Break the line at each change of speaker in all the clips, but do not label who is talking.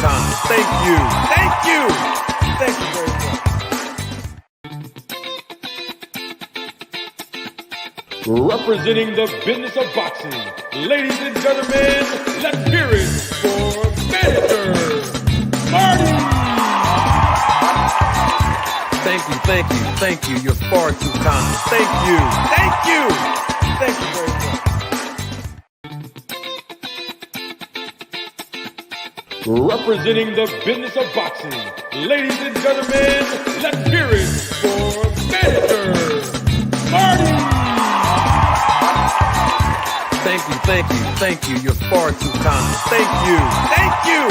Showtime. Thank you. Thank you. Thank you very much. Representing the business of boxing, ladies and gentlemen, let's hear it for Mr. Marty. Thank you, thank you, thank you. You're far too kind. Thank you, thank you, thank you very much. Representing the business of boxing, ladies and gentlemen, let's hear it for Mr. Marty. Thank you, thank you, thank you. You're far too kind. Thank you, thank you,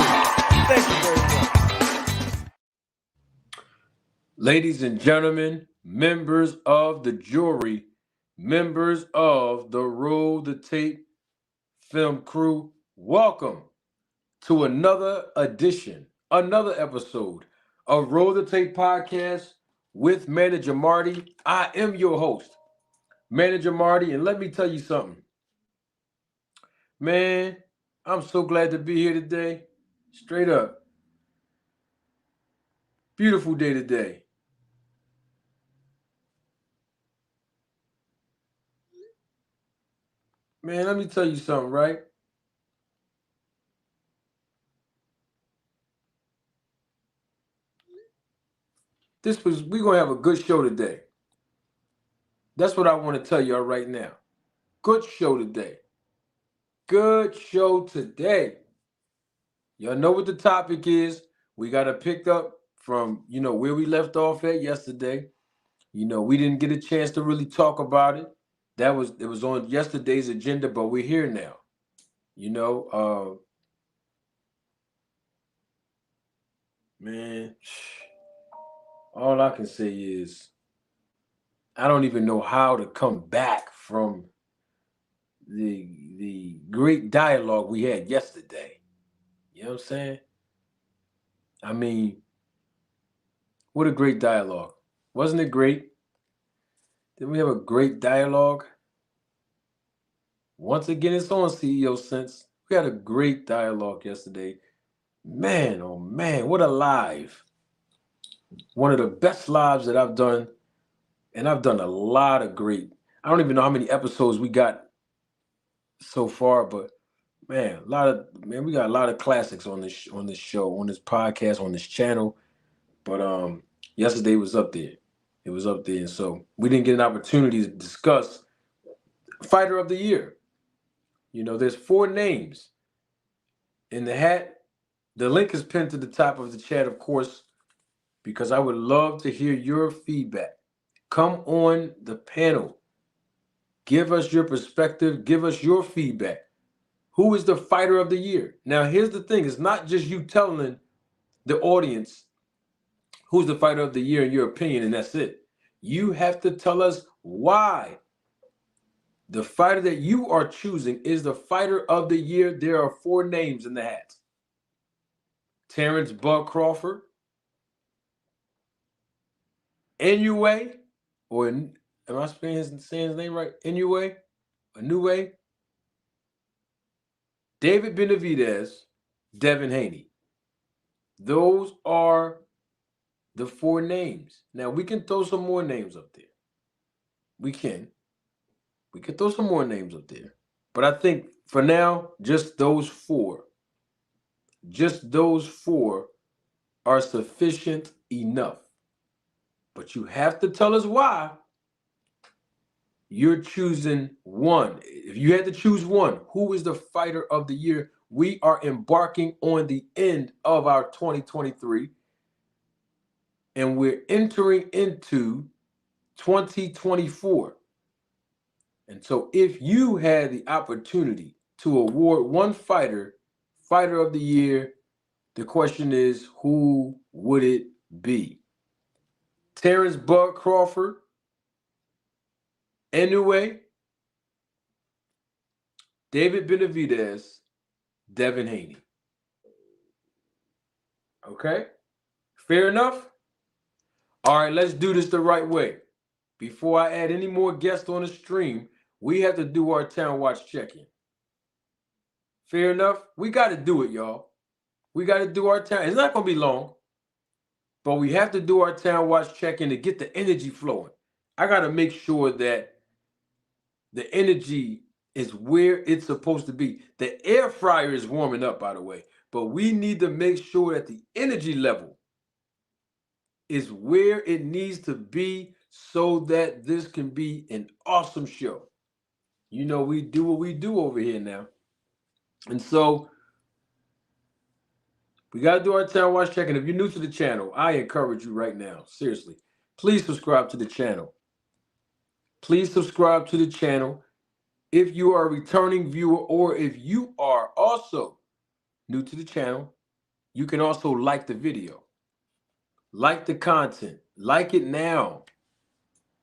thank you very much. Ladies and gentlemen, members of the jury, members of the Roll the Tape film crew, welcome to another edition, another episode of Roll the Tape podcast with Manager Marty. I am your host, Manager Marty, and let me tell you something. Man, I'm so glad to be here today. Straight up. Beautiful day today. Man, let me tell you something, right? We're going to have a good show today. That's what I want to tell y'all right now. Good show today. Good show today. Y'all know what the topic is. We got to pick up from, where we left off at yesterday. We didn't get a chance to really talk about it. It was on yesterday's agenda, but we're here now. Man, all I can say is I don't even know how to come back from the great dialogue we had yesterday. You know what I'm saying? I mean, what a great dialogue. Wasn't it great? Didn't we have a great dialogue? Once again, it's on CEO Sense. We had a great dialogue yesterday. Man, oh man, what a live. One of the best lives that I've done. And I've done a lot of great. I don't even know how many episodes we got so far, but man, we got a lot of classics on this show, on this podcast, on this channel. But yesterday was up there. It was up there, and so we didn't get an opportunity to discuss Fighter of the Year. There's 4 names in the hat. The link is pinned to the top of the chat, of course, because I would love to hear your feedback. Come on the panel. Give us your perspective. Give us your feedback. Who is the Fighter of the Year? Now, here's the thing. It's not just you telling the audience who's the Fighter of the Year in your opinion, and that's it. You have to tell us why the fighter that you are choosing is the Fighter of the Year. There are 4 names in the hat. Terrence Bud Crawford, Inoue, or am I saying his name right? Inoue, David Benavidez, Devin Haney. Those are the 4 names. Now, we can throw some more names up there. We can throw some more names up there. But I think for now, just those 4. Just those 4 are sufficient enough. But you have to tell us why you're choosing one. If you had to choose one, who is the Fighter of the Year? We are embarking on the end of our 2023, and we're entering into 2024. And so if you had the opportunity to award one Fighter of the Year, the question is, who would it be? Terrence Bud Crawford, Inoue, David Benavidez, Devin Haney. Okay? Fair enough? All right, let's do this the right way. Before I add any more guests on the stream, we have to do our Town Watch check-in. Fair enough? We got to do it, y'all. We got to do our town. It's not going to be long, but we have to do our town watch check-in to get the energy flowing. I got to make sure that the energy is where it's supposed to be. The air fryer is warming up, by the way, but we need to make sure that the energy level is where it needs to be so that this can be an awesome show. You know, we do what we do over here now. And so we got to do our town watch check. And if you're new to the channel, I encourage you right now, seriously, please subscribe to the channel. Please subscribe to the channel. If you are a returning viewer or if you are also new to the channel, you can also like the video. Like the content. Like it now.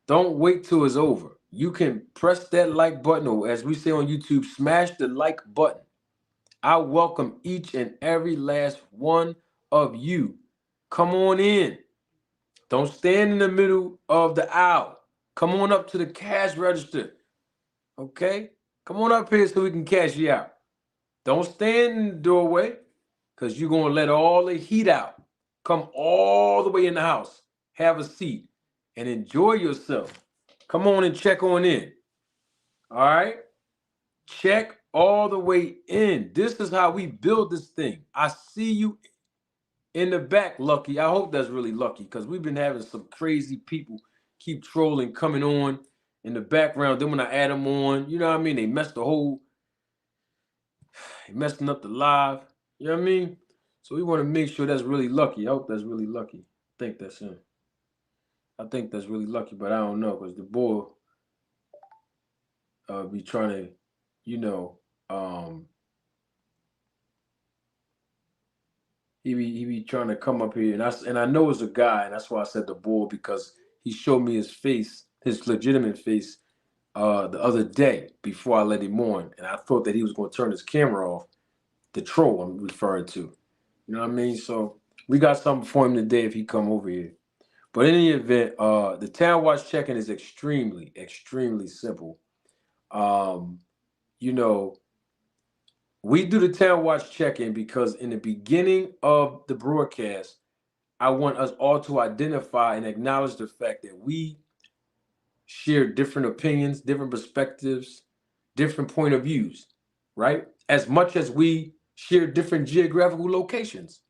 Don't wait till it's over. You can press that like button, or as we say on YouTube, smash the like button. I welcome each and every last one of you. Come on in. Don't stand in the middle of the aisle. Come on up to the cash register. Okay? Come on up here so we can cash you out. Don't stand in the doorway because you're going to let all the heat out. Come all the way in the house. Have a seat and enjoy yourself. Come on and check on in. All right? Check all the way in. This is how we build this thing. I see you in the back, Lucky. I hope that's really Lucky because we've been having some crazy people keep trolling, coming on in the background. Then when I add them on, you know what I mean? They messing up the live. You know what I mean? So we want to make sure that's really Lucky. I hope that's really Lucky. I think that's him. I think that's really Lucky, but I don't know because the boy be trying to, you know, he be trying to come up here, and I know it's a guy, and that's why I said the boy because he showed me his face, his legitimate face, the other day before I let him on, and I thought that he was going to turn his camera off. The troll I'm referring to, you know what I mean? So we got something for him today if he come over here. But in any event, the town watch check-in is extremely, extremely simple. You know, we do the town watch check-in because in the beginning of the broadcast, I want us all to identify and acknowledge the fact that we share different opinions, different perspectives, different point of views, right? As much as we share different geographical locations.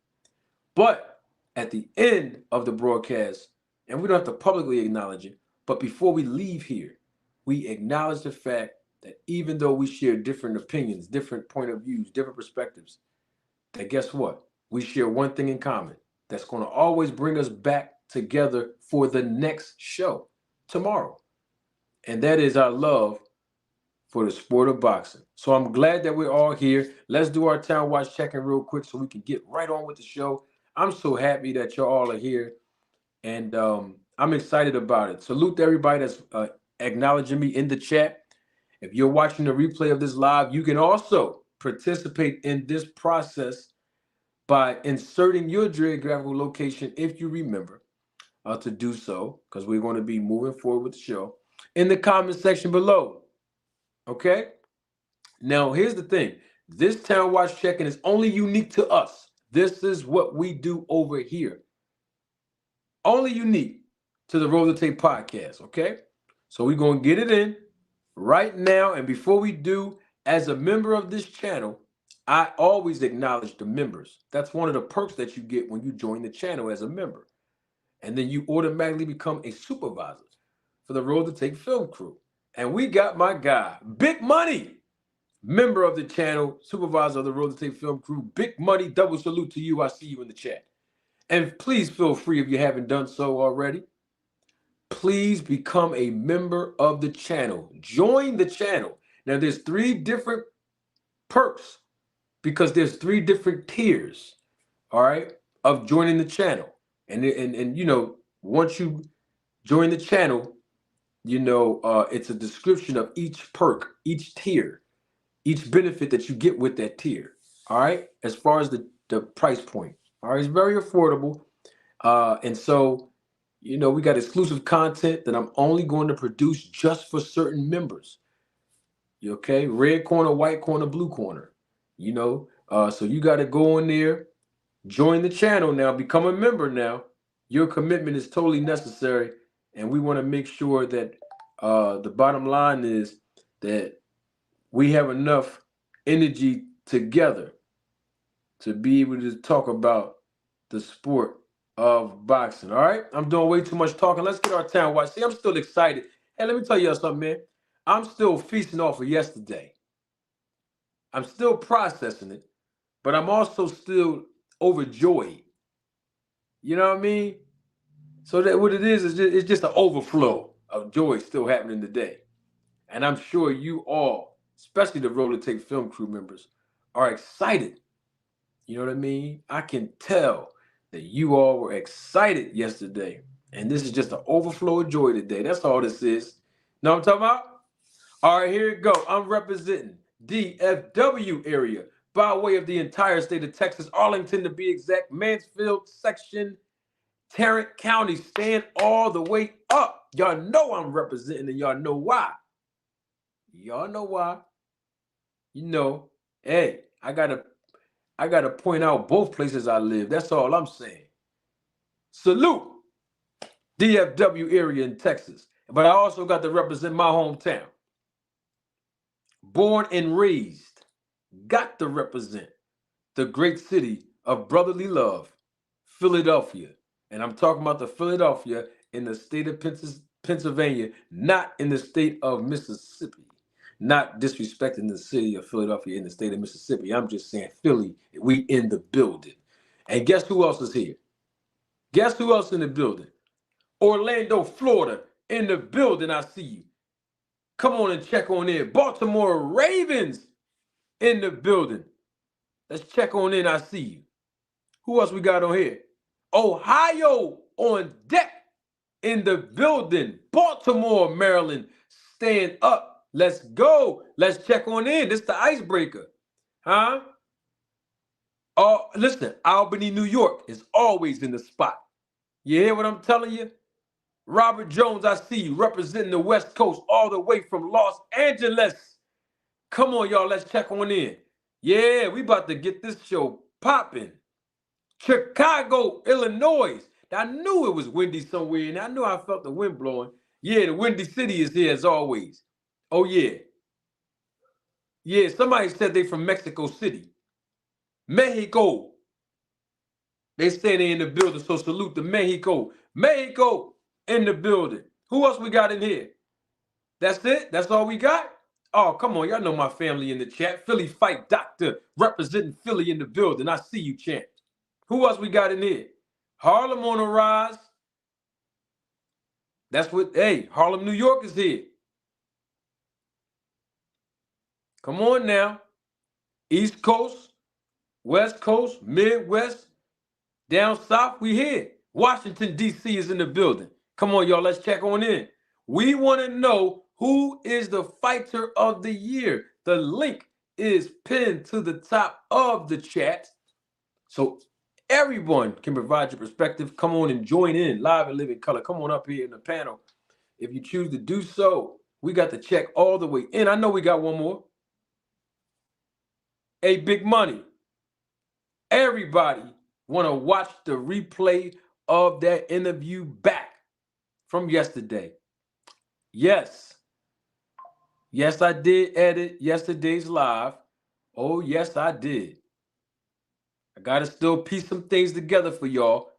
But at the end of the broadcast, and we don't have to publicly acknowledge it, but before we leave here, we acknowledge the fact that even though we share different opinions, different point of views, different perspectives, that guess what? We share one thing in common that's going to always bring us back together for the next show tomorrow. And that is our love for the sport of boxing. So I'm glad that we're all here. Let's do our town watch check-in real quick so we can get right on with the show. I'm so happy that you all are here, and I'm excited about it. Salute to everybody that's acknowledging me in the chat. If you're watching the replay of this live, you can also participate in this process by inserting your geographical location, if you remember to do so, because we're going to be moving forward with the show, in the comment section below. Okay? Now, here's the thing. This town watch check-in is only unique to us. This is what we do over here. Only unique to the Roll the Tape podcast, okay? So we're going to get it in right now. And before we do, as a member of this channel, I always acknowledge the members. That's one of the perks that you get when you join the channel as a member. And then you automatically become a supervisor for the Roll the Tape film crew. And we got my guy, Big Money, member of the channel, supervisor of the Roll the Tape film crew. Big Money, double salute to you. I see you in the chat. And please feel free, if you haven't done so already, please become a member of the channel. Join the channel. Now, there's 3 different perks because there's 3 different tiers, all right, of joining the channel. And you know, once you join the channel, you know, it's a description of each perk, each tier, each benefit that you get with that tier, all right, as far as the price point. All right, it's very affordable. And so, you know, we got exclusive content that I'm only going to produce just for certain members. Okay, red corner, white corner, blue corner. You know, so you got to go in there Join the channel now. Become a member now. Your commitment is totally necessary, and we want to make sure that the bottom line is that we have enough energy together to be able to talk about the sport of boxing. All right, I'm doing way too much talking. Let's get our town watch. See, I'm still excited. Hey, let me tell you something, man. I'm still feasting off of yesterday. I'm still processing it, but I'm also still overjoyed. You know what I mean? So that what it is it's just an overflow of joy still happening today. And I'm sure you all, especially the Roller Tape Film crew members, are excited. You know what I mean? I can tell that you all were excited yesterday. And this is just an overflow of joy today. That's all this is. Know what I'm talking about? All right, here it go. I'm representing DFW area by way of the entire state of Texas, Arlington to be exact, Mansfield section, Tarrant County. Stand all the way up. Y'all know I'm representing and y'all know why. Y'all know why. You know, hey, I gotta point out both places I live. That's all I'm saying. Salute DFW area in Texas. But I also got to represent my hometown. Born and raised. Got to represent the great city of brotherly love, Philadelphia. And I'm talking about the Philadelphia in the state of Pennsylvania, not in the state of Mississippi. Not disrespecting the city of Philadelphia in the state of Mississippi. I'm just saying Philly, we in the building. And guess who else is here? Guess who else in the building? Orlando, Florida, in the building. I see you. Come on and check on in. Baltimore Ravens in the building. Let's check on in. I see you. Who else we got on here? Ohio on deck in the building. Baltimore, Maryland, stand up. Let's go. Let's check on in. This is the icebreaker. Huh? Oh, listen, Albany, New York is always in the spot. You hear what I'm telling you? Robert Jones, I see you representing the West Coast all the way from Los Angeles. Come on, y'all. Let's check on in. Yeah, we about to get this show popping. Chicago, Illinois. I knew it was windy somewhere, and I knew I felt the wind blowing. Yeah, the Windy City is here as always. Oh, yeah. Yeah, somebody said they from Mexico City. Mexico. They say they in the building, so salute to Mexico. Mexico in the building. Who else we got in here? That's it? That's all we got? Oh, come on. Y'all know my family in the chat. Philly Fight Doctor representing Philly in the building. I see you, champ. Who else we got in here? Harlem on the rise. That's what, hey, Harlem, New York is here. Come on now. East Coast, West Coast, Midwest, down south, we here. Washington, D.C. is in the building. Come on, y'all, let's check on in. We want to know who is the fighter of the year. The link is pinned to the top of the chat. So everyone can provide your perspective. Come on and join in live and live in color. Come on up here in the panel. If you choose to do so, we got the check all the way in. I know we got one more. Hey, Big Money. Everybody want to watch the replay of that interview back from yesterday. Yes. Yes, I did edit yesterday's live. Oh, yes, I did. I got to still piece some things together for y'all.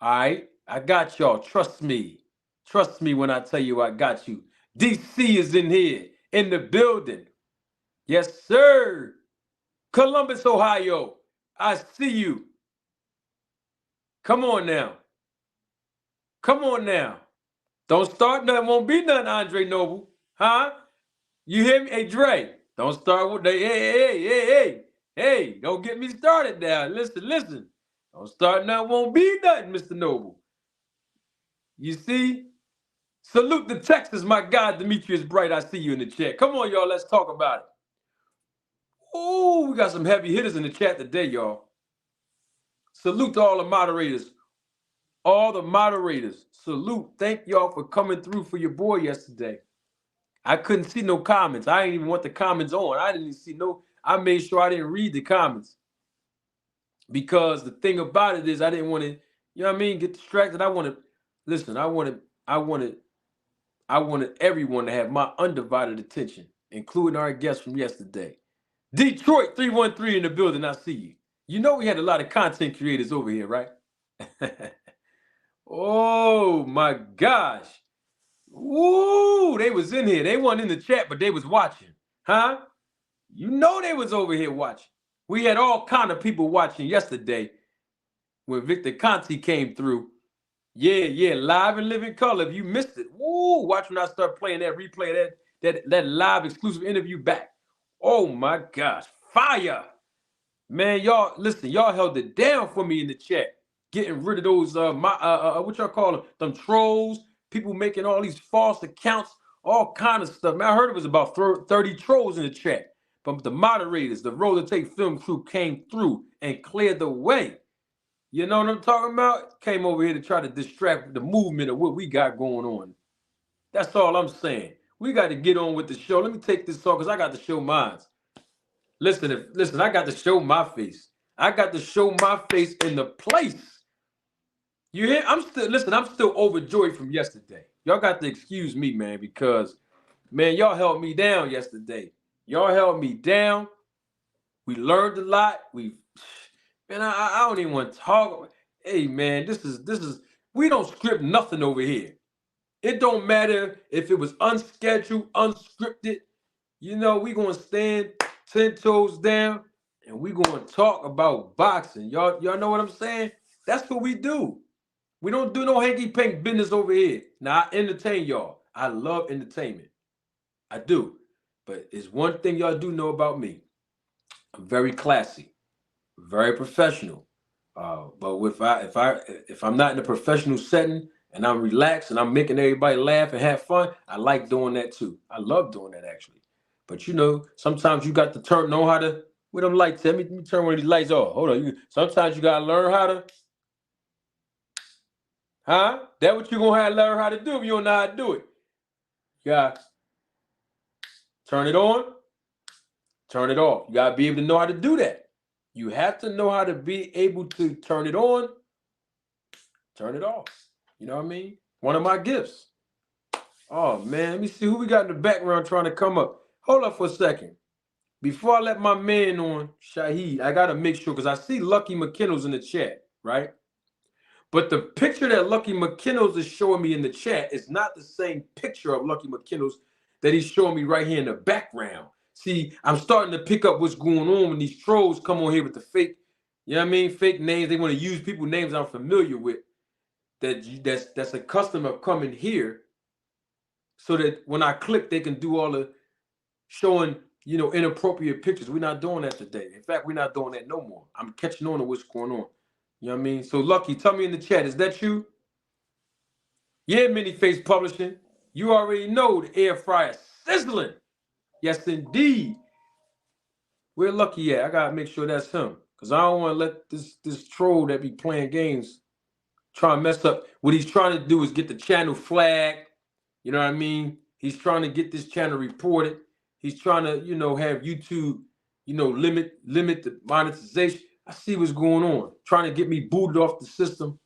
All right? I got y'all. Trust me. Trust me when I tell you I got you. DC is in here, in the building. Yes, sir. Columbus, Ohio. I see you. Come on now. Come on now. Don't start nothing. Won't be nothing, Andre Noble. Huh? You hear me? Hey, Dre. Don't start with the hey. Don't get me started now. Listen. Don't start nothing. Won't be nothing, Mr. Noble. You see? Salute to Texas, my guy, Demetrius Bright. I see you in the chat. Come on, y'all. Let's talk about it. Oh, we got some heavy hitters in the chat today, y'all. Salute to all the moderators. All the moderators. Salute. Thank y'all for coming through for your boy yesterday. I couldn't see no comments. I didn't even want the comments on. I didn't see no. I made sure I didn't read the comments. because the thing about it is I didn't want to, you know what I mean, get distracted. I wanted, listen, I wanted everyone to have my undivided attention, including our guest from yesterday. Detroit 313 in the building. I see you. You know we had a lot of content creators over here, right? Oh my gosh. Woo! They was in here. They weren't in the chat, but they was watching. Huh? You know they was over here watching. We had all kind of people watching yesterday when Victor Conti came through. Yeah, live and living color. If you missed it, woo! Watch when I start playing that replay, that live exclusive interview back. Oh my gosh, fire! Man, y'all listen. Y'all held it down for me in the chat, getting rid of those what y'all call them trolls. People making all these false accounts, all kind of stuff. Man, I heard it was about 30 trolls in the chat. But the moderators, the Roller Tape Film crew came through and cleared the way. You know what I'm talking about? Came over here to try to distract the movement of what we got going on. That's all I'm saying. We got to get on with the show. Let me take this off because I got to show mine. Listen, I got to show my face. I got to show my face in the place. You hear? I'm still overjoyed from yesterday. Y'all got to excuse me, man, because, man, y'all held me down yesterday. Y'all held me down. We learned a lot. Man, I don't even want to talk. Hey, man, this is, we don't script nothing over here. It don't matter if it was unscheduled, unscripted. You know, we going to stand 10 toes down and we going to talk about boxing. Y'all know what I'm saying? That's what we do. We don't do no hanky-panky business over here. Now, I entertain y'all. I love entertainment. I do. But it's one thing y'all do know about me. I'm very classy, very professional. But if I'm not in a professional setting and I'm relaxed and I'm making everybody laugh and have fun, I like doing that too. I love doing that actually. But you know, sometimes you got to know how to with them lights. Let me turn one of these lights off. Hold on. Sometimes you gotta learn how to. Huh? That's what you're gonna have to learn how to do if you don't know how to do it. You gotta turn it on, turn it off. You gotta be able to know how to do that. You have to know how to be able to turn it on, turn it off. You know what I mean? One of my gifts. Oh man, let me see who we got in the background trying to come up. Hold up for a second. Before I let my man on, Shahid, I gotta make sure because I see Lucky McKinnell's in the chat, right? But the picture that Lucky McKinnell's is showing me in the chat is not the same picture of Lucky McKinnell's that he's showing me right here in the background. See, I'm starting to pick up what's going on when these trolls come on here with the fake, you know what I mean? Fake names. They want to use people's names I'm familiar with. That's a customer coming here so that when I click, they can do all the showing, you know, inappropriate pictures. We're not doing that today. In fact, we're not doing that no more. I'm catching on to what's going on. You know what I mean? So, Lucky, tell me in the chat, is that you? Yeah, Mini-Face Publishing. You already know the air fryer sizzling. Yes, indeed. Where Lucky at? I got to make sure that's him because I don't want to let this troll that be playing games try and mess up. What he's trying to do is get the channel flagged. You know what I mean? He's trying to get this channel reported. He's trying to, you know, have YouTube, you know, limit the monetization. I see what's going on. Trying to get me booted off the system.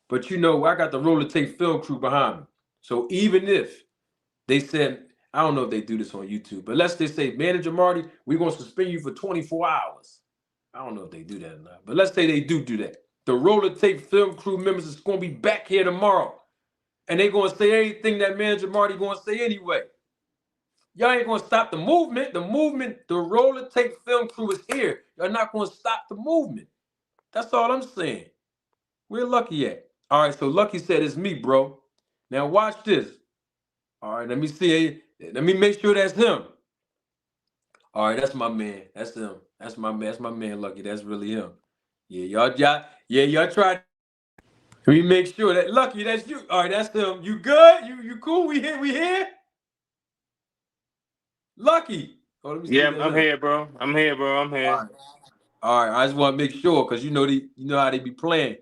But, you know, I got the Roller Tape Film crew behind me. So even if they said, I don't know if they do this on YouTube, but let's just say, Manager Marty, we're going to suspend you for 24 hours. I don't know if they do that or not. But let's say they do that. The Roller Tape Film crew members is going to be back here tomorrow. And they're going to say anything that Manager Marty going to say anyway. Y'all ain't going to stop the movement. The Roller Tape Film crew is here. Y'all not going to stop the movement. That's all I'm saying. Where Lucky at? All right, so Lucky said it's me, bro. Now watch this. All right, let me see. Let me make sure that's him. All right, that's my man. That's him. That's my man, Lucky. That's really him. Yeah, y'all tried. Let me make sure that Lucky, that's you. All right, that's him. You good? You cool? We here? Lucky.
Oh, let me see. Yeah, I'm here, bro. I'm here.
All right. I just want to make sure because you know how they be playing.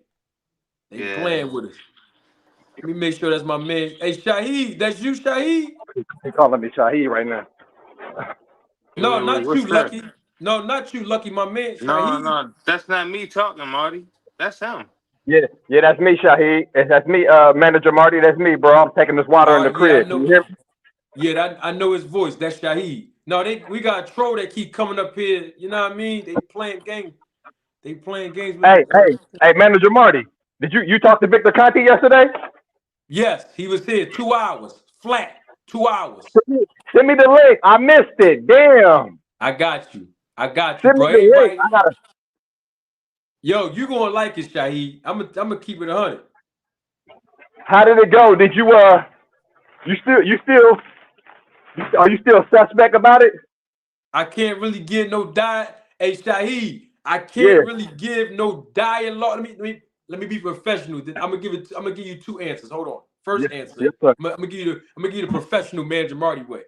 They playing with us. Let me make sure that's my man. Hey, Shahid, that's you, Shahid?
He calling me Shahid right now.
No, not you, Lucky. No, not you, Lucky, my man,
No,
Shaheed.
no, that's not me talking, Marty. That's him.
Yeah, yeah, that's me, Shaheed. That's me, Manager Marty. That's me, bro. I'm taking this water in
All
the
right, yeah, I
crib. Can
know.
you hear me?
Yeah, I know his voice. That's Shaheed. No, we got a troll that keep coming up here. You know what I mean? They playing games. They playing games with
Hey,
it.
hey, hey, Manager Marty. Did you talk to Victor Conti yesterday?
Yes, he was here 2 hours flat. 2 hours.
Send me the link. I missed it. Damn.
I got you. I got you,
Send me
bro.
the link.
Everybody,
I gotta.
yo, you gonna like it, Shaheed. I'm gonna keep it 100.
How did it go? Did you are you still suspect about it?
I can't really give no diet. Hey, Shaheed, I
Yeah.
can't really give no dialogue. Let me be professional. Then I'm gonna give you two answers. Hold on. First
Yes.
answer,
Yes, sir.
I'm gonna give you the professional manager Marty way.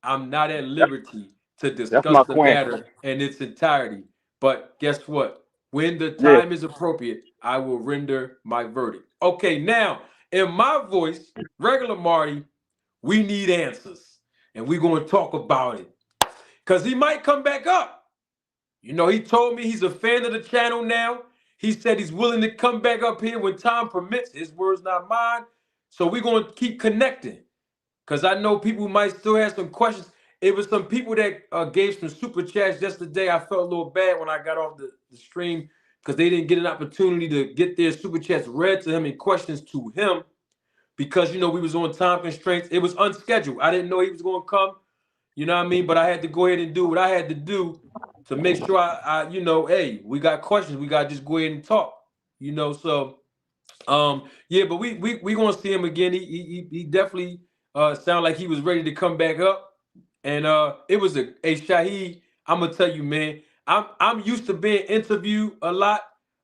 I'm not at
That's,
liberty to
that's
discuss
my
the
queen.
matter in its entirety. But guess what? When the
Yeah.
time is appropriate, I will render my verdict. Okay, now in my voice, regular Marty, we need answers, and we're gonna talk about it. Because he might come back up. You know, he told me he's a fan of the channel now. He said he's willing to come back up here when time permits. His words, not mine. So we're going to keep connecting. Because I know people might still have some questions. It was some people that gave some super chats yesterday. I felt a little bad when I got off the stream because they didn't get an opportunity to get their super chats read to him and questions to him because, you know, we was on time constraints. It was unscheduled. I didn't know he was going to come. You know what I mean? But I had to go ahead and do what I had to do to make sure you know, hey, we got questions. We got to just go ahead and talk. You know, so yeah, but we gonna see him again. He definitely sounded like he was ready to come back up. And it was a Shaheed. I'm gonna tell you, man. I'm used to being interviewed a lot.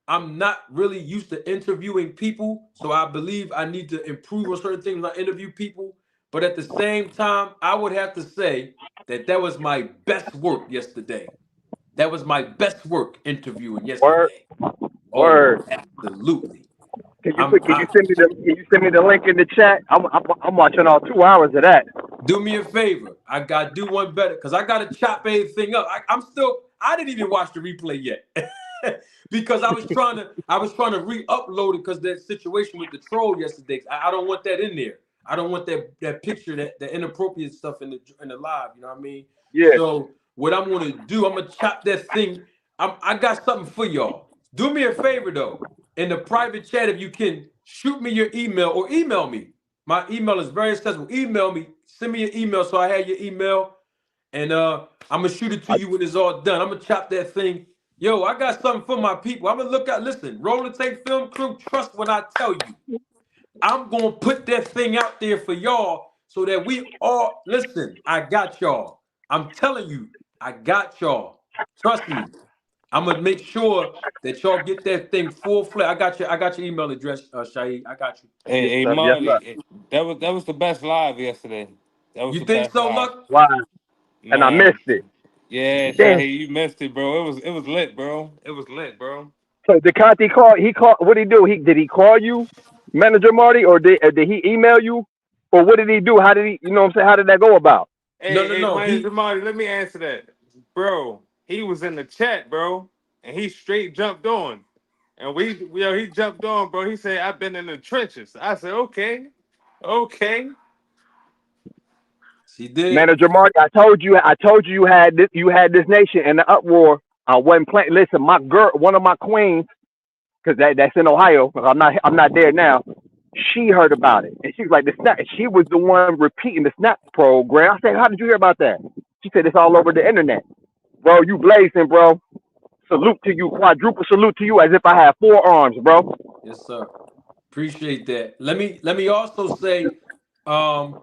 I'm not really used to interviewing people, so I believe I need to improve on certain things when I interview people. But at the same time, I would have to say that was my best work yesterday. That was my best work interviewing
Word.
yesterday. Oh,
Word.
absolutely.
Can you send me the link in the chat? I'm watching all 2 hours of that.
Do me a favor. I got to do one better because I got to chop everything up. I didn't even watch the replay yet because I was trying to re-upload it because that situation with the troll yesterday. I don't want that in there. I don't want that picture, that inappropriate stuff in the live. You know what I mean?
Yeah.
So what I'm gonna do, I'm gonna chop that thing. I got something for y'all. Do me a favor though. In the private chat, if you can shoot me your email or email me. My email is very accessible. Email me. Send me your email so I have your email. And I'm gonna shoot it to
I,
you when it's all done. I'm gonna chop that thing. Yo, I got something for my people. I'm gonna look at, listen, Rolling Tape Film Crew, trust when I tell you. I'm gonna put that thing out there for y'all so that we all listen. I got y'all. I'm telling you, I got y'all. Trust me. I'm gonna make sure that y'all get that thing full fledged. I got your email address, Shaheed. I got you.
Hey,
yes,
hey,
sir. Yes, sir.
Marty, that was the best live yesterday. That was
You
the
think
best
so,
live.
Luck?
Wow. And I
Man,
missed it.
yeah,
Damn.
Shaheed, you missed it, bro. It was lit, bro. It was lit, bro.
So did Conti call? He called. What did he do? Did he call you, Manager Marty, or did he email you, or what did he do? How did he? You know what I'm saying? How did that go about?
No,
Hey,
no,
hey,
no.
Marty, let me answer that, bro. He was in the chat, bro, and he straight jumped on, and he jumped on, bro. He said, "I've been in the trenches." I said, "Okay, okay."
He did.
Manager Marty, I told you you had this nation in the uproar. I wasn't playing. Listen, my girl, one of my queens, because that's in Ohio. I'm not there now. She heard about it, and she was like, "The snap." She was the one repeating the snap program. I said, "How did you hear about that?" She said, "It's all over the internet, bro. You blazing, bro. Salute to you, quadruple salute to you, as if I had 4 arms, bro."
Yes, sir. Appreciate that. Let me also say, um,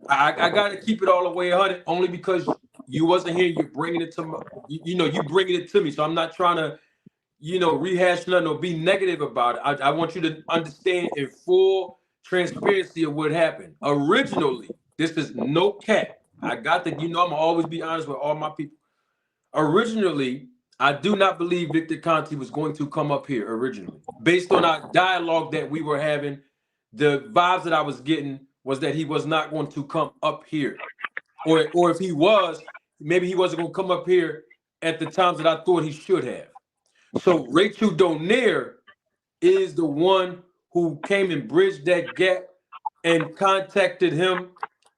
I got to keep it all the way 100 only because you wasn't here. You're bringing it to my, you bringing it to me. So I'm not trying to, rehash nothing or be negative about it. I want you to understand in full transparency of what happened. Originally, this is no cap. I got to, I'm gonna always be honest with all my people. Originally, I do not believe Victor Conti was going to come up here originally. Based on our dialogue that we were having, the vibes that I was getting was that he was not going to come up here. Or if he was, maybe he wasn't going to come up here at the times that I thought he should have. So Rachel Donaire is the one who came and bridged that gap and contacted him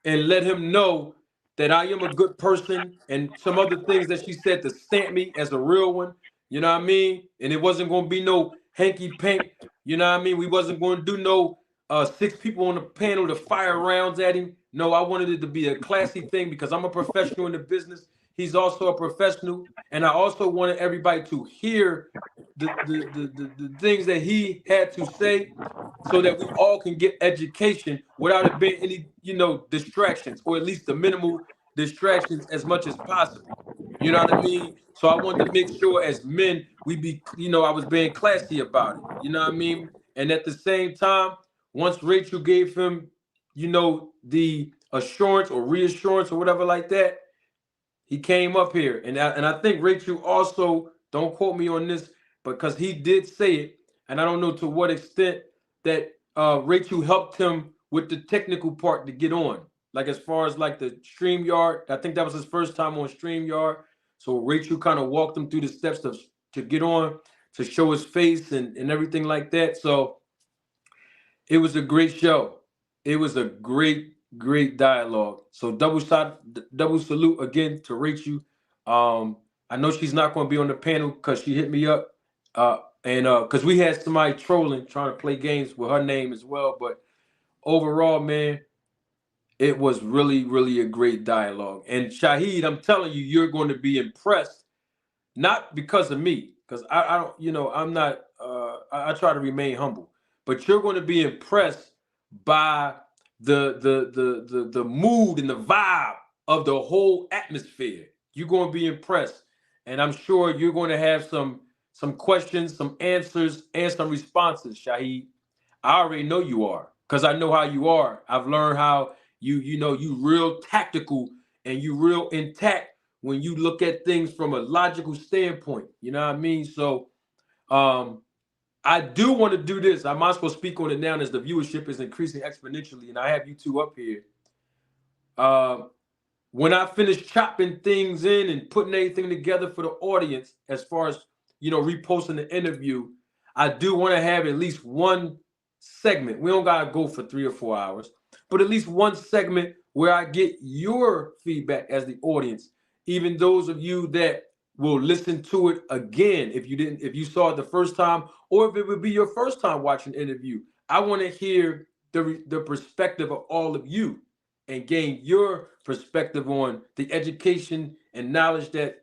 and let him know that I am a good person and some other things that she said to stamp me as a real one. You know what I mean? And it wasn't going to be no hanky pank. You know what I mean? We wasn't going to do no six people on the panel to fire rounds at him. No, I wanted it to be a classy thing because I'm a professional in the business. He's also a professional. And I also wanted everybody to hear the things that he had to say so that we all can get education without it being any, distractions, or at least the minimal distractions as much as possible. You know what I mean? So I wanted to make sure as men, we be, I was being classy about it. You know what I mean? And at the same time, once Rachel gave him, the assurance or reassurance or whatever like that, he came up here. And I think Rachel also, don't quote me on this, because he did say it, and I don't know to what extent that Rachel helped him with the technical part to get on. Like as far as like the StreamYard, I think that was his first time on StreamYard. So Rachel kind of walked him through the steps to get on, to show his face and everything like that. So it was a great show. It was a great dialogue. So double salute again to Rachel. I know she's not going to be on the panel because she hit me up, and because we had somebody trolling, trying to play games with her name as well. But overall, man, it was really a great dialogue. And Shahid, I'm telling you, you're going to be impressed, not because of me, because I don't, I'm not. I try to remain humble, but you're going to be impressed by the mood and the vibe of the whole atmosphere. You're going to be impressed, and I'm sure you're going to have some questions, some answers, and some responses, Shahid. I already know you are, because I know how you are. I've learned how you real tactical and you real intact when you look at things from a logical standpoint. You know what I mean? So um I do want to do this. I might as well speak on it now as the viewership is increasing exponentially, and I have you two up here. Uh, when I finish chopping things in and putting everything together for the audience, as far as reposting the interview, I do want to have at least one segment. We don't gotta go for 3 or 4 hours, but at least one segment where I get your feedback as the audience, even those of you that will listen to it again if you saw it the first time, or if it would be your first time watching the interview. I want to hear the perspective of all of you and gain your perspective on the education and knowledge that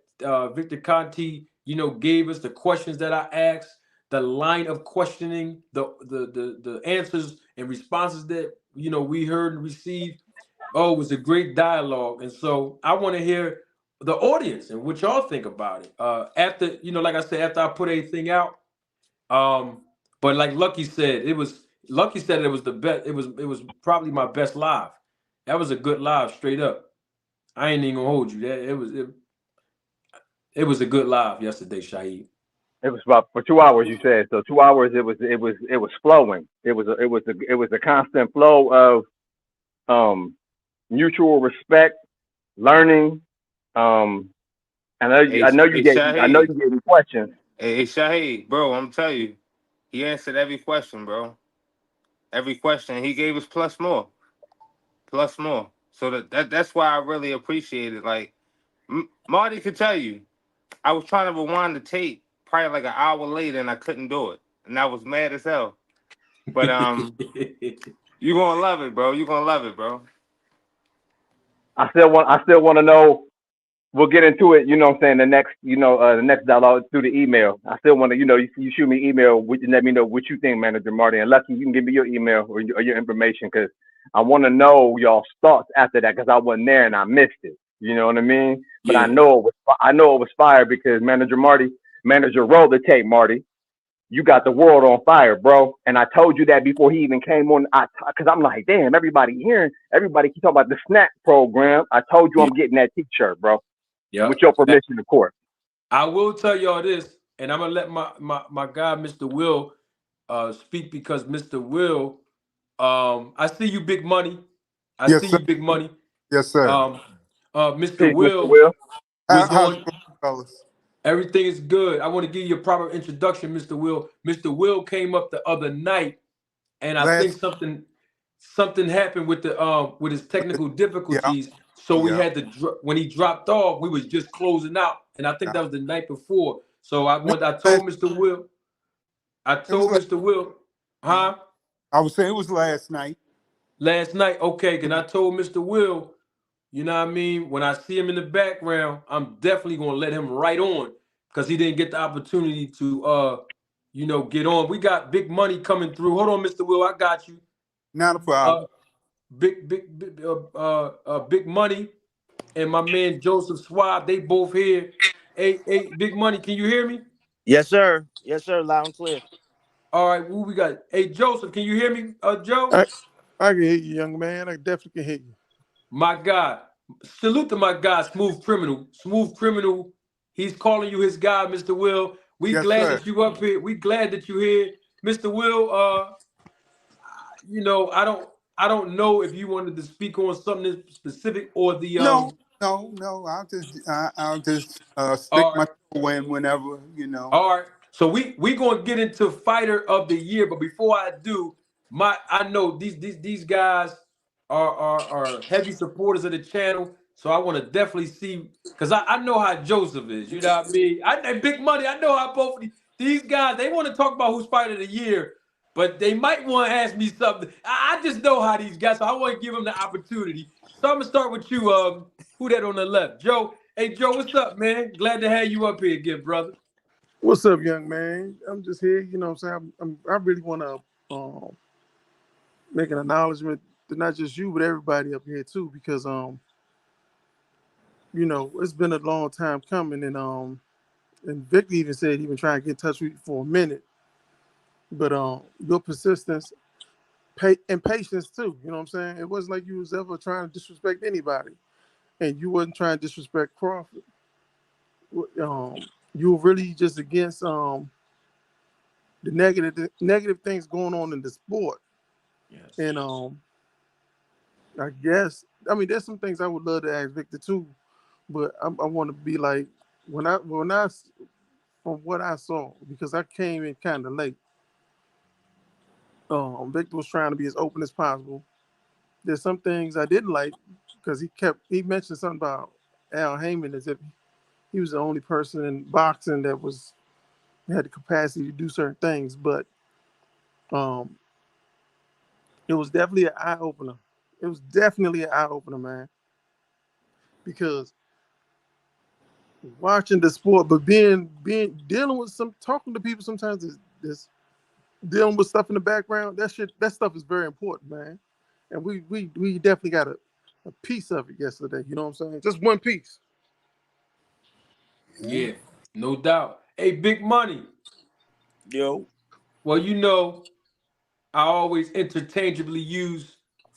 Victor Conti, gave us, the questions that I asked, the line of questioning, the answers and responses that we heard and received. Oh, it was a great dialogue, and so I want to hear the audience and what y'all think about it. After like I said, after I put everything out, um, but like Lucky said it was the best. It was probably my best live. That was a good live, straight up. I ain't even gonna hold you. It was a good live yesterday, Shahid.
It was about for 2 hours. You said so. 2 hours. It was flowing. It was a constant flow of mutual respect, learning. Um,
Hey, hey,
I know
Shahid.
you gave me questions.
Hey, Shahid, bro, I'm telling you, he answered every question, bro. Every question. He gave us plus more. Plus more. So that's why I really appreciate it. Like, Marty could tell you, I was trying to rewind the tape probably like an hour later and I couldn't do it. And I was mad as hell. But you're gonna love it, bro. You're gonna love it, bro.
I still want to know. We'll get into it. You know what I'm saying? The next dialogue through the email. I still want to, you shoot me email and let me know what you think, Manager Marty. And Lucky, you can give me your email or your information because I want to know y'all's thoughts after that because I wasn't there and I missed it. You know what I mean? But
Yeah.
I know it was fire because Manager Marty, Manager roll the tape, Marty. You got the world on fire, bro. And I told you that before he even came on. Because I'm like, damn, everybody keep talking about the snack program. I told you
Yeah.
I'm getting that T-shirt, bro. With
Yep.
your permission, of course.
I will tell y'all this, and I'm gonna let my guy, Mr. Will, speak because Mr. Will, I see you, Big Money. I
Yes,
see
sir.
you, Big Money.
Yes, sir.
Um, Mr.
Peace, Mr.
Will,
Will.
we're
How's it
going.
going, fellas?
Everything is good. I want to give you a proper introduction, Mr. Will. Mr. Will came up the other night, and I think
Last,
something happened with his technical
yeah,
difficulties. So we
yeah.
had to when he dropped off, we was just closing out, and I think
yeah.
that was the night before. So
No,
I
last,
told Mr. Will, I
it was
told
last.
Mr. Will, huh?
I was saying it was last night.
Last night, okay, and I told Mr. Will, you know what I mean? When I see him in the background, I'm definitely gonna let him right on because he didn't get the opportunity to get on. We got big money coming through. Hold on, Mr. Will, I got you.
Not a
Uh
problem.
big money and my man Joseph Swab, they both here. Hey, big money, can you hear me?
Yes, sir. Yes, sir. Loud and clear.
All right, who we got? Hey Joseph, can you hear me? Joe?
I I can hear you, young man. I definitely can hear you.
My God. Salute to my guy, Smooth Criminal. Smooth Criminal. He's calling you his guy, Mr. Will. We
Yes,
glad
sir.
that you up here. We glad that you here. Mr. Will, I don't know if you wanted to speak on something specific or the
No, no. I'll just stick
all
my
right.
toe in whenever, you know.
All right. So we gonna get into fighter of the year, but before I do, I know these guys are heavy supporters of the channel, so I want to definitely see because I know how Joseph is. You know what I mean? Big money. I know how both of these guys they want to talk about who's fighter of the year, but they might want to ask me something. I just know how these guys, so I want to give them the opportunity. So I'm gonna start with you. Who that on the left, Joe? Hey Joe, what's up, man? Glad to have you up here again, brother.
What's up, young man? I'm just here. You know what I'm saying? I really want to make an acknowledgement to not just you, but everybody up here too, because it's been a long time coming, and Victor even said he been trying to get in touch with you for a minute, but your persistence, and patience too. You know what I'm saying? It wasn't like you was ever trying to disrespect anybody, and you wasn't trying to disrespect Crawford. You were really just against the negative things going on in the sport.
Yes.
And I guess there's some things I would love to ask Victor too, but I want to be like when I from what I saw, because I came in kind of late. Victor was trying to be as open as possible. There's some things I didn't like because he mentioned something about Al Heyman as if he was the only person in boxing that had the capacity to do certain things, but um, it was definitely an eye opener. It was definitely an eye opener, man, because watching the sport, but being dealing with some talking to people sometimes is dealing with stuff in the background. That stuff is very important, man. And we definitely got a piece of it yesterday. You know what I'm saying? Just one piece.
Yeah.
Yeah, no doubt. Hey, big money.
Yo.
Well, I always interchangeably use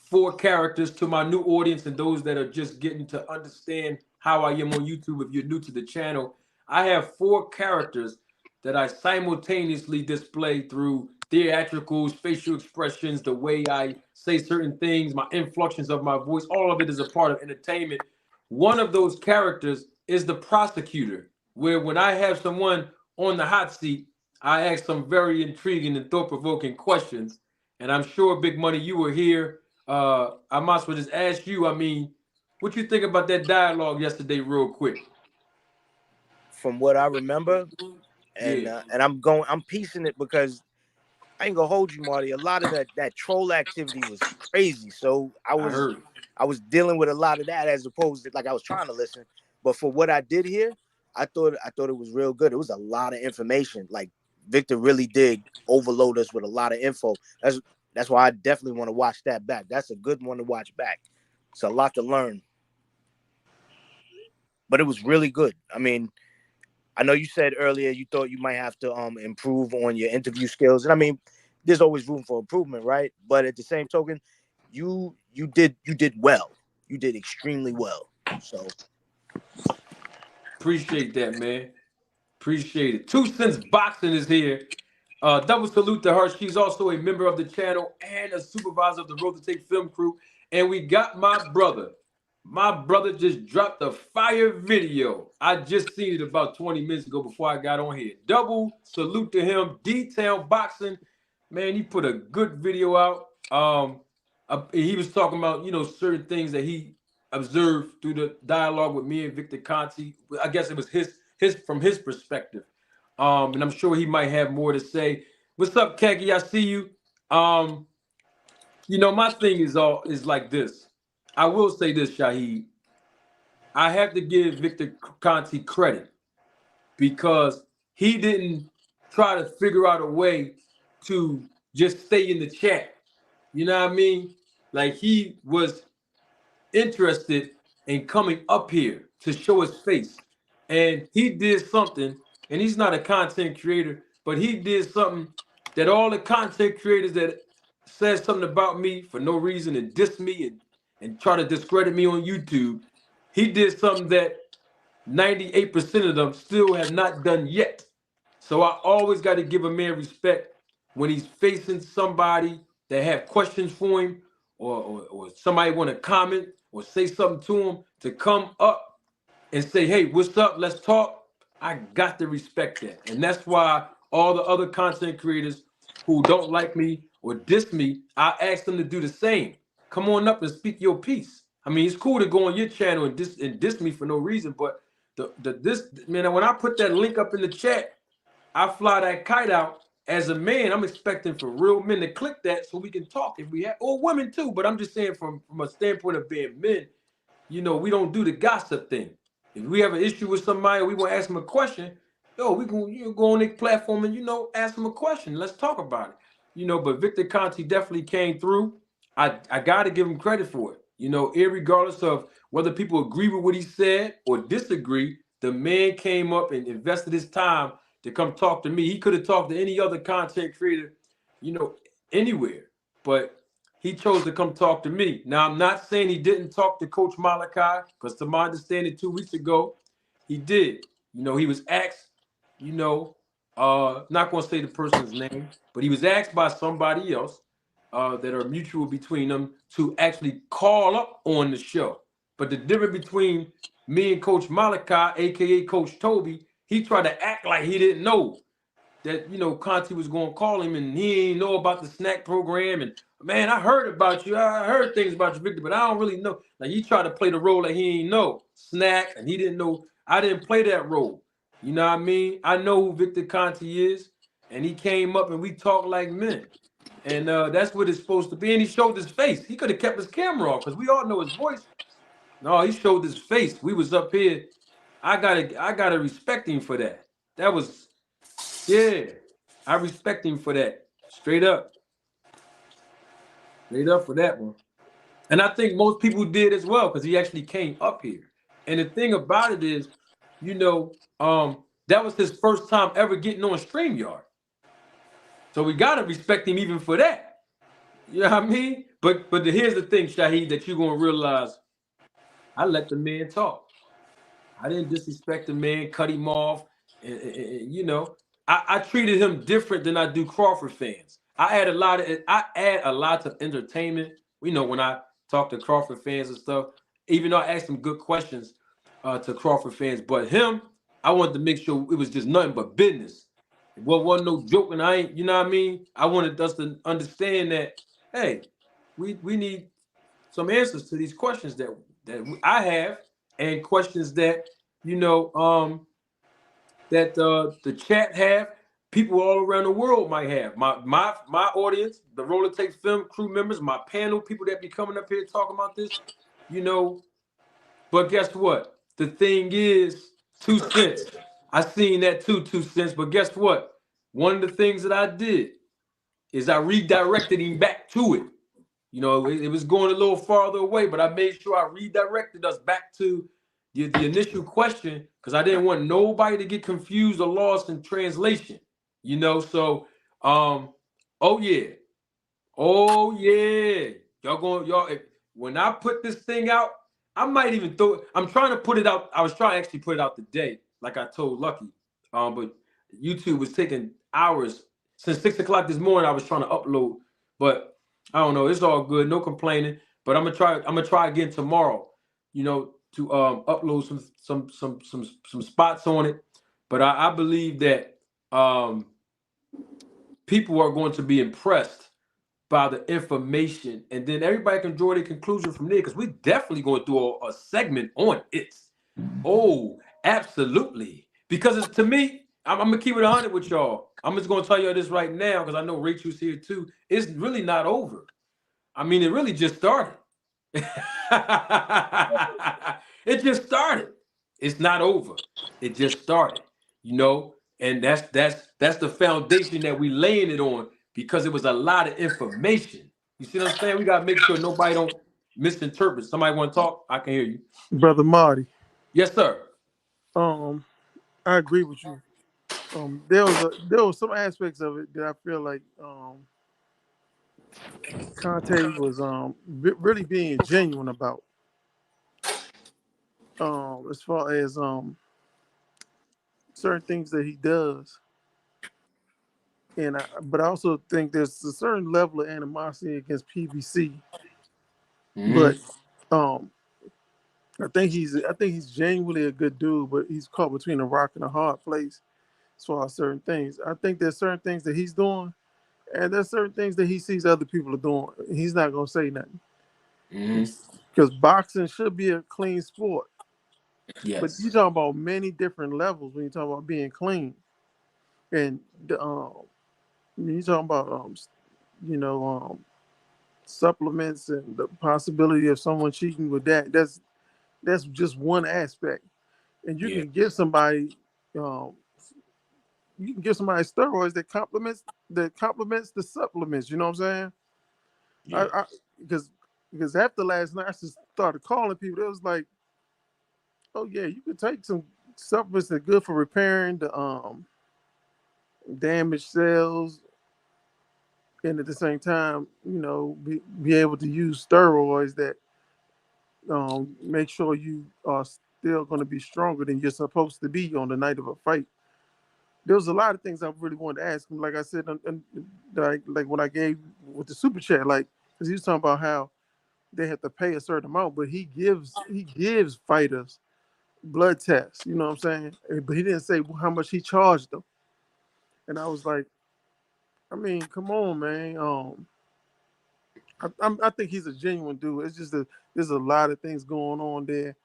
four characters to my new audience and those that are just getting to understand how I am on YouTube. If you're new to the channel, I have four characters that I simultaneously display through theatricals, facial expressions, the way I say certain things, my inflections of my voice. All of it is a part of entertainment. One of those characters is the prosecutor, where when I have someone on the hot seat, I ask some very intriguing and thought-provoking questions. And I'm sure, Big Money, you were here. I might as well just ask you. I mean, what you think about that dialogue yesterday, real quick?
From what I remember,
Yeah,
and I'm piecing it because I ain't gonna hold you, Marty. A lot of that troll activity was crazy. So
I heard.
I was dealing with a lot of that as opposed to like I was trying to listen. But for what I did hear, I thought it was real good. It was a lot of information. Like Victor really did overload us with a lot of info. That's why I definitely want to watch that back. That's a good one to watch back. It's a lot to learn, but it was really good. I mean, I know you said earlier you thought you might have to improve on your interview skills, and I mean, there's always room for improvement, right? But at the same token, you did well. You did extremely well. So
Appreciate that, man. Appreciate it. Two Cents Boxing is here. Double salute to her. She's also a member of the channel and a supervisor of the Road to Take film crew. And we got my brother, My brother just dropped a fire video. I just seen it about 20 minutes ago before I got on here. Double salute to him. Detail boxing. Man, he put a good video out. He was talking about, certain things that he observed through the dialogue with me and Victor Conti. I guess it was his from his perspective. And I'm sure he might have more to say. What's up, Keki? I see you. My thing is like this. I will say this, Shaheed. I have to give Victor Conti credit because he didn't try to figure out a way to just stay in the chat. You know what I mean? Like he was interested in coming up here to show his face. And he did something, and he's not a content creator, but he did something that all the content creators that said something about me for no reason and diss me and try to discredit me on YouTube, he did something that 98% of them still have not done yet. So I always got to give a man respect when he's facing somebody that have questions for him or somebody want to comment or say something to him to come up and say, hey, what's up? Let's talk. I got to respect that. And that's why all the other content creators who don't like me or diss me, I ask them to do the same. Come on up and speak your piece. I mean, it's cool to go on your channel and diss me for no reason, but when I put that link up in the chat, I fly that kite out. As a man, I'm expecting for real men to click that so we can talk if we have, or women too. But I'm just saying from a standpoint of being men, we don't do the gossip thing. If we have an issue with somebody, we want to ask them a question. We can go on their platform and ask them a question. Let's talk about it. But Victor Conti definitely came through. I got to give him credit for it. Irregardless of whether people agree with what he said or disagree, the man came up and invested his time to come talk to me. He could have talked to any other content creator, anywhere, but he chose to come talk to me. Now, I'm not saying he didn't talk to Coach Malachi, because to my understanding 2 weeks ago, he did. He was asked, not going to say the person's name, but he was asked by somebody else that are mutual between them to actually call up on the show. But the difference between me and Coach Malachi, a.k.a. Coach Toby, he tried to act like he didn't know that, Conti was going to call him and he ain't know about the snack program. And, man, I heard about you. I heard things about you, Victor, but I don't really know. Like, he tried to play the role that he ain't know. Snack, and he didn't know. I didn't play that role. You know what I mean? I know who Victor Conti is, and he came up and we talked like men. And that's what it's supposed to be. And he showed his face. He could have kept his camera off because we all know his voice. No, he showed his face. We was up here. I gotta respect him for that. That was, yeah. I respect him for that. Straight up. Straight up for that one. And I think most people did as well because he actually came up here. And the thing about it is, that was his first time ever getting on StreamYard. So we gotta respect him even for that. You know what I mean? But here's the thing, Shaheed, that you're gonna realize. I let the man talk. I didn't disrespect the man, cut him off. I treated him different than I do Crawford fans. I add a lot of entertainment. When I talk to Crawford fans and stuff, even though I asked them good questions to Crawford fans, but him, I wanted to make sure it was just nothing but business. It wasn't no joking. I ain't, you know what I mean? I wanted us to understand that, hey, we need some answers to these questions that I have, and questions that that the chat have, people all around the world might have. My audience, the Roller Takes Film crew members, my panel, people that be coming up here talking about this, But guess what? The thing is, 2 cents. I seen that too, 2 cents. But guess what? One of the things that I did is I redirected him back to it. It was going a little farther away, but I made sure I redirected us back to the initial question because I didn't want nobody to get confused or lost in translation. So oh yeah. When I put this thing out, I might even I'm trying to put it out. I was trying to actually put it out today, like I told Lucky. But YouTube was taking hours. Since 6 o'clock this morning, I was trying to upload, but I don't know. It's all good. No complaining. But I'm gonna try again tomorrow. to upload some spots on it. But I believe that people are going to be impressed by the information, and then everybody can draw their conclusion from there. Because we're definitely going to do a segment on it. Oh, absolutely. Because to me, I'm gonna keep it 100 with y'all. I'm just gonna tell you this right now because I know Rachel's here too. It's really not over. I mean, it really just started. It just started. It's not over. It just started. And that's the foundation that we laying it on because it was a lot of information. You see what I'm saying? We gotta make sure nobody don't misinterpret. Somebody want to talk? I can hear you.
Brother Marty.
Yes, sir.
Um, I agree with you. There was some aspects of it that I feel like Conte was really being genuine about. As far as certain things that he does, but I also think there's a certain level of animosity against PBC.
Mm-hmm.
But um, I think he's genuinely a good dude, but he's caught between a rock and a hard place as far as certain things. I think there's certain things that he's doing, and there's certain things that he sees other people are doing. He's not gonna say nothing
Mm-hmm.
because boxing should be a clean sport. But you
Yes.
talk about many different levels when you talk about being clean, and when you talking about you know supplements and the possibility of someone cheating with that. That's just one aspect, and you
Yeah.
can give somebody um, steroids that complements the supplements. You know what I'm saying?
Yeah.
I because after last night, I just started calling people. It was like, oh yeah, you can take some supplements that are good for repairing the damaged cells, and at the same time, be able to use steroids that make sure you are still going to be stronger than you're supposed to be on the night of a fight. There was a lot of things I really wanted to ask him. Like I said, like when I gave with the super chat, like because he was talking about how they have to pay a certain amount, but he gives fighters blood tests. You know what I'm saying? But he didn't say how much he charged them. And I was like, I mean, come on, man. I think he's a genuine dude. It's just there's a lot of things going on there,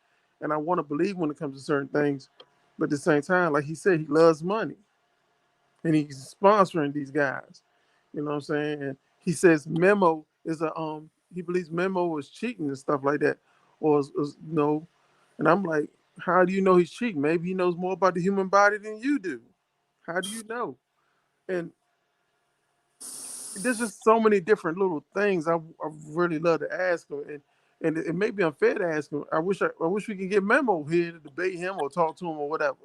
and I want to believe when it comes to certain things, but at the same time, like he said, he loves money, and he's sponsoring these guys. You know what I'm saying? And he says Memo is a he believes Memo is cheating and stuff like that, or no, and I'm like, how do you know he's cheating? Maybe he knows more about the human body than you do. How do you know? And there's just so many different little things I really love to ask him, and it may be unfair to ask him. I wish we could get Memo here to debate him or talk to him or whatever.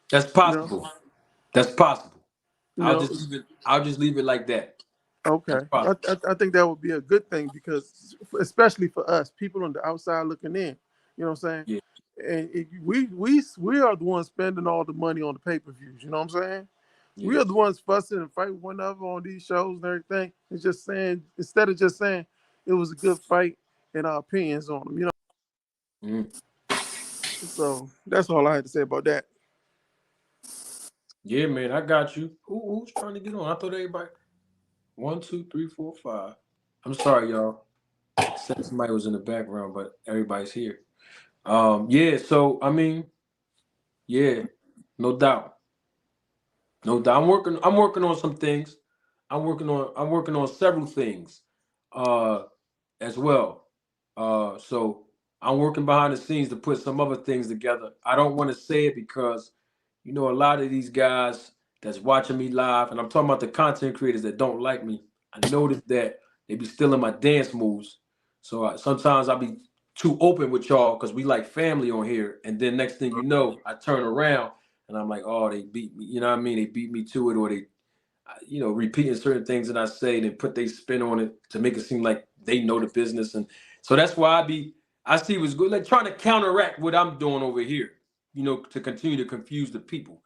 That's
You know,
possible. That's possible.
you
I'll
know.
just leave it. I'll just leave it like that.
Okay,
That's possible.
I think that would be a good thing because especially for us, people on the outside looking in. You know what I'm saying?
Yeah.
And we are the ones spending all the money on the pay-per-views. You know what I'm saying? We
Yeah.
are the ones fussing and fighting one another on these shows and everything. It's just saying instead of just saying it was a good fight and our opinions on them.
Mhm.
So that's all I had to say about that.
Yeah, man. I got you. Who's trying to get on? I thought everybody. One, two, three, four, five. I'm sorry, y'all. Said somebody was in the background, but everybody's here. Yeah. So I mean, yeah, no doubt, no doubt. I'm working on some things. I'm working on several things. Uh, as well. So I'm working behind the scenes to put some other things together. I don't want to say it because a lot of these guys that's watching me live, and I'm talking about the content creators that don't like me. I noticed that they be stealing my dance moves. So sometimes I'll be too open with y'all because we like family on here, and then next thing you know, I turn around and I'm like, oh, they beat me. You know what I mean? They beat me to it, or they repeating certain things that I say, then put their spin on it to make it seem like they know the business. And so that's why I see what's good, like trying to counteract what I'm doing over here, to continue to confuse the people.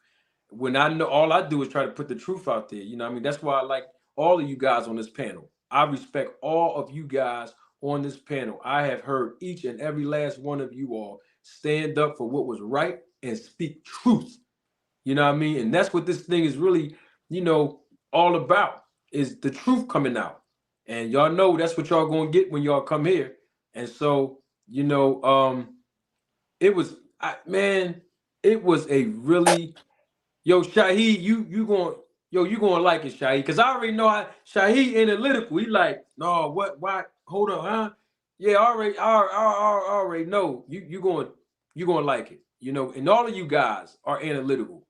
When I know all I do is try to put the truth out there. You know what I mean? That's why I like all of you guys on this panel. I respect all of you guys on this panel, I have heard each and every last one of you all stand up for what was right and speak truth. You know what I mean? And that's what this thing is really, all about, is the truth coming out. And y'all know that's what y'all gonna get when y'all come here. And so, it was man, it was a really yo, Shaheed, you gonna like it, Shaheed, because I already know how Shaheed analytical. He like, no, what, why? Hold on, huh? Yeah, I already know you gonna like it, and all of you guys are analytical.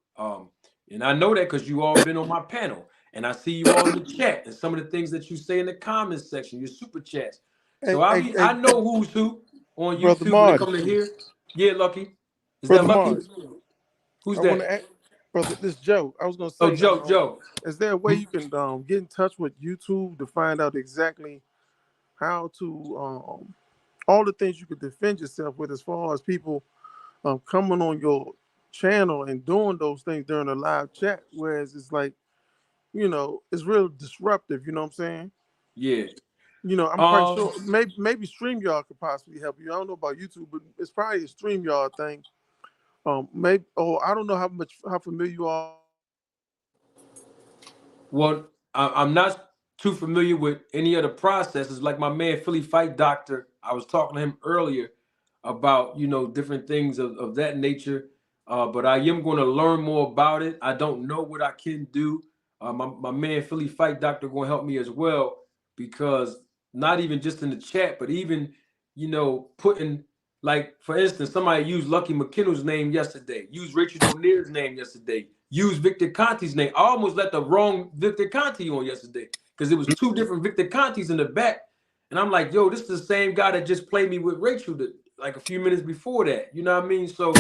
And I know that because you all been on my panel, and I see you all in the chat, and some of the things that you say in the comments section, your super chats.
Hey,
So
hey, hey,
I know who's who on
brother
YouTube when they
Marty,
come to here. Yeah, Lucky, is that
brother
Lucky?
Marty.
Who's
I want
that?
to ask, brother, this Joe. I was gonna
Oh,
say,
Joe.
is there a way you can get in touch with YouTube to find out exactly how to all the things you could defend yourself with, as far as people coming on your channel and doing those things during a live chat, whereas it's like, it's real disruptive. You know what I'm saying?
Yeah.
I'm quite
Um.
sure maybe StreamYard could possibly help you. I don't know about YouTube, but it's probably a StreamYard thing. Maybe, or I don't know how familiar you are.
Well, I'm not too familiar with any other processes. Like my man Philly Fight Doctor, I was talking to him earlier about different things of that nature. But I am going to learn more about it. I don't know what I can do. My man Philly Fight Doctor going to help me as well, because not even just in the chat, but even putting, like, for instance, somebody used Lucky McKinnell's name yesterday, used Richard O'Neill's name yesterday, used Victor Conti's name. I almost let the wrong Victor Conti on yesterday because it was two different Victor Contis in the back. And I'm like, yo, this is the same guy that just played me with Rachel like a few minutes before that. You know what I mean? So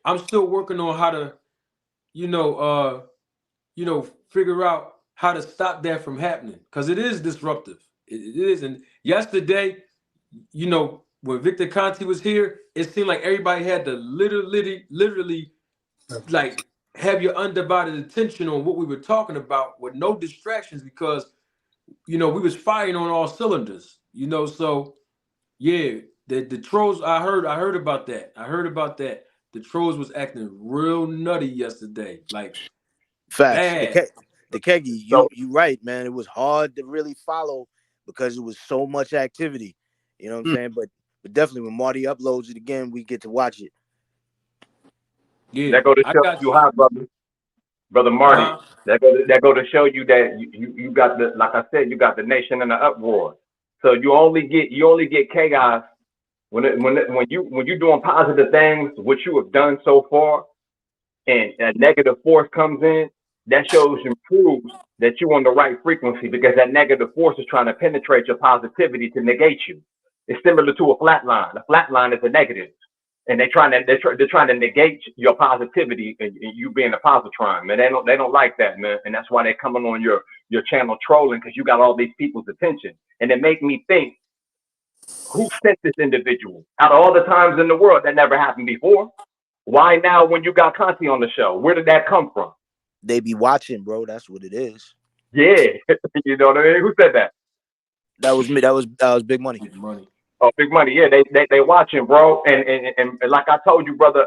I'm still working on how to, you know, uh, figure out how to stop that from happening, because it is disruptive. It is. And yesterday, when Victor Conti was here, it seemed like everybody had to literally, like, have your undivided attention on what we were talking about with no distractions, because we was firing on all cylinders. So yeah, the trolls. I heard about that. The trolls was acting real nutty yesterday, like
Facts.
bad.
The keggy,
So
you right, man. It was hard to really follow because it was so much activity. You know what I'm saying? But definitely when Marty uploads it again, we get to watch it.
Yeah,
that go to
I
show
got
you
you.
how, brother Marty.
Uh-huh.
That go to show you that you got the, like I said, you got the nation in an uproar. So you only get chaos when you doing positive things, what you have done so far, and a negative force comes in. That shows and proves that you're on the right frequency, because that negative force is trying to penetrate your positivity to negate you. It's similar to a flat line. A flat line is a negative, and they're trying to negate your positivity and you being a positron. Man, they don't like that, man, and that's why they're coming on your channel trolling, because you got all these people's attention, and it make me think, who sent this individual? Out of all the times in the world, that never happened before. Why now when you got Conti on the show? Where did that come from?
They be watching, bro. That's what it is.
Yeah, you know what I mean? Who said that?
That was me. That was Big Money.
Big money.
Oh, Big Money. Yeah, they watching, bro. And like I told you, brother,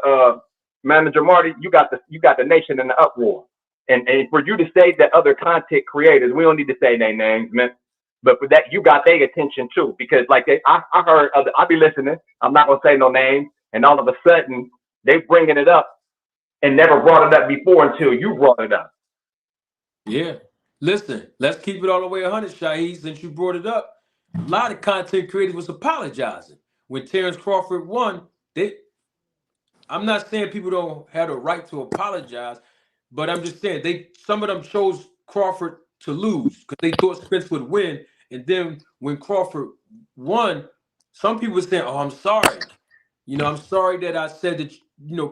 Manager Marty, you got the nation in the uproar. And for you to say that other content creators, we don't need to say their names, man. But for that, you got their attention too, because like I heard I be listening. I'm not gonna say no names, and all of a sudden they bringing it up and never brought it up before until you brought it up.
Yeah. Listen, let's keep it all the way 100, Shaheed, since you brought it up. A lot of content creators was apologizing when Terrence Crawford won. They I'm not saying people don't have the right to apologize, but I'm just saying some of them chose Crawford to lose because they thought Spence would win. And then when Crawford won, some people were saying, "Oh, I'm sorry. I'm sorry that I said that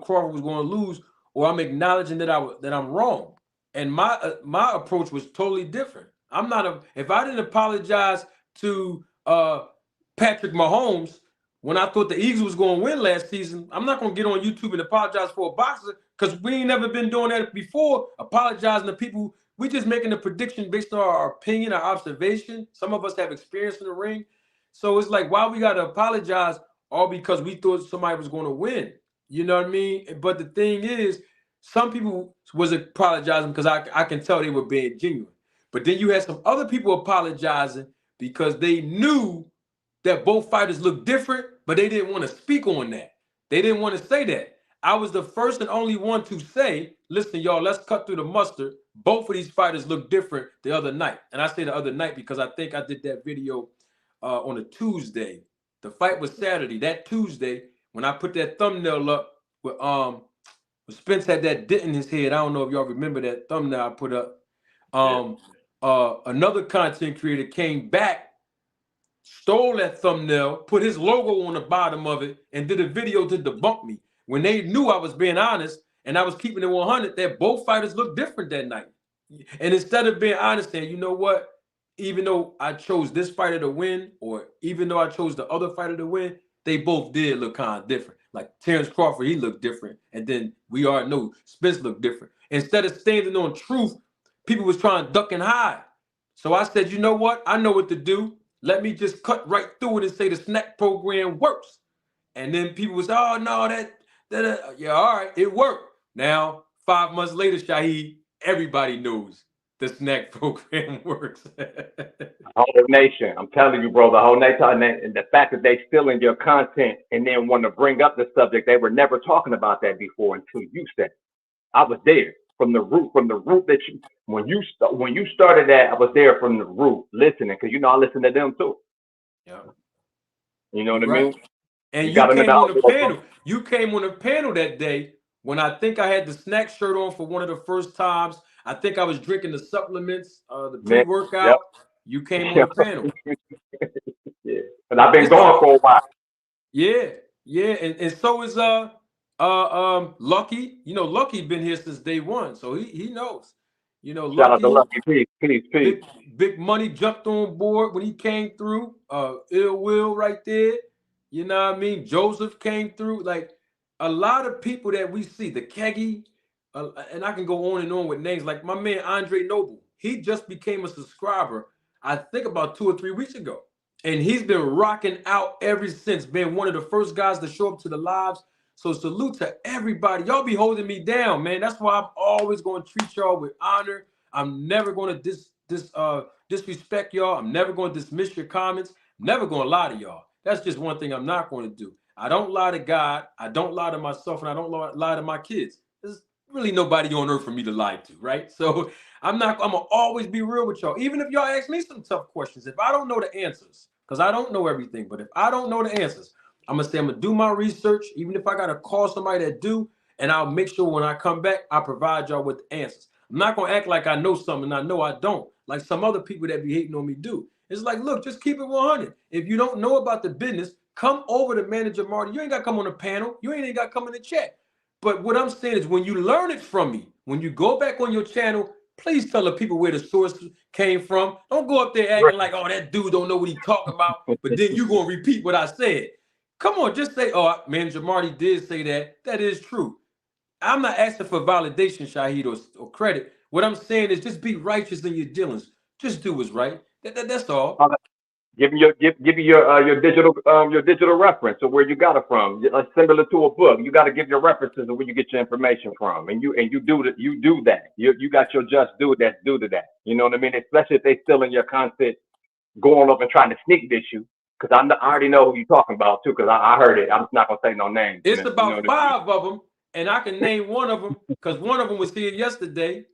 Crawford was going to lose, or I'm acknowledging that I'm wrong." And my approach was totally different. I'm not if I didn't apologize to Patrick Mahomes when I thought the Eagles was going to win last season, I'm not going to get on YouTube and apologize for a boxer, because we ain't never been doing that before, apologizing to people. We just making a prediction based on our opinion, our observation. Some of us have experience in the ring. So it's like, why we gotta apologize all because we thought somebody was going to win? You know what I mean? But the thing is, some people was apologizing because I can tell they were being genuine. But then you had some other people apologizing because they knew that both fighters looked different, but they didn't want to speak on that. They didn't want to say that. I was the first and only one to say, listen, y'all, let's cut through the mustard. Both of these fighters look different the other night. And I say the other night because I think I did that video on a Tuesday. The fight was Saturday. That Tuesday, when I put that thumbnail up with Spence had that dent in his head. I don't know if y'all remember that thumbnail I put up. Another content creator came back, stole that thumbnail, put his logo on the bottom of it, and did a video to debunk me. When they knew I was being honest and I was keeping it 100, that both fighters looked different that night. And instead of being honest, saying, you know what, even though I chose this fighter to win, or even though I chose the other fighter to win, they both did look kind of different. Like Terrence Crawford, he looked different. And then we already know Spence looked different. Instead of standing on truth, people was trying to duck and hide. So I said, you know what? I know what to do. Let me just cut right through it and say the snack program works. And then people was, oh, no, yeah, all right, it worked. Now, 5 months later, Shaheed, everybody knows the snack program works.
The whole nation, I'm telling you, bro, the whole nation, and the fact that they still in your content and then want to bring up the subject, they were never talking about that before until you said it. I was there from the root that you, when you started that, I was there from the root listening, because I listen to them too.
Yeah.
You know what I mean?
And you came on the panel. You came on the panel that day when I think I had the snack shirt on for one of the first times. I think I was drinking the supplements, the pre-workout. Yep. You came on the panel.
Yeah, and I've been gone for a while.
Yeah, and so is Lucky. Lucky been here since day one, so he knows.
Shout
Lucky,
out to Lucky. Peace.
Big Money jumped on board when he came through. Ill Will right there. You know what I mean? Joseph came through. Like a lot of people that we see, the Keggy, and I can go on and on with names. Like my man Andre Noble. He just became a subscriber, I think about 2 or 3 weeks ago. And he's been rocking out ever since, being one of the first guys to show up to the lives. So salute to everybody. Y'all be holding me down, man. That's why I'm always going to treat y'all with honor. I'm never going to disrespect y'all. I'm never going to dismiss your comments. I'm never going to lie to y'all. That's just one thing I'm not going to do. I don't lie to God. I don't lie to myself, and I don't lie to my kids. There's really nobody on earth for me to lie to, right? So I'm going to always be real with y'all. Even if y'all ask me some tough questions, if I don't know the answers, because I don't know everything, but if I don't know the answers, I'm going to say I'm going to do my research, even if I got to call somebody that do, and I'll make sure when I come back, I provide y'all with the answers. I'm not going to act like I know something I know I don't, like some other people that be hating on me do. It's like, look, just keep it 100. If you don't know about the business, come over to Manager Marty. You ain't got to come on the panel. You ain't got to come in the chat. But what I'm saying is when you learn it from me, when you go back on your channel, please tell the people where the source came from. Don't go up there acting like, oh, that dude don't know what he's talking about, but then you're going to repeat what I said. Come on, just say, oh, Manager Marty did say that. That is true. I'm not asking for validation, Shaheed, or credit. What I'm saying is just be righteous in your dealings. Just do what's right. That's all.
Give me your digital reference of where you got it from. Similar to a book, you got to give your references of where you get your information from, and you do that. You got your just due that's due to that. You know what I mean? Especially if they still in your content, going up and trying to sneak diss you. Because I already know who you're talking about too. Because I heard it. I'm just not gonna say no names.
It's about 5 of them, and I can name one of them because one of them was here yesterday.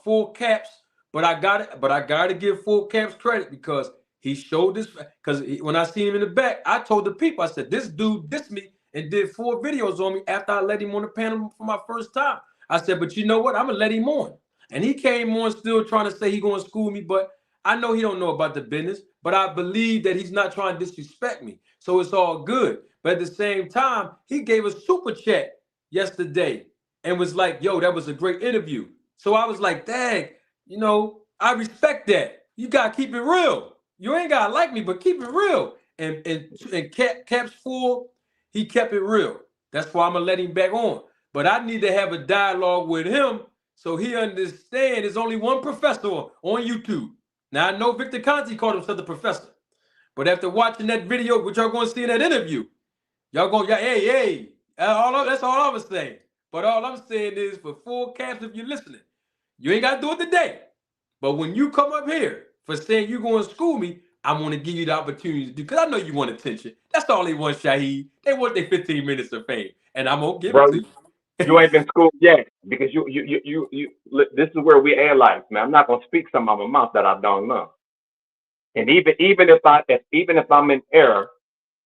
Full Caps, but I got to give Full Caps credit because he showed this. Because when I seen him in the back, I told the people, I said, this dude dissed me and did 4 videos on me after I let him on the panel for my first time. I said, but you know what? I'm gonna let him on, and he came on still trying to say he gonna school me, but I know he don't know about the business. But I believe that he's not trying to disrespect me, so it's all good. But at the same time, he gave a super chat yesterday and was like, yo, that was a great interview. So I was like, dang, I respect that. You got to keep it real. You ain't got to like me, but keep it real. And Caps Full, he kept it real. That's why I'm going to let him back on. But I need to have a dialogue with him so he understands there's only one professor on YouTube. Now, I know Victor Conti called himself the professor, But after watching that video, what y'all gonna see in that interview, y'all gonna, hey. That's all I'm saying. But all I'm saying is, for full caps, if you're listening, you ain't gotta do it today. But when you come up here for saying you're going to school me, I'm going to give you the opportunity to do, because I know you want attention. That's all they want, Shaheed. They want their 15 minutes of fame, and I'm going to give it
bro.
to you.
You ain't been schooled yet because this is where we analyze, man. I'm not gonna speak some of my mouth that I don't know. And even if I'm in error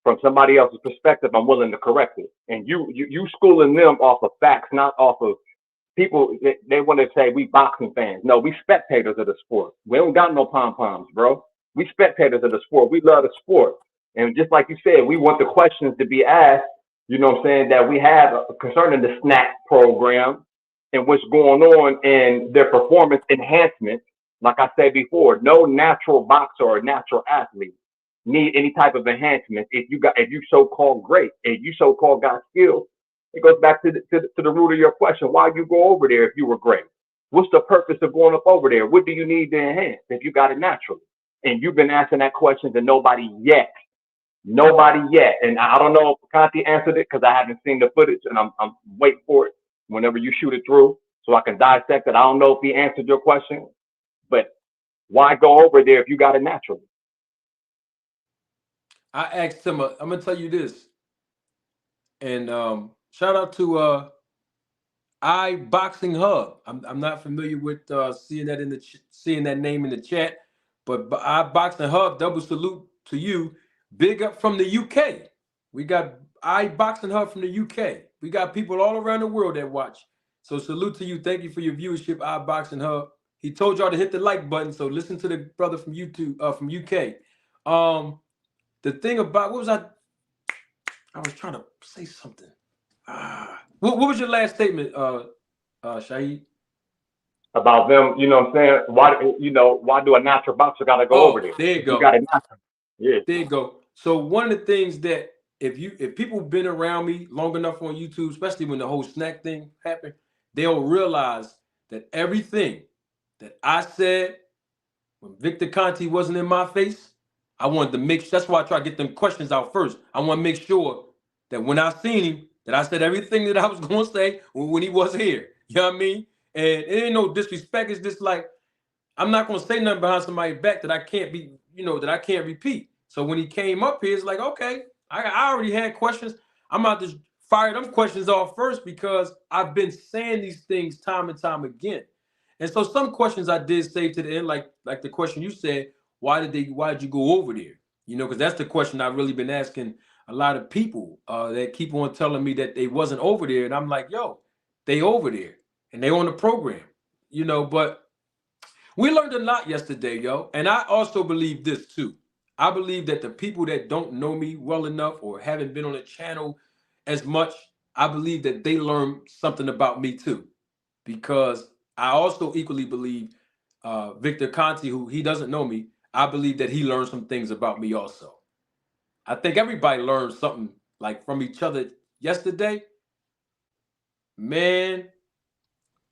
from somebody else's perspective, I'm willing to correct it. And you schooling them off of facts, not off of people. They want to say we boxing fans. No, we spectators of the sport. We don't got no pom poms, bro. We spectators of the sport. We love the sport. And just like you said, we want the questions to be asked, you know what I'm saying, that we have concerning the snack program and what's going on in their performance enhancement. Like I said before, no natural boxer or natural athlete need any type of enhancement if you so called great, if you so called got skills. It goes back to the root of your question. Why you go over there if you were great? What's the purpose of going up over there? What do you need to enhance if you got it naturally? And you've been asking that question to nobody yet. Nobody yet. And I don't know if Conti answered it because I haven't seen the footage, and I'm waiting for it whenever you shoot it through so I can dissect it. I don't know if he answered your question, but why go over there if you got it naturally?
I asked him, I'm going to tell you this, and shout out to iBoxing Hub. I'm not familiar with seeing that name in the chat, but iBoxing Hub, double salute to you. Big up from the UK. We got iBoxing Hub from the UK. We got people all around the world that watch. So salute to you. Thank you for your viewership, iBoxing Hub. He told y'all to hit the like button. So listen to the brother from YouTube, from UK. The thing about what was I was trying to say something. What was your last statement, Shaheed?
About them, you know what I'm saying? Why do a natural boxer gotta go over there?
There you
If you
go.
got it natural. Yeah.
There you go. So one of the things that if people have been around me long enough on YouTube, especially when the whole snack thing happened, they'll realize that everything that I said when Victor Conti wasn't in my face, I wanted to make sure. That's why I try to get them questions out first. I want to make sure that when I seen him, that I said everything that I was going to say when he was here. You know what I mean? And it ain't no disrespect. It's just like, I'm not going to say nothing behind somebody's back that I can't that I can't repeat. So when he came up here, it's like, okay, I already had questions. I'm about to fire them questions off first because I've been saying these things time and time again. And so some questions I did save to the end, like the question you said, why did you go over there? Because that's the question I've really been asking a lot of people that keep on telling me that they wasn't over there. And I'm like, yo, they over there and they on the program, but we learned a lot yesterday, yo. And I also believe this too. I believe that the people that don't know me well enough or haven't been on the channel as much, I believe that they learned something about me too. Because I also equally believe Victor Conti, who he doesn't know me, I believe that he learned some things about me also. I think everybody learned something like from each other yesterday. Man,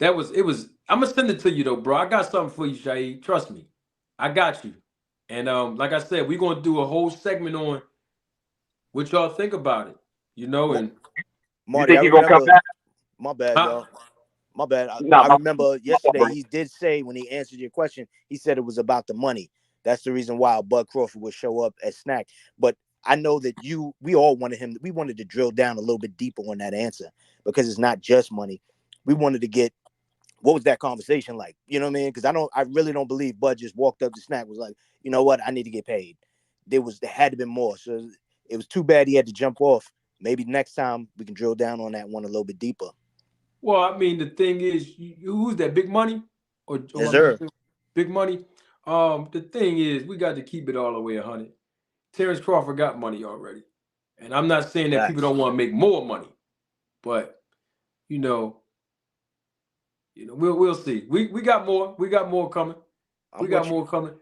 it was. I'm gonna send it to you though, bro. I got something for you, Shaheed. Trust me, I got you. And like I said, we're gonna do a whole segment on what y'all think about it. And
Marty,
You
I
think he gonna come
remember.
back?
My bad,
huh?
y'all. My bad.
No,
I remember yesterday
bro.
he did say when he answered your question, he said it was about the money. That's the reason why Bud Crawford would show up at Snack. But I know that we all wanted we wanted to drill down a little bit deeper on that answer because it's not just money. We wanted to get what was that conversation like? You know what I mean? Because I really don't believe Bud just walked up to Snack was like, you know what, I need to get paid. There had to be more. So it was too bad he had to jump off. Maybe next time we can drill down on that one a little bit deeper.
Well, I mean, the thing is, who's that? Big Money or
Yes,
my man,
sir.
Big Money? The thing is, we got to keep it all the way 100. Terrence Crawford got money already, and I'm not saying that people
Facts.
don't want to make more money, but you know, we'll see. We got more. We got more coming. We
I'm
got
with you.
more coming.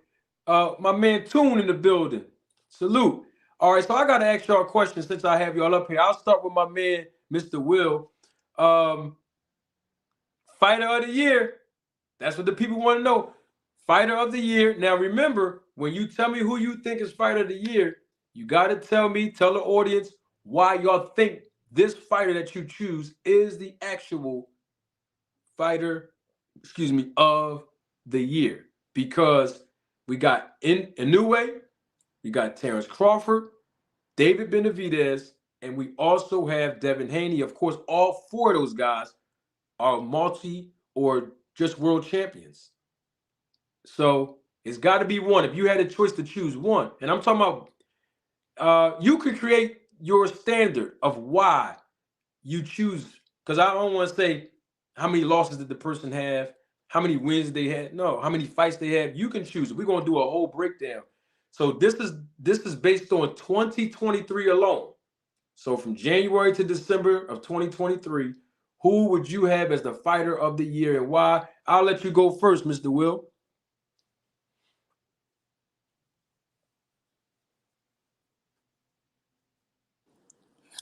My man Tune in the building. Salute. All right, so I got to ask y'all a question since I have y'all up here. I'll start with my man, Mr. Will. Um, Fighter of the year. That's what the people want to know. Fighter of the year. Now remember, when you tell me who you think is fighter of the year, you got to tell the audience why y'all think this fighter that you choose is the actual fighter, of the year. Because we got Inoue, we got Terrence Crawford, David Benavidez, and we also have Devin Haney. Of course, all four of those guys are multi or just world champions. So it's got to be one. If you had a choice to choose one, and I'm talking about, you could create your standard of why you choose. Because I don't want to say how many losses did the person have, how many wins they had. No, how many fights they have. You can choose. We're gonna do a whole breakdown. So this is based on 2023 alone. So from January to December of 2023, who would you have as the fighter of the year and why? I'll let you go first, Mr. Will.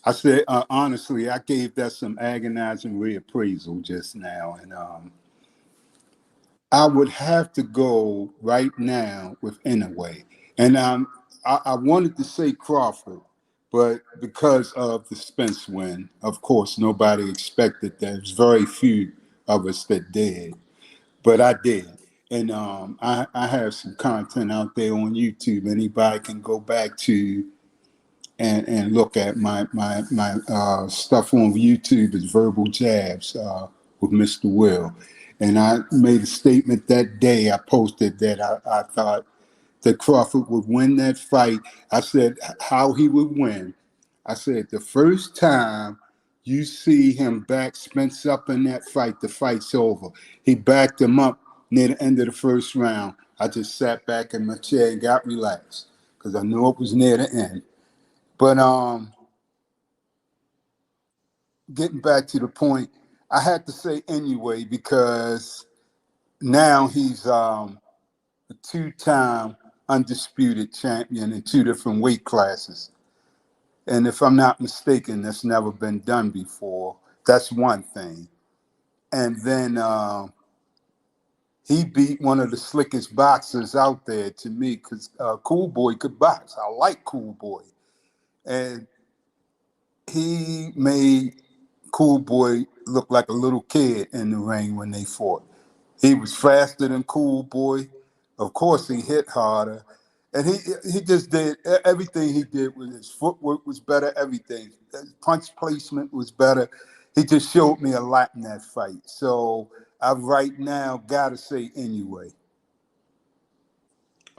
I said, honestly, I gave that some agonizing reappraisal just now, and I would have to go right now with Inoue. And I wanted to say Crawford, but because of the Spence win, of course, nobody expected that. There's very few of us that did, but I did. And I have some content out there on YouTube. Anybody can go back to and look at my stuff on YouTube is Verbal Jabs with Mr. Will. And I made a statement that day. I posted that I thought that Crawford would win that fight. I said how he would win. I said the first time you see him back Spence up in that fight, the fight's over. He backed him up near the end of the first round. I just sat back in my chair and got relaxed because I knew it was near the end. But getting back to the point, I had to say anyway because now he's a two-time undisputed champion in two different weight classes. And if I'm not mistaken, that's never been done before. That's one thing. And then he beat one of the slickest boxers out there to me because Cool Boy could box. I like Cool Boy. And he made Cool Boy looked like a little kid in the ring when they fought. He was faster than Cool Boy. Of course, he hit harder, and he just did everything he did. With his footwork was better. Everything, his punch placement was better. He just showed me a lot in that fight. So I right now gotta say anyway.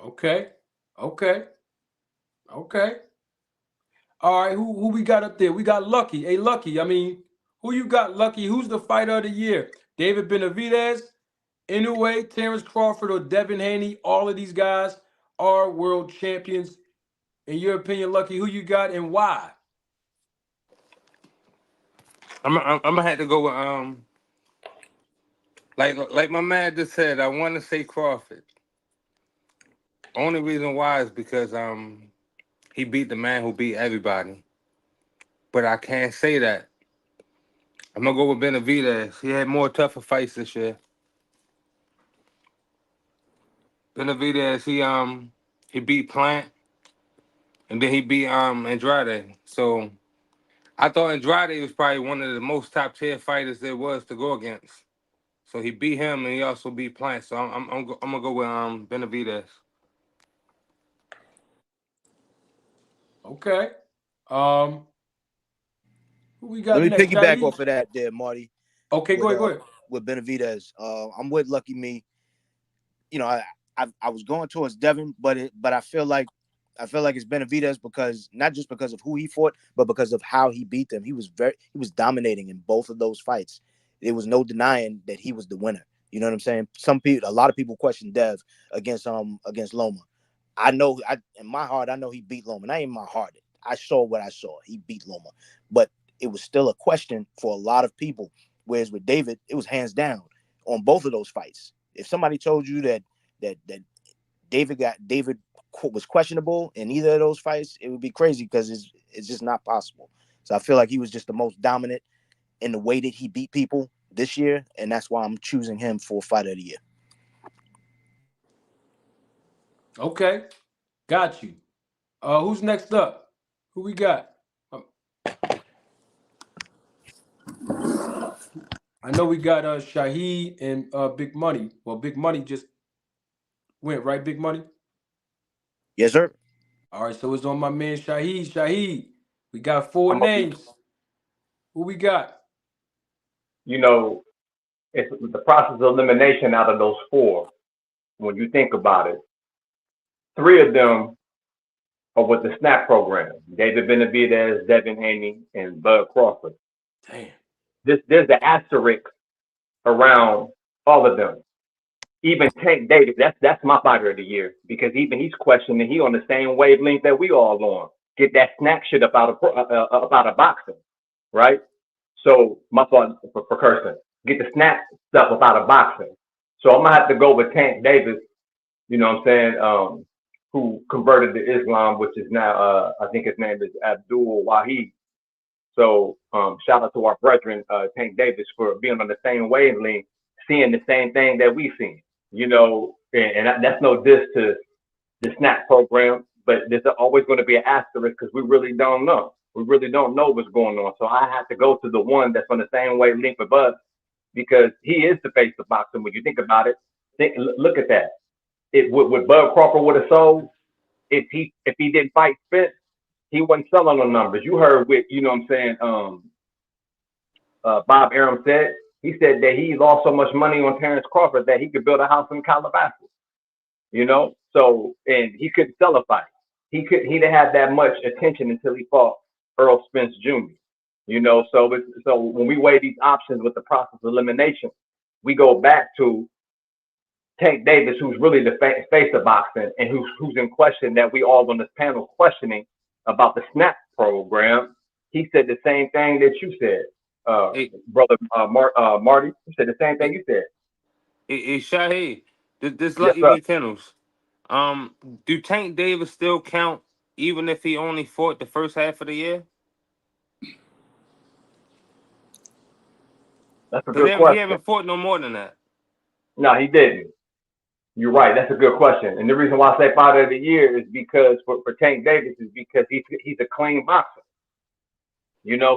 Okay. Okay. Okay. All right, who we got up there? We got Lucky. Hey, Lucky. I mean, who you got, Lucky? Who's the fighter of the year? David Benavidez, Inoue, Terrence Crawford, or Devin Haney? All of these guys are world champions. In your opinion, Lucky, who you got and why?
I'm gonna have to go with like my man just said. I want to say Crawford. Only reason why is because he beat the man who beat everybody. But I can't say that. I'm gonna go with Benavidez. He had more tougher fights this year. Benavidez, he beat Plant and then he beat Andrade. So I thought Andrade was probably one of the most top tier fighters there was to go against. So he beat him and he also beat Plant. So I'm gonna go with Benavidez.
Okay. Um, who we
Let
got
me
next?
piggyback off
Chinese?
of that there, Marty,
Okay, go
with
ahead, go ahead.
Benavidez. I'm with Lucky Me. You know, I was going towards Devin, but I feel like it's Benavidez because not just because of who he fought, but because of how he beat them. He was dominating in both of those fights. There was no denying that he was the winner. You know what I'm saying? A lot of people question Dev against Loma. In my heart, I know he beat Loma. Not in my heart. I saw what I saw. He beat Loma, but it was still a question for a lot of people. Whereas with David, it was hands down on both of those fights. If somebody told you that David was questionable in either of those fights, it would be crazy because it's just not possible. So I feel like he was just the most dominant in the way that he beat people this year, and that's why I'm choosing him for fight of the year.
Okay, got you. Who's next up? Who we got? Um, I know we got Shaheed and Big Money. Well, Big Money just went, right? Big Money.
Yes, sir.
All right, so it's on my man Shaheed. Shaheed, we got four
I'm a,
names. Who we got?
you know, it's the process of elimination out of those four. When you think about it, three of them are with the SNAP program: David Benavidez, Devin Haney, and Bud Crawford.
Damn.
There's the asterisk around all of them. Even Tank Davis, that's my fighter of the year because even he's questioning. He on the same wavelength that we all on. Get that snack shit up out of boxing, right? So my fault for cursing. Get the snack stuff up out of boxing. So I'm gonna have to go with Tank Davis. You know what I'm saying? Who converted to Islam, which is now I think his name is Abdul Wahid. So shout out to our brethren, Tank Davis, for being on the same wavelength, seeing the same thing that we seen. You know, and that's no diss to the SNAP program, but there's always going to be an asterisk because we really don't know. We really don't know what's going on. So I have to go to the one that's on the same wavelength with Bud because he is the face of boxing. When you think about it, look at that. It what Bud Crawford would have sold if he didn't fight Spence, he wasn't selling on numbers. You heard with what I'm saying, Bob Arum said. He said that he lost so much money on Terrence Crawford that he could build a house in Calabasas. So and he couldn't sell a fight. He didn't have that much attention until he fought Earl Spence Jr. So when we weigh these options with the process of elimination, we go back to Tank Davis, who's really the face of boxing, and who's in question that we all on this panel questioning about the SNAP program. He said the same thing that you said,
Hey,
brother Marty. He said the same thing you said.
Shaheed, this
Yes,
Lucky
sir.
Me Kennels. Um, do Tank Davis still count even if he only fought the first half of the year?
That's a
Because
good
he
question.
haven't fought no more than that.
No, he didn't. You're right. That's a good question. And the reason why I say fighter of the year is because for Tank Davis is because he's a clean boxer.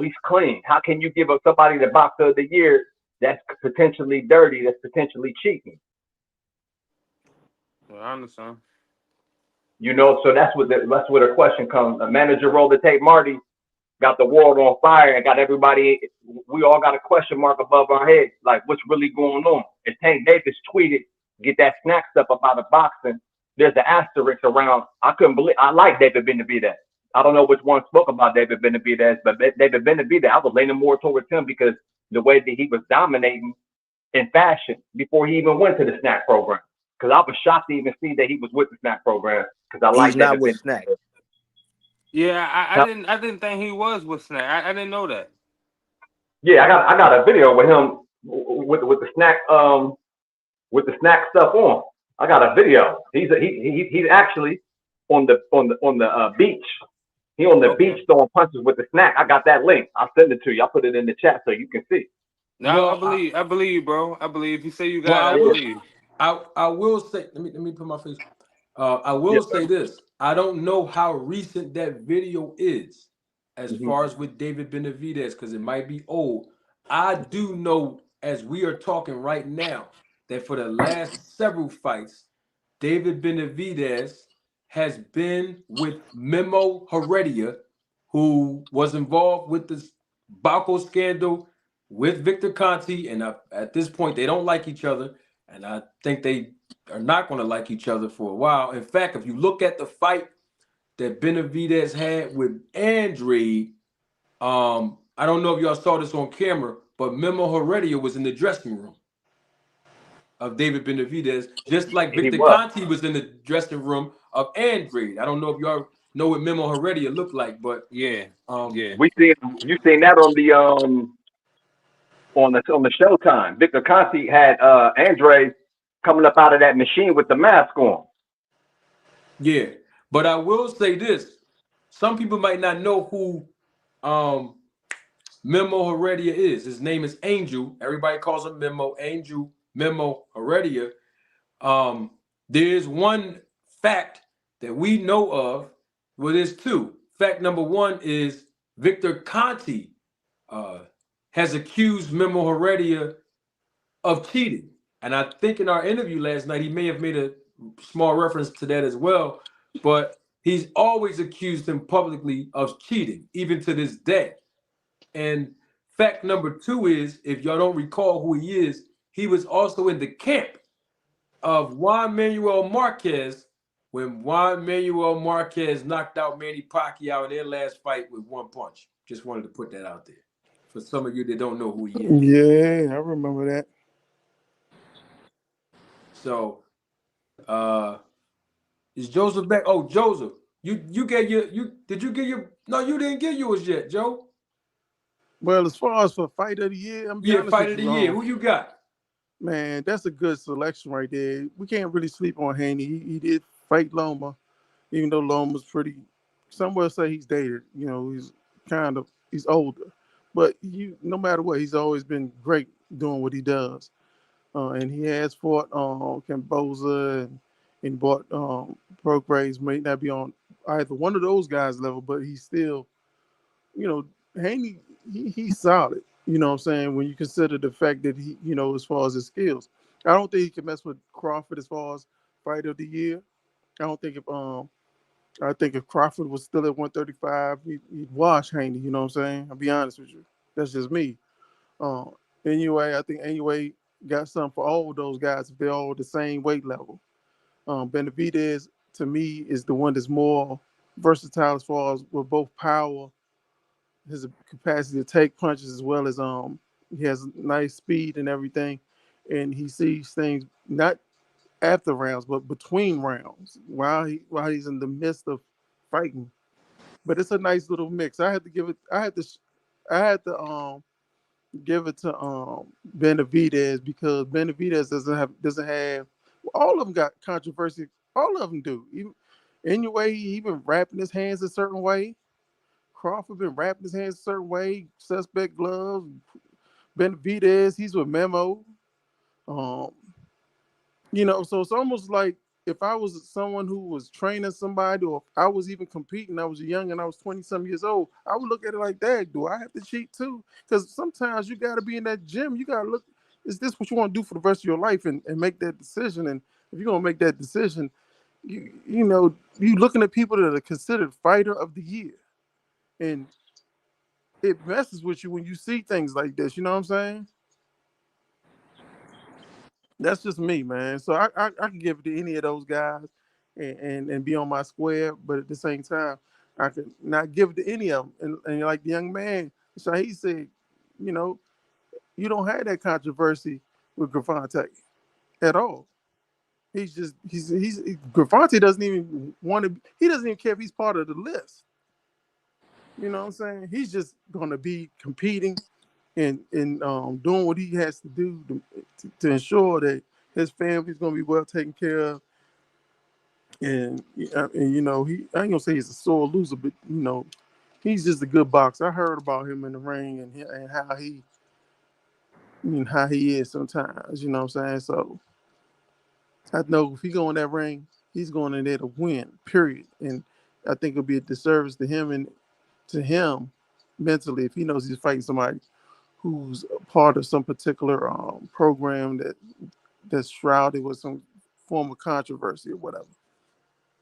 He's clean. How can you give up somebody the boxer of the year that's potentially dirty, that's potentially cheating?
Well, I understand.
So that's where the question comes. A manager roll the tape, Marty got the world on fire and got everybody. We all got a question mark above our head, like what's really going on. And Tank Davis tweeted, "Get that snack stuff up out of boxing." There's an asterisk around. I couldn't believe. I like David Benavidez. I don't know which one spoke about David Benavidez, but David Benavidez, I was leaning more towards him because the way that he was dominating in fashion before he even went to the snack program. Because I was shocked to even see that he was with the snack program because I
He's
like
not
David
with Snack.
Benavidez.
Yeah, I
Now,
didn't think he was with Snack. I didn't know that.
yeah, I got a video with him with the snack stuff on. I got a video. He's actually on the beach. He on the beach
Okay.
throwing punches with the snack. I got that link. I'll send it to you. I'll put it in the chat so you can see.
Now I
Well,
believe you, bro. I believe if you say you
well,
got it, I believe.
I will say. Let me put my face. I
Yes,
will
sir.
say this. I don't know how recent that video is, as
Mm-hmm.
far as with David Benavidez, because it might be old. I do know, as we are talking right now, that for the last several fights, David Benavidez has been with Memo Heredia, who was involved with the Baco scandal with Victor Conti, and at this point they don't like each other, and I think they are not going to like each other for a while. In fact, if you look at the fight that Benavidez had with Andre, I don't know if y'all saw this on camera, but Memo Heredia was in the dressing room of David Benavidez, just like
He
Victor
was.
Conti was in the dressing room of Andre. I don't know if y'all know what Memo Heredia looked like, but
Yeah,
um,
yeah.
We seen you seen that on the Showtime. Victor Conti had Andre coming up out of that machine with the mask on.
yeah. But I will say this: some people might not know who um, Memo Heredia is. His name is Angel. Everybody calls him Memo. Angel Memo Heredia. Um, there's one fact that we know of, well, there's two. Fact number one is Victor Conti uh, has accused Memo Heredia of cheating. And I think in our interview last night, he may have made a small reference to that as well. But he's always accused him publicly of cheating, even to this day. And fact number two is, if y'all don't recall who he is, he was also in the camp of Juan Manuel Marquez when Juan Manuel Marquez knocked out Manny Pacquiao in their last fight with one punch. Just wanted to put that out there for some of you that don't know who he is.
Yeah, I remember that.
So, is Joseph back? Oh, Joseph, you get your did you get your no? You didn't get yours yet, Joe.
Well, as far as for fight of the year, I'm gonna be
Yeah,
honest
fight
with
of the
you.
year. Who you got?
Man, that's a good selection right there. We can't really sleep on Haney. He did fight Loma, even though Loma's pretty. Some will say he's dated. You know, he's older, but no matter what, he's always been great doing what he does. And he has fought Camboza and bought Prograis. May not be on either one of those guys' level, but he's still, you know, Haney. He's solid. You know what I'm saying? When you consider the fact that he, as far as his skills, I don't think he can mess with Crawford as far as fight of the year. I don't think if I think if Crawford was still at 135, he'd wash Haney. You know what I'm saying? I'll be honest with you. That's just me. Uh, anyway, I think anyway got something for all of those guys if they're all the same weight level. Benavidez to me is the one that's more versatile as far as with both power, his capacity to take punches as well as he has nice speed and everything, and he sees things not after rounds but between rounds while he's in the midst of fighting. But it's a nice little mix. I had to give it. I had to give it to Benavidez because Benavidez doesn't have all of them got controversy. All of them do. Even anyway, he been wrapping his hands a certain way. Crawford been wrapping his hands a certain way. Suspect gloves. Benavidez, he's with Memo. Um, so it's almost like if I was someone who was training somebody, or if I was even competing, I was young and I was 20 some years old, I would look at it like that. Do I have to cheat too? Because sometimes you got to be in that gym. You got to look, is this what you want to do for the rest of your life and make that decision? And if you're going to make that decision, you looking at people that are considered fighter of the year. And it messes with you when you see things like this. You know what I'm saying? That's just me, man. So I can give it to any of those guys and be on my square, but at the same time, I could not give it to any of them. And like the young man, so he said, you know, you don't have that controversy with Grafante at all. He's Grafante doesn't even want to. He doesn't even care if he's part of the list. You know what I'm saying? He's just going to be competing and doing what he has to do to ensure that his family's going to be well taken care of. And he I ain't gonna say he's a sore loser, but he's just a good boxer. I heard about him in the ring and how he is sometimes. You know what I'm saying? So I know if he go in that ring, he's going in there to win. Period. And I think it'll be a disservice to him and to him mentally if he knows he's fighting somebody who's a part of some particular program that's shrouded with some form of controversy or whatever.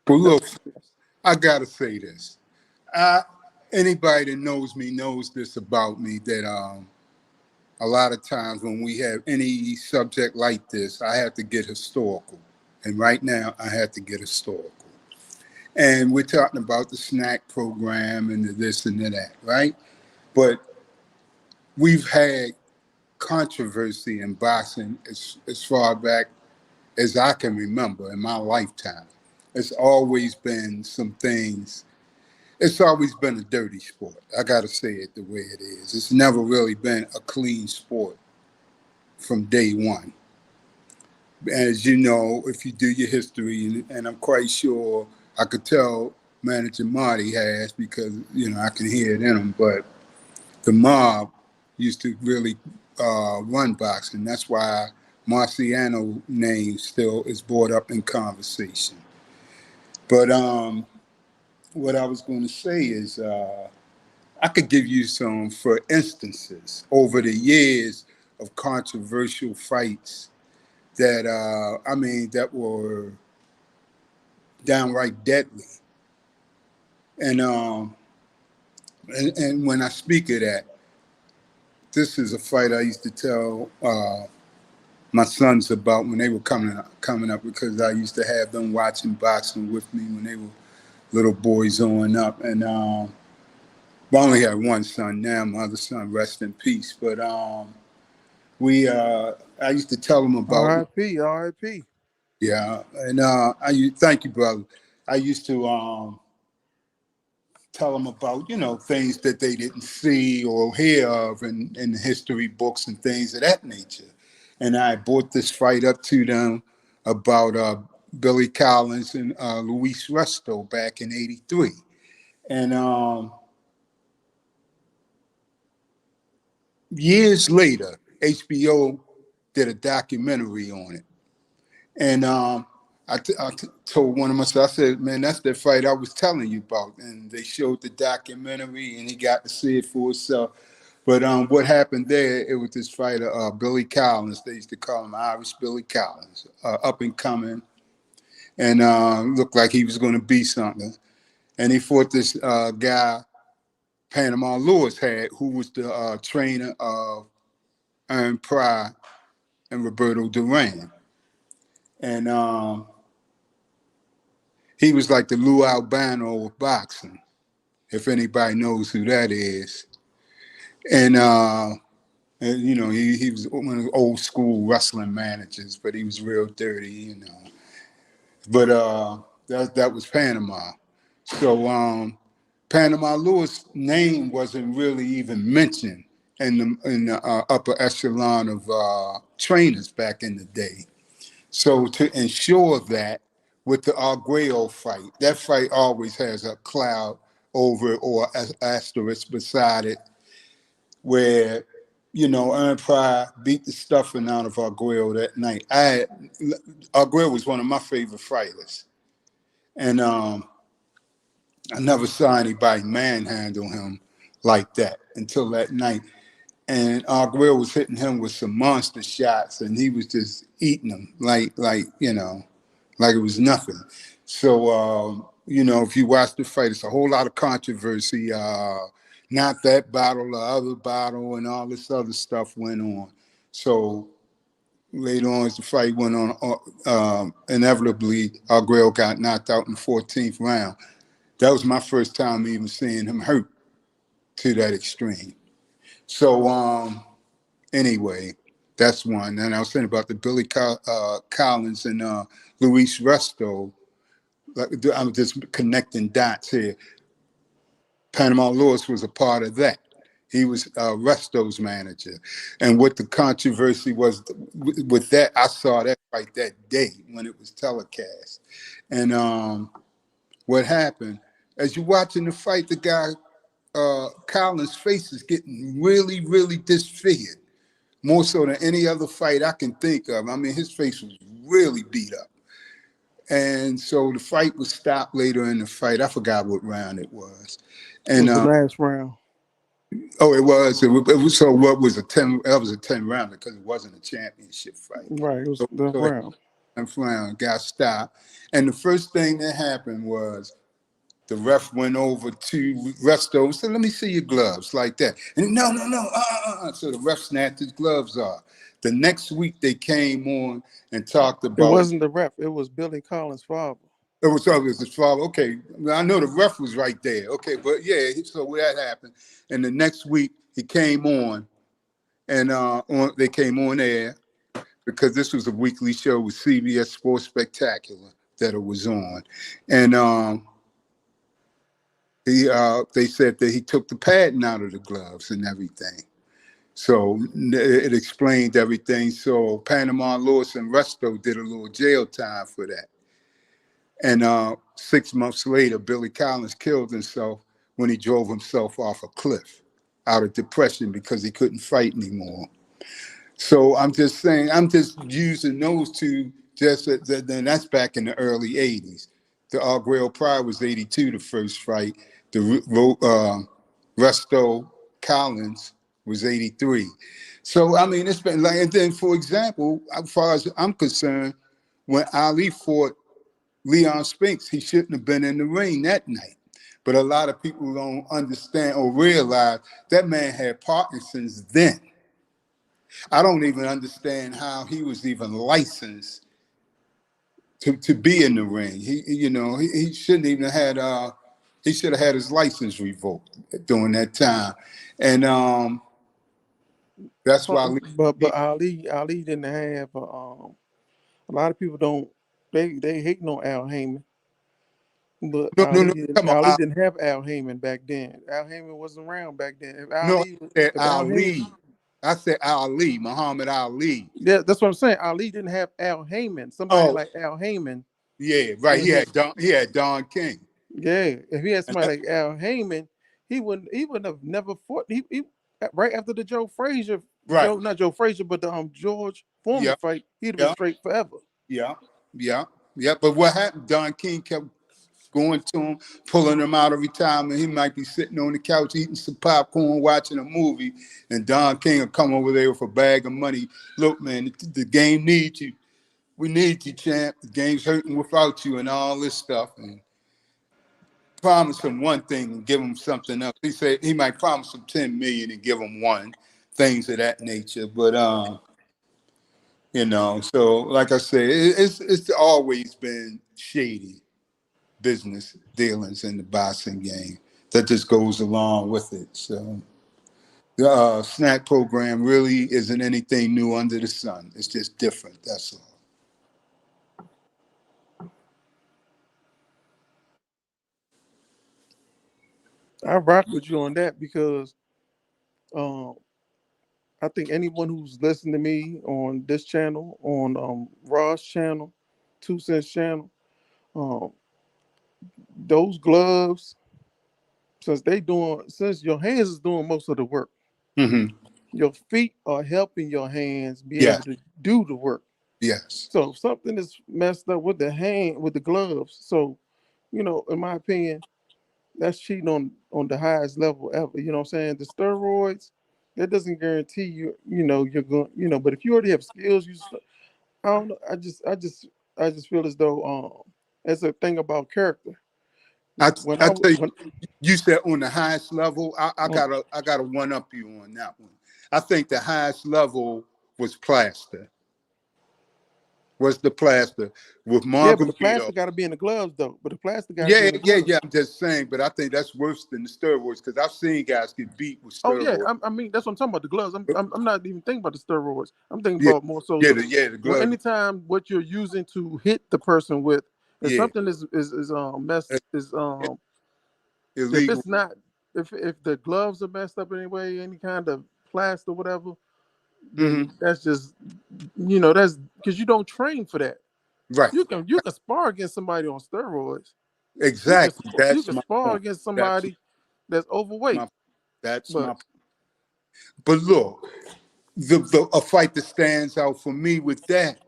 But
That's
look, I gotta say this. Anybody that knows me knows this about me, that a lot of times when we have any subject like this, I have to get historical. And right now, I have to get historical. And we're talking about the snack program and the this and the that, right? But we've had controversy in boxing as far back as I can remember in my lifetime. It's always been some things. It's always been a dirty sport. I got to say it the way it is. It's never really been a clean sport from day one. As you know, if you do your history, and I'm quite sure I could tell Manager Marty has because, I can hear it in him, but the mob used to really run boxing. That's why Marciano name still is brought up in conversation. But what I was going to say is I could give you some, for instances, over the years of controversial fights that I mean that were downright deadly. And and when I speak of that, this is a fight I used to tell my sons about when they were coming up because I used to have them watching boxing with me when they were little boys on up. And I only have one son now. My other son, rest in peace. But we I used to tell them about,
R.I.P. R.I.P.
yeah. And thank you, brother. I used to tell them about, things that they didn't see or hear of in the history books and things of that nature. And I brought this fight up to them about Billy Collins and Luis Resto back in '83. And years later, HBO did a documentary on it. And told one of my sons, I said, man, that's the fight I was telling you about. And they showed the documentary and he got to see it for himself. But what happened there, it was this fighter, Billy Collins. They used to call him Irish Billy Collins, up and coming, and looked like he was going to be something. And he fought this guy, Panama Lewis had, who was the trainer of Aaron Pryor and Roberto Duran. And he was like the Lou Albano of boxing, if anybody knows who that is. And he was one of the old school wrestling managers, but he was real dirty. But that was Panama. So Panama Lewis' name wasn't really even mentioned in the upper echelon of trainers back in the day. So to ensure that with the Arguello fight, that fight always has a cloud over it or an asterisk beside it, where Aaron Pryor beat the stuffing out of Arguello that night. Arguello was one of my favorite fighters, and I never saw anybody manhandle him like that until that night. And Arguello was hitting him with some monster shots, and he was just eating them like it was nothing. So if you watch the fight, it's a whole lot of controversy. Not that battle, the other battle, and all this other stuff went on. So later on, as the fight went on, inevitably, Arguello got knocked out in the 14th round. That was my first time even seeing him hurt to that extreme. So anyway, that's one. And I was saying about the Billy Collins and Luis Resto. I'm just connecting dots here. Panama Lewis was a part of that. He was Resto's manager. And what the controversy was with that, I saw that right that day when it was telecast. And what happened, as you're watching the fight, the guy, Collins' face is getting really, really disfigured, more so than any other fight I can think of. I mean, his face was really beat up. And so the fight was stopped later in the fight. I forgot what round it was.
It
And
was the last round.
oh, it was. It was. So what was a 10? That was a 10 round because it wasn't a championship fight.
Right, it was
So,
the
so
round.
that round got stopped. And the first thing that happened was the ref went over to Resto and said, "Let me see your gloves," like that. And no. So the ref snatched his gloves off. The next week they came on and talked
It
about.
wasn't the ref. It was Billy Collins' father.
It was his father. Okay, I know the ref was right there. Okay, but yeah, so that happened. And the next week he came on, and they came on air because this was a weekly show with CBS Sports Spectacular that it was on, and they said that he took the padding out of the gloves and everything. So it explained everything. So Panama Lewis and Resto did a little jail time for that. And 6 months later, Billy Collins killed himself when he drove himself off a cliff out of depression because he couldn't fight anymore. So I'm just saying, I'm just using those two, then that's back in the early 80s. The Arguello Pride was 82, the first fight. The Resto Collins was 83. So, I mean, it's been like, and then, for example, as far as I'm concerned, when Ali fought Leon Spinks, he shouldn't have been in the ring that night. But a lot of people don't understand or realize that man had Parkinson's then. I don't even understand how he was even licensed to be in the ring. He shouldn't even have had he should have had his license revoked during that time. And that's why
But Ali didn't have a lot of people don't they hating on Al Heyman, but
no, come on,
Ali didn't have Al Heyman back then. Al Heyman wasn't around back then.
no, I said
If Al Heyman,
Ali. I said Ali, Muhammad Ali.
yeah, that's what I'm saying. Ali didn't have Al Heyman. Somebody
Oh,
like Al Heyman
yeah, right.
in his
He had Don King.
yeah. If he had
And
somebody like Al Heyman, he wouldn't have never fought. He right after the
right.
Not Joe Frazier, but the George Foreman
Yeah,
fight, he'd have been
yeah,
straight forever.
yeah, yeah, yeah. But what happened? Don King kept going to him, pulling him out of retirement. He might be sitting on the couch eating some popcorn, watching a movie, and Don King will come over there with a bag of money. Look, man, the game needs you. We need you, champ. The game's hurting without you, and all this stuff. And promise him one thing and give him something else. He said he might promise him 10 million and give him one, things of that nature. But so like I said, it's always been shady business dealings in the boxing game that just goes along with it. So the snack program really isn't anything new under the sun. It's just different. That's all.
I rock with you on that because um, I think anyone who's listening to me on this channel, on Ross channel, 2 Cents channel, um, those gloves, since your hands is doing most of the work,
Mm-hmm.
your feet are helping your hands be able
Yes.
to do the work.
Yes.
So if something is messed up with the gloves. So, in my opinion, that's cheating on the highest level ever. You know what I'm saying? The steroids, that doesn't guarantee you're going. But if you already have skills, I don't know. I just feel as though it's a thing about character. When
I
I
tell you,
when
you said on the highest level. I
mm,
gotta one up you on that one. I think the highest level was plaster. Was the plaster with
yeah, but the
Margarito?
plastic got to be in the gloves though. But the plastic got to be
Yeah,
in the
yeah,
gloves.
yeah. I'm just saying, but I think that's worse than the steroids because I've seen guys get beat with
Oh yeah,
steroids.
I mean that's what I'm talking about. The gloves. I'm not even thinking about the steroids. I'm thinking
Yeah,
about more so the
the
when
glove.
anytime what you're using to hit the person with, if
Yeah,
something is messed
that's
is if
illegal.
it's not if the gloves are messed up anyway, any kind of plaster, whatever,
Hmm.
then that's just that's because you don't train for that.
Right.
You can spar against somebody on steroids.
Exactly.
You
That's
can
my
spar
point.
against
That's
somebody that's overweight.
my. That's
But
my. But look, a fight that stands out for me with that,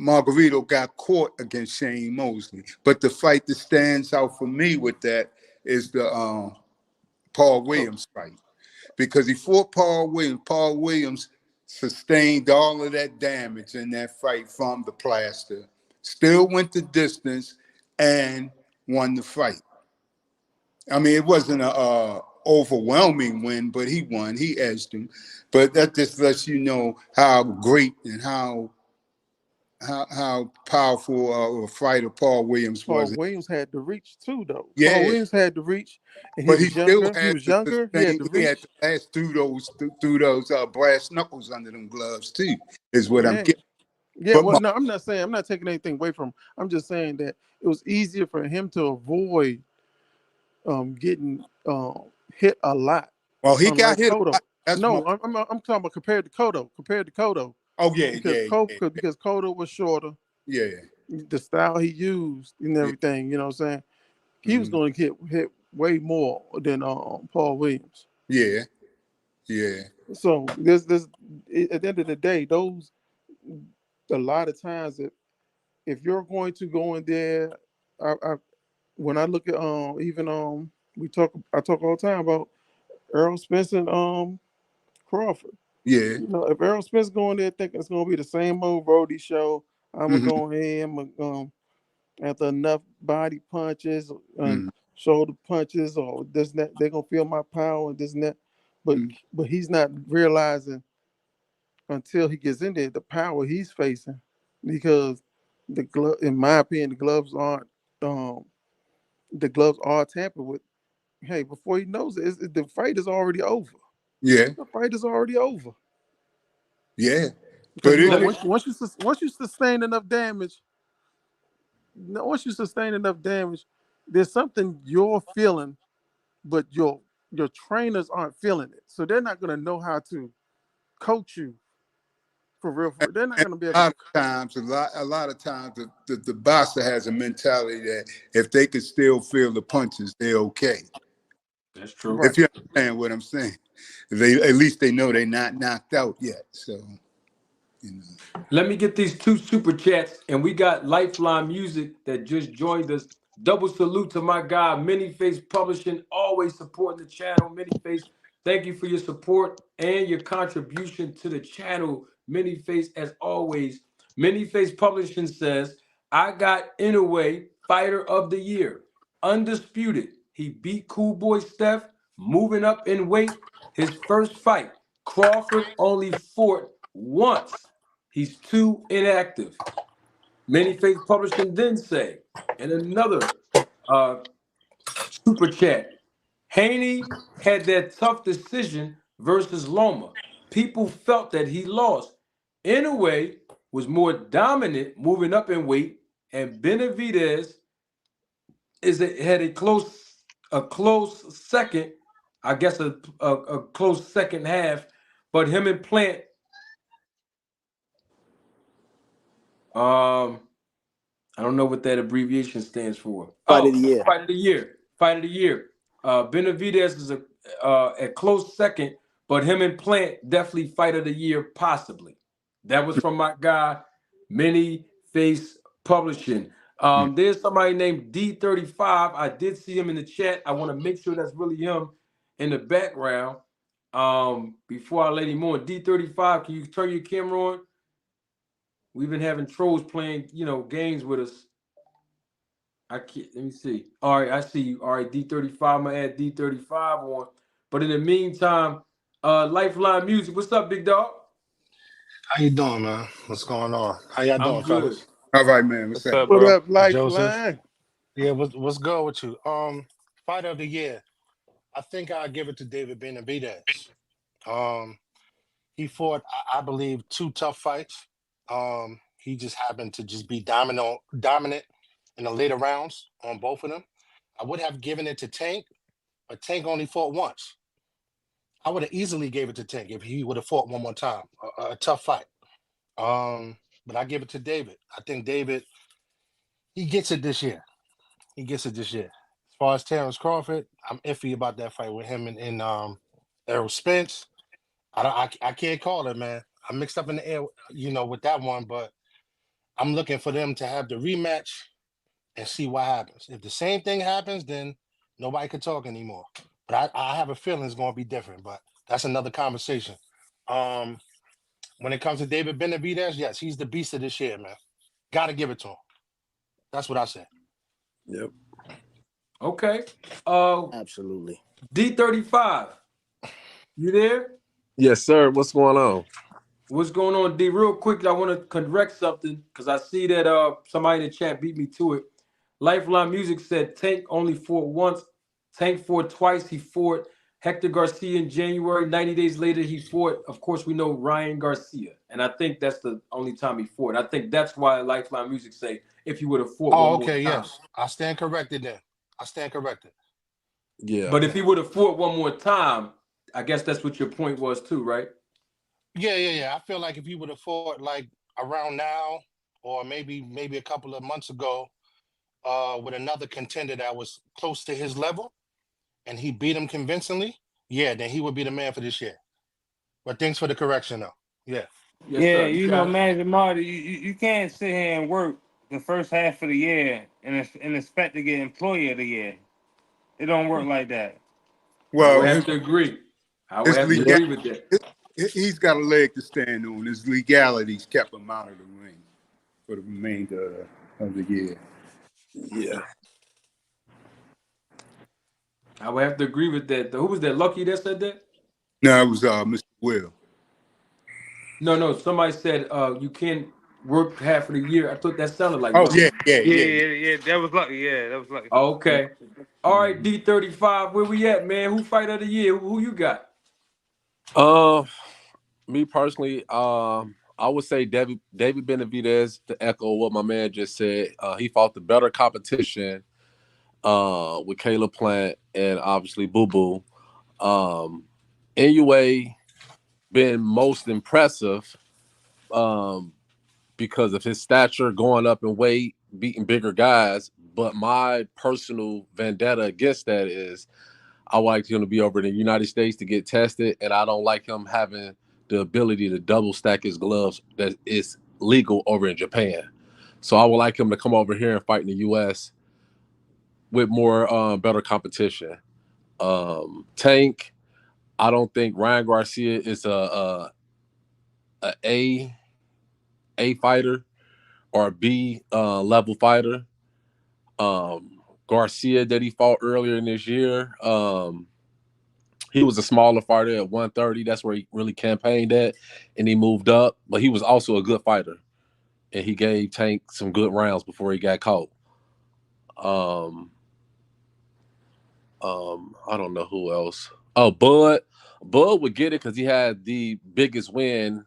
Margarito got caught against Shane Mosley. But the fight that stands out for me with that is the Paul
oh,
Williams fight because he fought Paul Williams. Paul Williams sustained all of that damage in that fight from the plaster, still went the distance and won the fight. I mean, it wasn't a overwhelming win, but he won. He edged him. But that just lets you know how great and how powerful a fighter Paul Williams
Paul
was.
Williams had the reach too, though. Paul
Yeah,
Williams had the reach, and he
but he
was
still
younger. He
had
was
to
younger. He had
sustain.
the
He had to
reach.
last through those brass knuckles under them gloves too. Is what I'm
Yeah,
getting.
yeah.
But
Well, no, I'm not taking anything away from him. I'm just saying that it was easier for him to avoid getting hit a lot,
well, he got
unlike
hit a
Cotto.
lot. That's my.
No, I'm talking about compared to Cotto.
Oh yeah,
Because
yeah,
Cotto
yeah,
because Cotto was shorter.
yeah.
The style he used and
Yeah.
everything, you know what I'm saying? He was
Mhm.
going to get hit way more than Paul Williams.
Yeah, yeah.
So there's at the end of the day, those a lot of times if you're going to go in there, I when I look at even I talk all the time about Earl Spence and Crawford.
Yeah.
You know, if Errol Spence going there thinking it's gonna be the same old Brody show, I'm gonna
Hmm.
go ahead and after enough body punches and
Hmm.
shoulder punches or this and that, they're gonna feel my power and this and that. But he's not realizing until he gets in there the power he's facing because the glove, in my opinion, um the gloves are tampered with. Hey, before he knows it, the fight is already over.
Yeah.
The fight is already over.
Yeah.
Because
But
you know,
Let me
once you sustain enough damage, once you sustain enough damage, there's something you're feeling, but your trainers aren't feeling it, so they're not gonna know how to coach you for real. For real. They're not
and
gonna be able
a
to.
lot of times, a lot of times, the boxer has a mentality that if they can still feel the punches, they're okay.
That's true.
Right.
If you understand what I'm saying, they at least they know they're not knocked out yet. So you know.
Let me get these two super chats, and we got Lifeline Music that just joined us. Double salute to my guy, Manyface Publishing, always supporting the channel. Manyface, thank you for your support and your contribution to the channel. Manyface, as always. Manyface Publishing says, I got Inoue Fighter of the Year. Undisputed. He beat Cool Boy Steph, moving up in weight. His first fight, Crawford only fought once. He's too inactive. Many Faith Publishing then say, in another uh, super chat, Haney had that tough decision versus Loma. People felt that he lost. Inoue was more dominant moving up in weight, and Benavidez had a close second, I guess a close second half, but him and Plant um I don't know what that abbreviation stands for.
Fight of
Oh,
the year.
fight of the year. Fight of the year. Benavidez is a close second, but him and Plant definitely fight of the year, possibly. That was from my guy, Many Face Publishing. There's somebody named D35. I did see him in the chat. I want to make sure that's really him in the background. Before I let him on, D35, can you turn your camera on? We've been having trolls playing, games with us. I can't. Let me see. All right, I see you. All right, D35. I'm gonna add D35 on. But in the meantime, Lifeline Music. What's up, big dog?
How you doing, man? What's going on? How y'all
I'm
doing,
good.
fellas?
All right, man. What's
What's
up?
up,
What
bro?
up,
Joseph?
Lifeline?
Yeah, what's good with you? Fight of the year. I think I'll give it to David Benavidez. Um, he fought, I believe, two tough fights. He just happened to just be dominant in the later rounds on both of them. I would have given it to Tank, but Tank only fought once. I would have easily gave it to Tank if he would have fought one more time. A tough fight. But I give it to David. I think David, he gets it this year. He gets it this year. As far as Terrence Crawford, I'm iffy about that fight with him and Errol Spence. I can't call it, man. I'm mixed up in the air, with that one, but I'm looking for them to have the rematch and see what happens. If the same thing happens, then nobody can talk anymore. But I have a feeling it's going to be different, but that's another conversation. Um, when it comes to David Benavidez, yes, he's the beast of this year, man. Got to give it to him. That's what I say.
Yep.
Okay.
Absolutely.
D35. You there?
Yes, sir. What's going on?
What's going on, D? Real quick, I want to correct something because I see that somebody in the chat beat me to it. Lifeline Music said Tank only fought once. Tank fought twice. He fought Hector Garcia in January. 90 days later, he fought, of course, we know Ryan Garcia. And I think that's the only time he fought. I think that's why Lifeline Music say if he would have fought
Oh,
one more
okay,
time.
yes. I stand corrected then. I stand corrected.
Yeah.
But if he would have fought one more time, I guess that's what your point was too, right?
Yeah. I feel like if he would have fought like around now or maybe a couple of months ago, with another contender that was close to his level and he beat him convincingly, yeah, then he would be the man for this year. But thanks for the correction though. Yeah.
Yes,
Yeah,
sir. You
you know,
got it.
man, Marty, you can't sit here and work the first half of the year and expect to get Employee of the Year. It don't work like that.
I would
Well,
have to agree. I would
his
have to
Yeah.
agree with that.
he's got a leg to stand on. His legalities kept him out of the ring for the remainder of the year.
Yeah.
I would have to agree with that. Who was that? Lucky that said that?
No, it was Mr. Will.
No, no. Somebody said you can't work half of the year. I thought that sounded like
Oh
Lucky.
Yeah. That was lucky. Yeah, that was lucky.
Okay. All right, D35. Where we at, man? Who fight of the year? Who you got?
Uh, Me personally, I would say David Benavidez, to echo what my man just said. He fought the better competition with Caleb Plant and obviously Boo Boo. Inoue been most impressive um, because of his stature going up in weight, beating bigger guys. But my personal vendetta against that is I would like him to be over in the United States to get tested, and I don't like him having the ability to double stack his gloves that is legal over in Japan. So I would like him to come over here and fight in the U.S. with more better competition. Tank, I don't think Ryan Garcia is a fighter or a B level fighter. Garcia that he fought earlier in this year. He was a smaller fighter at 130. That's where he really campaigned at, and he moved up. But he was also a good fighter, and he gave Tank some good rounds before he got caught. Um, I don't know who else. Oh, Bud. Bud would get it because he had the biggest win.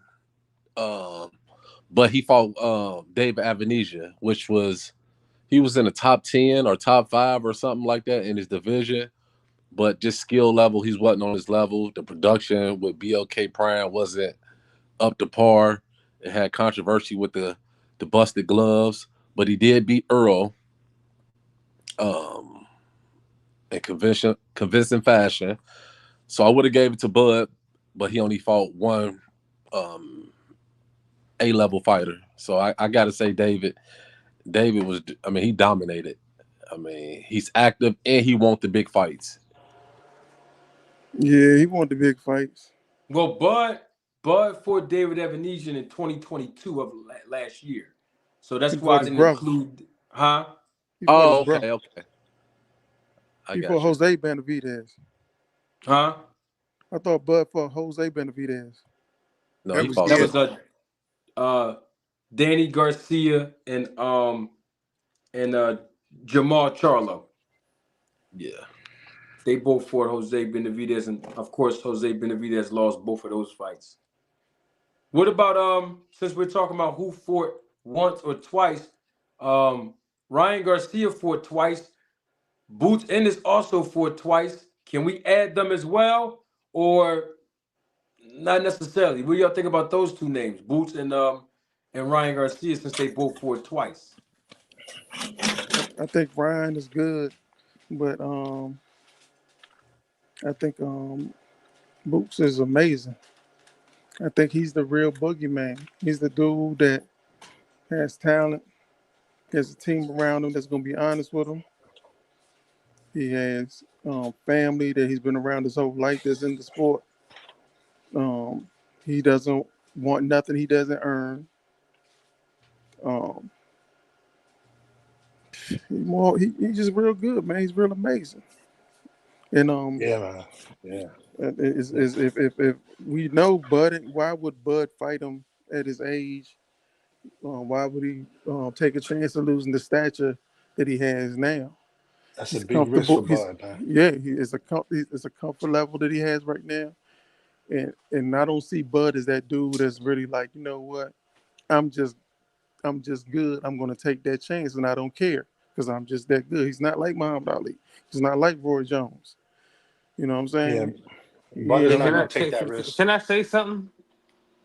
Um, but he fought David Avenesia, which was he was in the top 10 or top 5 or something like that in his division. But just skill level, he's wasn't on his level. The production with BLK Prime wasn't up to par. It had controversy with the busted gloves, but he did beat Earl um, in convincing fashion. So I would have gave it to Bud, but he only fought one um, A level fighter. So I got to say David. David was. I mean, he dominated. I mean, he's active and he won the big fights.
Yeah, he wanted the big fights.
Well, Bud fought David Evanesian in 2022 of last year. So
He
that's why
fought
I
his
didn't
brother.
include, huh?
He fought his
Oh,
brother.
okay. I
He fought
got you.
Jose Benavidez.
Huh?
I thought Bud fought Jose Benavidez.
No,
That
he
was
fought
That
yeah.
was
somebody.
uh Danny Garcia and Jamal Charlo.
Yeah.
They both fought Jose Benavidez, and of course Jose Benavidez lost both of those fights. What about since we're talking about who fought once or twice, um Ryan Garcia fought twice. Boots Ennis also fought twice. Can we add them as well, or not necessarily? What do y'all think about those two names, Boots and Ryan Garcia, since they both fought twice?
I think Ryan is good, but I think Boots is amazing. I think he's the real boogeyman. He's the dude that has talent. There's a team around him that's going to be honest with him. He has family that he's been around his whole life that's in the sport. Um, he doesn't want nothing he doesn't earn. Um, he's just real good, man. He's real amazing. And
Yeah, man. Yeah.
is if we know Bud, why would Bud fight him at his age? Why would he take a chance of losing the stature that he has now?
That's a
He's
big risk
comfortable.
for Bud, man.
He is it's a comfort level that he has right now, and I don't see Bud as that dude that's really like, you know what, I'm just I'm just good. I'm going to take that chance, and I don't care because I'm just that good. He's not like Muhammad Ali. He's not like Roy Jones. You know what I'm
Yeah,
saying?
Bud is
Yeah,
not
Can
going
I
to take that risk.
can I say something?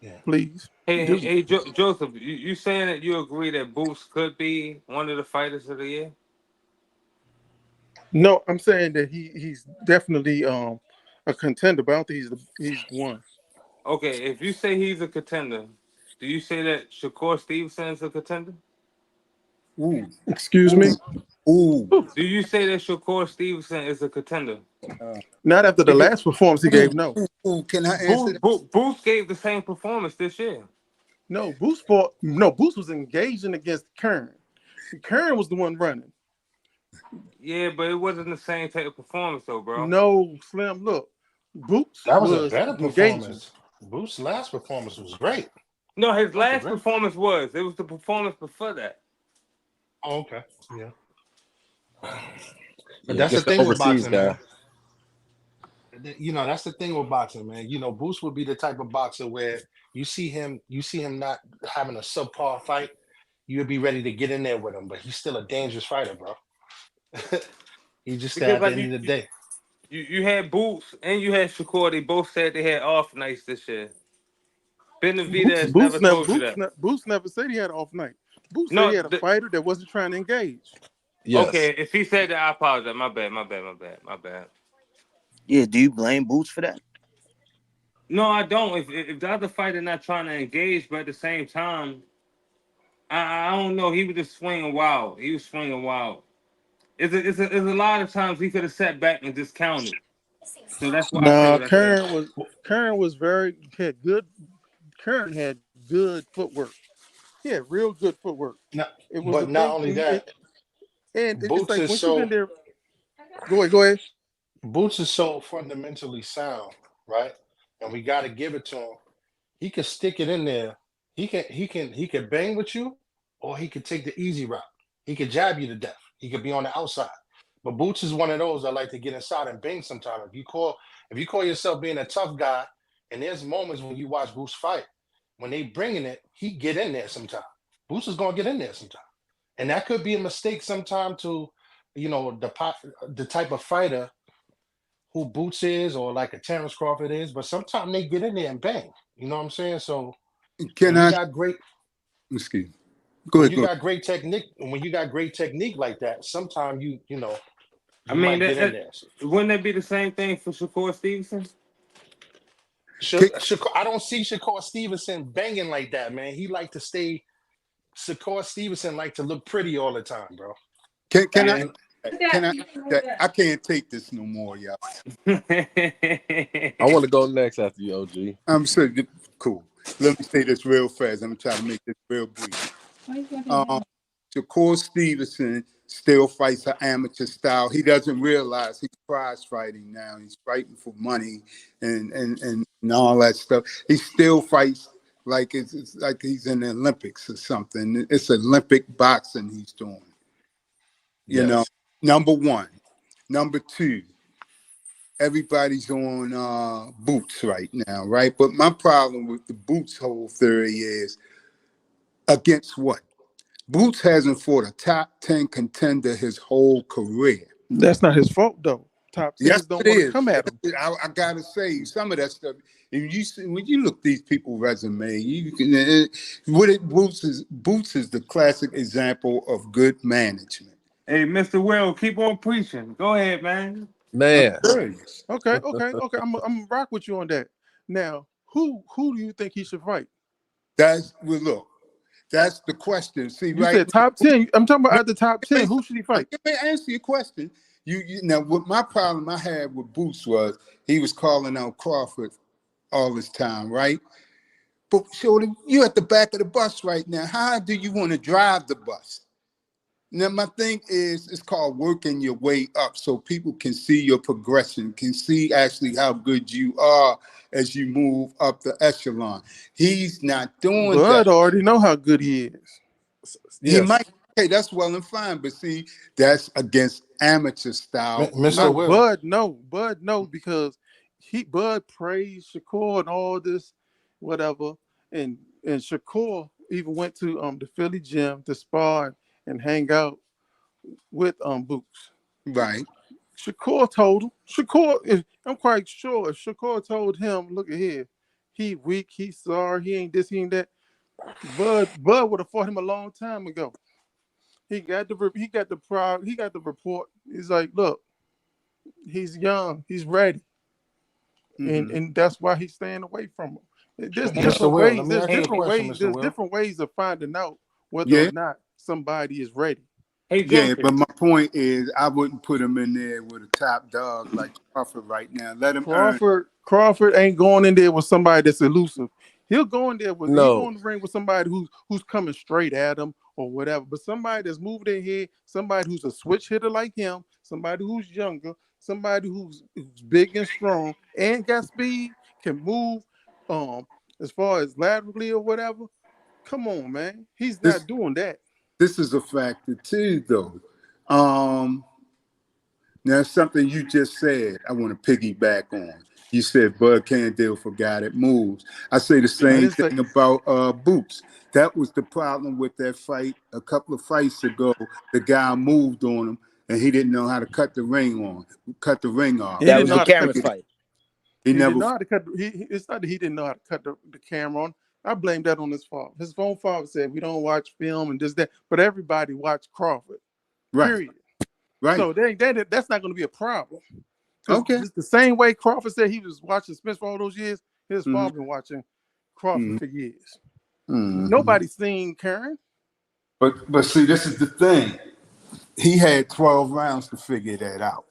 Yeah.
please
Hey,
do.
Joseph, you saying that you agree that Boots could be one of the fighters of the year?
No, I'm saying that he's definitely a contender, but I don't think he's one.
Okay, if you say he's a contender, do you say that Shakur Stevenson's a contender?
Ooh,
Excuse me.
ooh.
Do you say that Shakur Stevenson is a contender?
Not after the
Because
last performance he gave. No,
Ooh, can I answer that?
Boost gave the same performance this year.
no. Boost was engaging against Kern. Kern was the one running.
Yeah, but it wasn't the same type of performance though, bro.
No, Slim. Look, Boots
That was a
was
better
engaging.
performance. Boost's last performance was great.
No, his
That was a
last
great.
performance was. It was the performance before that.
Oh, okay. Yeah. But
Yeah, I
that's the
guess the
thing with
overseas
boxing,
guy.
man. That's the thing with boxing, man. Boost would be the type of boxer where you see him not having a subpar fight, you would be ready to get in there with him, but he's still a dangerous fighter, bro. He just
Because
at the
like
end of the day.
you had Boots and you had Shakur. They both said they had off nights this year. Benavidez never told you that.
Boots never said he had an off night. Boots said he
No,
had a fighter that wasn't trying to engage.
Yes.
okay. If he said that, I apologize. My bad. My bad. My bad. My bad.
Yeah, do you blame Boots for that?
No, I don't. If the other fighter not trying to engage, but at the same time, I don't know. He was just swinging wild. He was swinging wild. It's a lot of times he could have sat back and just counted. So that's why I say
Nah,
what I said.
Kern was very had good. Kern had good footwork. He had real good footwork.
Not,
It was a
but not
thing,
only that,
and it's
Boots
like
is
once you get
so
in there. Go ahead.
Boots is so fundamentally sound, right? And we got to give it to him. He can stick it in there. He can bang with you, or he could take the easy route. He could jab you to death. He could be on the outside. But Boots is one of those that like to get inside and bang sometimes. If you call yourself being a tough guy, and there's moments when you watch Boots fight, when they bringing it, he get in there sometimes. Boots is gonna get in there sometimes. And that could be a mistake sometime to, the type of fighter who Boots is, or like a Terrence Crawford is, but sometimes they get in there and bang. You know what I'm saying? So
Can
when you
I?
got great
Excuse me. Go
when
ahead.
you
Go ahead.
got great technique, when you got great technique like that, sometimes
I
you
mean,
might get in there.
wouldn't that be the same thing for Shakur Stevenson?
Can,
I don't see Shakur Stevenson banging like that, man. He like to stay. Shakur Stevenson like to look pretty all the time, bro.
can I?
And
Can I? I can't take this no more, y'all.
I want to go next after you, OG.
I'm so cool. Let me say this real fast. I'm gonna try to make this real brief. Shakur Stevenson still fights an amateur style. He doesn't realize he's prize fighting now. He's fighting for money and all that stuff. He still fights like it's like he's in the Olympics or something. It's Olympic boxing he's doing. You know,
Yes.
number one. Number two, everybody's on Boots right now, right? But my problem with the Boots whole theory is against what? Boots hasn't fought a top 10 contender his whole career.
That's not his fault though. Top
Yes,
tens don't
it
want to
is.
come at him.
I gotta say some of that stuff. If you see, when you look these people's resume, you can Boots is the classic example of good management.
Hey, Mr. Will, keep on preaching. Go ahead, man.
I'm
Man.
serious.
Okay. I'm gonna rock with you on that. Now, who do you think he should fight?
Look. That's the question. See,
You
right
said top 10. I'm talking about
now,
at the top 10. Who should he fight?
let me answer your question. You now what my problem I had with Boots was he was calling out Crawford all this time, right? But Shorty, you at the back of the bus right now. How do you want to drive the bus? Now my thing is it's called working your way up so people can see your progression, can see actually how good you are as you move up the echelon. He's not doing that.
Bud already know how good he is.
He
Yes.
might, okay, that's well and fine, but see, that's against amateur style.
Mr.
No,
Will,
Bud no, because Bud praised Shakur and all this, whatever, and Shakur even went to the Philly gym to spar and hang out with Boots.
Right.
Shakur told him. I'm quite sure if Shakur told him, look at here, he weak, he sorry, he ain't this, he ain't that. Bud would have fought him a long time ago. He got the report. He's like, look, he's young, he's ready,
Mm-hmm.
and that's why he's staying away from him. There's
Mr.
different
Will, let
ways.
me
There's
ask you a
different
question,
ways.
Mr.
There's
Will.
different ways of finding out whether or
Yeah.
not somebody is ready.
Hey
Yeah,
Joseph.
but my point is, I wouldn't put him in there with a top dog like Crawford right now. Let him earn.
Crawford ain't going in there with somebody that's elusive. He'll go in there with he
No,
going to ring with somebody who's coming straight at him or whatever. But somebody that's moving their head, somebody who's a switch hitter like him, somebody who's younger, somebody who's big and strong and got speed, can move as far as laterally or whatever. Come on, man. He's
This
not doing that.
this is a factor too, though. Um, Now, something you just said, I want to piggyback on. You said Bud Candale forgot it moves. I say the
I
same
didn't say
thing about Boots. That was the problem with that fight a couple of fights ago. The guy moved on him, and he didn't know how to cut the ring off.
he
That
didn't
was
know
the
how to cut
Cameron
the
fight.
He
he didn't
never
know how to cut it's not that he didn't know how to cut the camera on. I blame that on his father. His own father said we don't watch film and this that, but everybody watched Crawford.
right,
Period.
right.
So that's not going to be a problem. Because
Okay.
just the same way Crawford said he was watching Spence for all those years, his
Mm-hmm.
father been watching Crawford
Mm-hmm.
for years.
Mm-hmm.
Nobody's seen Karen.
But see, this is the thing. He had 12 rounds to figure that out,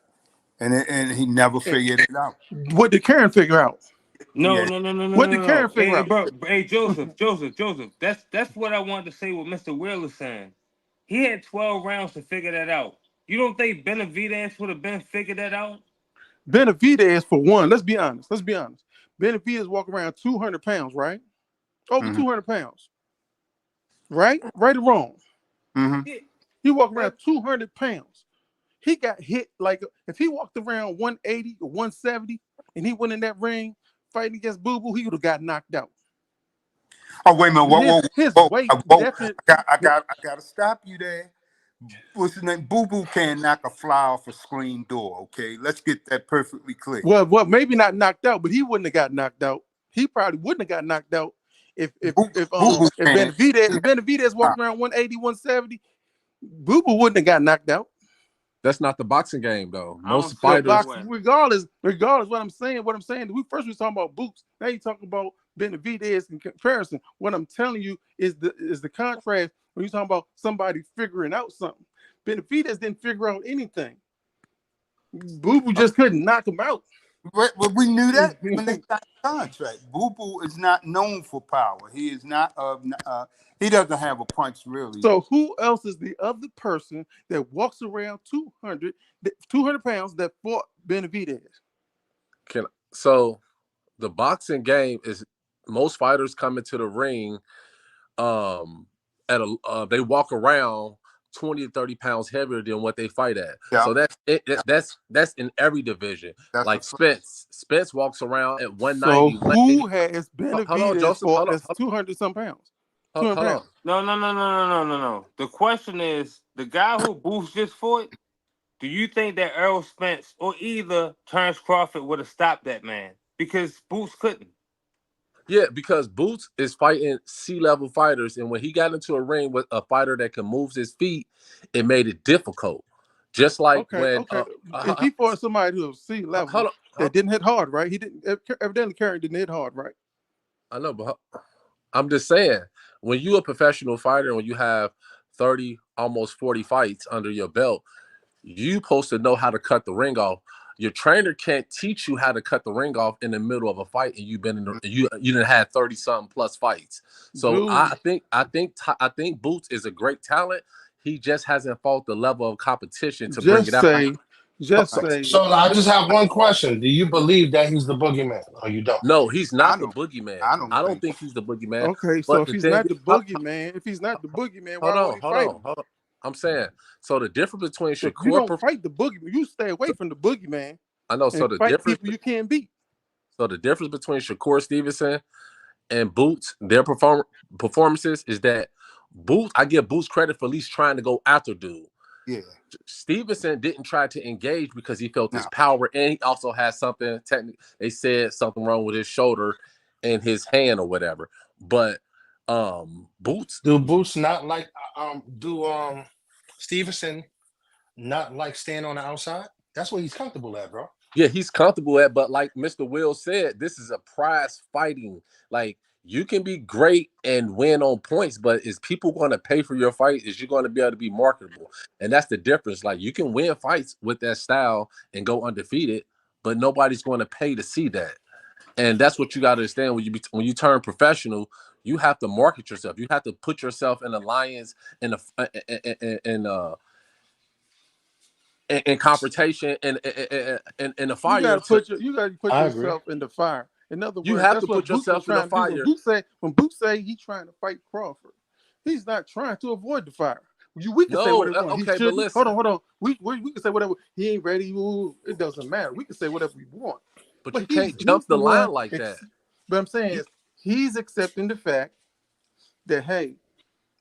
and he never
And
figured it out.
what did Karen figure out?
No,
Yeah.
no, no, no, no,
What
no,
did
no.
Karen
Hey,
figure
hey,
out?
bro, hey, Joseph. That's what I wanted to say. What Mr. Will is saying. He had 12 rounds to figure that out. You don't think Benavidez would have been figured that out?
Benavidez, for one, let's be honest. Let's be honest. Benavidez walk around 200 pounds, right? Over
Mm-hmm.
200 pounds, right? Right or wrong?
Mm-hmm.
Yeah,
He walk around
but
200 pounds. He got hit like if he walked around 180 or 170 and he went in that ring fighting against Boo Boo, he would have got knocked out.
Oh, wait a minute. Whoa, whoa,
His
whoa,
weight
whoa.
definitely.
I got to stop you there. What's his name? Boo Boo can't knock a fly off a screen door. Okay, let's get that perfectly clear.
Well, maybe not knocked out, but he wouldn't have got knocked out. He probably wouldn't have got knocked out if if
Boo,
if
Boo
um
Boo
if
can't.
Benavidez walked around 180, 170, Boo Boo wouldn't have got knocked out.
that's not the boxing game though.
I don't
Most
see
The
it that
fighters,
box,
way.
regardless, what I'm saying. We first was talking about Boots. Now you talking about Benavidez in comparison. What I'm telling you is the contrast when you talking about somebody figuring out something. Benavidez didn't figure out anything. Boo Boo just couldn't knock him out.
But we knew that when they signed the contract. Boo Boo is not known for power. He is not. He doesn't have a punch really.
So who else is the other person that walks around 200 pounds that fought Benavidez?
can so the boxing game is most fighters come into the ring at a they walk around 20 to 30 pounds heavier than what they fight at.
Yeah,
So that's in every division.
that's a
Like
fact.
Spence walks around at
So
190,
who
180.
has
Hold on,
Benavidez
Joseph.
fought that's 200 some pounds? 200
Hold on.
pounds.
No. The question is, the guy who Booth just fought, do you think that Earl Spence or either Terrence Crawford would have stopped that man? Because Booth couldn't.
Yeah, because Boots is fighting C-level fighters, and when he got into a ring with a fighter that can move his feet, it made it difficult. Just like when
Okay. If he fought somebody who was C level
hold on,
that didn't hit hard, right? He didn't evidently Karen didn't hit hard, right?
I know, but I'm just saying, when you're a professional fighter, when you have 30, almost 40 fights under your belt, you supposed to know how to cut the ring off. Your trainer can't teach you how to cut the ring off in the middle of a fight, and you've been in you didn't have 30 something plus fights. So
Dude,
I think Boots is a great talent. He just hasn't fought the level of competition to bring it
just
out.
say, just
So,
say,
so I just have one question. Do you believe that he's the boogeyman or you don't?
No, he's
I
not the
don't.
boogeyman.
I don't
I don't
think.
think he's the boogeyman.
okay, so
But
if
the
he's
thing
not the
is,
boogeyman, why would he fight him?
hold on. I'm saying, so the difference between
Because you
Shakur,
don't fight the boogeyman, you stay away from the boogeyman
I know.
and fight people you can't beat.
So the difference between Shakur Stevenson and Boots, their performances is that Boots, I give Boots credit for at least trying to go after dude.
Yeah.
Stevenson didn't try to engage because he felt
No.
his power, and he also had something. They said something wrong with his shoulder and his hand or whatever. But Boots,
Do Boots not like Stevenson not like staying on the outside? That's what he's comfortable at, bro.
yeah, he's comfortable at. But like Mr. Will said, this is a prize fighting. Like you can be great and win on points, but is people going to pay for your fight? Is you going to be able to be marketable? And that's the difference. Like, you can win fights with that style and go undefeated, but nobody's going to pay to see that. And that's what you got to understand when you turn professional. You have to market yourself. You have to put yourself in alliance in confrontation and in the
You
fire
gotta
to
put
I agree.
yourself in the fire. In other
you
words,
have to
that's what
put
Boots was
yourself in the
trying to do.
fire.
When Boots say he's trying to fight Crawford, he's not trying to avoid the fire. We can say
No,
whatever we want. He
okay, but
shouldn't. Hold on,
listen,
hold on. We can say whatever. He ain't ready. Ooh, it doesn't matter. We can say whatever we want.
but
But
you can't
he's
jump the
the one.
line like that.
But I'm saying
You
is he's accepting the fact that, hey,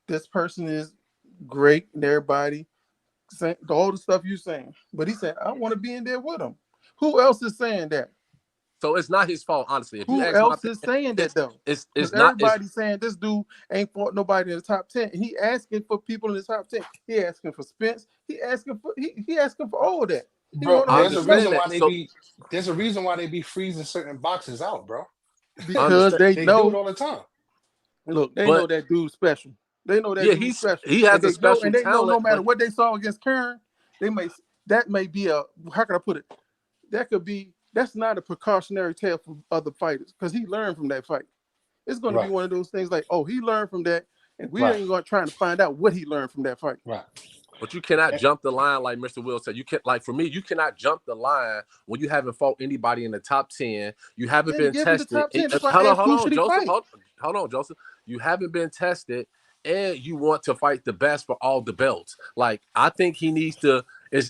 this person is great and everybody saying all the stuff you saying. But he said, I want to be in there with him. Who else is saying that?
So it's not his fault, honestly. If you
Who
ask my
else is
opinion,
saying that though?
it's
Because
not it's
everybody's saying this dude ain't fought nobody in the top 10. And he asking for people in the top 10. He asking for Spence. He asking for all of that. He
Bro,
want them
I
to
there's a
smoke
understand
reason
that.
why they
So
be there's a reason why they be freezing certain boxes out, bro.
I
because
understand.
they
They do it
know.
all the time.
Look, they know
But
that dude's special. They know that
yeah,
dude's special,
he
and
has a
they know,
special
no
talent,
matter
but
what they saw against Karen, they may that may be a how can I put it? That's not a precautionary tale for other fighters because he learned from that fight. It's going to be
Right,
one of those things like, oh, he learned from that, and we
right,
ain't going to try to find out what he learned from that fight.
right.
But you cannot
Eh,
jump the line like Mr. Will said. You can't, like, for me, you cannot jump the line when you haven't fought anybody in the top 10. You haven't
Yeah, he
been
gave him the
tested.
top 10. That's why I
Hold
asked who
on,
should he
Joseph.
fight.
Hold on, Joseph. You haven't been tested, and you want to fight the best for all the belts. Like, I think he needs to.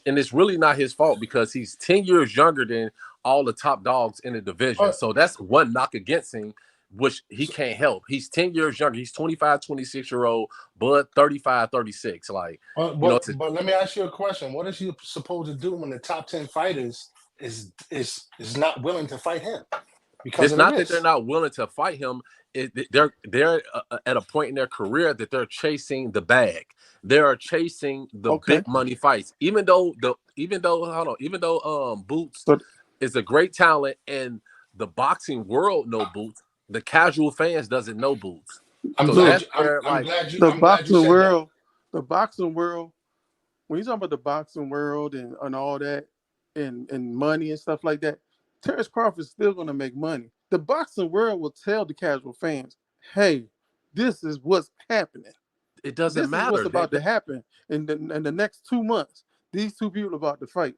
And it's really not his fault because he's 10 years younger than all the top dogs in the division.
But
So that's one knock against him, which he can't help. He's 10 years younger. He's 25, 26-year-old, Bud 35, 36. Like,
but
you know,
but, but let me ask you a question. What is he supposed to do when the top 10 fighters is not willing to fight him because
it's
of the
not that they're
risk?
not willing to fight him. They're at a point in their career that they're chasing the bag. They are chasing the
Okay.
big money fights. Even though Boots
So
is a great talent and the boxing world know Boots, the casual fans doesn't know Boots.
I'm
So
look,
glad
that's
you
where,
I'm
like,
glad you
the
I'm glad you
boxing
said that.
world, the boxing world, when you talk about the boxing world and all that and money and stuff like that, Terrence Crawford is still going to make money. The boxing world will tell the casual fans, hey, this is what's happening.
it doesn't
This is what's
matter.
about to happen in the next 2 months. These two people are about to fight.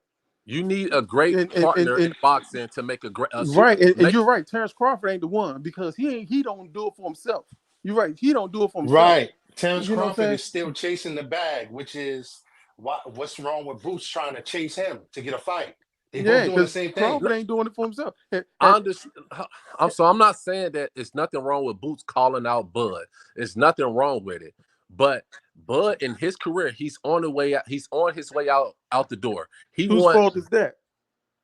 You need a great partner in
And
boxing to make a great
right, and
make.
you're right. Terrence Crawford ain't the one because he don't do it for himself. You're right. He don't do it for himself.
Right. Terrence
You know what I'm
Crawford
saying?
is still chasing the bag, which is what's wrong with Boots trying to chase him to get a fight. They both
Yeah,
doing the
because
same thing.
Crawford ain't doing it for himself.
I understand. I'm not saying that it's nothing wrong with Boots calling out Bud. There's nothing wrong with it. But Bud in his career, he's on the way out. He's on his way out the door. He
Whose
want
fault is that?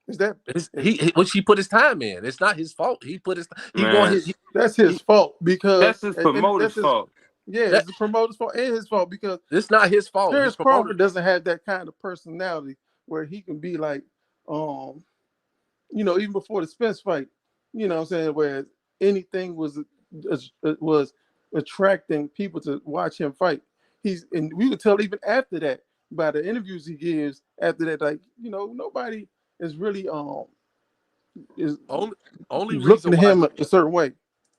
Is that
which he put his time in. It's not his fault. He put his he want
Man,
that's his
he
fault because
that's his
and
promoter's
that's his
fault.
yeah,
that
it's the promoter's fault and his fault because
it's not his fault. His
Terrence
promoter.
Crawford doesn't have that kind of personality where he can be like, um, even before the Spence fight, what I'm saying, where anything was attracting people to watch him fight. And we could tell even after that by the interviews he gives after that, like, nobody is really is
Only only
looking
reason
to
why
him a certain way.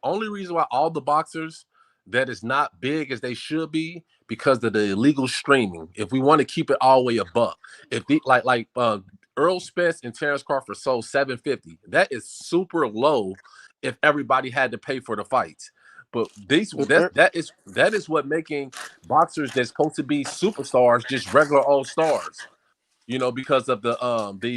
only reason why all the boxers that is not big as they should be because of the illegal streaming. If we want to keep it all the way above, if the Earl Spence and Terrence Crawford sold 750, that is super low. If everybody had to pay for the fights, but these
If
that is what making boxers that's supposed to be superstars just regular old stars. Because of the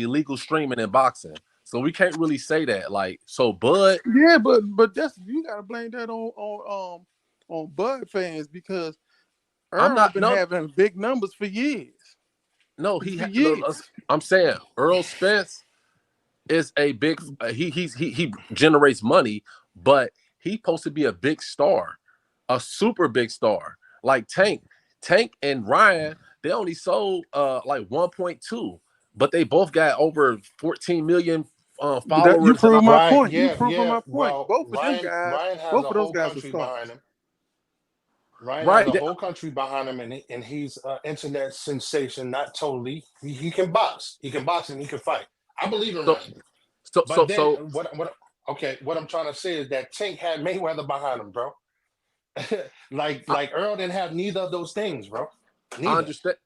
illegal streaming in boxing. So we can't really say that. Like, so Bud,
Yeah, but that's you gotta blame that on Bud fans because
I'm
Earl
not
been
no
having big numbers for years.
no
For
look,
years.
I'm saying Earl Spence is a big he generates money, but he's supposed to be a big star, a super big star like Tank and Ryan. They only sold like 1.2, but they both got over 14 million
You
followers and
prove
all.
my
Right?
point. You
Yeah,
proving
yeah.
my point.
Well,
Both of them guys,
Ryan has
both
a
of those
whole
guys are
country
stars.
behind him. Ryan has
Right.
a whole country behind him, and he's an internet sensation. Not totally. He can box. He can box and he can fight. I believe in
So
Ryan.
so so
But then
so
what? Okay, what I'm trying to say is that Tank had Mayweather behind him, bro.
I,
Like Earl didn't have neither of those things, bro.
I
Neither.
understand.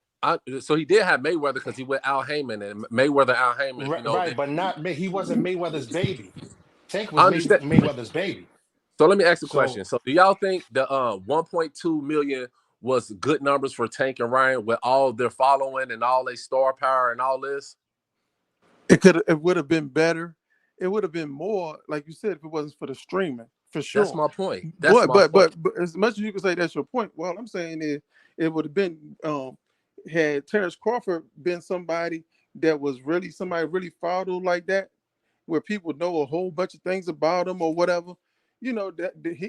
So he did have Mayweather because he went Al Heyman and Mayweather Al Heyman.
Right, right, but not he wasn't Mayweather's baby. Tank was
I understand.
Mayweather's baby.
So let me ask a question.
So
So do y'all think the 1.2 million was good numbers for Tank and Ryan with all their following and all their star power and all this?
It would have been better. It would have been more, like you said, if it wasn't for the streaming, for
That's
sure.
my point. That's
But
my
but
point.
but, but as much as you can say that's your point, well, I'm saying is it would have been had Terrence Crawford been somebody that was really somebody really followed like that, where people know a whole bunch of things about him or whatever. You know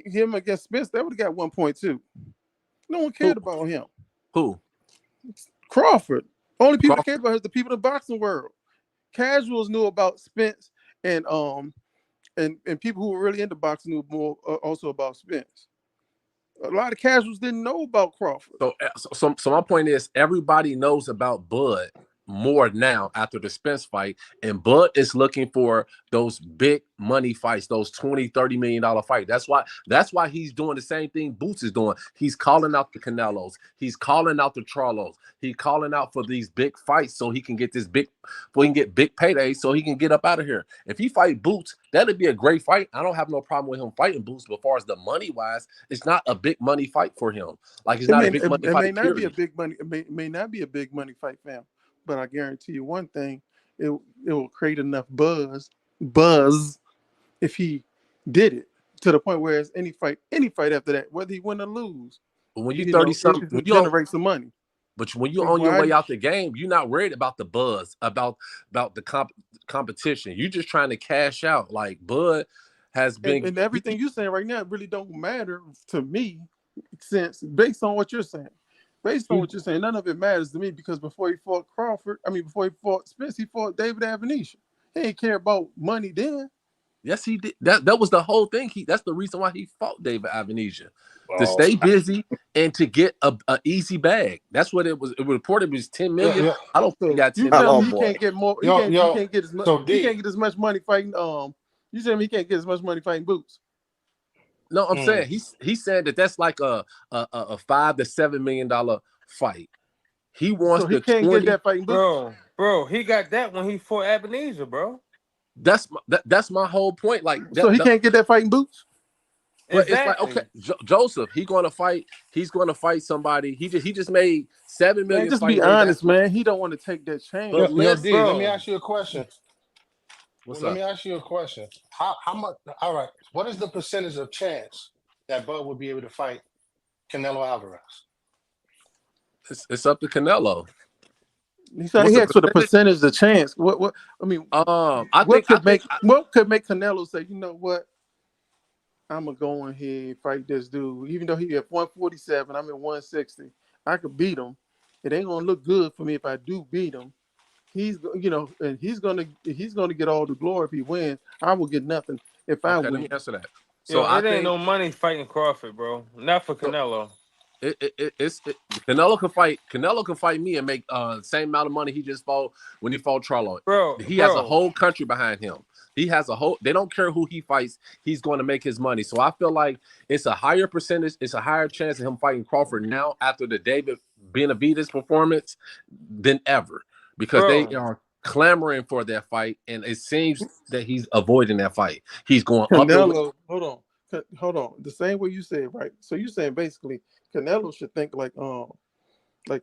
him against Spence, that would have got 1.2. No one
Who?
cared about him.
Who?
Crawford. Only people that
Crawford.
cared about him is the people in the boxing world. Casuals knew about Spence and and people who were really into boxing knew more also about Spence. A lot of casuals didn't know about Crawford.
So my point is everybody knows about Bud more now after the Spence fight, and Bud is looking for those big money fights, those 20-30 million dollar fights. That's why he's doing the same thing Boots is doing. He's calling out the Canelos, he's calling out the Charlos, he's calling out for these big fights so he can get big paydays so he can get up out of here. If he fight Boots, that'd be a great fight. I don't have no problem with him fighting Boots, but as far as the money wise, it's not a big money fight for him. Like it's
It
not
may
a big money
it may
fight,
not be a
period.
big money. It may not be a big money fight, fam. But I guarantee you one thing: it will create enough buzz if he did it to the point where it's any fight after that, whether he win or lose,
But when you
you
30
know,
something,
it generates some money.
but when you're
Like
on your
why?
way out the game, you're not worried about the buzz, about the competition. You're just trying to cash out. Like Bud has been.
And everything you're saying right now really don't matter to me, since based on what you're saying. Based on what you're saying, none of it matters to me because before he fought before he fought Spence, he fought David Avenisha. He ain't care about money then.
Yes, he did. That was the whole thing. That's the reason why he fought David Avenesia, to
Oh,
stay busy and to get a easy bag. That's what it was. It reported it was 10
yeah,
million.
yeah.
I don't think he
So
got
you
10
tell
Oh
me
million.
he
boy.
can't get more. He
Yo,
can't get as much.
so
He can't
D.
get as much money fighting. You tell me he can't get as much money fighting Boots.
No, I'm
Mm.
saying he said that's like a $5 to $7 million fight. He wants
So he
the
can't get
20.
that fighting Boots.
Bro, he got that when he fought Ebenezer, bro.
That's my whole point. Like
So he
that.
can't get that fighting Boots.
But it's like, okay,
Exactly.
Joseph, he's going to fight. He's going to fight somebody. He just made 7
Man,
million
just be
fighting Dave.
honest, man. He don't want to take that
But
chance.
Yo, D.
listen,
Let me
Bro,
ask you a question.
what's
Let
up?
me ask you a question. How much? All right. What is the percentage of chance that Bud would be able to fight Canelo Alvarez?
It's up to Canelo.
He said
What's
he
the
asked for the
percentage?
percentage, the chance. What? I mean,
I think
what could make Canelo say, you know what? I'm gonna go in here and fight this dude, even though he at 147, I'm at 160. I could beat him. It ain't gonna look good for me if I do beat him. And he's gonna get all the glory if he wins. I will get nothing if I
okay. Let me
win.
answer that. So
yo,
I
it ain't
think
no money fighting Crawford, bro. Not for
so.
Canelo.
Canelo can fight. Canelo can fight me and make same amount of money he just fought when he fought Charlo. He has a
Bro.
whole country behind him. He has a whole. They don't care who he fights. He's going to make his money. So I feel like it's a higher percentage. It's a higher chance of him fighting Crawford now after the David Benavidez performance than ever because they
Bro.
are clamoring for that fight, and it seems that he's avoiding that fight. He's going up in weight.
Canelo, hold on. The same way you said, right? So you're saying basically Canelo should think like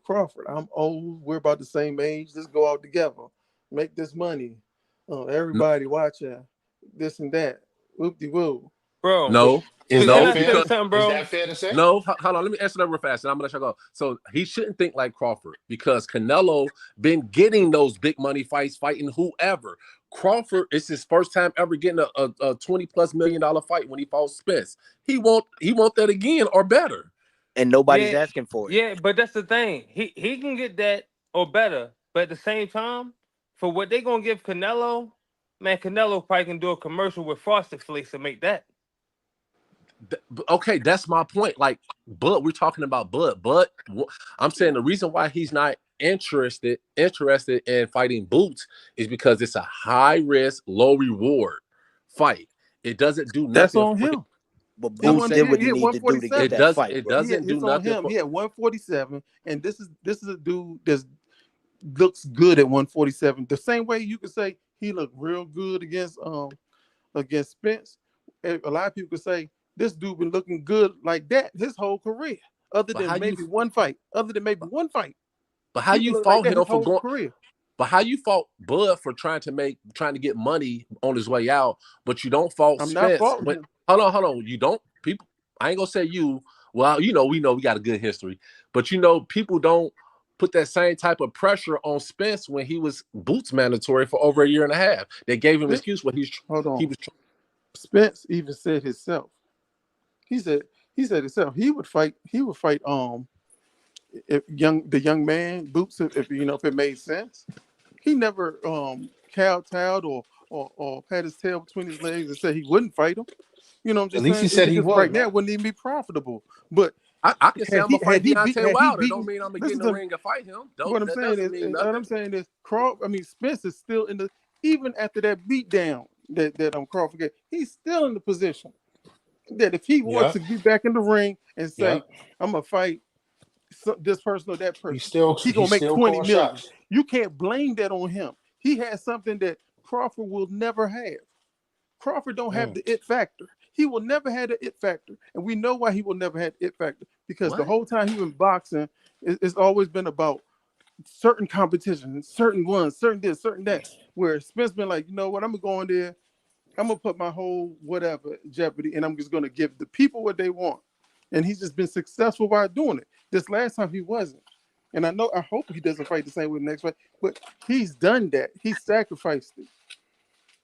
Crawford. I'm old. We're about the same age. Let's go out together, make this money. Everybody watching this and that. Whoop de woo.
Bro.
No,
Is
Can
that
no,
I say
fair?
because
something,
Is
bro?
that fair to say?
no, hold on. Let me answer that real fast, and I'm gonna let you go. So he shouldn't think like Crawford because Canelo been getting those big money fights, fighting whoever. Crawford, it's his first time ever getting a $20+ million fight when he fought Spence. He want that again or better.
And nobody's
Yeah,
asking for it.
yeah, but that's the thing. He can get that or better. But at the same time, for what they gonna give Canelo, Man, Canelo probably can do a commercial with Frosted Flakes and make that.
Okay, that's my point. Like, but we're talking about but I'm saying the reason why he's not interested in fighting Boots is because it's a high risk, low reward fight. It doesn't do
That's
nothing
on
for him.
him.
But
He
Boots
won.
did
He
what he
hit
needed to do to get
It
147.
that
does.
fight,
It
bro.
doesn't do
It's on
nothing
him.
for.
He had 147, and this is a dude that looks good at 147. The same way you could say he looked real good against Spence. A lot of people could say this dude been looking good like that his whole career, other
But how
than
you?
maybe one fight. Other than maybe one fight,
But how
he been
you
looking like
fought
that
him
his
for
whole
going?
career.
But how you fought Bud for trying to get money on his way out, but you don't fault
I'm not
Spence?
faulting
When
him.
hold on, you don't people. I ain't gonna say you. Well, we know we got a good history, but people don't put that same type of pressure on Spence when he was Boots mandatory for over a year and a half. They gave him an
Spence,
excuse when
hold
he
on.
was.
Spence even said himself. He said himself he would fight. He would fight. If the young man Boots, if if it made sense. He never kowtowed or had his tail between his legs and said he wouldn't fight him. You know what I'm
At
just
least he
saying? It's
said he
just right
would,
now
man.
it wouldn't even be profitable. But
I can say I'm gonna fight Deontay
had he
Wilder. Don't
beaten,
mean I'm gonna get in
listen
the
to me,
ring and fight him.
what I'm
That
saying
doesn't mean
what
nothing.
I'm saying is Spence is still in the, even after that beat down that Crawford get, he's still in the position that if he wants
Yeah,
to get back in the ring and
yeah.
say, I'm gonna fight this person or that
He
person,
still
he
he
gonna make
still
20
calls
million.
shots.
You can't blame that on him. He has something that Crawford will never have. Crawford don't have
Mm.
the it factor. He will never have the it factor, and we know why he will never have the it factor, because the
What?
whole time he been boxing, it's always been about certain competition, certain ones, certain this, certain that. Where Spence been like, you know what, I'm gonna go in there, I'm gonna put my whole whatever in jeopardy, and I'm just gonna give the people what they want. And he's just been successful by doing it. This last time he wasn't. And I hope he doesn't fight the same way the next fight, but he's done that. He sacrificed it.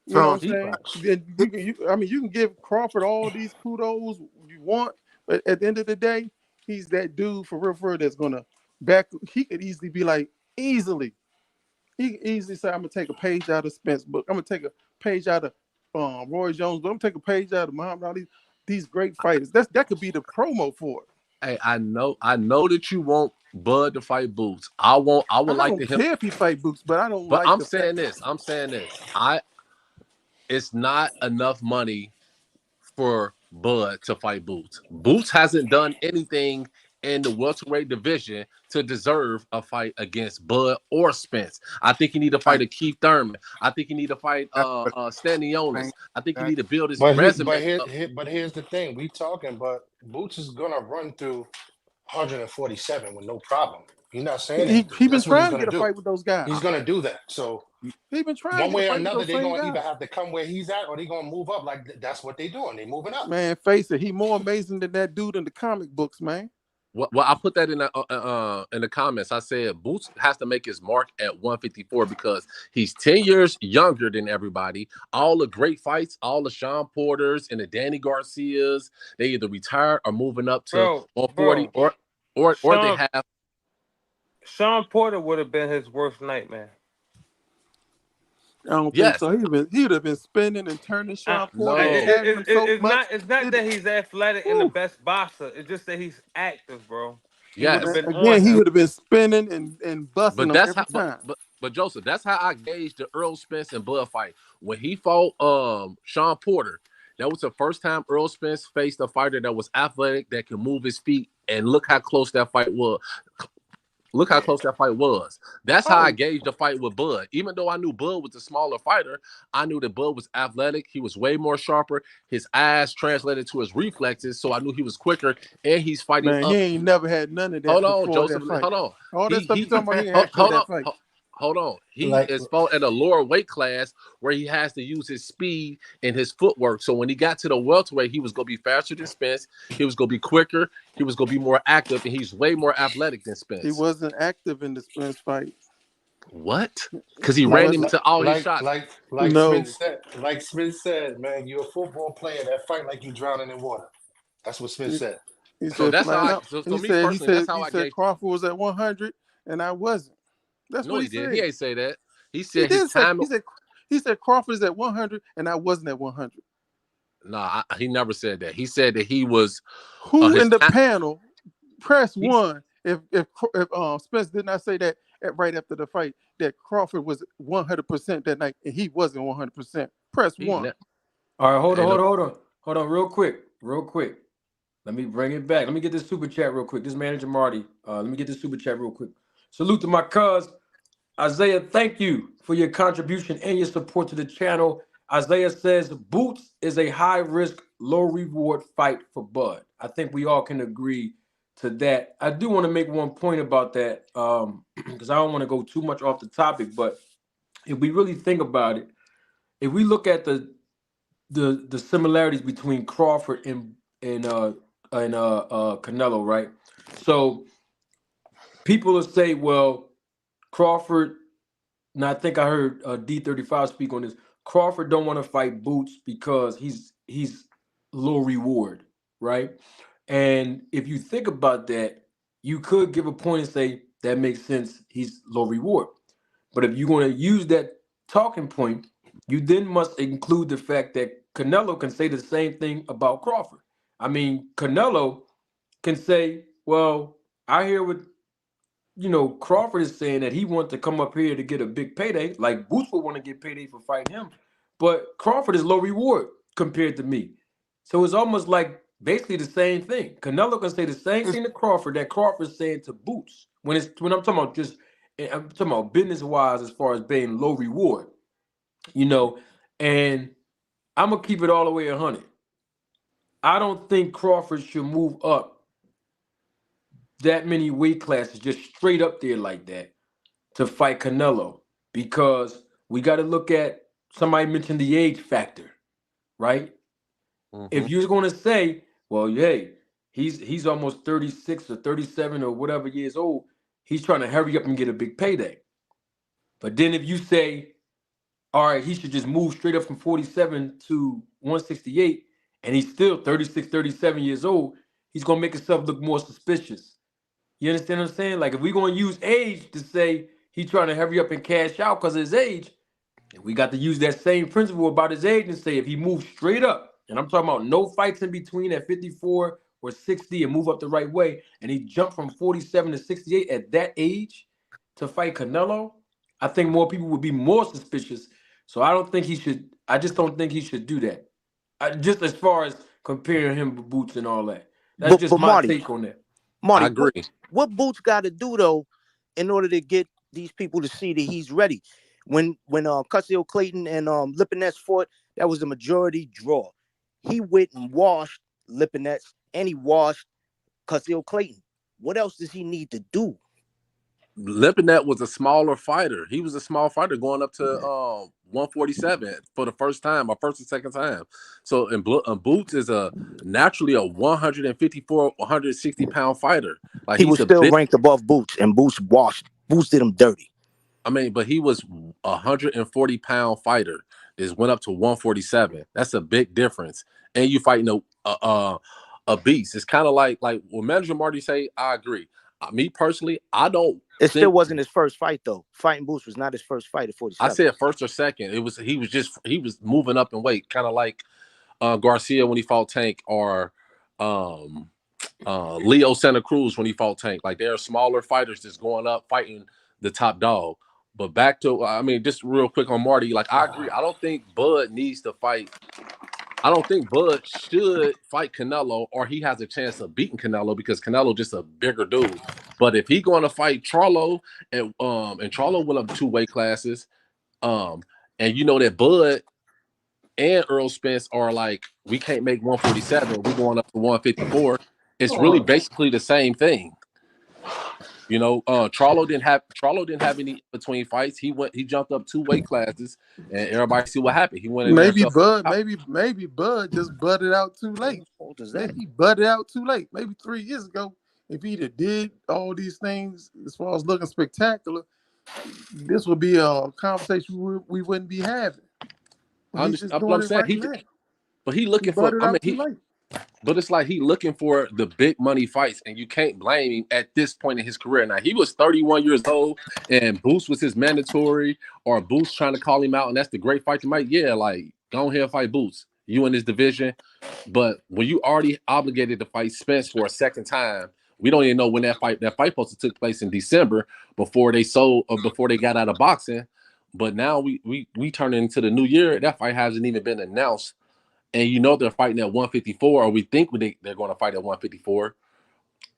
You know what
So
I'm
he
saying? Then you can give Crawford all these kudos you want, but at the end of the day, he's that dude for real that's gonna back. He could easily be like, he could easily say, I'm gonna take a page out of Spence book. I'm gonna take a page out of Roy Jones, but I'm gonna take a page out of Muhammad Ali. These great fighters. That could be the promo for it.
Hey, I know that you want Bud to fight Boots. I would
I
like
don't
to him,
care if he fight Boots, but I don't
but
like
I'm
the fact.
saying this. It's not enough money for Bud to fight Boots. Boots hasn't done anything in the welterweight division to deserve a fight against Bud or Spence. I think you need to fight a Keith Thurman. I think you need to fight Stanionis. I think you need to build his resume up.
But here's the thing. We talking, but Boots is gonna run through 147 with no problem. He's not saying anything.
He been
That's what he's
trying to
gonna
get a
do.
fight with those guys.
He's gonna do that. So
He been trying to
one
get a
way or
fight with
another,
those
they're
same
gonna
guys.
either have to come where he's at or they're gonna move up. Like that's what they're doing. They're moving up.
Man, face it, he more amazing than that dude in the comic books, man.
Well, I put that in the comments. I said Boots has to make his mark at 154 because he's 10 years younger than everybody. All the great fights, all the Sean Porters and the Danny Garcias, they either retired or moving up to
Bro,
140, or they
Sean
have.
Sean Porter would have been his worst nightmare.
I don't think
Yes,
so. He'd have been spinning and turning Sean Porter and
no,
tagging him so much.
It's not
It,
that he's athletic and the
whew,
best boxer. It's just that he's active, bro. He would have
yes.
been on
again, he
him.
would have been spinning and busting
But
them
that's how.
every time.
But Joseph, that's how I gauged the Earl Spence and Bud fight when he fought Sean Porter. That was the first time Earl Spence faced a fighter that was athletic, that could move his feet, and look how close that fight was. Look how close that fight was. That's how I
Oh
gauged the fight with Bud. Even though I knew Bud was a smaller fighter, I knew that Bud was athletic. He was way more sharper. His eyes translated to his reflexes, so I knew he was quicker. And he's fighting
man, he
up.
ain't never had none of that
Hold on,
before
Joseph.
that fight.
Hold on.
All that stuff you
He
talking about, he ain't
hold,
had for
hold on.
that fight.
Hold on. He
Like
is fought at a lower weight class where he has to use his speed and his footwork. So when he got to the welterweight, he was going to be faster than Spence. He was going to be quicker. He was going to be more active, and he's way more athletic than
He
Spence.
wasn't active in the Spence fight.
What? Because he
He
ran
like
him
wasn't.
into all his
like
shots.
like like Smith
No,
said. Like Smith said, man, you're a football player that fight like you drowning in water. That's what Smith
he,
said.
he
So
said
that's how
flat
I.
out.
So me personally, that's how
He
I
said
gauge.
Crawford was at 100 and I wasn't. That's
No,
what he
he did. He
said.
ain't say that. He
He
said his
did say.
time.
He said Crawford is at 100, and I wasn't at 100.
Nah, he never said that. He said that he was
Who
his.
in the panel press
He's,
one if Spence did not say that right after the fight that Crawford was 100% that night and he wasn't 100%? Press
he
one.
ne-
All right, hold on,
ain't no,
hold on, hold on, hold on, real quick. Let me bring it back. Let me get this super chat real quick. This manager Marty. Let me get this super chat real quick. Salute to my cuz Isaiah. Thank you for your contribution and your support to the channel. Isaiah says Boots is a high risk, low reward fight for Bud. I think we all can agree to that. I do want to make one point about that because I don't want to go too much off the topic. But if we really think about it, if we look at the similarities between Crawford and Canelo, right? So people will say, well, Crawford, and I think I heard D35 speak on this. Crawford don't want to fight Boots because he's low reward, right? And if you think about that, you could give a point and say that makes sense. He's low reward. But if you're going to use that talking point, you then must include the fact that Canelo can say the same thing about Crawford. I mean, Canelo can say, well, I hear what Crawford is saying that he wants to come up here to get a big payday. Like Boots would want to get payday for fighting him, but Crawford is low reward compared to me. So it's almost like basically the same thing. Canelo can say the same thing to Crawford that Crawford's saying to Boots. When I'm talking about I'm talking about business wise as far as being low reward, and I'm gonna keep it all the way 100. I don't think Crawford should move up that many weight classes just straight up there like that to fight Canelo because we got to look at somebody mentioned the age factor, right? If you're going to say, well, hey, he's almost 36 or 37 or whatever years old, he's trying to hurry up and get a big payday. But then if you say, all right, he should just move straight up from 47 to 168 and he's still 36, 37 years old, he's going to make himself look more suspicious. You understand what I'm saying? Like if we're going to use age to say he's trying to hurry up and cash out because of his age, and we got to use that same principle about his age and say if he moves straight up, and I'm talking about no fights in between at 54 or 60 and move up the right way, and he jumped from 47 to 68 at that age to fight Canelo, I think more people would be more suspicious. So I just don't think he should do that. Just as far as comparing him with Boots and all that. That's just
But
my
Marty,
take on that.
I
Marty,
agree.
what Boots got to do though, in order to get these people to see that he's ready? When Cusio Clayton and Lipinets fought, that was a majority draw. He went and washed Lipinets and he washed Cusio Clayton. What else does he need to do?
Lipinette was a smaller fighter. He was a small fighter going up to 147 for the first time, or first and second time. So, and Boots is naturally a 154, 160-pound fighter. Like
He was
he's a
still
big.
ranked above Boots, and Boots did him dirty.
I mean, but he was a 140-pound fighter. Is went up to 147. That's a big difference. And you fighting a beast. It's kind of like when Manager Marty say, I agree. Me personally, I don't.
It still wasn't his first fight though. Fighting Boots was not his first fight at 47.
I said first or second. He was moving up in weight, kind of like Garcia when he fought Tank, or Leo Santa Cruz when he fought Tank. Like they're smaller fighters just going up fighting the top dog. But back to, I mean, just real quick on Marty. Like I agree. I don't think Bud needs to fight. I don't think Bud should fight Canelo, or he has a chance of beating Canelo because Canelo just a bigger dude. But if he going to fight Charlo, and Charlo went up 2 weight classes, and you know that Bud and Earl Spence are like, we can't make 147, we're going up to 154. It's really basically the same thing. You know, Charlo didn't have any between fights. He jumped up 2 weight classes, and everybody see what happened. He went in there.
Maybe Bud just budded out too late.
What does that
Maybe he budded out too late. Maybe 3 years ago, if he'd have did all these things as far as looking spectacular, this would be a conversation we wouldn't be having. But he's just doing it right now.
But he looking for.
Budded
I mean,
out too late.
But it's like he looking for the big money fights, and you can't blame him at this point in his career. Now he was 31 years old, and Boots was his mandatory, or Boots trying to call him out, and that's the great fight to make. Yeah, like go ahead and fight Boots. You in this division, but when you already obligated to fight Spence for a second time, we don't even know when that fight supposed to took place in December before they sold or before they got out of boxing. But now we turn into the new year. That fight hasn't even been announced, and you know they're fighting at 154, or we think they're going to fight at 154.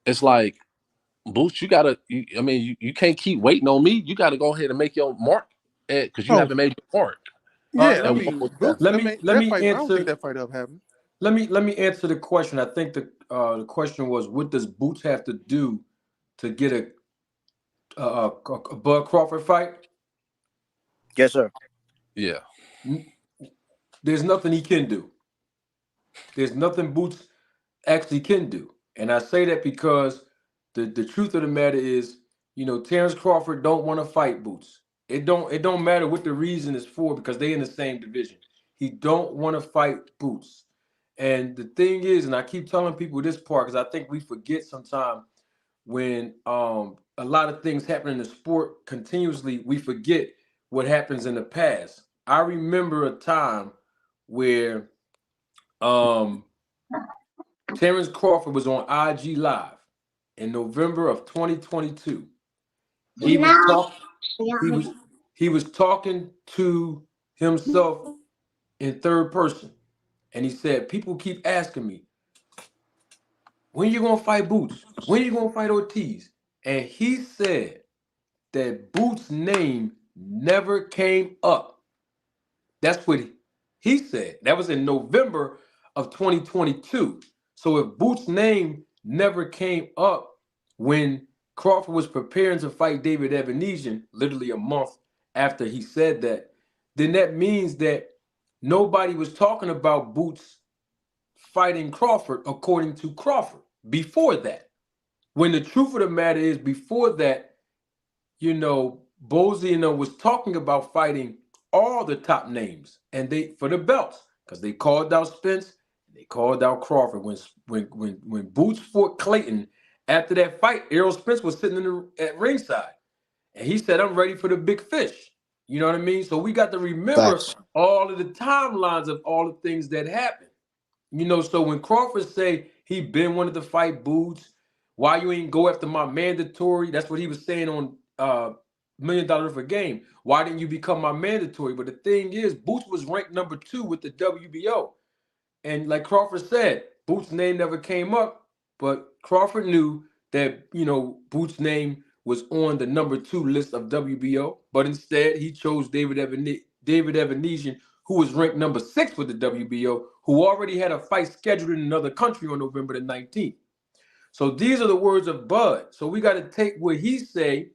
It's like, Boots, you can't keep waiting on me. You got to go ahead and make your mark because you
Oh,
haven't made your mark
yeah. I
at
mean,
147.
Boots. I mean,
let
that
me
fight. I don't think
answer.
that fight up happened.
Let me answer the question. I think the question was, what does Boots have to do to get a Bud Crawford fight?
Yes, sir.
Yeah.
There's nothing he can do. There's nothing Boots actually can do. And I say that because the truth of the matter is, Terrence Crawford don't want to fight Boots. It don't matter what the reason is for because they in the same division. He don't want to fight Boots. And the thing is, and I keep telling people this part because I think we forget sometimes when a lot of things happen in the sport continuously, we forget what happens in the past. I remember a time where um Terrence Crawford was on IG Live in November of 2022. He was talking. He was he was talking to himself in third person, and he said, "People keep asking me, when you gonna fight Boots? When you gonna fight Ortiz?" And he said that Boots' name never came up. That's what he said. That was in November of 2022. So if Boots' name never came up when Crawford was preparing to fight David Evanesian, literally a month after he said that, then that means that nobody was talking about Boots fighting Crawford according to Crawford before that. When the truth of the matter is, before that, Boziano was talking about fighting all the top names and they for the belts because they called out Spence and they called out Crawford. When Boots fought Clayton after that fight, Errol Spence was sitting at ringside and he said, "I'm ready for the big fish." You know what I mean? So we got to remember
Facts.
all of the timelines of all the things that happened. So when Crawford say he been wanted to fight Boots, why you ain't go after my mandatory? That's what he was saying on $1 Million for Game. Why didn't you become my mandatory? But the thing is, Boots was ranked number 2 with the WBO. And like Crawford said, Boots' name never came up, but Crawford knew that, Boots' name was on the number 2 list of WBO, but instead he chose David Evanesian, who was ranked number 6 with the WBO, who already had a fight scheduled in another country on November the 19th. So these are the words of Bud. So we got to take what he say,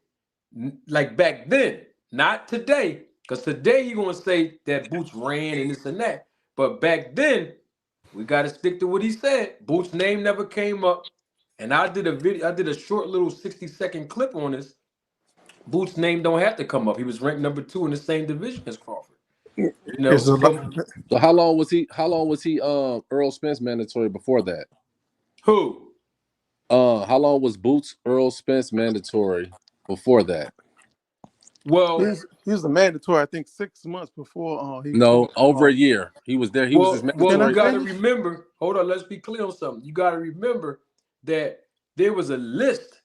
like back then, not today, because today he gonna say that Boots ran and this and that. But back then, we got to stick to what he said. Boots' name never came up, and I did a short little 60-second clip on this. Boots' name don't have to come up. He was ranked number 2 in the same division as Crawford.
It's a lot.
So
So how long was he Earl Spence mandatory before that?
who?
How long was Boots Earl Spence mandatory before that?
Well,
He's a mandatory. I think 6 months before he
No,
fought.
over a year. He was there. He was his
well,
Can I
you
mandatory.
got to
finish?
remember. Hold on, let's be clear on something. You got to remember that there was a list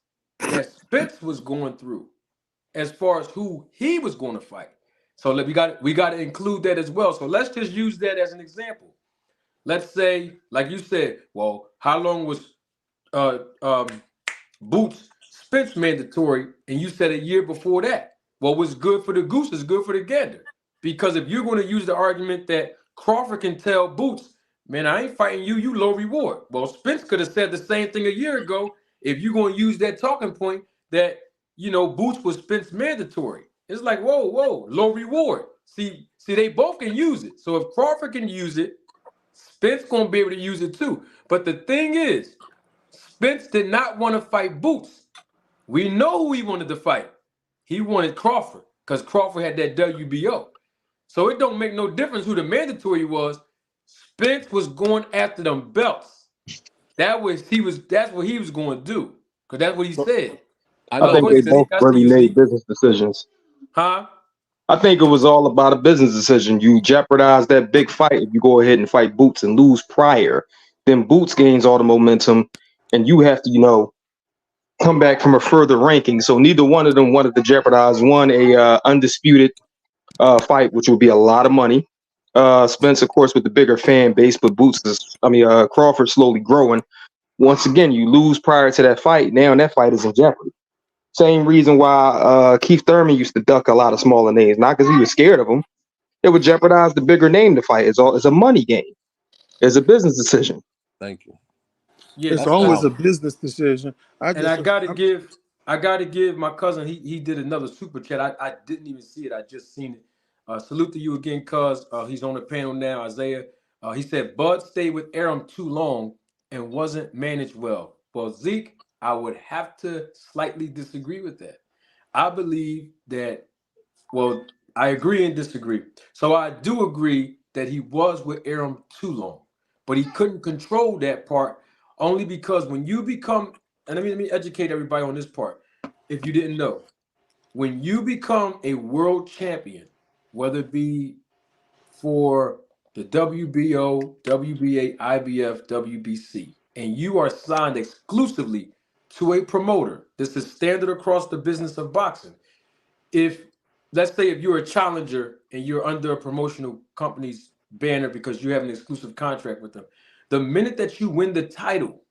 that Spence was going through as far as who he was going to fight. So we got to include that as well. So let's just use that as an example. Let's say, like you said, well, how long was uh, um, Boots Spence mandatory? And you said a year before that. Well, what's good for the goose is good for the gander. Because if you're going to use the argument that Crawford can tell Boots, man, I ain't fighting you, you low reward. Well, Spence could have said the same thing a year ago if you're going to use that talking point that, Boots was Spence mandatory. It's like, whoa, low reward. See, they both can use it. So if Crawford can use it, Spence gonna be able to use it too. But the thing is, Spence did not want to fight Boots. We know who he wanted to fight. He wanted Crawford because Crawford had that WBO. So it don't make no difference who the mandatory was. Spence was going after them belts. That's what he was going to do because that's what he
So,
said.
I
I
know
think
Go
they
ahead,
this.
both
Zeke. I see
really
you,
made
Zeke.
business decisions.
Huh?
I think it was all about a business decision. You jeopardize that big fight if you go ahead and fight Boots and lose prior. Then Boots gains all the momentum, and you have to, come back from a further ranking. So neither one of them wanted to jeopardize one a undisputed fight, which would be a lot of money. Spence, of course, with the bigger fan base, but Crawford slowly growing. Once again, you lose prior to that fight. Now that fight is in jeopardy. Same reason why Keith Thurman used to duck a lot of smaller names, not because he was scared of them. It would jeopardize the bigger name to fight. It's a money game. It's a business decision.
Thank you.
Yeah.
It's
That's
always a
powerful.
business decision. I
And
just,
I gotta give my cousin. He did another super chat. I didn't even see it. I just seen it. Salute to you again, cuz he's on the panel now. Isaiah. He said Bud stayed with Aram too long and wasn't managed well. Well, Zeke, I would have to slightly disagree with that. I believe that. Well, I agree and disagree. So I do agree that he was with Aram too long, but he couldn't control that part only because when you become, and let me educate everybody on this part. If you didn't know, when you become a world champion, whether it be for the WBO, WBA, IBF, WBC, and you are signed exclusively to a promoter, this is standard across the business of boxing. If let's say if you're a challenger and you're under a promotional company's banner because you have an exclusive contract with them, the minute that you win the title,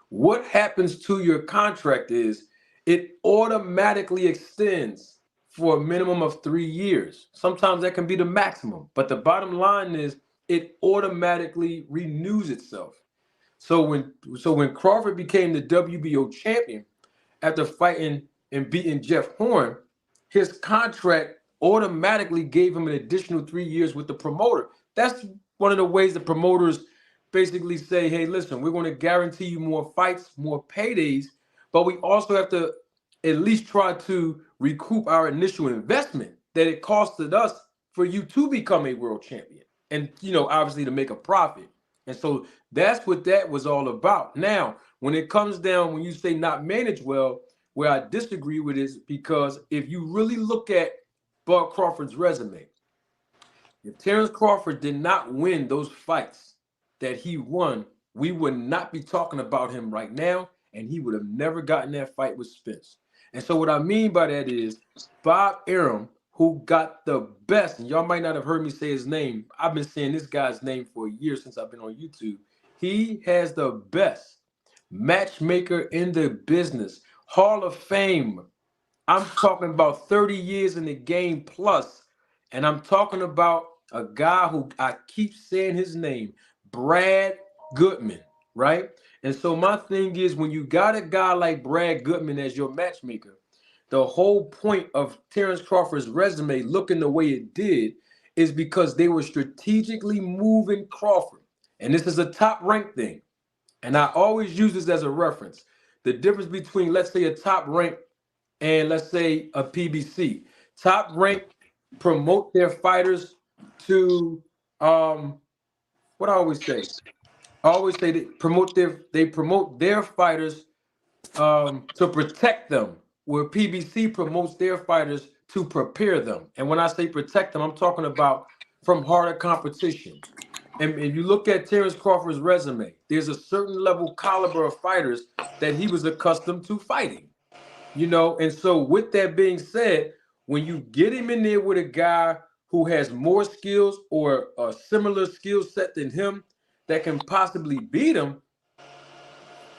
what happens to your contract is it automatically extends for a minimum of 3 years. Sometimes that can be the maximum, but the bottom line is it automatically renews itself. So when Crawford became the WBO champion, after fighting and beating Jeff Horn, his contract automatically gave him an additional 3 years with the promoter. That's one of the ways the promoters basically say, hey, listen, we're going to guarantee you more fights, more paydays, but we also have to at least try to recoup our initial investment that it costed us for you to become a world champion and, obviously to make a profit. And so that's what that was all about. Now, when it comes down, when you say not managed well, where I disagree with is because if you really look at Bud Crawford's resume, if Terrence Crawford did not win those fights that he won, we would not be talking about him right now, and he would have never gotten that fight with Spence. And so what I mean by that is Bob Arum, who got the best, and y'all might not have heard me say his name. I've been saying this guy's name for a year since I've been on YouTube. He has the best matchmaker in the business, Hall of Fame. I'm talking about 30 years in the game plus, and I'm talking about a guy who I keep saying his name, Brad Goodman, right? And so my thing is when you got a guy like Brad Goodman as your matchmaker, the whole point of Terrence Crawford's resume looking the way it did is because they were strategically moving Crawford. And this is a top rank thing. And I always use this as a reference. The difference between, let's say, a top rank and let's say a PBC. Top rank promote their fighters to what I always say. I always say they promote their fighters to protect them, where PBC promotes their fighters to prepare them. And when I say protect them, I'm talking about from harder competition. And if you look at Terrence Crawford's resume, there's a certain level caliber of fighters that he was accustomed to fighting. And so with that being said, when you get him in there with a guy who has more skills or a similar skill set than him that can possibly beat him,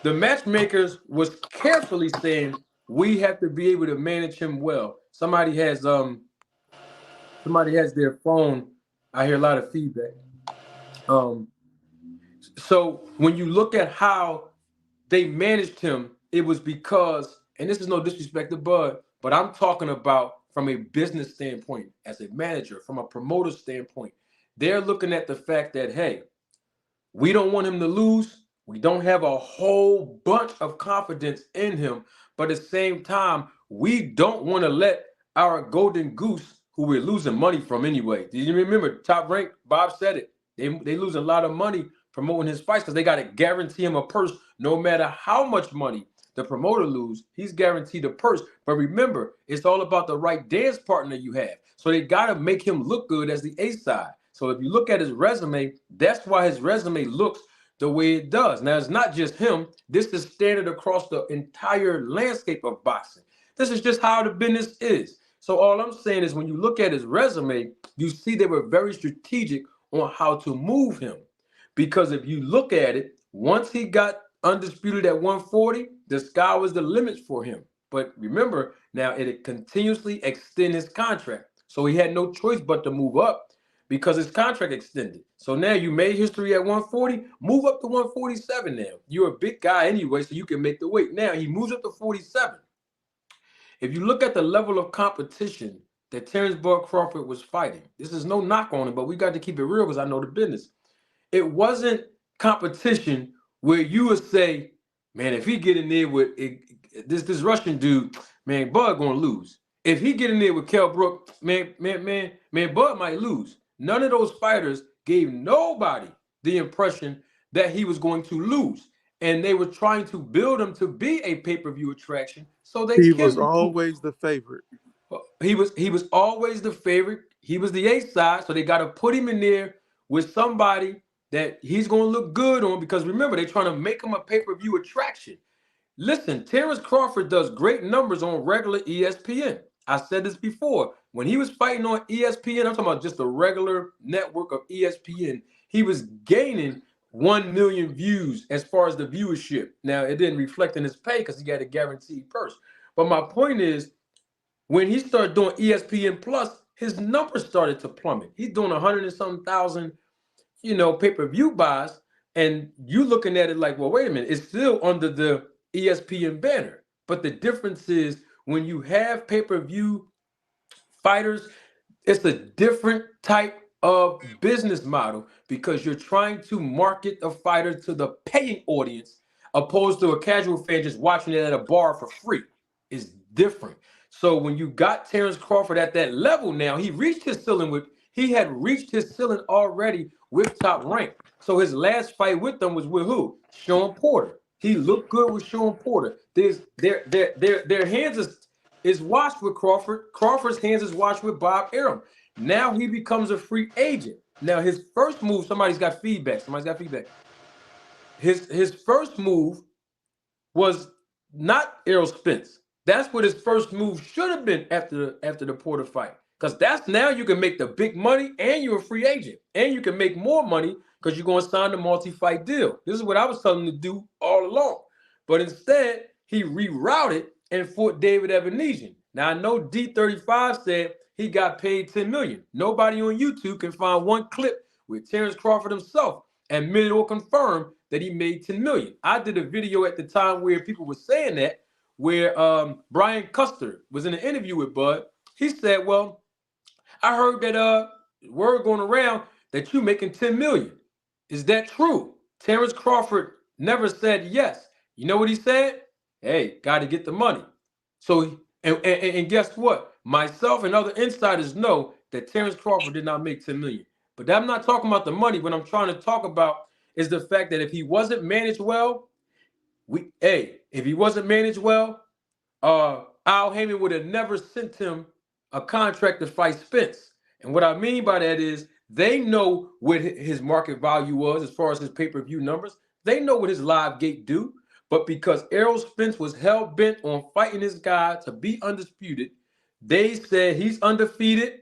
the matchmakers was carefully saying we have to be able to manage him well. Somebody has their phone. I hear a lot of feedback. Um, so when you look at how they managed him, it was because, and this is no disrespect to Bud, but I'm talking about from a business standpoint, as a manager, from a promoter standpoint. They're looking at the fact that, hey, we don't want him to lose. We don't have a whole bunch of confidence in him. But at the same time, we don't want to let our golden goose, who we're losing money from anyway. Do you remember Top Rank? Bob said it. They lose a lot of money promoting his fights because they got to guarantee him a purse no matter how much money the promoter lose. He's guaranteed a purse. But remember, it's all about the right dance partner you have. So they got to make him look good as the A side. So if you look at his resume, that's why his resume looks the way it does. Now, it's not just him. This is standard across the entire landscape of boxing. This is just how the business is. So all I'm saying is when you look at his resume, you see they were very strategic on how to move him. Because if you look at it, once he got undisputed at 140, the sky was the limit for him. But remember, now it continuously extend his contract. So he had no choice but to move up because his contract extended. So now you made history at 140, move up to 147 now. You're a big guy anyway, so you can make the weight. Now he moves up to 47. If you look at the level of competition that Terrence Bud Crawford was fighting, this is no knock on him, but we got to keep it real because I know the business. It wasn't competition where you would say, man, if he get in there with this Russian dude, man, Bud gonna lose. If he get in there with Kell Brook, man, Bud might lose. None of those fighters gave nobody the impression that he was going to lose. And they were trying to build him to be a pay-per-view attraction so they
He
can
was
recruit.
always the favorite.
He was always the favorite. He was the A side, so they got to put him in there with somebody that he's going to look good on because remember, they're trying to make him a pay-per-view attraction. Listen, Terrence Crawford does great numbers on regular ESPN. I said this before. When he was fighting on ESPN, I'm talking about just the regular network of ESPN, he was gaining 1 million views as far as the viewership. Now, it didn't reflect in his pay because he got a guaranteed purse. But my point is, when he started doing ESPN Plus, his numbers started to plummet. He's doing 100 and some thousand, pay-per-view buys. And you looking at it like, well, wait a minute, it's still under the ESPN banner. But the difference is when you have pay-per-view fighters, it's a different type of business model because you're trying to market the fighter to the paying audience opposed to a casual fan just watching it at a bar for free. It's different. So when you got Terrence Crawford at that level now, he had reached his ceiling already with Top Rank. So his last fight with them was with who? Sean Porter. He looked good with Sean Porter. Their hands is washed with Crawford. Crawford's hands is washed with Bob Arum. Now he becomes a free agent. Now his first move, somebody's got feedback. His first move was not Errol Spence. That's what his first move should have been after the Porter fight. Because that's now you can make the big money and you're a free agent. And you can make more money because you're going to sign the multi-fight deal. This is what I was telling him to do all along. But instead, he rerouted and fought David Evanesian. Now, I know D35 said he got paid $10 million. Nobody on YouTube can find one clip with Terrence Crawford himself admitted or confirmed that he made $10 million. I did a video at the time where people were saying that, where Brian Custer was in an interview with Bud. He said, well, I heard that word going around that you making $10 million. Is that true? Terrence Crawford never said yes. You know what he said? Hey, got to get the money. So, and guess what? Myself and other insiders know that Terrence Crawford did not make $10 million. But I'm not talking about the money. What I'm trying to talk about is the fact that if he wasn't managed well, if he wasn't managed well, Al Haymon would have never sent him a contract to fight Spence. And what I mean by that is they know what his market value was as far as his pay-per-view numbers. They know what his live gate do. But because Errol Spence was hell-bent on fighting this guy to be undisputed, they said he's undefeated.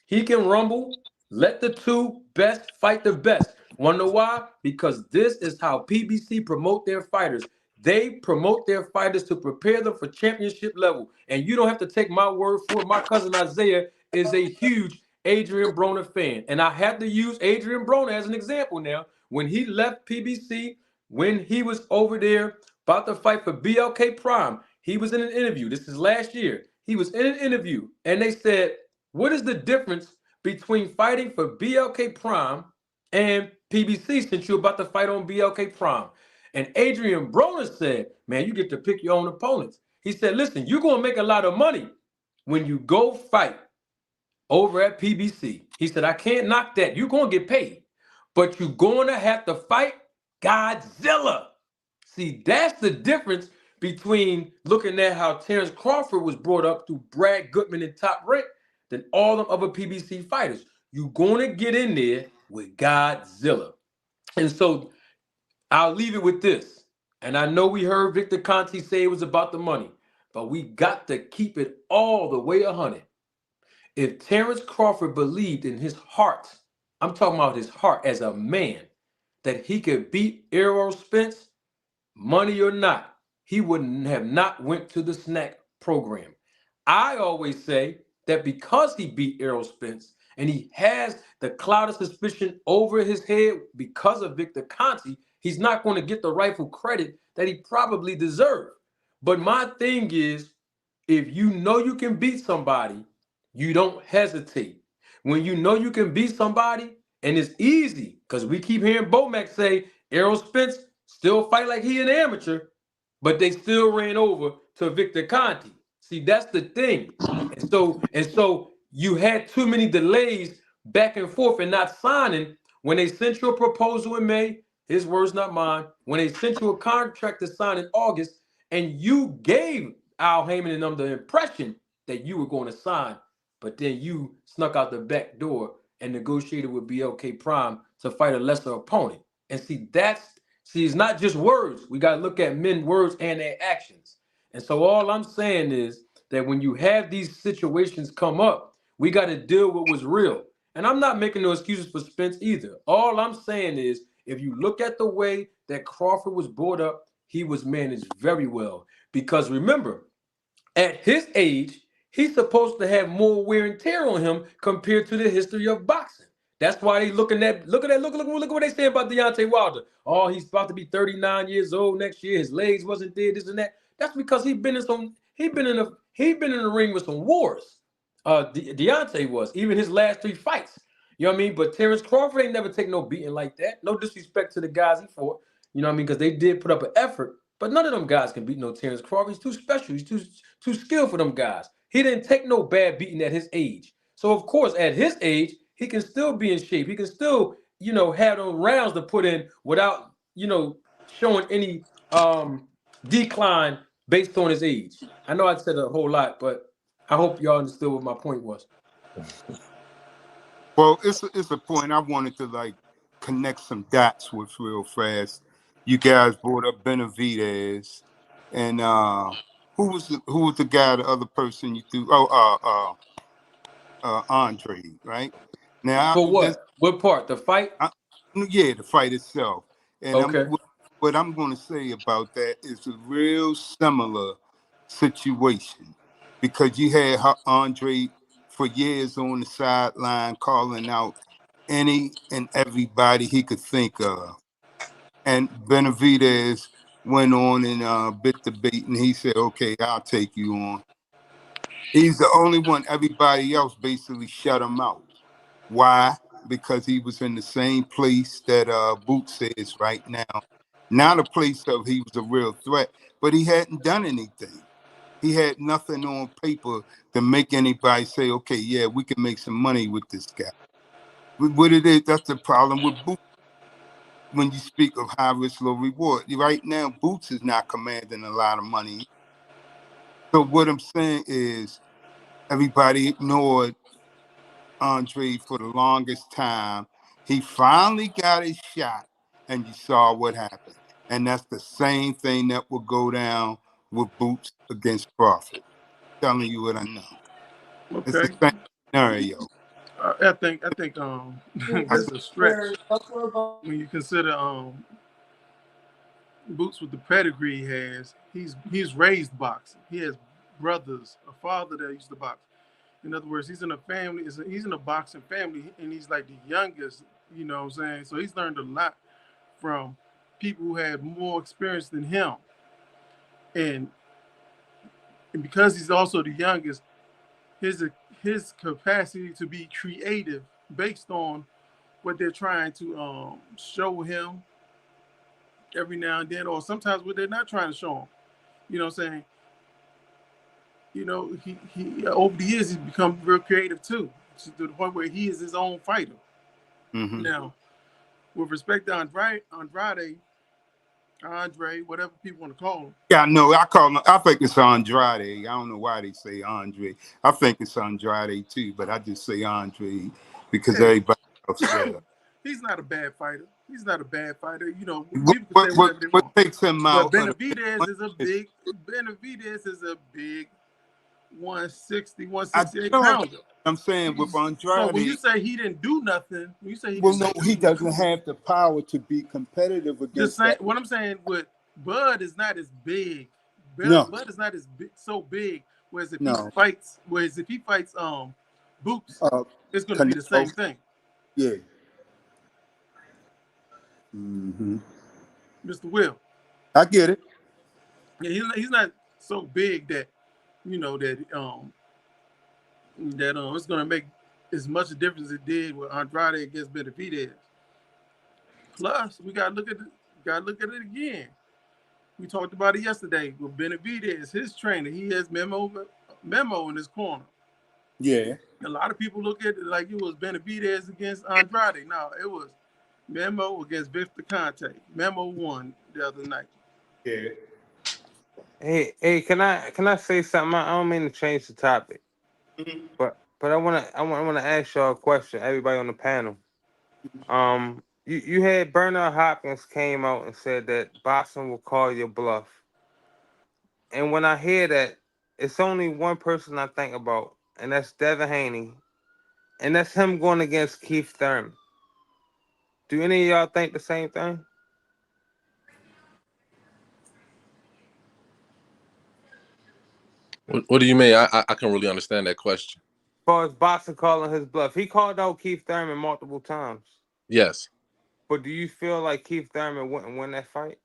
He can rumble. Let the two best fight the best. Want to know why? Because this is how PBC promote their fighters. They promote their fighters to prepare them for championship level. And you don't have to take my word for it. My cousin Isaiah is a huge Adrian Broner fan. And I had to use Adrian Broner as an example now. When he left PBC, when he was over there about to fight for BLK Prime, he was in an interview. This is last year. He was in an interview. And they said, what is the difference between fighting for BLK Prime and PBC since you're about to fight on BLK Prime? And Adrian Broner said, man, you get to pick your own opponents. He said, listen, you're going to make a lot of money when you go fight over at PBC. He said, I can't knock that. You're going to get paid. But you're going to have to fight Godzilla. See, that's the difference between looking at how Terrence Crawford was brought up through Brad Goodman and Top Rank than all them other PBC fighters. You're going to get in there with Godzilla. And so I'll leave it with this. And I know we heard Victor Conti say it was about the money, but we got to keep it all the way 100. If Terrence Crawford believed in his heart, I'm talking about his heart as a man, that he could beat Errol Spence, money or not, he wouldn't have not went to the snack program. I always say that because he beat Errol Spence and he has the cloud of suspicion over his head because of Victor Conti, he's not going to get the rightful credit that he probably deserved. But my thing is, if you know you can beat somebody, you don't hesitate. When you know you can beat somebody, and it's easy, because we keep hearing Bomac say Errol Spence still fight like he an amateur, but they still ran over to Victor Conti. See, that's the thing. And so you had too many delays back and forth and not signing. When they sent you a proposal in May, his words, not mine. When they sent you a contract to sign in August, and you gave Al Heyman and them the impression that you were going to sign, but then you snuck out the back door and negotiated with BLK Prime to fight a lesser opponent. And see, it's not just words. We got to look at men words and their actions. And so all I'm saying is that when you have these situations come up, we got to deal with what's real. And I'm not making no excuses for Spence either. All I'm saying is if you look at the way that Crawford was brought up, he was managed very well. Because remember, at his age, he's supposed to have more wear and tear on him compared to the history of boxing. That's why they look what they say about Deontay Wilder. Oh, he's about to be 39 years old next year. His legs wasn't there, this and that. That's because he been in the ring with some wars. Deontay was, even his last 3 fights. You know what I mean? But Terrence Crawford ain't never take no beating like that. No disrespect to the guys he fought. You know what I mean? Because they did put up an effort. But none of them guys can beat no Terrence Crawford. He's too special. He's too skilled for them guys. He didn't take no bad beating at his age. So of course, at his age, he can still be in shape. He can still, have those rounds to put in without, showing any decline based on his age. I know I said a whole lot, but I hope y'all understood what my point was.
Well, it's a point I wanted to like connect some dots with real fast. You guys brought up Benavidez, and who was the guy, the other person you threw? Oh, Andre, right? Now,
For what? What part? The fight?
yeah, the fight itself, and
Okay.
what I'm going to say about that is a real similar situation because you had Andre for years on the sideline calling out any and everybody he could think of. And Benavidez went on and bit the bait, and he said, "Okay, I'll take you on." He's the only one. Everybody else basically shut him out. Why? Because he was in the same place that Boots is right now. Not a place of he was a real threat, but he hadn't done anything. He had nothing on paper to make anybody say, "Okay, yeah, we can make some money with this guy." What it is, that's the problem with Boots. When you speak of high risk, low reward, right now Boots is not commanding a lot of money. So what I'm saying is everybody ignored Andre for the longest time. He finally got his shot, and you saw what happened. And that's the same thing that will go down with Boots against Crawford. Telling you what I know. It's the
Okay.
same scenario.
I think
I
that's a stretch when you consider Boots with the pedigree he has. He's raised boxing. He has brothers, a father that used to box. In other words, he's in a family. He's in a boxing family, and he's like the youngest. You know what I'm saying? So he's learned a lot from people who had more experience than him, and and because he's also the youngest, his his capacity to be creative based on what they're trying to show him every now and then, or sometimes what they're not trying to show him. You know what I'm saying? He over the years he's become real creative too, to the point where he is his own fighter.
mm-hmm.
Now, with respect to Andrade, Andre, whatever people want to call him.
Yeah, no, I call him. I think it's Andrade. I don't know why they say Andre. I think it's Andrade too, but I just say Andre because
Yeah,
everybody else said it.
he's not a bad fighter. He's not a bad fighter. You know,
What,
people can say
what, what,
whatever they
what
want.
takes him
But
out of the
Benavidez is a big 160,
I
168
know
pounder.
I'm saying with
So when you
Andrade,
say he didn't do nothing, when you say he
well,
didn't
no,
do
he
nothing,
doesn't have the power to be competitive
the
against
same.
that.
What I'm saying with Bud is not as big.
No,
Bud is not as big, so big.
no.
Whereas if he fights Boots,
Uh,
it's going to be the
Canelo,
same thing.
yeah. Hmm.
Mr. Will,
I get it.
yeah, he's not so big that it's going to make as much a difference as it did with Andrade against Benavidez. Plus, we got to look at it again. We talked about it yesterday with Benavidez, his trainer. He has Memo in his corner.
Yeah,
A lot of people look at it like it was Benavidez against Andrade. No, it was Memo against Victor Conte. Memo won the other night.
yeah.
Hey, can I say something? I don't mean to change the topic, but I wanna ask y'all a question. Everybody on the panel. You had Bernard Hopkins came out and said that boxing will call your bluff, and when I hear that, it's only one person I think about, and that's Devin Haney, and that's him going against Keith Thurman. Do any of y'all think the same thing?
What do you mean? I can really understand that question.
As far as boxing calling his bluff, he called out Keith Thurman multiple times.
Yes,
But do you feel like Keith Thurman wouldn't win that fight?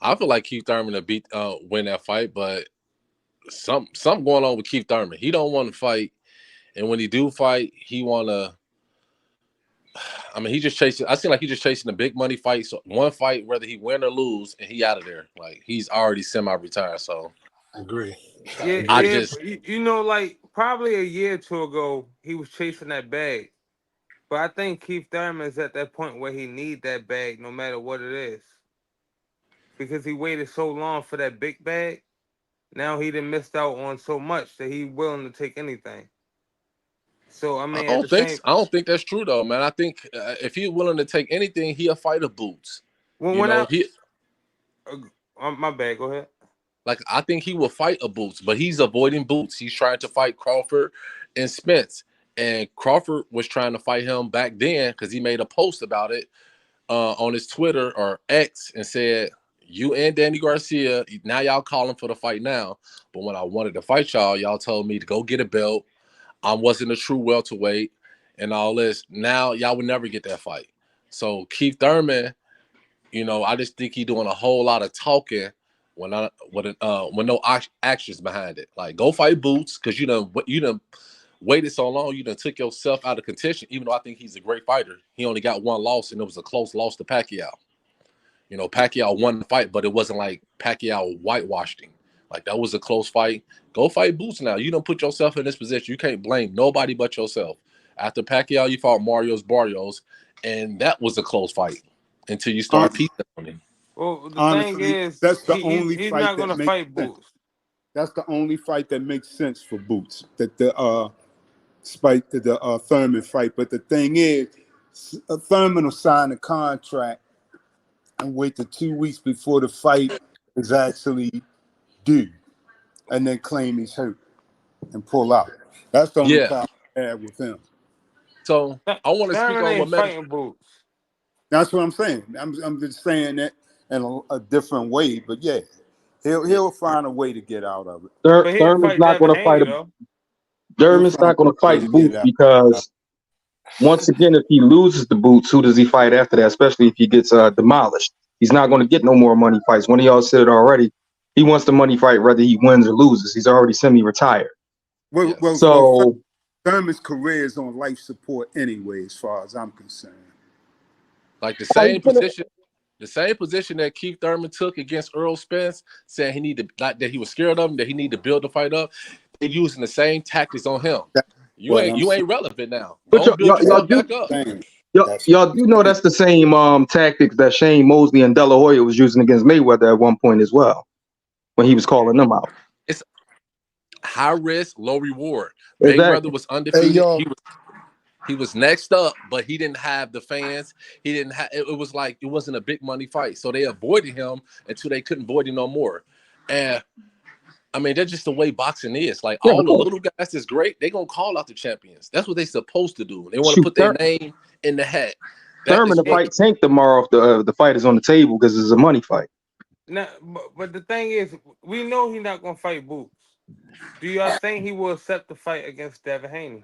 I feel like Keith Thurman to win that fight, but something going on with Keith Thurman. He don't want to fight, and when he do fight, he want to. I mean, he just chasing. I seem like he's just chasing the big money fight. So one fight, whether he win or lose, and he out of there. Like he's already semi-retired. So
I agree. I
Yeah,
I
agree.
yeah.
just
But like probably a year or two ago, he was chasing that bag. But I think Keith Thurman is at that point where he need that bag no matter what it is. Because he waited so long for that big bag. Now he done missed out on so much that he willing to take anything. So I mean, at the same
I don't think that's true though, man. I think if he's willing to take anything, he'll fight a Boots. You
when
know,
I
he
my bad, go ahead.
like I think he will fight a Boots, but he's avoiding Boots. He's trying to fight Crawford and Spence. And Crawford was trying to fight him back then because he made a post about it on his Twitter or X and said, "You and Danny Garcia, now y'all calling for the fight now. But when I wanted to fight y'all, y'all told me to go get a belt. I wasn't a true welterweight and all this. Now y'all would never get that fight." So Keith Thurman, I just think he doing a whole lot of talking when no actions behind it. Like go fight Boots because you done waited so long. You done took yourself out of contention. Even though I think he's a great fighter, he only got one loss and it was a close loss to Pacquiao. Pacquiao won the fight, but it wasn't like Pacquiao whitewashed him. Like that was a close fight. Go fight Boots now. You don't put yourself in this position. You can't blame nobody but yourself. After Pacquiao, you fought Barrios, and that was a close fight until you start
Hon-
piecing on him.
Well, the thing
Honestly,
is,
that's the only
he's
fight
not
that
gonna
makes
fight
sense.
Boots.
That's the only fight that makes sense for Boots. That the spite the Thurman fight. But the thing is, Thurman will sign a contract and wait the 2 weeks before the fight is actually due, and then claim he's hurt and pull out. That's the only
Yeah.
problem I have with him.
So I want to speak
Thurman
on
ain't
what matters.
fighting Boots.
That's what I'm saying. I'm just saying that in a different way. But yeah,
Yeah.
he'll find a way to get out of it.
But he'll
Thurman's
fight
not
Devin
going to fight.
Haney though.
He'll
Thurman's
find
not going to
a way to
fight
get
Boots
out.
because once again, if he loses the Boots, who does he fight after that? Especially if he gets demolished, he's not going to get no more money fights. One of y'all said it already. He wants the money fight whether he wins or loses. He's already semi-retired.
Yes.
So
Thurman's career is on life support anyway, as far as I'm concerned.
Like the
he's
same
gonna,
position. The same position that Keith Thurman took against Earl Spence, saying he needed not that he was scared of him, that he needed to build the fight up. They're using the same tactics on him.
That's
You
what
ain't
I'm
you
saying.
ain't relevant now.
but
Go build
y'all
yourself
do
back up.
That's
Y'all, you know that's the same tactics that Shane Mosley and De La Hoya was using against Mayweather at one point as well, when he was calling them out.
It's high risk, low reward. Mayweather
Exactly.
was
hey
undefeated.
y'all.
He was next up, but he didn't have the fans. He didn't have. It was like it wasn't a big money fight, so they avoided him until they couldn't avoid him no more. And I mean, that's just the way boxing is. Like
Yeah,
all
of
the
course.
little guys that's great, they gonna call out the champions. That's what they supposed to do. They want to
Shoot,
put their name in the hat. That
Thurman
is
to
Yeah.
what
fight Tank tomorrow if the fight is on the table because it's a money fight.
Now, but the thing is, we know he's not gonna fight Boots. Do y'all think he will accept the fight against Devin Haney?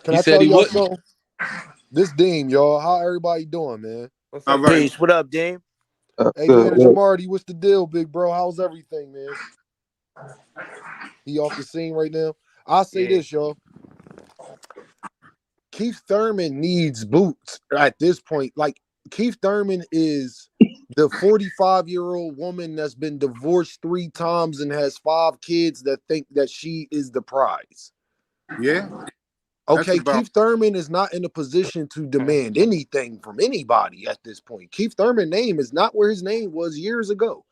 Can
he
I
said
tell
he
y'all
wouldn't.
something? This Dean, y'all. How everybody doing, man?
What's
All
up,
right.
Dave?
Peace. What up, Dame?
Hey,
Good.
Manager Marty, what's the deal, big bro? How's everything, man? He off the scene right now. I'll say
Yeah.
this, y'all. Keith Thurman needs Boots at this point. Like, Keith Thurman is the 45-year-old woman that's been divorced 3 times and has 5 kids that think that she is the prize.
Yeah. That's
Okay,
about.
Keith Thurman is not in a position to demand anything from anybody at this point. Keith Thurman's name is not where his name was years ago.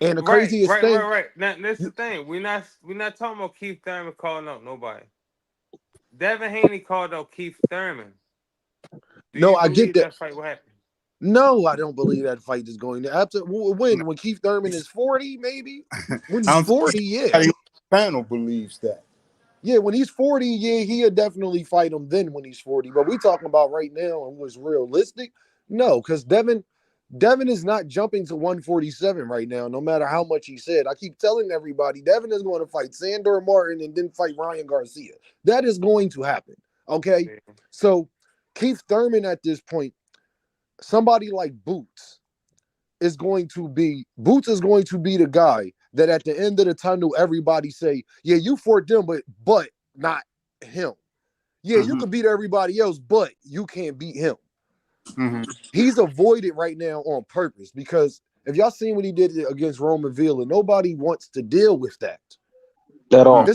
And the
Right,
craziest
right, right,
thing,
right. Now that's the thing. We're not talking about Keith Thurman calling out nobody. Devin Haney called out Keith Thurman. Do
no,
you
I get
believe
that.
that fight will happen?
No, I don't believe that fight is going to happen. When Keith Thurman is 40, maybe? When he's
I'm
40, yeah.
everybody on the panel believes that.
Yeah, when he's 40, yeah, he'll definitely fight him then when he's 40. But we talking about right now and what's realistic? No, because Devin is not jumping to 147 right now, no matter how much he said. I keep telling everybody Devin is going to fight Sandor Martin and then fight Ryan Garcia. That is going to happen. Okay.
Yeah.
So Keith Thurman at this point, somebody like Boots is going to be the guy that at the end of the tunnel, everybody say, yeah, you fought them, but not him. Yeah, you can beat everybody else, but you can't beat him.
Mm-hmm.
He's avoided right now on purpose because if y'all seen what he did against Roman Villa, nobody wants to deal with that.
At all.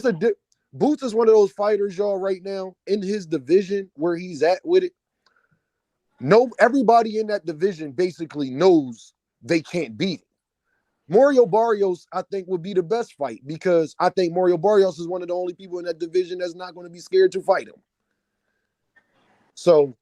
Boots is one of those fighters, y'all, right now in his division where he's at with it. No, everybody in that division basically knows they can't beat it. Mario Barrios, I think, would be the best fight because I think Mario Barrios is one of the only people in that division that's not going to be scared to fight him. So,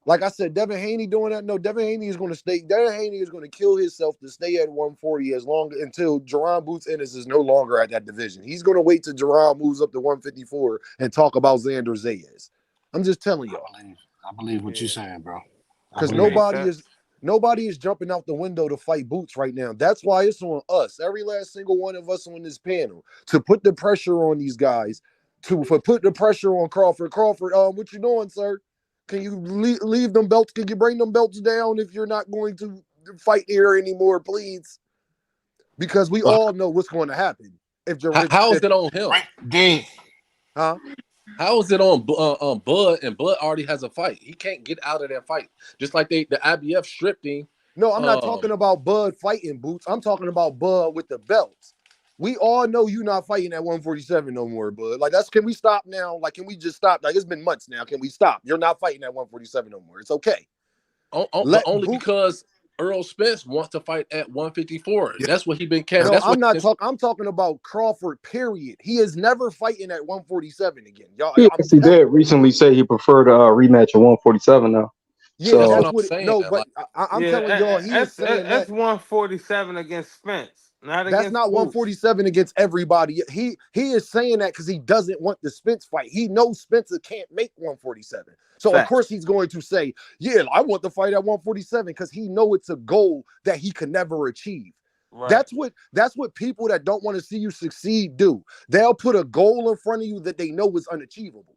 like I said, Devin Haney doing that. No, Devin Haney is going to stay. Devin Haney is going to kill himself to stay at 140 until Jerron Boots Ennis is no longer at that division. He's going to wait till Jerron moves up to 154 and talk about Xander Zayas. I'm just telling y'all.
I believe what you're saying, bro.
Because
Makes sense.
nobody is jumping out the window to fight Boots right now. That's why it's on us, every last single one of us on this panel, to put the pressure on these guys, for put the pressure on Crawford. Crawford, what you doing, sir? Can you leave them belts? Can you bring them belts down if you're not going to fight here anymore, please? Because we all know what's going to happen.
How is it on him?
Dean,
Huh?
How is it on Bud? And Bud already has a fight. He can't get out of that fight. Just like the IBF stripped him.
No, I'm not talking about Bud fighting Boots. I'm talking about Bud with the belts. We all know you're not fighting at 147 no more, Bud. Like, can we stop now? Like, can we just stop? Like, it's been months now. Can we stop? You're not fighting at 147 no more. It's okay.
But only because Earl Spence wants to fight at 154.
Yeah.
That's what he been.
No,
That's
I'm
what
not talking. I'm talking about Crawford. Period. He is never fighting at 147 again, y'all.
Yes, he did recently say he preferred a rematch at 147 now.
Yeah,
So
that's what
that's
I'm
what.
saying.
No, but I'm telling y'all, he is saying
that's
that.
147 against Spence, not
That's
against
not
Boots.
147 against everybody. He is saying that because he doesn't want the Spence fight. He knows Spencer can't make 147. So of course he's going to say, yeah, I want the fight at 147 because he know it's a goal that he can never achieve.
Right.
That's what people that don't want to see you succeed do. They'll put a goal in front of you that they know is unachievable.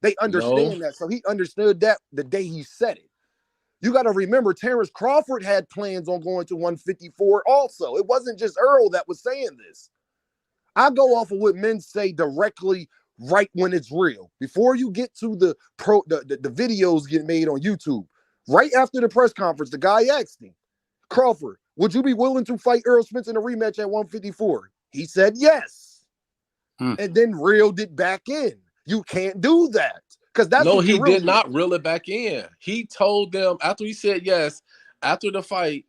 They understand that. So he understood that the day he said it. You got to remember, Terrence Crawford had plans on going to 154 also. It wasn't just Earl that was saying this. I go off of what men say directly right when it's real. Before you get to the videos get made on YouTube, right after the press conference, the guy asked him, Crawford, would you be willing to fight Earl Spence in a rematch at 154? He said yes. And then reeled it back in. You can't do that. Because that's
No,
what
he
you really
did not
doing.
reel it back in. He told them after he said yes, after the fight,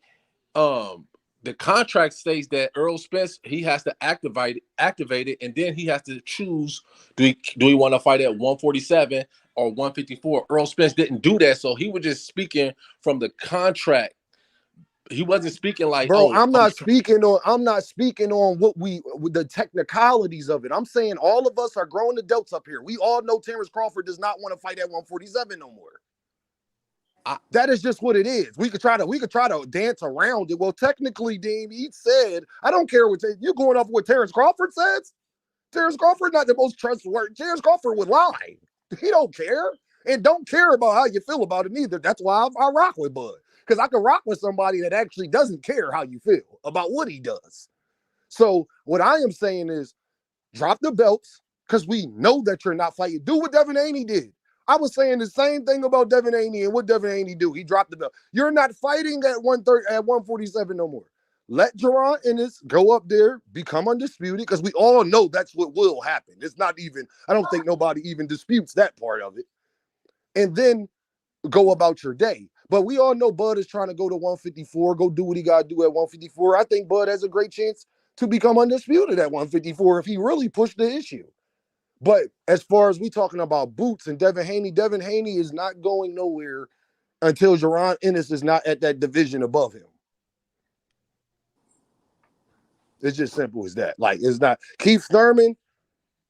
the contract states that Earl Spence, he has to activate it, and then he has to choose, do he want to fight at 147 or 154? Earl Spence didn't do that, so he was just speaking from the contract. He wasn't speaking like,
Bro,
oh,
I'm not speaking on what with the technicalities of it. I'm saying all of us are grown adults up here. We all know Terrence Crawford does not want to fight at 147 no more. That is just what it is. We could try to dance around it. Well, technically, Dean, he said, I don't care what you're going off what Terrence Crawford says. Terrence Crawford not the most trustworthy. Terrence Crawford would lie. He don't care and don't care about how you feel about it either. That's why I rock with Bud, because I can rock with somebody that actually doesn't care how you feel about what he does. So what I am saying is drop the belts, because we know that you're not fighting. Do what Devin Haney did. I was saying the same thing about Devin Haney, and what Devin Haney do? He dropped the belt. You're not fighting at 130, at 147 no more. Let Jaron Ennis go up there, become undisputed, because we all know that's what will happen. It's not even, I don't think nobody even disputes that part of it. And then go about your day. But we all know Bud is trying to go to 154, go do what he got to do at 154. I think Bud has a great chance to become undisputed at 154 if he really pushed the issue. But as far as we talking about Boots and Devin Haney is not going nowhere until Jaron Ennis is not at that division above him. It's just simple as that. Like, it's not. Keith Thurman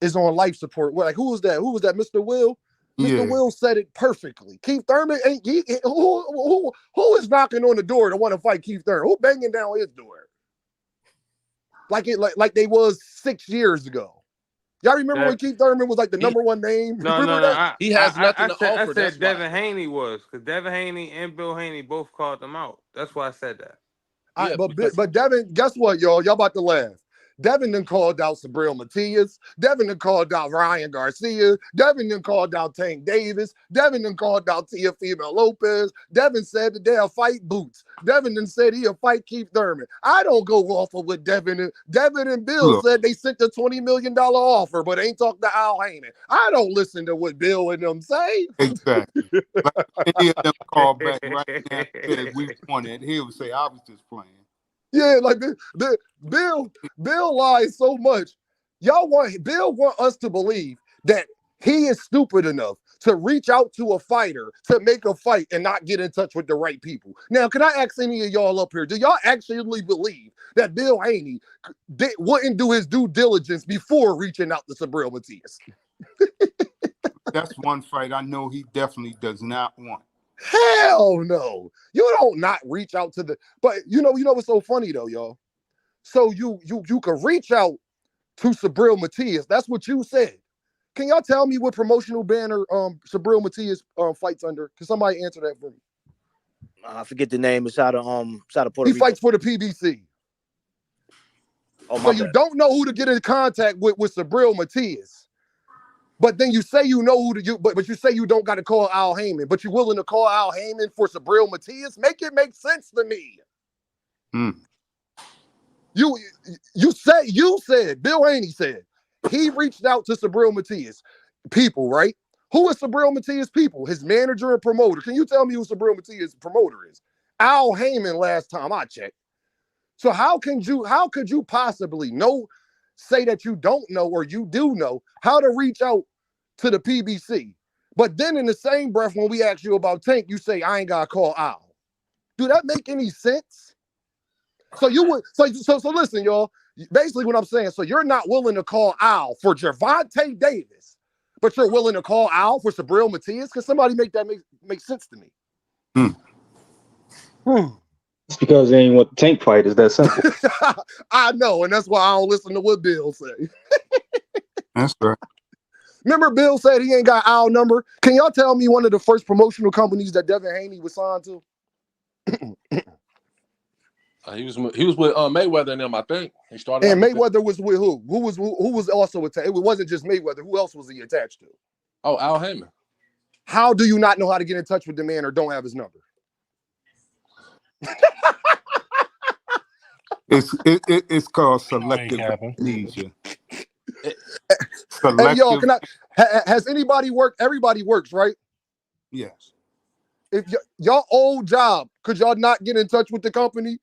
is on life support. Like, who was that? Who was that? Mr. Will? Mr. Will said it perfectly. Keith Thurman ain't who is knocking on the door to want to fight Keith Thurman? Who banging down his door? Like they was 6 years ago. Y'all remember when Keith Thurman was like the number one name?
No.
He has nothing to offer.
I said Devin Haney was, because Devin Haney and Bill Haney both called them out. That's why I said that.
Yeah, but Devin, guess what, y'all? Y'all about to laugh. Devin done called out Sabril Matias. Devin done called out Ryan Garcia. Devin done called out Tank Davis. Devin done called out Teofimo Lopez. Devin said that they'll fight Boots. Devin done said he'll fight Keith Thurman. I don't go off of what Devin and Bill said. They sent the $20 million offer, but ain't talked to Al Haney. I don't listen to what Bill and them say.
Exactly. Like any of them call back right now and said we won it, he would say, I was just playing.
Yeah, like Bill lies so much. Bill want us to believe that he is stupid enough to reach out to a fighter to make a fight and not get in touch with the right people. Now, can I ask any of y'all up here, do y'all actually believe that Bill Haney wouldn't do his due diligence before reaching out to Sabril Matias?
That's one fight I know he definitely does not want.
Hell no. You don't not reach out to but you know what's so funny though, y'all? So you can reach out to Sabril Matias. That's what you said. Can y'all tell me what promotional banner Sabril Matias fights under? Can somebody answer that for me?
I forget the name. It's out of Puerto Rico.
He fights for the PBC. So you don't know who to get in contact with Sabril Matias. But then you say you know who to but you say you don't got to call Al Heyman, but you're willing to call Al Heyman for Sabril Matias? Make it make sense to me. You said Bill Haney said he reached out to Sabril Matias people, right? Who is Sabril Matias people? His manager and promoter. Can you tell me who Sabril Matias promoter is? Al Heyman last time I checked. So how could you possibly say that you don't know or you do know how to reach out to the PBC? But then in the same breath, when we ask you about Tank, you say, I ain't got to call Al. Do that make any sense? So listen, y'all. Basically what I'm saying, so you're not willing to call Al for Gervonta Davis, but you're willing to call Al for Sabril Matias? Can somebody make that make sense to me?
It's because they ain't want the Tank fight. Is that simple?
I know, and that's why I don't listen to what Bill say.
That's right.
Remember Bill said he ain't got Al number? Can y'all tell me one of the first promotional companies that Devin Haney was signed to?
He was with Mayweather and them, I think. He started.
And Mayweather was with who? Who was also attached? It wasn't just Mayweather. Who else was he attached to?
Oh, Al Heyman.
How do you not know how to get in touch with the man or don't have his number?
It's called selective amnesia.
Hey, y'all, Has anybody worked? Everybody works, right?
Yes.
If y'all old job, could y'all not get in touch with the company?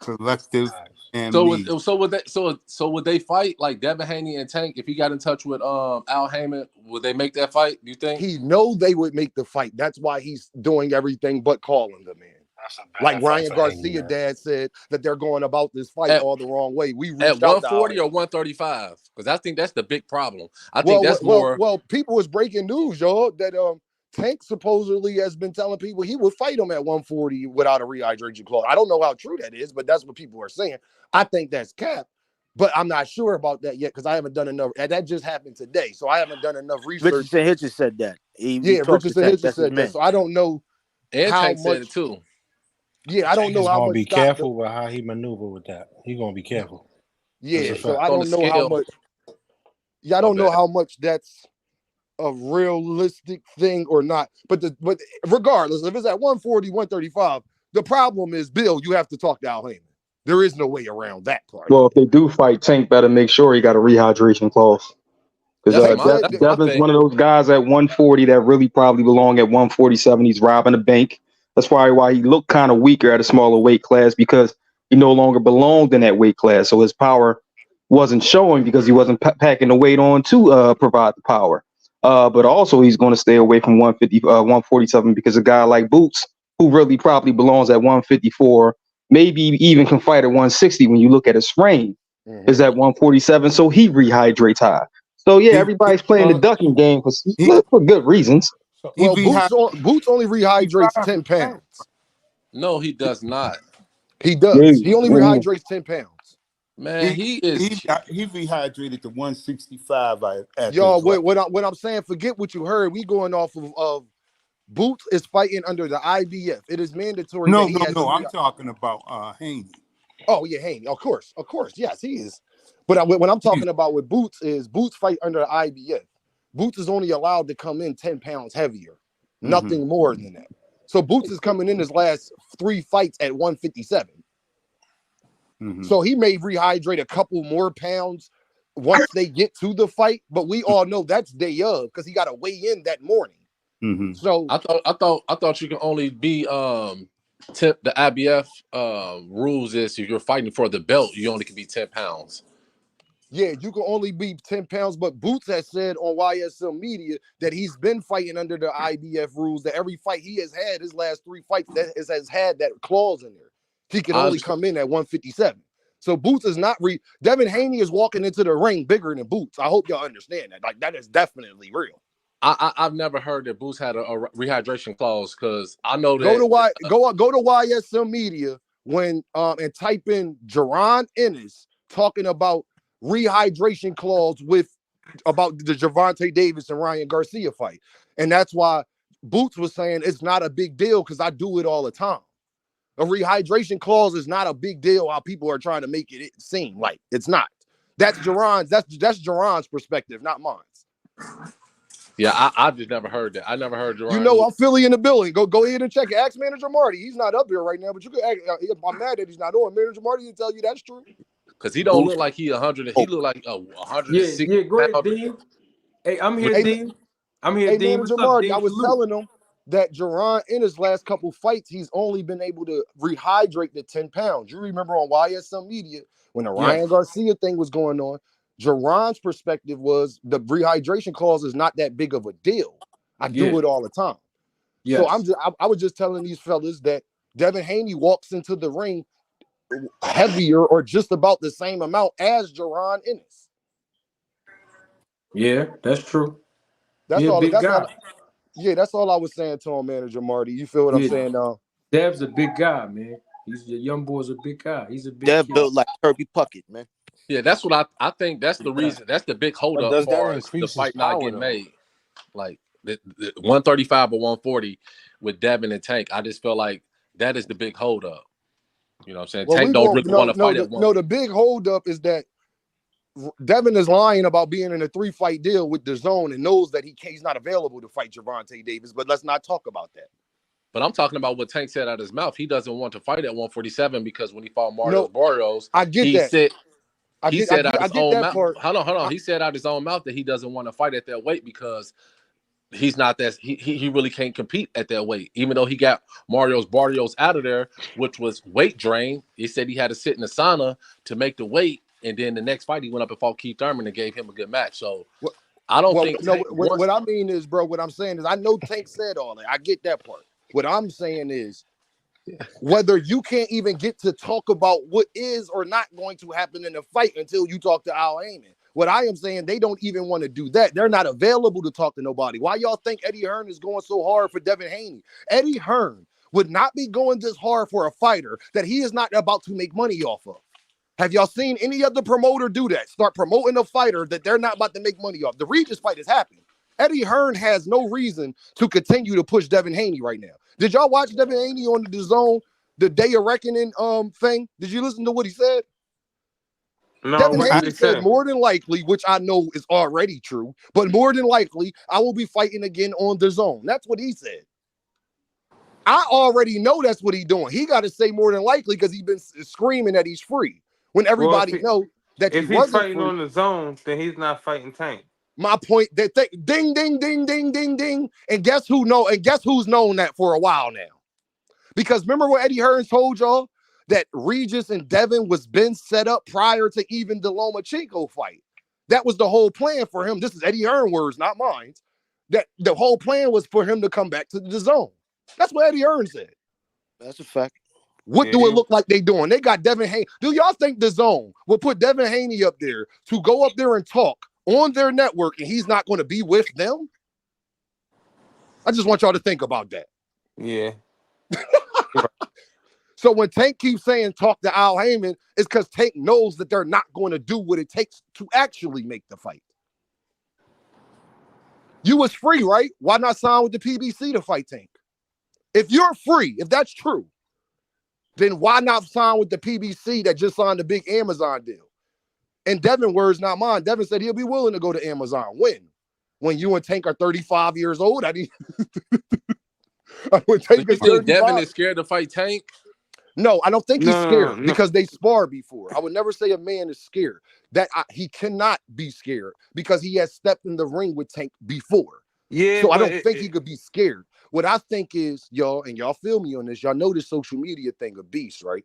Collective and
So
me.
would they fight like Devin Haney and Tank if he got in touch with Al Heyman? Would they make that fight? Do you think?
He know they would make the fight. That's why he's doing everything but calling them in.
That's a
Like
bad fight
Ryan
for Haney,
Garcia
man.
dad said that they're going about this fight all the wrong way. We
At
reached out to Al
140 or
Heyman.
135? Because I think that's the big problem. I think that's more.
Well, people was breaking news, y'all, that Tank supposedly has been telling people he would fight him at 140 without a rehydration clause. I don't know how true that is, but that's what people are saying. I think that's cap, but I'm not sure about that yet because I haven't done enough. And that just happened today, so I haven't done enough research.
Richardson Hitchens said that. He
Richardson Hitchens said that, so I don't know
and
how
Tank
much.
said it too.
Yeah, I don't
Tank
know
is
how
gonna
much.
be careful with how he maneuver with that. He's gonna be careful.
Yeah, so I
On
don't
the
know how
scale.
much. Yeah, I don't know how much that's a realistic thing or not. But regardless, if it's at 140, 135, the problem is, Bill, you have to talk to Al Heyman. There is no way around that part.
Well, if they do fight, Tank better make sure he got a rehydration clause. Because
That's my
Devin's
thing.
one of those guys at 140 that really probably belong at 147. He's robbing the bank. That's probably why he looked kind of weaker at a smaller weight class because he no longer belonged in that weight class. So his power wasn't showing because he wasn't packing the weight on to provide the power. But also he's going to stay away from 150, 147 because a guy like Boots, who really probably belongs at 154, maybe even can fight at 160 when you look at his frame, is at 147. So he rehydrates high. So yeah, everybody's playing the ducking game for good reasons.
Well, Boots only rehydrates 10 pounds.
No, he does not.
He does. He only rehydrates 10 pounds.
Man,
he rehydrated to 165.
Y'all, what I'm saying, forget what you heard. We going off of Boots is fighting under the IBF. It is mandatory.
No. I'm talking about Haney.
Oh yeah, Haney. Of course. Yes, he is. But what I'm talking about with Boots is Boots fight under the IBF. Boots is only allowed to come in 10 pounds heavier, nothing more than that. So Boots is coming in his last 3 fights at 157. So he may rehydrate a couple more pounds once they get to the fight, but we all know that's day of because he got to weigh in that morning. So
I thought you can only be the IBF rules is if you're fighting for the belt, you only can be 10 pounds.
Yeah, you can only be 10 pounds, but Boots has said on YSL Media that he's been fighting under the IBF rules, that every fight he has had, his last 3 fights, has had that clause in there. He can only come in at 157. So Boots is not Devin Haney is walking into the ring bigger than Boots. I hope y'all understand that. Like, that is definitely real.
I've never heard that Boots had a rehydration clause because I know that.
Go to YSL Media and type in Jaron Ennis talking about rehydration clause about the Gervonta Davis and Ryan Garcia fight. And that's why Boots was saying it's not a big deal because I do it all the time. A rehydration clause is not a big deal how people are trying to make it seem like it's not. That's Jaron's perspective, not mine.
Yeah, I've just never heard that. I never heard Jaron.
You know, I'm Philly in the building. Go ahead and check it. Ask Manager Marty. He's not up here right now, but you could ask. I'm mad that he's not on. Manager Marty will tell you that's true.
Because he don't look like he 100. He look like 160.
Yeah, go ahead, Dean. Hey, I'm here, Dean. I'm here, Dean.
Manager
What's up,
Marty,
Dean?
I was telling him that Jaron in his last couple fights, he's only been able to rehydrate the 10 pounds. You remember on YSL Media when the Ryan Garcia thing was going on, Jaron's perspective was the rehydration clause is not that big of a deal. I do it all the time. So I was just telling these fellas that Devin Haney walks into the ring heavier or just about the same amount as Jaron Ennis.
Yeah, that's true.
That's all.
Big guy.
That's all I was saying to him, Manager Marty. You feel what I'm saying now?
Dev's a big guy, man. He's a young boy's a big guy. He's a big
Dev
kid.
built like Kirby Puckett, man.
Yeah, that's what I think. That's the reason. That's the big holdup as far as the fight not getting made. Like the 135 or 140 with Devin and Tank. I just feel like that is the big holdup. You know what I'm saying? Tank don't really want to fight at one.
No, the big holdup is that Devin is lying about being in a 3-fight deal with the Zone and knows that he's not available to fight Gervonta Davis. But let's not talk about that.
But I'm talking about what Tank said out of his mouth. He doesn't want to fight at 147 because when he fought Mario Barrios,
I get that.
he said out
I
his
get
own
that
mouth.
part.
Hold on. He said out his own mouth that he doesn't want to fight at that weight because he's not that he really can't compete at that weight. Even though he got Barrios out of there, which was weight drain. He said he had to sit in the sauna to make the weight, and then the next fight he went up and fought Keith Thurman and gave him a good match. So
What,
I don't
well,
think
no,
Tank wants.
what I mean is, bro, what I'm saying is I know Tank said all that. I get that part. What I'm saying is whether you can't even get to talk about what is or not going to happen in the fight until you talk to Al Heyman. What I am saying, they don't even want to do that. They're not available to talk to nobody. Why y'all think Eddie Hearn is going so hard for Devin Haney? Eddie Hearn would not be going this hard for a fighter that he is not about to make money off of. Have y'all seen any other promoter do that? Start promoting a fighter that they're not about to make money off. The Regis fight is happening. Eddie Hearn has no reason to continue to push Devin Haney right now. Did y'all watch Devin Haney on the DAZN, the Day of Reckoning thing? Did you listen to what he said?
No,
Devin
what did
Haney
he
said
say?
more than likely, which I know is already true, but more than likely, I will be fighting again on DAZN. That's what he said. I already know that's what he's doing. He got to say more than likely because he's been screaming that he's free when everybody know that he
if he's
wasn't
fighting
free.
on the zone, then he's not fighting Tank.
My point that ding, ding, ding, ding, ding, ding. And guess who know? And guess who's known that for a while now? Because remember what Eddie Hearn told y'all? That Regis and Devin was been set up prior to even the Lomachenko fight. That was the whole plan for him. This is Eddie Hearn words, not mine. That the whole plan was for him to come back to the zone. That's what Eddie Hearn said.
That's a fact.
What do it look like they doing? They got Devin Haney. Do y'all think the zone will put Devin Haney up there to go up there and talk on their network and he's not going to be with them? I just want y'all to think about that.
Yeah.
So when Tank keeps saying talk to Al Heyman, it's because Tank knows that they're not going to do what it takes to actually make the fight. You was free, right? Why not sign with the PBC to fight Tank? If you're free, if that's true, then why not sign with the PBC that just signed the big Amazon deal? And Devin words, not mine. Devin said he'll be willing to go to Amazon. When you and Tank are 35 years old? When Tank is 35.
Devin is scared to fight Tank?
No, I don't think he's scared because they spar before. I would never say a man is scared. He cannot be scared because he has stepped in the ring with Tank before. Yeah, so I don't think he could be scared. What I think is, y'all, and y'all feel me on this, y'all know this social media thing a beast, right?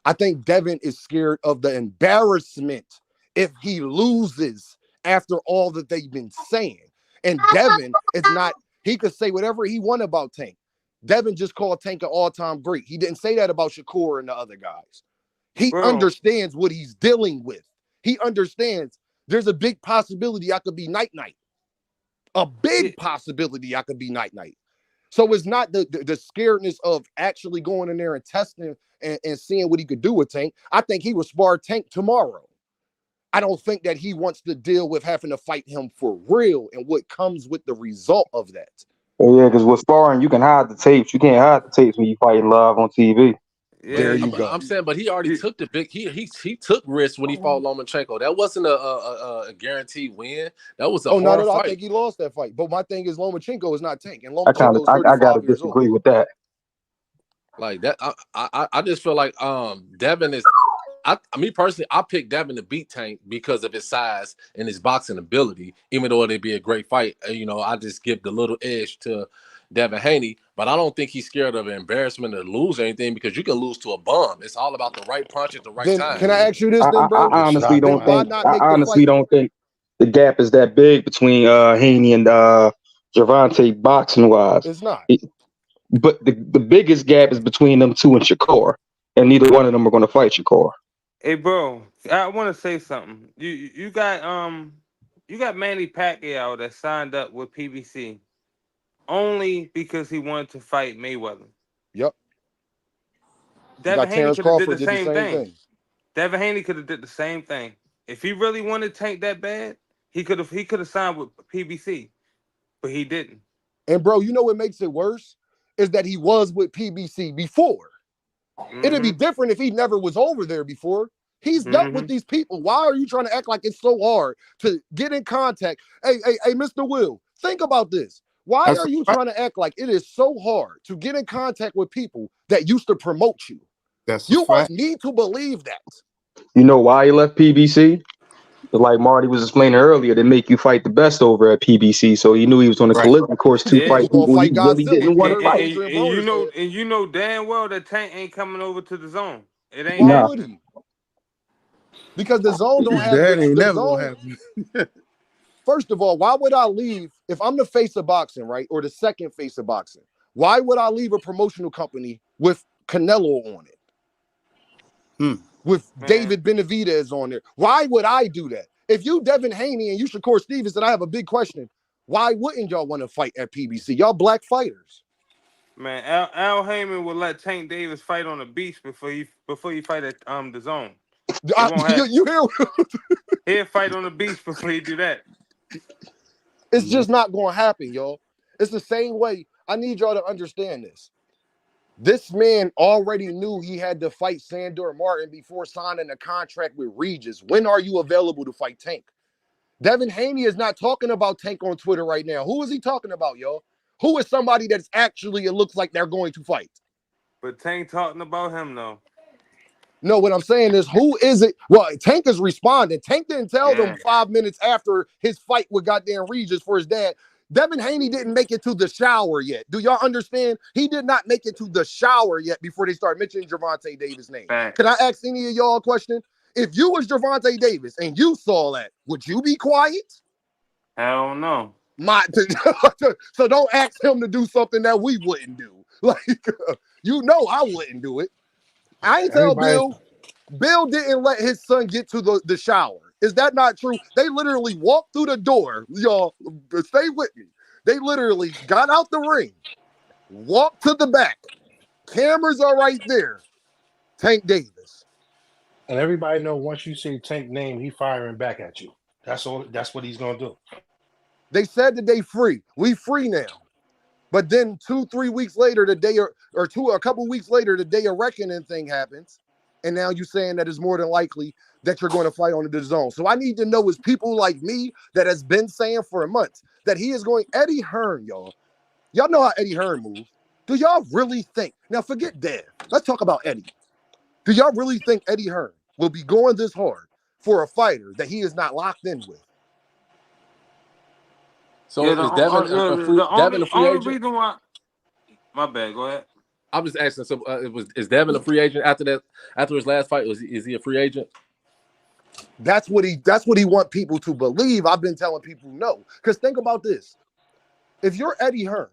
I think Devin is scared of the embarrassment if he loses after all that they've been saying. And Devin is not, he could say whatever he want about Tank. Devin just called Tank an all-time great. He didn't say that about Shakur and the other guys. He understands what he's dealing with. He understands there's a big possibility I could be night-night. A big possibility I could be night-night. So it's not the scaredness of actually going in there and testing and seeing what he could do with Tank. I think he would spar Tank tomorrow. I don't think that he wants to deal with having to fight him for real and what comes with the result of that.
Yeah, because with sparring, you can hide the tapes. You can't hide the tapes when you fighting live on TV.
Yeah,
there you go.
I'm saying, but he already took the big. He took risks when he fought Lomachenko. That wasn't a guaranteed win. That was a hard
no,
fight.
I think he lost that fight. But my thing is Lomachenko is not Tank, and
I
Lomachenko is 35
gotta
years
disagree
old.
with that.
Like that, I just feel like Devin is. Me personally, I picked Devin to beat Tank because of his size and his boxing ability. Even though it'd be a great fight, I just give the little edge to Devin Haney. But I don't think he's scared of embarrassment or lose or anything because you can lose to a bum. It's all about the right punch at the right time.
Can I ask you this, then, bro?
I honestly don't think. I
the
honestly don't think the gap is that big between Haney and Gervonta boxing wise.
It's not.
But the biggest gap is between them two and Shakur, and neither one of them are going to fight Shakur.
Hey, bro, I want to say something. You got Manny Pacquiao that signed up with PBC only because he wanted to fight Mayweather.
Yep.
Devin Haney could have did the same thing. Devin Haney could have did the same thing. If he really wanted Tank that bad, he could have signed with PBC, but he didn't.
And bro, you know what makes it worse is that he was with PBC before. It'd be different if he never was over there before. He's dealt with these people. Why are you trying to act like it's so hard to get in contact? Hey, Mr. Will, think about this. Why are you trying to act like it is so hard to get in contact with people that used to promote you? You want me to believe that.
You know why he left PBC? Like Marty was explaining earlier, they make you fight the best over at PBC. So he knew he was on a
Right.
collision course to
Yeah,
He
fight
gonna
people he
fight
really
Godzilla.
didn't
You
want to
and,
heard what
fight.
Adrian Broner said.
you know damn well that Tank ain't coming over to the zone. It ain't
Why
Nah,
would
happening.
he? Because the zone don't have
That ain't
the
never gonna
zone.
happen.
First of all, why would I leave if I'm the face of boxing, right? Or the second face of boxing? Why would I leave a promotional company with Canelo on it? With
Man,
David Benavidez on there? Why would I do that? If you Devin Haney and you Shakur Stevenson, I have a big question. Why wouldn't y'all want to fight at PBC? Y'all black fighters.
man, Al Heyman will let Tank Davis fight on the beach before he fight at the zone. It won't happen.
You hear?
He'll fight on the beach before he do that.
It's just not going to happen, y'all. It's the same way. I need y'all to understand this. This man already knew he had to fight Sandor Martin before signing a contract with Regis. When are you available to fight Tank? Devin Haney is not talking about Tank on Twitter right now. Who is he talking about, y'all? Who is somebody that's actually, it looks like they're going to fight?
But Tank talking about him though.
No, what I'm saying is, who is it? Well, Tank is responding. Tank didn't tell them
Yeah.
5 minutes after his fight with goddamn Regis for his dad. Devin Haney didn't make it to the shower yet. Do y'all understand? He did not make it to the shower yet before they start mentioning Gervonta Davis' name.
Facts.
Can I ask any of y'all a question? If you was Gervonta Davis and you saw that, would you be quiet?
Hell no.
So don't ask him to do something that we wouldn't do. Like, you know I wouldn't do it. I ain't tell
Everybody,
Bill. Bill didn't let his son get to the shower. Is that not true? They literally walked through the door. Y'all, stay with me. They literally got out the ring, walked to the back. Cameras are right there. Tank Davis.
and everybody know once you say Tank name, he firing back at you. That's all. That's what he's gonna do.
They said that they free. We free now. But then 2-3 weeks later, the day a couple weeks later, the day of reckoning thing happens. And now you're saying that it's more than likely that you're going to fight on the zone. So I need to know is people like me that has been saying for a month that he is going Eddie Hearn, y'all. Y'all know how Eddie Hearn moves. Do y'all really think? Now forget Dev. Let's talk about Eddie. Do y'all really think Eddie Hearn will be going this hard for a fighter that he is not locked in with?
So
Yeah,
is Devin
the
Devin a free
only
agent?
reason why. My bad. Go ahead.
I'm just asking. So is Devin a free agent after that? After his last fight, is he a free agent?
That's what he want people to believe. I've been telling people no. Because think about this. If you're Eddie Hearn,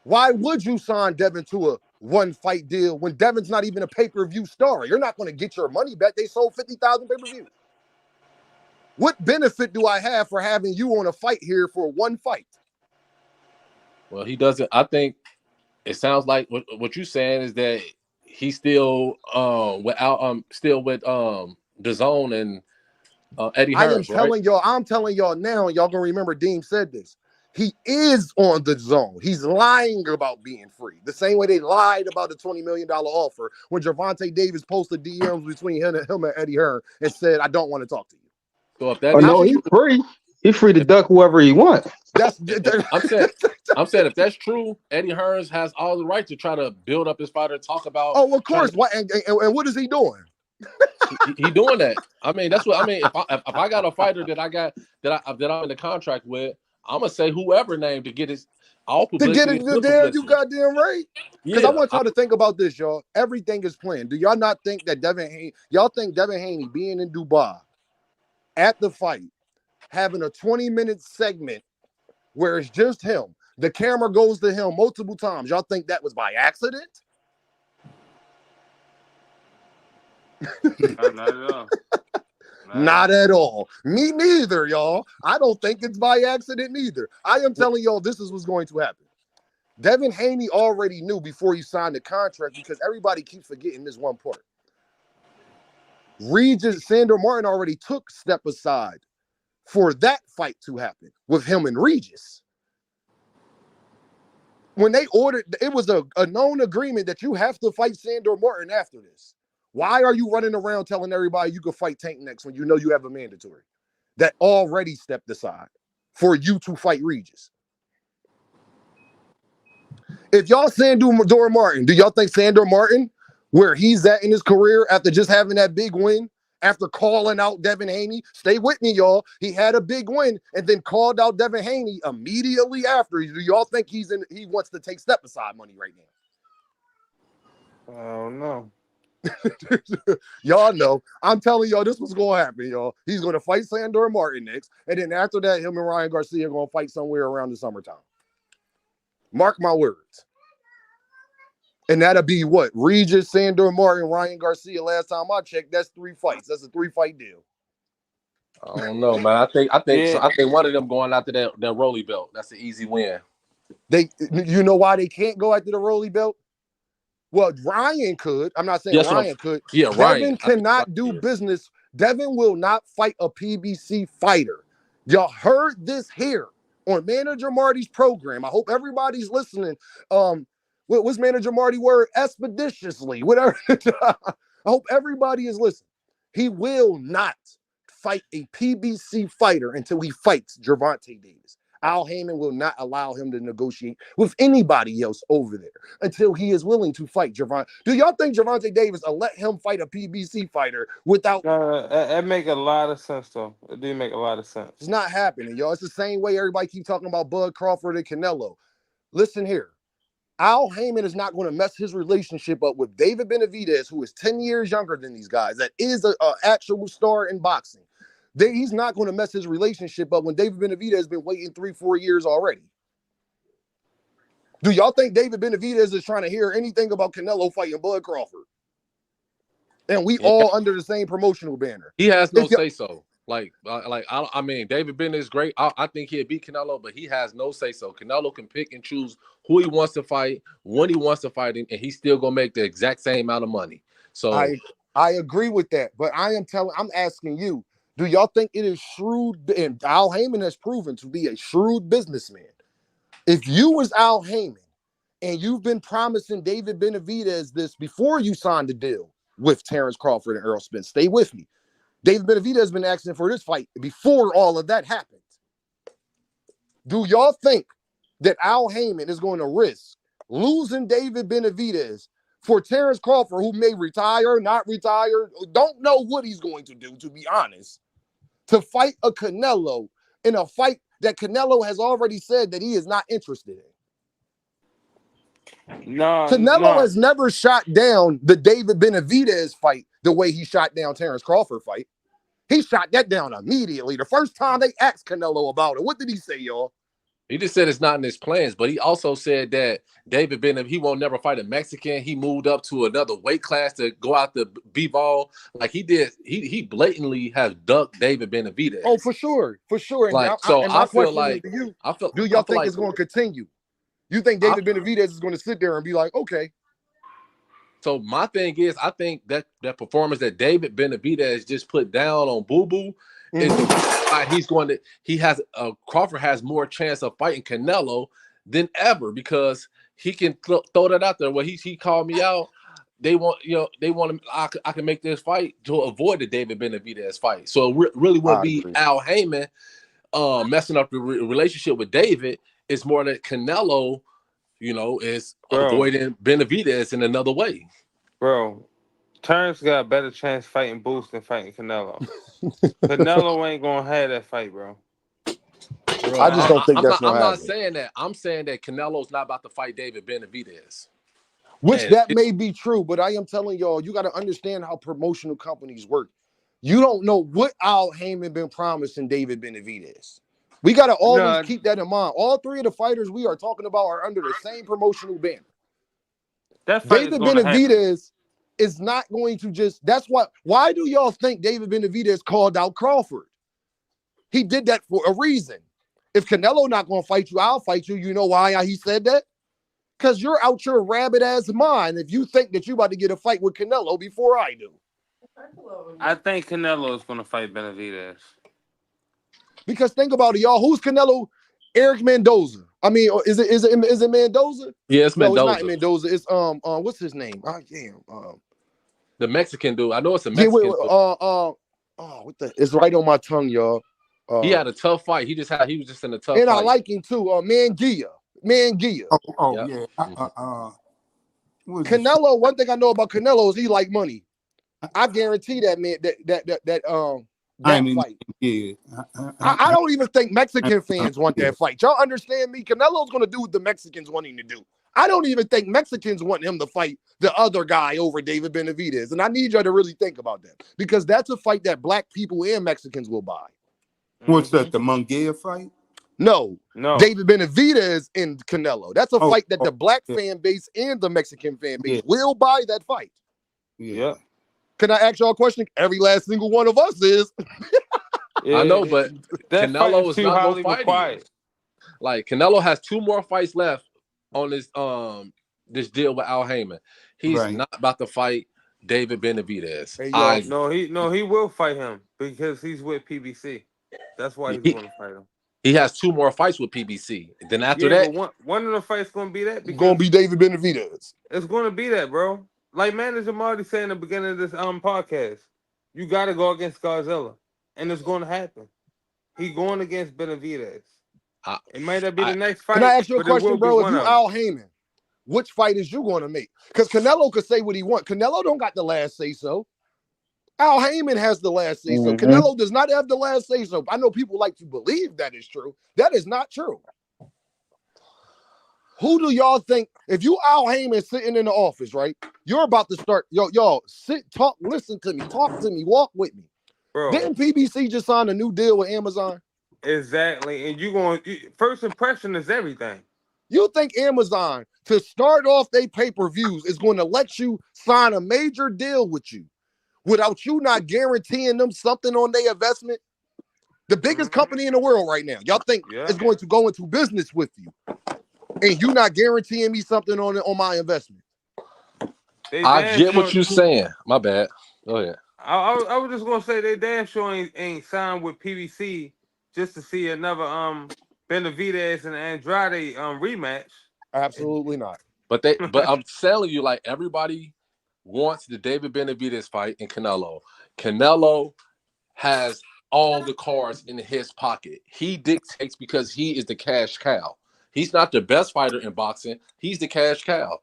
why would you sign Devin to a one-fight deal when Devin's not even a pay-per-view star? You're not going to get your money back. They sold 50,000 pay-per-views. What benefit do I have for having you on a fight here for one fight?
Well, he doesn't. I think it sounds like what you're saying is that he's still still with DAZN and Eddie
I am
Hearn, right?
telling y'all, I'm telling y'all now, y'all gonna remember Dean said this. He is on the zone. He's lying about being free. The same way they lied about the $20 million offer when Gervonta Davis posted DMs between him and Eddie Hearn and said, I don't want to talk to you.
So if that
oh
is
no, he's
true,
free. He's free to duck whoever he wants.
That's
I'm saying if that's true, Eddie Hearns has all the right to try to build up his fighter, talk about.
oh, of course. What and what is he doing?
He doing that. I mean, that's what I mean. If I got a fighter that I'm in the contract with, I'm gonna say whoever name to get his all
To get
publicity
it
is good
there, you
publicity.
goddamn right. Because I
Yeah,
want y'all to think about this, y'all. Everything is planned. Do y'all not think that y'all think Devin Haney being in Dubai at the fight, having a 20-minute segment where it's just him, the camera goes to him multiple times. Y'all think that was by accident?
Not at all.
Not at all. Me neither, y'all. I don't think it's by accident neither. I am telling y'all this is what's going to happen. Devin Haney already knew before he signed the contract because everybody keeps forgetting this one part. Sandor Martin already took step aside for that fight to happen with him and Regis. When they ordered, it was a known agreement that you have to fight Sandor Martin after this. Why are you running around telling everybody you can fight Tank next when you know you have a mandatory that already stepped aside for you to fight Regis? If y'all Sandor Martin, do y'all think Sandor Martin, where he's at in his career after just having that big win after calling out Devin Haney. Stay with me, y'all. He had a big win and then called out Devin Haney immediately after. Do y'all think he wants to take step aside money right now?
I don't know.
Y'all know. I'm telling y'all this was going to happen, y'all. He's going to fight Sandor Martin next. And then after that, him and Ryan Garcia are going to fight somewhere around the summertime. Mark my words. And that'll be what? Regis, Sandor Martin, Ryan Garcia. Last time I checked, that's 3 fights. That's a 3-fight deal.
I don't know, man. I think
Yeah.
I think one of them going after that Rolly belt. That's an easy win.
You know why they can't go after the Rolly belt? Well, Ryan could. I'm not saying Ryan could.
Yeah,
Devin
Ryan
cannot do business. Devin will not fight a PBC fighter. Y'all heard this here on Manager Marty's program. I hope everybody's listening. What's Manager Marty word? Expeditiously. Whatever. I hope everybody is listening. He will not fight a PBC fighter until he fights Gervonta Davis. Al Heyman will not allow him to negotiate with anybody else over there until he is willing to fight Gervonta. Do y'all think Gervonta Davis will let him fight a PBC fighter without?
No, that make a lot of sense, though. It do make a lot of sense.
It's not happening, y'all. It's the same way everybody keep talking about Bud Crawford and Canelo. Listen here. Al Heyman is not going to mess his relationship up with David Benavidez, who is 10 years younger than these guys, that is an actual star in boxing. He's not going to mess his relationship up when David Benavidez has been waiting 3-4 years already. Do y'all think David Benavidez is trying to hear anything about Canelo fighting Bud Crawford? And we all under the same promotional banner.
He has no say-so. I mean, David Bennett is great. I think he'll beat Canelo, but he has no say-so. Canelo can pick and choose who he wants to fight, when he wants to fight, and he's still going to make the exact same amount of money. So
I agree with that, but I'm asking you, do y'all think it is shrewd? And Al Heyman has proven to be a shrewd businessman. If you was Al Heyman and you've been promising David Benavidez this before you signed the deal with Terrence Crawford and Errol Spence, stay with me. David Benavidez has been asking for this fight before all of that happened. Do y'all think that Al Heyman is going to risk losing David Benavidez for Terrence Crawford, who may retire, not retire, don't know what he's going to do, to be honest, to fight a Canelo in a fight that Canelo has already said that he is not interested in?
No,
Canelo has never shot down the David Benavidez fight the way he shot down Terrence Crawford fight. He shot that down immediately. The first time they asked Canelo about it, what did he say, y'all?
He just said it's not in his plans, but he also said that David Benavidez, he won't never fight a Mexican. He moved up to another weight class to go out to B-ball. Like he did, he blatantly has ducked David Benavidez.
Oh, for sure. For sure. And
like, I feel like,
do y'all think it's going to continue? You think David Benavidez is going to sit there and be like, okay.
So my thing is, I think that performance that David Benavidez just put down on Boo Boo is Crawford has more chance of fighting Canelo than ever because he can throw that out there. Well, he called me out. They want I can make this fight to avoid the David Benavidez fight. So it really wouldn't be Al Heyman messing up the relationship with David. It's more that Canelo, is avoiding Benavidez in another way.
Bro, Terrence got a better chance fighting Boost than fighting Canelo. Canelo ain't gonna have that fight, bro.
I just don't think that's
I'm not saying that. I'm saying that Canelo's not about to fight David Benavidez.
Which that may be true, but I am telling y'all, you got to understand how promotional companies work. You don't know what Al Heyman been promising David Benavidez. We got to always keep that in mind. All three of the fighters we are talking about are under the same promotional banner. David Benavidez is not going to just, that's why do y'all think David Benavidez called out Crawford? He did that for a reason. If Canelo not going to fight you, I'll fight you. You know why he said that? Because you're out your rabbit ass mind if you think that you about to get a fight with Canelo before I do.
I think Canelo is going to fight Benavidez.
Because think about it, y'all. Who's Canelo? Eric Mendoza. I mean, is it Mendoza?
Yeah, it's Mendoza.
No, it's not Mendoza. It's what's his name?
The Mexican dude. I know it's a Mexican.
It's right on my tongue, y'all.
He had a tough fight. He was just in a tough
and
fight.
I like him too. Mangia.
Yeah.
Canelo, one thing I know about Canelo is he like money. I guarantee that man
I
that
mean,
fight.
yeah.
I don't even think Mexican fans want that fight. Y'all understand me? Canelo's gonna do what the Mexicans want him to do. I don't even think Mexicans want him to fight the other guy over David Benavidez. And I need y'all to really think about that because that's a fight that black people and Mexicans will buy.
What's that? The Munguia fight?
No, David Benavidez and Canelo. That's a fight that the black fan base and the Mexican fan base will buy that fight.
Yeah.
Can I ask y'all a question? Every last single one of us is.
I know, but
that
Canelo is
too
not
highly
gonna fight
required.
him. Like Canelo has 2 more fights left on this deal with Al Heyman. He's not about to fight David Benavidez.
Hey,
he will fight him because he's with PBC. That's why he's going to fight him.
He has 2 more fights with PBC. Then after that,
but one of the fights going to be that.
It's going to be David Benavidez.
It's going to be that, bro. Like Manager Marty said in the beginning of this podcast, you got to go against Godzilla, and it's going to happen. He going against Benavidez. It might not be the next fight.
Can I ask you a question, bro? If you Al Heyman, which fight is you going to make? Because Canelo could say what he wants. Canelo don't got the last say so. Al Heyman has the last say so. Canelo does not have the last say so. I know people like to believe that is true. That is not true. Who do y'all think? If you Al Heyman sitting in the office, right? You're about to start. Y'all sit, talk, listen to me, talk to me, walk with me. Bro. Didn't PBC just sign a new deal with Amazon?
Exactly. And first impression is everything.
You think Amazon, to start off their pay-per-views, is going to let you sign a major deal with you without you not guaranteeing them something on their investment? The biggest company in the world right now, y'all think is going to go into business with you, and you not guaranteeing me something on my investment?
I get what you're saying. My bad. Go ahead.
I was just gonna say they damn sure ain't signed with PBC just to see another Benavidez and Andrade rematch.
Absolutely not.
But I'm telling you, like, everybody wants the David Benavidez fight in Canelo. Canelo has all the cards in his pocket. He dictates because he is the cash cow. He's not the best fighter in boxing. He's the cash cow.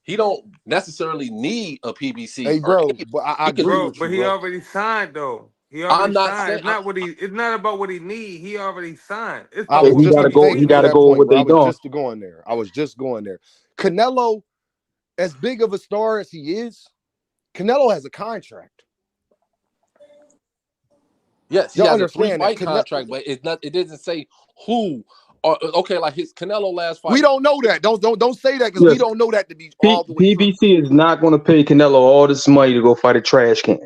He don't necessarily need a PBC.
Hey, bro, but I agree with you,
but he already signed, though. He already signed. It's not about what he needs. He already signed. He
gotta go. He gotta go with what they doing.
I was just going there. Canelo, as big of a star as he is, Canelo has a contract.
Yes, he has a 3-fight contract, but it doesn't say who. Or, okay, like his Canelo last fight.
We don't know that. Don't say that because we don't know that to be all the way
PBC
true.
is not going to pay Canelo all this money to go fight a trash can.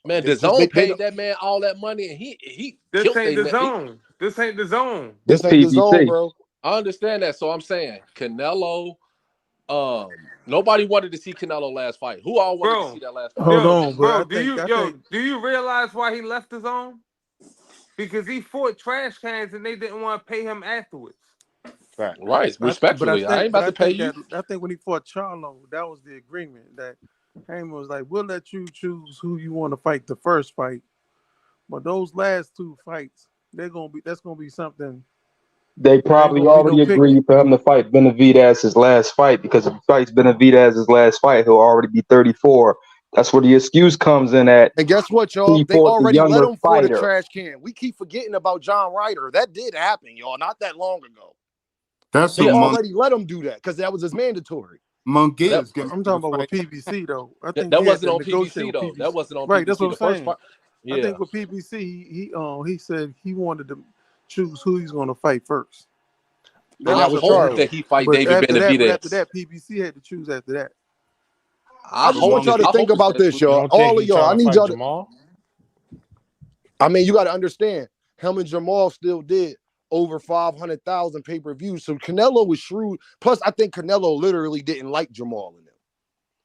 Man, DAZN paid that man all that money, and he
this ain't the zone. This ain't the zone.
This ain't the zone, bro.
I understand that. So I'm saying Canelo. Nobody wanted to see Canelo last fight. Who all wanted to see that last fight?
Hold on, bro.
Do you realize why he left the zone? Because he fought trash cans and they didn't want to pay him afterwards.
Right, respectfully. I ain't about to pay you.
I think when he fought Charlo, that was the agreement that Haney was like, we'll let you choose who you want to fight the first fight. But those last 2 fights, that's gonna be something.
They probably already agreed for him to fight Benavidez's last fight because if he fights Benavidez's last fight, he'll already be 34. That's where the excuse comes in at.
And guess what, y'all? They already let him for the trash can. We keep forgetting about John Ryder. That did happen, y'all, not that long ago. They already let him do that because that was his mandatory.
I'm talking about with PBC though. I think
that wasn't on PBC though. That wasn't on PBC.
Right, that's what I'm saying.
Yeah.
I think with PBC, he said he wanted to choose who he's going to fight first.
I hope that he fight David Benavidez.
After that, PBC had to choose after that.
I just want y'all to think about this, y'all. All of y'all. I need y'all to. I mean, you got to understand. Him and Jamal still did over 500,000 pay-per-views. So Canelo was shrewd. Plus, I think Canelo literally didn't like Jamal in them.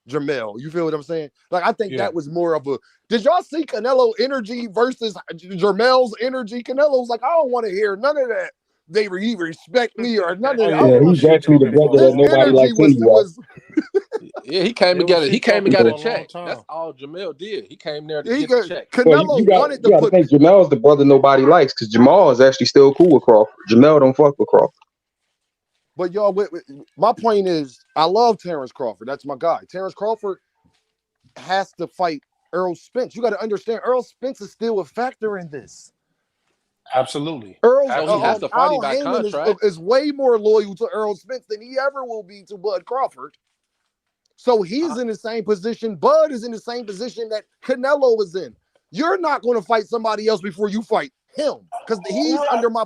Jamel, you feel what I'm saying? Like, I think that was more of a. Did y'all see Canelo energy versus Jamel's energy? Canelo's like, I don't want to hear none of that. They respect me or none of that.
Yeah, he's actually the brother that nobody likes anyway.
Yeah, he came together. He came and got a check. That's all Jamel did. He came there to get a check.
Canelo wanted to put.
I think Jamel's the brother nobody likes because Jamal is actually still cool with Crawford. Jamel don't fuck with Crawford.
But y'all, my point is, I love Terrence Crawford. That's my guy. Terrence Crawford has to fight Earl Spence. You got to understand, Earl Spence is still a factor in this.
Absolutely.
So he has to fight him
Al
by
Heyman
contract.
is way more loyal to Earl Spence than he ever will be to Bud Crawford. So he's in the same position. Bud is in the same position that Canelo is in. You're not going to fight somebody else before you fight him because he's under my.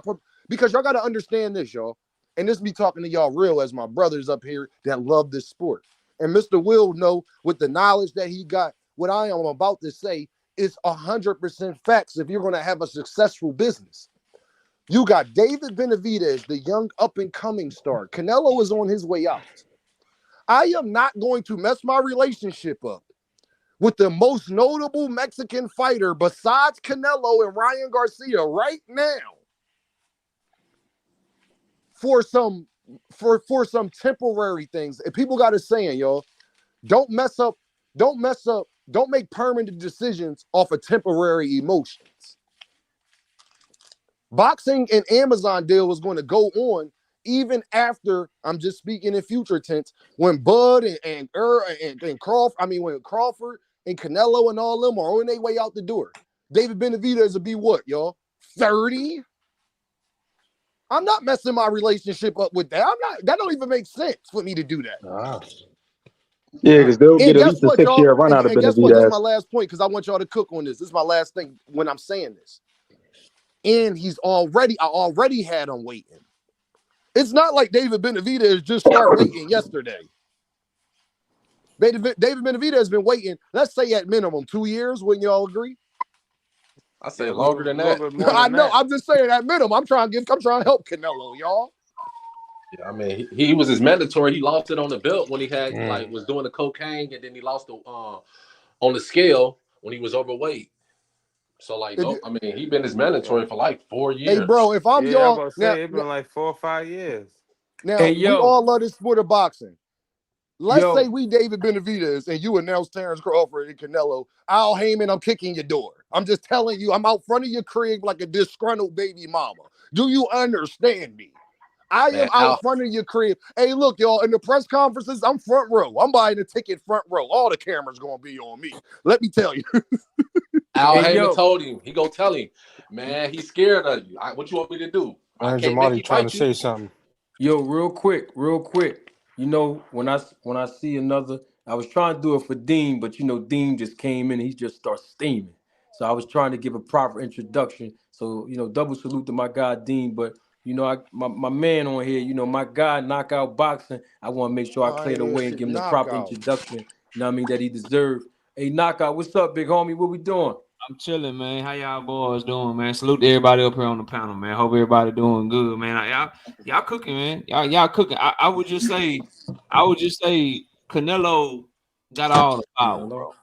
Because y'all got to understand this, y'all. And this me talking to y'all real as my brothers up here that love this sport. And Mr. Will know with the knowledge that he got, what I am about to say is 100% facts if you're going to have a successful business. You got David Benavidez, the young up-and-coming star. Canelo is on his way out. I am not going to mess my relationship up with the most notable Mexican fighter besides Canelo and Ryan Garcia right now for some temporary things. And people got to saying, y'all, don't make permanent decisions off of temporary emotions. Boxing and Amazon deal was going to go on even after, I'm just speaking in future tense, when Bud and Crawford, when Crawford and Canelo and all them are on their way out the door. David Benavidez will be what, y'all? 30? I'm not messing my relationship up with that. That don't even make sense for me to do that.
Yeah, because they'll get at least a
what,
6-year run out of
and guess what? This is my
Benavidez.
last point because I want y'all to cook on this. This is my last thing when I'm saying this. And I already had him waiting. It's not like David Benavidez just started waiting yesterday. David Benavidez has been waiting, let's say at minimum 2 years. Wouldn't y'all agree?
I say longer than that.
I know. I'm just saying at minimum. I'm trying to help Canelo, y'all.
Yeah, I mean, he was his mandatory. He lost it on the belt when he had was doing the cocaine, and then he lost on the scale when he was overweight. So he been his mandatory for like 4 years.
Hey, bro, if I'm
y'all,
y'all,
I'm about to say it's been like 4 or 5 years.
Now we all love this sport of boxing. Let's say we David Benavidez and you announce Terrence Crawford and Canelo. Al Heyman, I'm kicking your door. I'm just telling you, I'm out front of your crib like a disgruntled baby mama. Do you understand me? I am out front of your crib. Hey, look, y'all, in the press conferences, I'm front row. I'm buying a ticket front row. All the cameras going to be on me. Let me tell you.
Al Heyman told him. He go tell him, man, he's scared of you. What you want me to do? I can't make you
trying to
fight you.
say something.
Yo, real quick. You know, when I see another, I was trying to do it for Dean, but Dean just came in and he just starts steaming. So I was trying to give a proper introduction. So, double salute to my guy Dean. But my man on here, my guy Knockout Boxing. I want to make sure I clear the way and give him the proper introduction. That he deserved. Hey, Knockout, what's up, big homie? What we doing?
I'm chilling, man. How y'all boys doing, man? Salute to everybody up here on the panel, man. Hope everybody doing good, man. Y'all cooking, man. Y'all cooking. I would just say Canelo got all the power, bro.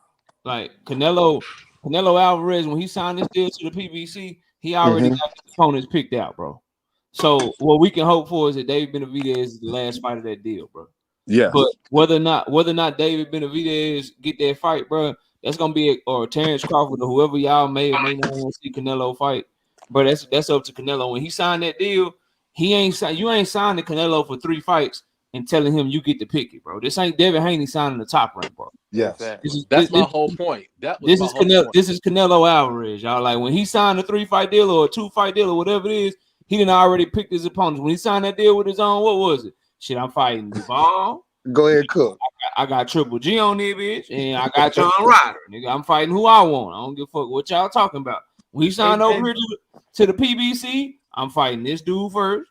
Like Canelo Alvarez, when he signed this deal to the PBC, he already got his opponents picked out, bro. So what we can hope for is that David Benavidez is the last fight of that deal, bro.
Yeah.
But whether or not David Benavidez get that fight, bro, that's gonna be or Terrence Crawford or whoever y'all may or may not want to see Canelo fight. But that's up to Canelo. When he signed that deal, you ain't signing Canelo for 3 fights and telling him you get to pick it, bro. This ain't Devin Haney signing the top rank, bro.
Yes.
That's my whole point. This is
Canelo Alvarez, y'all. Like when he signed a 3-fight deal or a 2-fight deal or whatever it is, he didn't already pick his opponents. When he signed that deal with his own, what was it? Shit, I'm fighting Duvall.
Go ahead, cook.
I got Triple G on there, bitch, and I got John Ryder. Nigga, I'm fighting who I want. I don't give a fuck what y'all talking about. When he signed over here to the PBC, I'm fighting this dude first.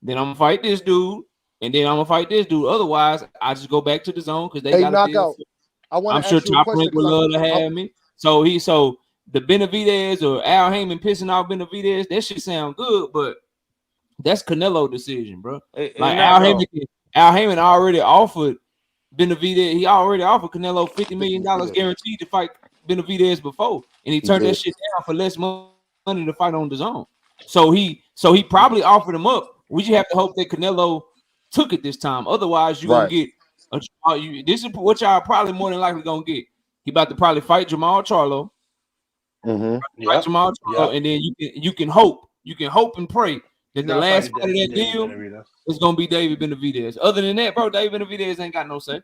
Then I'm gonna fight this dude, and then I'm gonna fight this dude. Otherwise, I just go back to the zone because they got a deal. I'm sure Top Rank would love to have me. So the Benavidez or Al Heyman pissing off Benavidez, that shit sound good, but that's Canelo decision, bro. Al Heyman already offered Benavidez. He already offered Canelo $50 million guaranteed to fight Benavidez before, and he turned that shit down for less money to fight on the zone. So he probably offered him up. We just have to hope that Canelo took it this time. Otherwise, you're gonna get this is what y'all probably more than likely gonna get. He about to probably fight Jamal Charlo. Jamal Charlo, and then you can hope and pray that the last fight of that deal is gonna be David Benavidez. Other than that, bro, David Benavidez ain't got no say.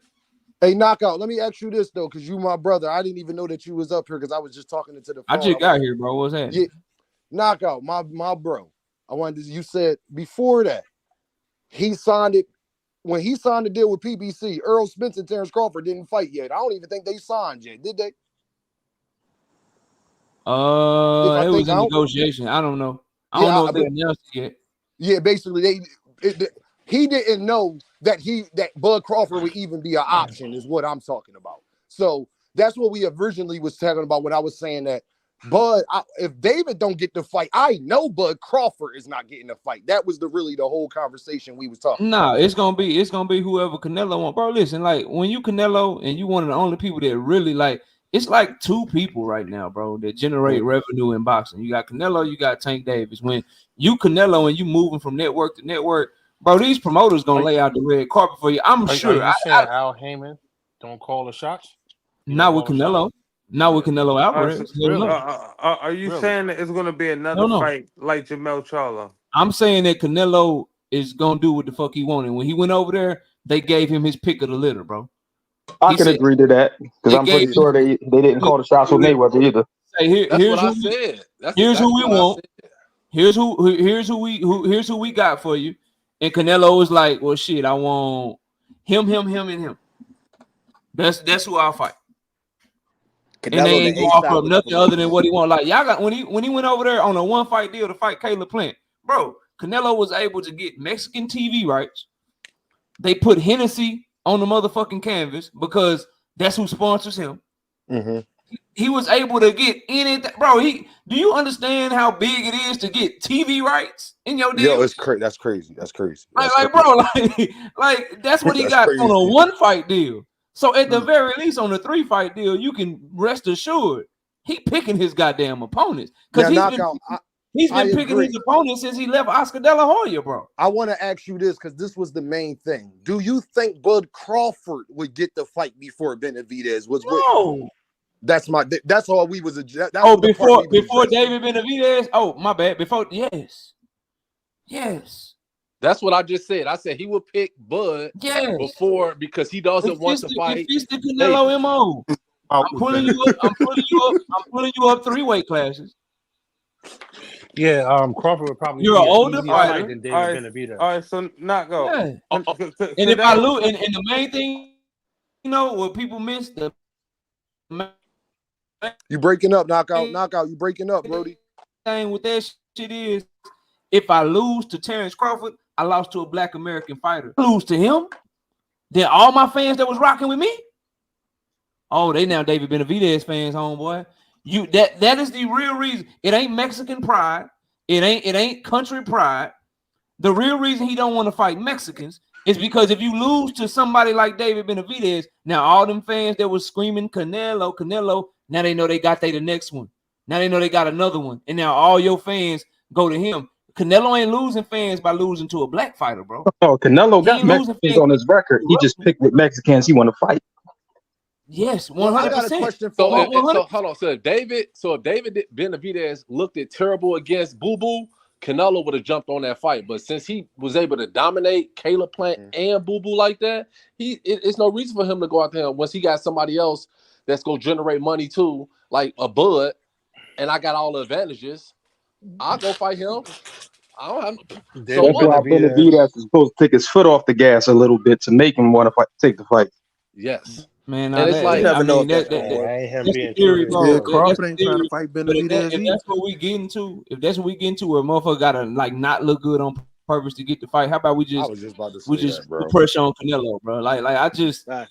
Hey, Knockout, let me ask you this though, because you my brother. I didn't even know that you was up here because I was just talking into the phone.
I just got here, bro. What's that?
Yeah, Knockout, my bro. I wanted to, you said before that he signed it when he signed the deal with PBC. Earl Spence and Terrence Crawford didn't fight yet. I don't even think they signed yet, did they? If I
It
think
was
I
in
don't,
negotiation. I don't know. I
yeah,
don't know if they announced it yet.
yeah. Basically, he didn't know that Bud Crawford would even be an option, is what I'm talking about. So that's what we originally was talking about when I was saying that Bud, if David don't get the fight, I know Bud Crawford is not getting the fight. That was really the whole conversation we was talking about.
Nah, it's gonna be whoever Canelo want, bro. Listen, like when you Canelo and you one of the only people that really like, it's like two people right now, bro, that generate revenue in boxing. You got Canelo, you got Tank Davis. When you Canelo and you moving from network to network, bro, these promoters gonna lay out the red carpet for you. I'm sure.
Are you saying Al Heyman don't call the shots?
Not with Canelo. Not with Canelo Alvarez.
Really?
Are you saying that it's going to be another
No.
fight like Jamel Charlo?
I'm saying that Canelo is gonna do what the fuck he wanted. When he went over there, they gave him his pick of the litter, bro.
I can agree to that because I'm pretty sure they didn't call the shots with Mayweather either.
Say,
That's what I said.
Here's who we want. Here's who we got for you. And Canelo was like, well, shit, I want him, and him. That's who I'll fight.
Canelo
and they ain't
the
gonna offer
ASAP
up
with
nothing
the
other than what he want. Like y'all got when he went over there on a 1-fight deal to fight Caleb Plant, bro. Canelo was able to get Mexican TV rights. They put Hennessy on the motherfucking canvas because that's who sponsors him.
Mm-hmm.
He was able to get anything, bro. Do you understand how big it is to get TV rights in your deal?
Yo, it's crazy. That's crazy. That's crazy.
Bro, like that's what he got
crazy.
on a 1-fight deal. So at the very least, on the 3-fight deal, you can rest assured he picking his goddamn opponents because he's been picking his opponents since he left Oscar De La Hoya, bro.
I want to ask you this because this was the main thing. Do you think Bud Crawford would get the fight before Benavidez?
No.
That's all we was.
Before David Benavidez. Oh, my bad. Yes.
That's what I just said. I said he would pick Bud before because he doesn't want to fight.
It's the Canelo MO. I'm pulling you up 3 weight classes.
Yeah, Crawford would probably.
You're an older fighter
than David Benavidez.
All right, so not go.
Yeah. And if I lose, and the main thing, what people miss the.
You breaking up, knockout. You breaking up, Brody.
Thing with that shit is, if I lose to Terrence Crawford, I lost to a Black American fighter. Lose to him, then all my fans that was rocking with me, oh, they now David Benavidez fans, homeboy. That is the real reason. It ain't Mexican pride. It ain't country pride. The real reason he don't want to fight Mexicans is because if you lose to somebody like David Benavidez, now all them fans that was screaming Canelo, now they know they got the next one. Now they know they got another one, and now all your fans go to him. Canelo ain't losing fans by losing to a black fighter, bro.
Oh, Canelo got Mexicans on his record. He just picked with Mexicans he want to fight.
Yes, 100%.
Well, I got a question for
so hold on. So if David Benavidez looked at terrible against Boo Boo, Canelo would have jumped on that fight. But since he was able to dominate Caleb Plant and Boo Boo like that, it's no reason for him to go out there once he got somebody else that's gonna generate money too, like a Bud, and I got all the advantages. I'll go fight him. I don't have.
That's why Benavidez is supposed to take his foot off the gas a little bit to make him want to take the fight.
Yes,
man.
And it's like
Crawford ain't
trying to fight Benavidez.
If that's what we get into, where motherfucker gotta like not look good on purpose to get the fight, how about we just put pressure on Canelo, bro? Like I just he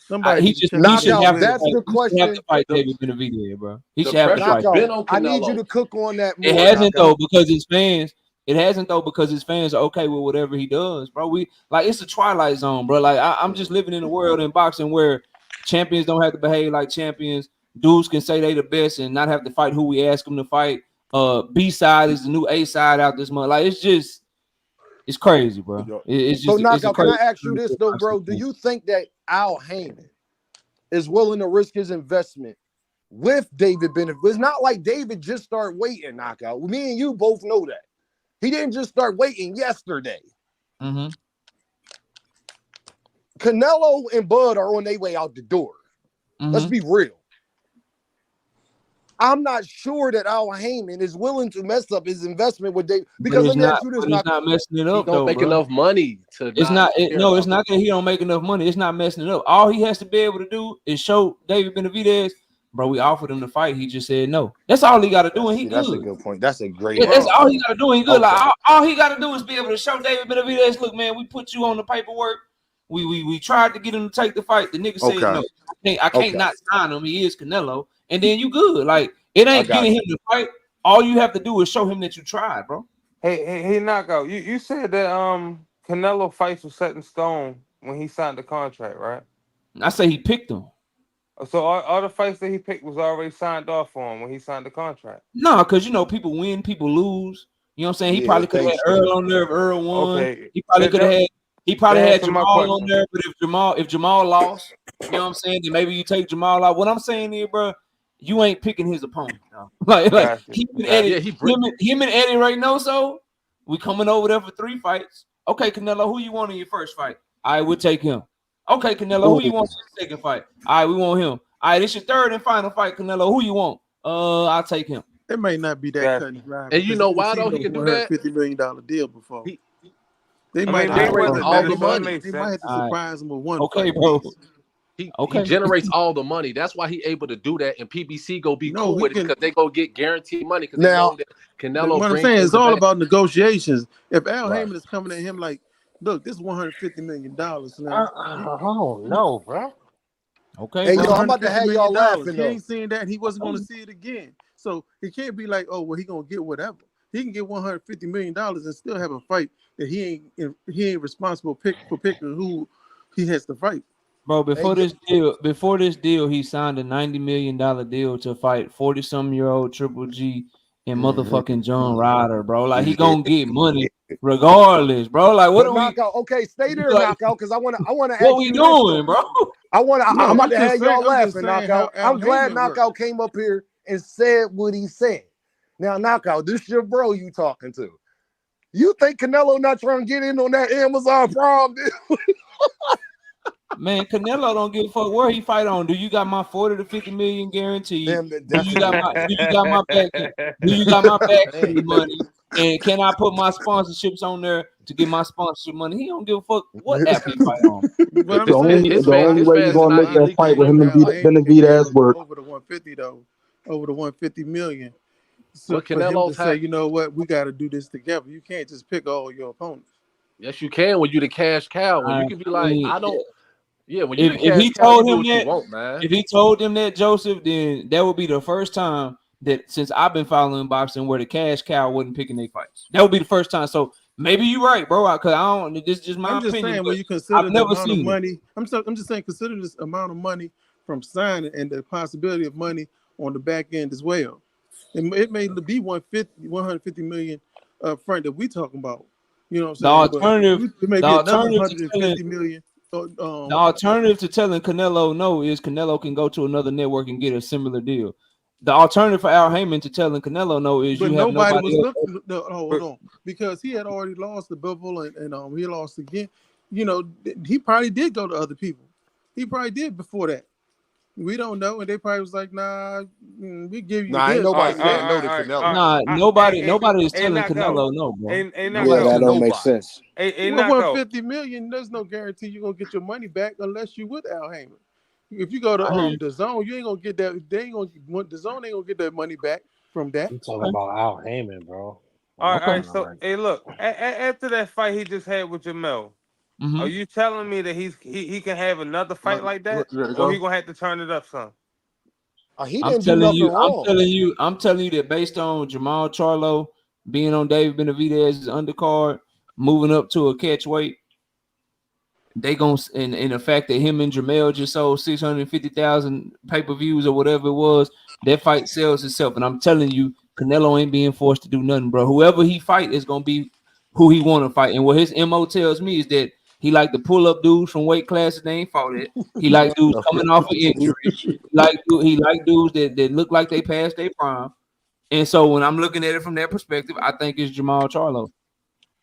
should have
the question.
To fight David Benavidez, bro. He should have to fight.
I need you to cook on that more.
It hasn't though because his fans. It hasn't though because his fans are okay with whatever he does, bro. It's a twilight zone, bro. Like I'm just living in a world in boxing where champions don't have to behave like champions. Dudes can say they the best and not have to fight who we ask them to fight. B side is the new A side out this month. Like it's crazy, bro. It's just.
So knockout. Can I ask you this though, bro? Do you think that Al Heyman is willing to risk his investment with David Benavidez? It's not like David just started waiting, knockout. Me and you both know that. He didn't just start waiting yesterday.
Mm-hmm.
Canelo and Bud are on their way out the door. Let's be real. I'm not sure that Al Heyman is willing to mess up his investment with Dave because let me ask you this:
he's not messing it up.
He don't make enough money to.
It's not. It's not that he don't make enough money. It's not messing it up. All he has to be able to do is show David Benavidez, bro. We offered him to fight. He just said no. That's all he got to do, and he good.
That's a good point. That's a great.
Yeah, that's all he got to do. And he good. Okay. Like all he got to do is be able to show David Benavidez, look, man, we put you on the paperwork. We tried to get him to take the fight. The nigga said no. I can't not sign him. He is Canelo, and then you good. Like it ain't getting him to fight. All you have to do is show him that you tried, bro.
Hey, Knockout. You said that Canelo fights were set in stone when he signed the contract, right?
I say he picked them.
So all the fights that he picked was already signed off for him when he signed the contract.
No, because people win, people lose. You know what I'm saying? He probably could have had Earl on there if Earl won. Okay. He probably could have had. He probably had Jamal on there, but if Jamal lost, you know what I'm saying? Then maybe you take Jamal out. What I'm saying is, bro, you ain't picking his opponent. No. Like him and Eddie right now. So we coming over there for 3 fights. Okay, Canelo, who you want in your first fight? All right, we'll take him. Okay, Canelo, who you want in your second fight? All right, we want him. All right, it's your third and final fight, Canelo. Who you want? I'll take him.
It may not be that cut and dry.
And you know why though? He can do that.
$50 million deal before. They might
have
to surprise him with one.
Okay, bro.
He generates all the money. That's why he able to do that. And PBC go be cool with it because they go get guaranteed money. Because now Canelo.
What I'm saying is all about negotiations. If Al Heyman is coming at him like, look, this is $150 million. Now,
I don't know, bro.
Okay,
hey, I'm about to have y'all laughing.
He ain't seen that. He wasn't going to see it again. So it can't be like, oh, well, he gonna get whatever. He can get $150 million and still have a fight that he ain't responsible for picking who he has to fight.
Bro, before this deal, he signed a $90 million deal to fight 40-some-year-old Triple G and motherfucking John Ryder, bro. Like he gonna get money regardless, bro. Like what are
Knockout? Okay, stay there, Knockout, because I wanna ask
what we doing, bro.
I'm about to have y'all laughing, Knockout. I'm glad Knockout came up here and said what he said. Now, Knockout, this your bro you talking to. You think Canelo not trying to get in on that Amazon Prime deal?
Man, Canelo don't give a fuck where he fight on. Do you got my 40 to 50 million guaranteed? Do you got my back money? And can I put my sponsorships on there to get my sponsorship money? He don't give a fuck what app he fight on.
The only way you're gonna make that fight with him and Benavidez work
over the 150 though, over the 150 million. So for him to say, you know what, we got to do this together. You can't just pick all your opponents.
Yes, you can when you the cash cow. When you can be like, I don't. Yeah, when
if he told him that, if he told him that, Joseph, then that would be the first time that since I've been following boxing where the cash cow wasn't picking their fights. That would be the first time. So maybe you're right, bro. Because I don't. This is just my opinion. I'm just saying
when you consider the amount of money. I'm just saying consider this amount of money from signing and the possibility of money on the back end as well. It may be 150 million up front that we talking about. You know what I'm saying? The
alternative to telling Canelo no is Canelo can go to another network and get a similar deal. The alternative for Al Heyman to telling Canelo no is you have nobody
was looking. Hold on, because he had already lost the Bivol and he lost again. You know, he probably did go to other people. He probably did before that. We don't know, and they probably was like, "Nah, we give you."
Nah, ain't nobody saying no to Canelo.
Nah, nobody is telling Canelo no, bro.
That don't make sense.
150 million. There's no guarantee you're gonna get your money back unless you with Al Heyman. If you go to the zone, you ain't gonna get that. The zone ain't gonna get that money back from that.
You talking about Al Heyman, bro?
All right. So, hey, look. After that fight he just had with Jamel. Mm-hmm. Are you telling me that he can have another fight like that, or he gonna have to turn it up some?
He didn't do nothing wrong.
I'm telling you that based on Jamal Charlo being on David Benavidez's undercard, moving up to a catch weight, they gonna and the fact that him and Jamel just sold 650,000 pay-per-views or whatever it was, that fight sells itself. And I'm telling you, Canelo ain't being forced to do nothing, bro. Whoever he fight is gonna be who he want to fight. And what his MO tells me is that he like to pull up dudes from weight classes they ain't fought it. He like dudes coming off of injury. He like dudes that look like they passed their prime. And so when I'm looking at it from that perspective, I think it's Jamal Charlo.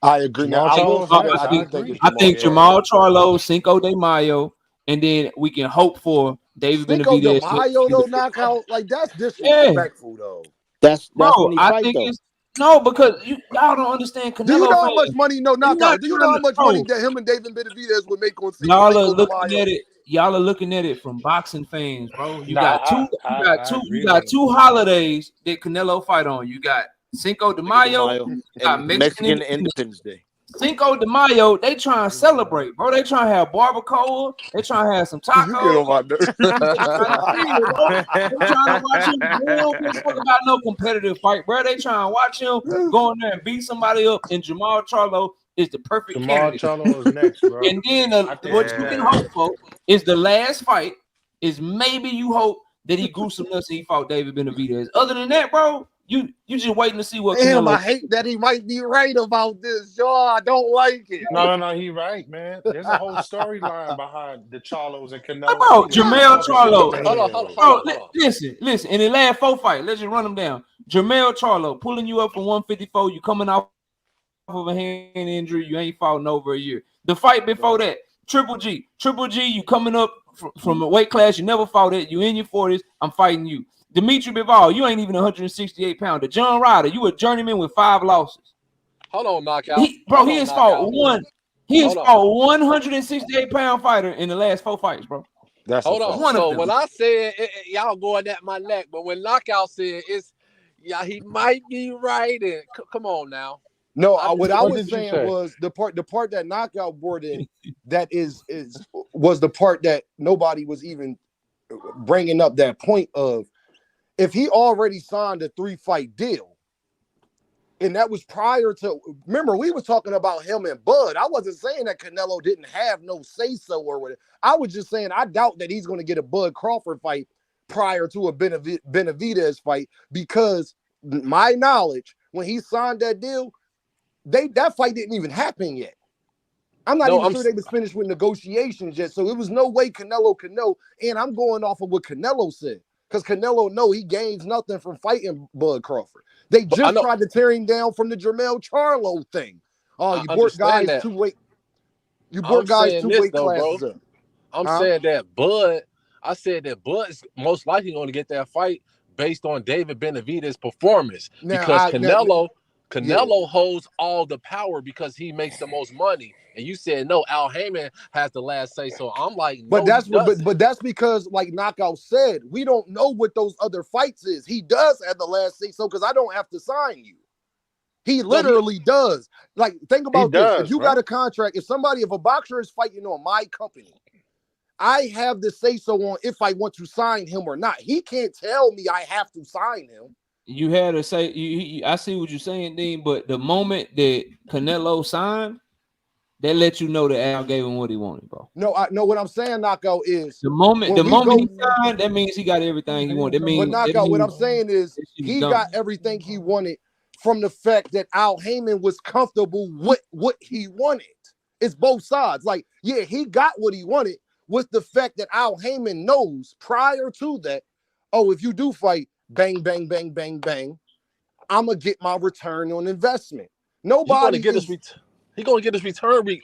I agree. Now
Jamal
I will
Charlo's
say
next.
I
I
do think it's
agree.
I
Jamal
think
Charlo.
Jamal Charlo, Cinco de Mayo, and then we can hope for David
Cinco de
Benavidez.
Mayo though knockout, like that's
Yeah,
disrespectful though.
That's
bro.
when he
I
fight
think
though.
it's no because y'all don't understand
Do you
Canelo
know how much
fans.
money? No
You're not
knockout. Do you know
trying
how
to,
much money
bro.
that him and David Benavidez would make on
Y'all are
Cinco de
looking
Mayo?
at it. Y'all are looking at it from boxing fans, bro. You
Nah,
got two.
I agree
You
with
got
him.
two holidays that Canelo fight on. You got Cinco de
Cinco de
Mayo.
Mayo
You got
and
Mexican
Mexican
Independence.
Independence Day.
Cinco de Mayo, they trying to celebrate, bro. They trying to have barbacoa. They trying to have some
You get
tacos.
on my nerves.
They trying to chill, bro. They trying to watch him. They don't give a fuck about no competitive fight, bro. They trying to watch him go in there and beat somebody up. And Jamal Charlo is the perfect
Jamal
candidate.
Charlo is next, bro.
And then
I think
what
he's
you can
next.
hope for is the last fight is maybe you hope that he grew some nuts and he fought David Benavidez. Other than that, bro, you just waiting to see what
Damn,
Canelo.
I hate that he might be right about this, y'all. I don't like it.
No, he right, man. There's a whole storyline behind the Charlos and Canelo
Bro,
fight. Y'all
Jamel
talking shit
Charlo.
over
Hold
here.
on.
Listen. In the last 4 fights, let's just run them down. Jamel Charlo pulling you up from 154. You coming off of a hand injury. You ain't fought in over a year. The fight before that, Triple G. You coming up from a weight class you never fought it. You in your 40s. I'm fighting you. Dimitri Bivol, you ain't even 168 pounder. John Ryder, you a journeyman with 5 losses.
Hold on, knockout.
He has fought one. He has
Hold on.
fought 168 pound fighter in the last 4 fights, bro.
That's
Hold
a
on.
fact.
One of
So
them.
when I said y'all going at my neck, but when knockout said he might be right. And come on now.
No,
I
what I
What
was
did you
saying
say?
was the part that knockout brought in that was the part that nobody was even bringing up that point of if he already signed a 3-fight deal. And that was prior to, remember, we were talking about him and Bud. I wasn't saying that Canelo didn't have no say-so or whatever. I was just saying I doubt that he's going to get a Bud Crawford fight prior to a Benavidez fight because my knowledge, when he signed that deal, that fight didn't even happen yet. I'm not even sure they was finished with negotiations yet. So it was no way Canelo could know. And I'm going off of what Canelo said. Because Canelo know he gains nothing from fighting Bud Crawford. They just tried to tear him down from the Jamel Charlo thing. Oh, you brought guys
that.
two weight. You brought guys two weight classes up.
I'm saying that Bud. I said that Bud's most likely going to get that fight based on David Benavidez's performance because Canelo holds all the power because he makes the most money. And you said no, Al Heyman has the last say. So I'm like, no,
but that's because, like Knockout said, we don't know what those other fights is. He does have the last say so because I don't have to sign you. He literally does. Like, think about this. If you got a contract, if a boxer is fighting on my company, I have the say so on if I want to sign him or not. He can't tell me I have to sign him.
You had to say, I see what you're saying, Dean, but the moment that Canelo signed, that let you know that Al gave him what he wanted, bro.
No, I know what I'm saying, Knockout, is
the moment he signed, that means he got everything he wanted.
But Knockout, what I'm saying is he got everything he wanted from the fact that Al Heyman was comfortable with what he wanted. It's both sides. Like, yeah, he got what he wanted with the fact that Al Heyman knows prior to that, oh, if you do fight, bang, bang, bang, bang, bang, I'm going to get my return on investment. Nobody
He's going to get his return.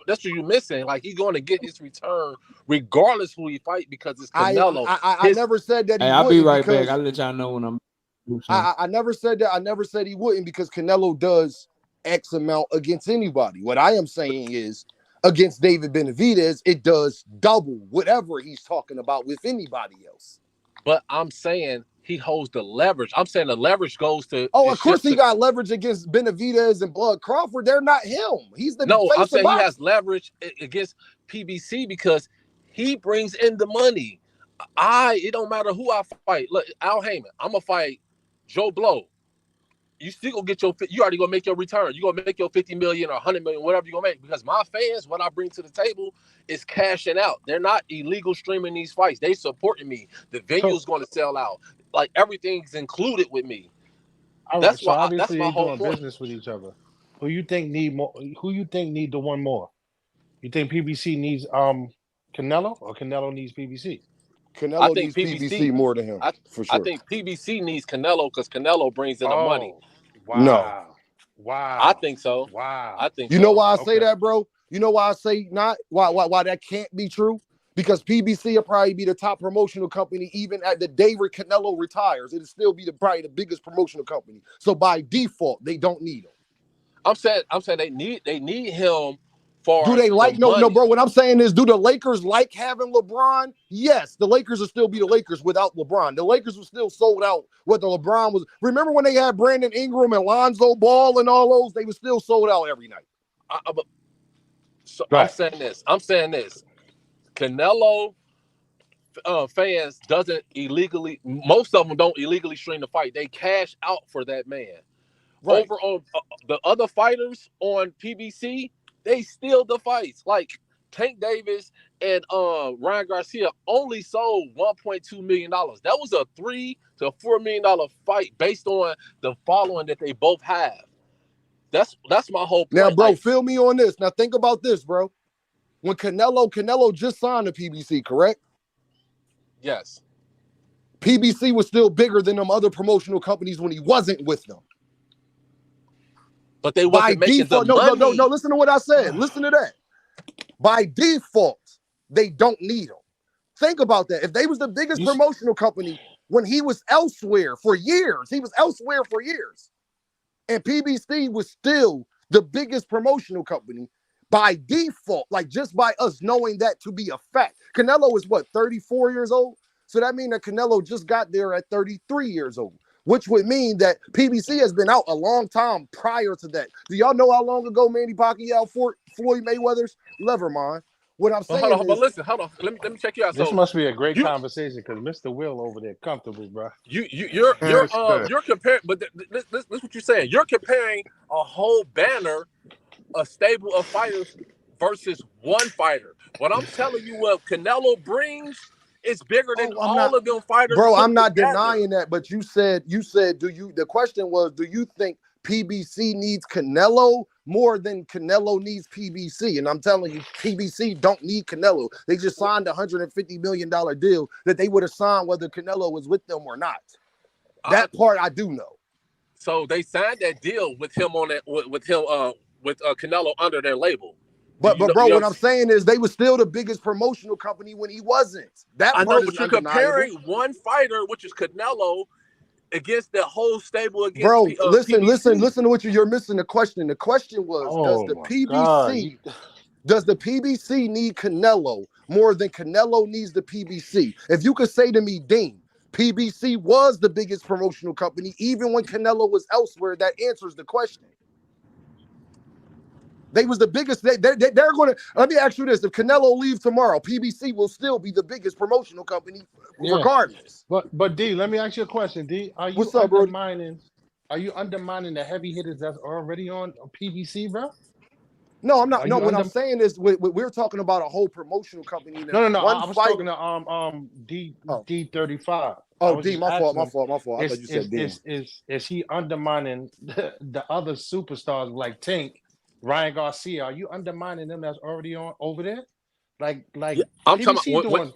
That's what you're missing. Like, he's going to get his return regardless who he fight because it's Canelo.
I never said that he wouldn't.
I'll be right back. I'll let y'all know when I'm...
I never said that. I never said he wouldn't because Canelo does X amount against anybody. What I am saying is against David Benavidez, it does double whatever he's talking about with anybody else.
But I'm saying he holds the leverage. I'm saying the leverage goes to...
Oh, of course he got leverage against Benavidez and Bud Crawford. They're not him. He's the face
I'm saying
of
he has leverage against PBC because he brings in the money. It don't matter who I fight. Look, Al Heyman, I'm going to fight Joe Blow. You still gonna get you already gonna make your return. You're gonna make your 50 million or 100 million, whatever you're gonna make. Because my fans, what I bring to the table is cashing out. They're not illegal streaming these fights. They supporting me. The venue's gonna sell out. Like everything's included with me.
That's why. Obviously, they're doing business with each other. Who you think need more? Who you think need the one more? You think PBC needs Canelo or Canelo needs PBC?
Canelo needs PBC more than him, for sure.
I think PBC needs Canelo because Canelo brings in the money.
Wow. Wow.
I think so.
Wow.
I think
You
so.
know why I say that, bro? You know why I say not? Why that can't be true? Because PBC will probably be the top promotional company even at the day Canelo retires. It'll still be probably the biggest promotional company. So by default, they don't need him.
I'm saying they need him for
Do they like
the
no,
money.
bro? What I'm saying is, do the Lakers like having LeBron? Yes, the Lakers will still be the Lakers without LeBron. The Lakers were still sold out whether LeBron was. Remember when they had Brandon Ingram and Lonzo Ball and all those? They were still sold out every night.
I'm saying this. Canelo fans doesn't illegally. Most of them don't illegally stream the fight. They cash out for that man. Right. Over on the other fighters on PBC, they steal the fights. Like Tank Davis and Ryan Garcia only sold $1.2 million. That was a $3 to $4 million fight based on the following that they both have. That's my whole point.
Now, bro, feel me on this. Now, think about this, bro. When Canelo just signed the PBC, correct?
Yes.
PBC was still bigger than them other promotional companies when he wasn't with them.
But they wasn't making default, the money.
No. Listen to what I said. Listen to that. By default, they don't need him. Think about that. If they was the biggest promotional company when he was elsewhere for years, and PBC was still the biggest promotional company by default, like just by us knowing that to be a fact. Canelo is what, 34 years old? So that means that Canelo just got there at 33 years old, which would mean that PBC has been out a long time prior to that. Do y'all know how long ago Manny Pacquiao fought Floyd Mayweather's? Never mind. What I'm saying is...
But listen, hold on. Let me check you out.
This must be a great conversation because Mr. Will over there comfortable, bro.
You're comparing, but this what you're saying. You're comparing a whole banner, a stable of fighters versus one fighter. What I'm telling you, what Canelo brings is bigger than all of them fighters.
Bro, I'm not denying that, but you said, the question was, do you think PBC needs Canelo more than Canelo needs PBC? And I'm telling you, PBC don't need Canelo. They just signed a $150 million deal that they would have signed whether Canelo was with them or not. That part I do know.
So they signed that deal with him on that with Canelo under their label.
But bro, what I'm saying is they were still the biggest promotional company when he wasn't. That
I
part
know,
is
but you're comparing one fighter, which is Canelo, against the whole stable against
listen
PBC.
to what you're missing the question. The question was, does the PBC need Canelo more than Canelo needs the PBC? If you could say to me, Dean, PBC was the biggest promotional company even when Canelo was elsewhere, that answers the question. They was the biggest. They're going to. Let me ask you this: if Canelo leaves tomorrow, PBC will still be the biggest promotional company, regardless.
But D, let me ask you a question. D, are you undermining the heavy hitters that's already on PBC, bro?
No, I'm not. No, what I'm saying is we're talking about a whole promotional company.
No. I was talking to D35.
Oh, D, my fault. I thought you said D.
Is he undermining the other superstars like Tank? Ryan Garcia, are you undermining them that's already on over there? Like
I'm talking about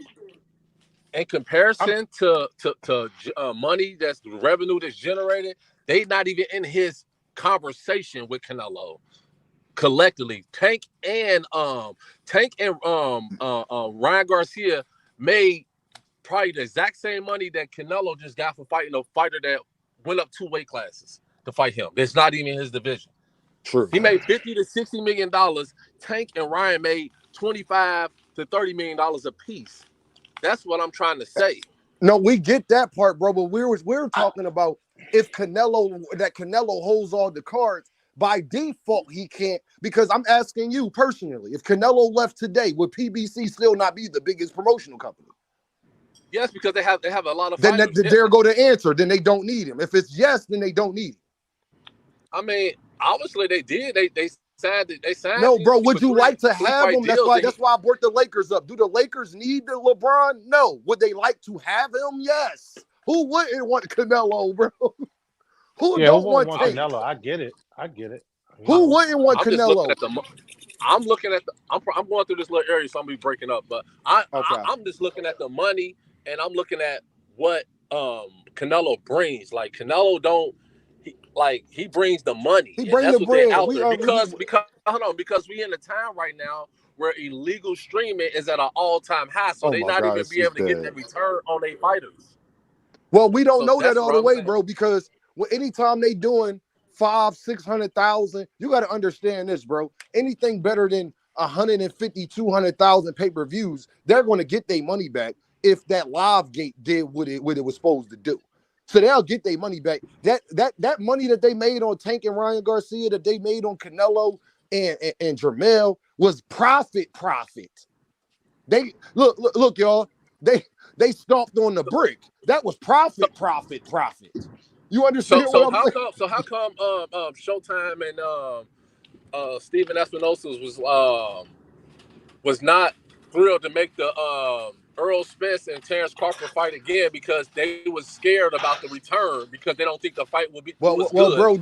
in comparison to money that's revenue that's generated, they not even in his conversation with Canelo collectively. Tank and Ryan Garcia made probably the exact same money that Canelo just got for fighting a fighter that went up 2 weight classes to fight him. It's not even his division.
True.
He made $50 to $60 million. Tank and Ryan made $25 to $30 million a piece. That's what I'm trying to say.
No, we get that part, bro. But we're talking about if Canelo holds all the cards. By default, he can't, because I'm asking you personally, if Canelo left today, would PBC still not be the biggest promotional company?
Yes, because they have a lot of
fighters. Then there go the answer. Then they don't need him. If it's yes, then they don't need him.
I mean, obviously they did. They signed.
No, bro. Would you like to have him? That's why I brought the Lakers up. Do the Lakers need the LeBron? No. Would they like to have him? Yes. Who wouldn't want Canelo, bro? Who don't want
Canelo? I get it.
Who wouldn't want Canelo?
I'm going through this little area, so I'm gonna be breaking up. But I'm just looking at the money, and I'm looking at what Canelo brings. Like Canelo don't he brings the money,
He
and
bring
that's
the
what they're
bread.
out there because hold on, because we in a time right now where illegal streaming is at an all-time high, so
Oh
they
my
not
God,
even
it's
be able
just
to get
dead.
that return on their fighters.
Well, we don't
So
know that
that's
all
what
the
I'm
way,
saying.
bro, because anytime they doing 500,000-600,000, you got to understand this, bro. Anything better than 150,000-200,000 pay-per-views, they're going to get their money back if that live gate did what it was supposed to do. So they'll get their money back. That money that they made on Tank and Ryan Garcia, that they made on Canelo and Jermell was profit. They look, y'all. They stomped on the brick. That was profit. You understand what I'm saying?
How come Showtime and Steven Espinosa was not thrilled to make the Earl Spence and Terrence Crawford fight again because they was scared about the return because they don't think the fight will do as
Well,
good.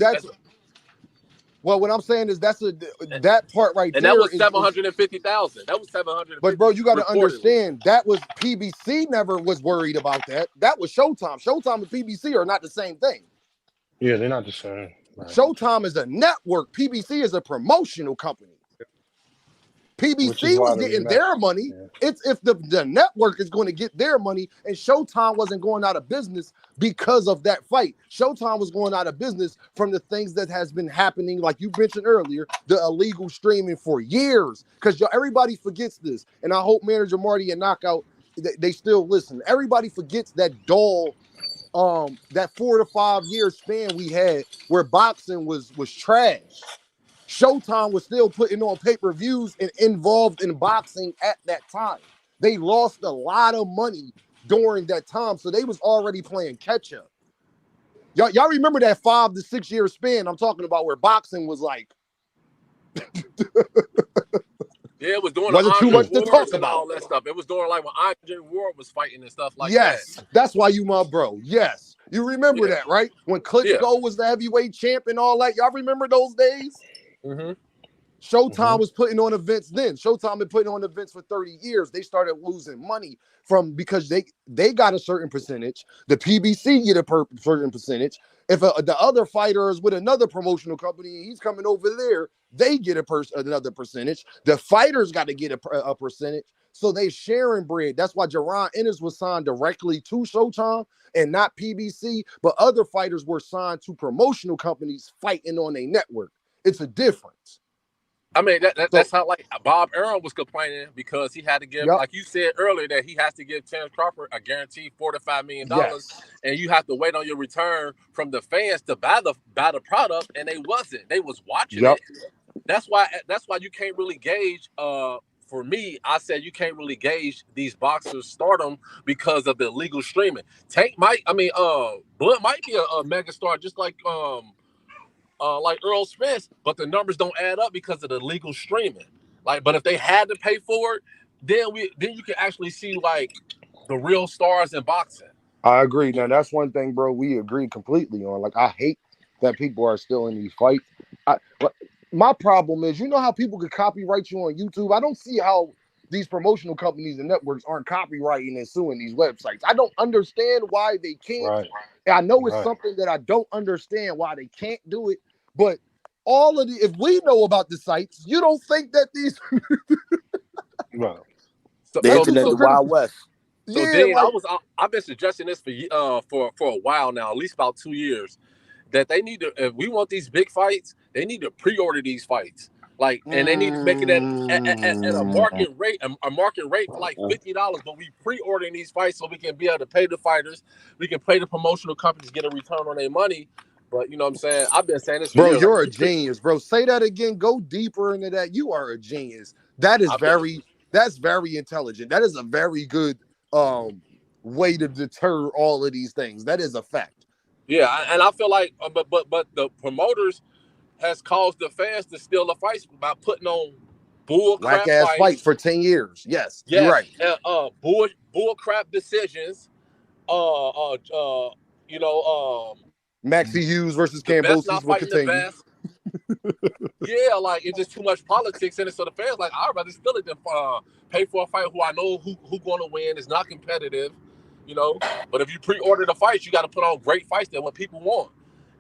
bro, what I'm saying is that part right
And that
there
was
is
750,000. That was
but
750
bro, you got to
reportedly.
understand that was PBC never was worried about that. That was Showtime. Showtime and PBC are not the same thing.
Yeah, they're not the same. Right.
Showtime is a network. PBC is a promotional company. PBC was getting their money.
Yeah.
It's if the network is going to get their money, and Showtime wasn't going out of business because of that fight. Showtime was going out of business from the things that has been happening, like you mentioned earlier, the illegal streaming for years. Because everybody forgets this, and I hope Manager Marty and Knockout they still listen. Everybody forgets that that 4 to 5 year span we had where boxing was trash. Showtime was still putting on pay-per-views and involved in boxing at that time. They lost a lot of money during that time, so they was already playing catch up. Y'all remember that 5 to 6 year span I'm talking about where boxing was like
Yeah, it was during the
wasn't too
Andre
much to talk
Wars and
about.
all that stuff. It was during like when Andre Ward was fighting and stuff like that.
Yes, that's why you my bro. Yes, you remember that, right? When Klitschko was the heavyweight champ and all that. Y'all remember those days?
Mm-hmm.
Showtime was putting on events then. Showtime been putting on events for 30 years. They started losing money because they got a certain percentage. The PBC get a certain percentage. If the other fighter is with another promotional company and he's coming over there, they get another percentage. The fighters got to get a percentage. So they sharing bread. That's why Jaron Ennis was signed directly to Showtime and not PBC. But other fighters were signed to promotional companies fighting on a network. It's a difference.
I mean, that's how like Bob Arum was complaining because he had to give, like you said earlier, that he has to give Terrence Crawford a guaranteed $4 to $5 million, and you have to wait on your return from the fans to buy the product, and they wasn't. They was watching it. That's why you can't really gauge. For me, I said you can't really gauge these boxers' stardom because of the illegal streaming. Blunt might be a mega star, just like Earl Spence, but the numbers don't add up because of the legal streaming. But if they had to pay for it, then you can actually see like the real stars in boxing.
I agree. Now that's one thing, bro. We agree completely on. Like, I hate that people are still in these fights. My problem is, you know how people could copyright you on YouTube? I don't see how these promotional companies and networks aren't copywriting and suing these websites. I don't understand why they can't.
Right.
I know it's something that I don't understand why they can't do it, but if we know about the sites, you don't think that these
no.
The internet, the Wild West.
So Dean, I've been suggesting this for a while now, at least about 2 years, that they need to, if we want these big fights, they need to pre-order these fights. And they need to make it at a market rate, a market rate for like $50. But we pre-ordering these fights so we can be able to pay the fighters, we can pay the promotional companies, get a return on their money. But you know what I'm saying? I've been saying this for years.
Bro, you're a genius, bro. Say that again. Go deeper into that. You are a genius. That's very intelligent. That is a very good way to deter all of these things. That is a fact.
Yeah, and I feel like, but the promoters has caused the fans to steal the fights by putting on bull crap
fights for 10 years. Yes, you're right.
Bull crap decisions.
Maxie Hughes versus Kambosos will continue.
Yeah, like it's just too much politics in it. So the fans like, I'd rather steal it than pay for a fight who I know who going to win. It's not competitive, But if you pre-order the fights, you got to put on great fights that what people want.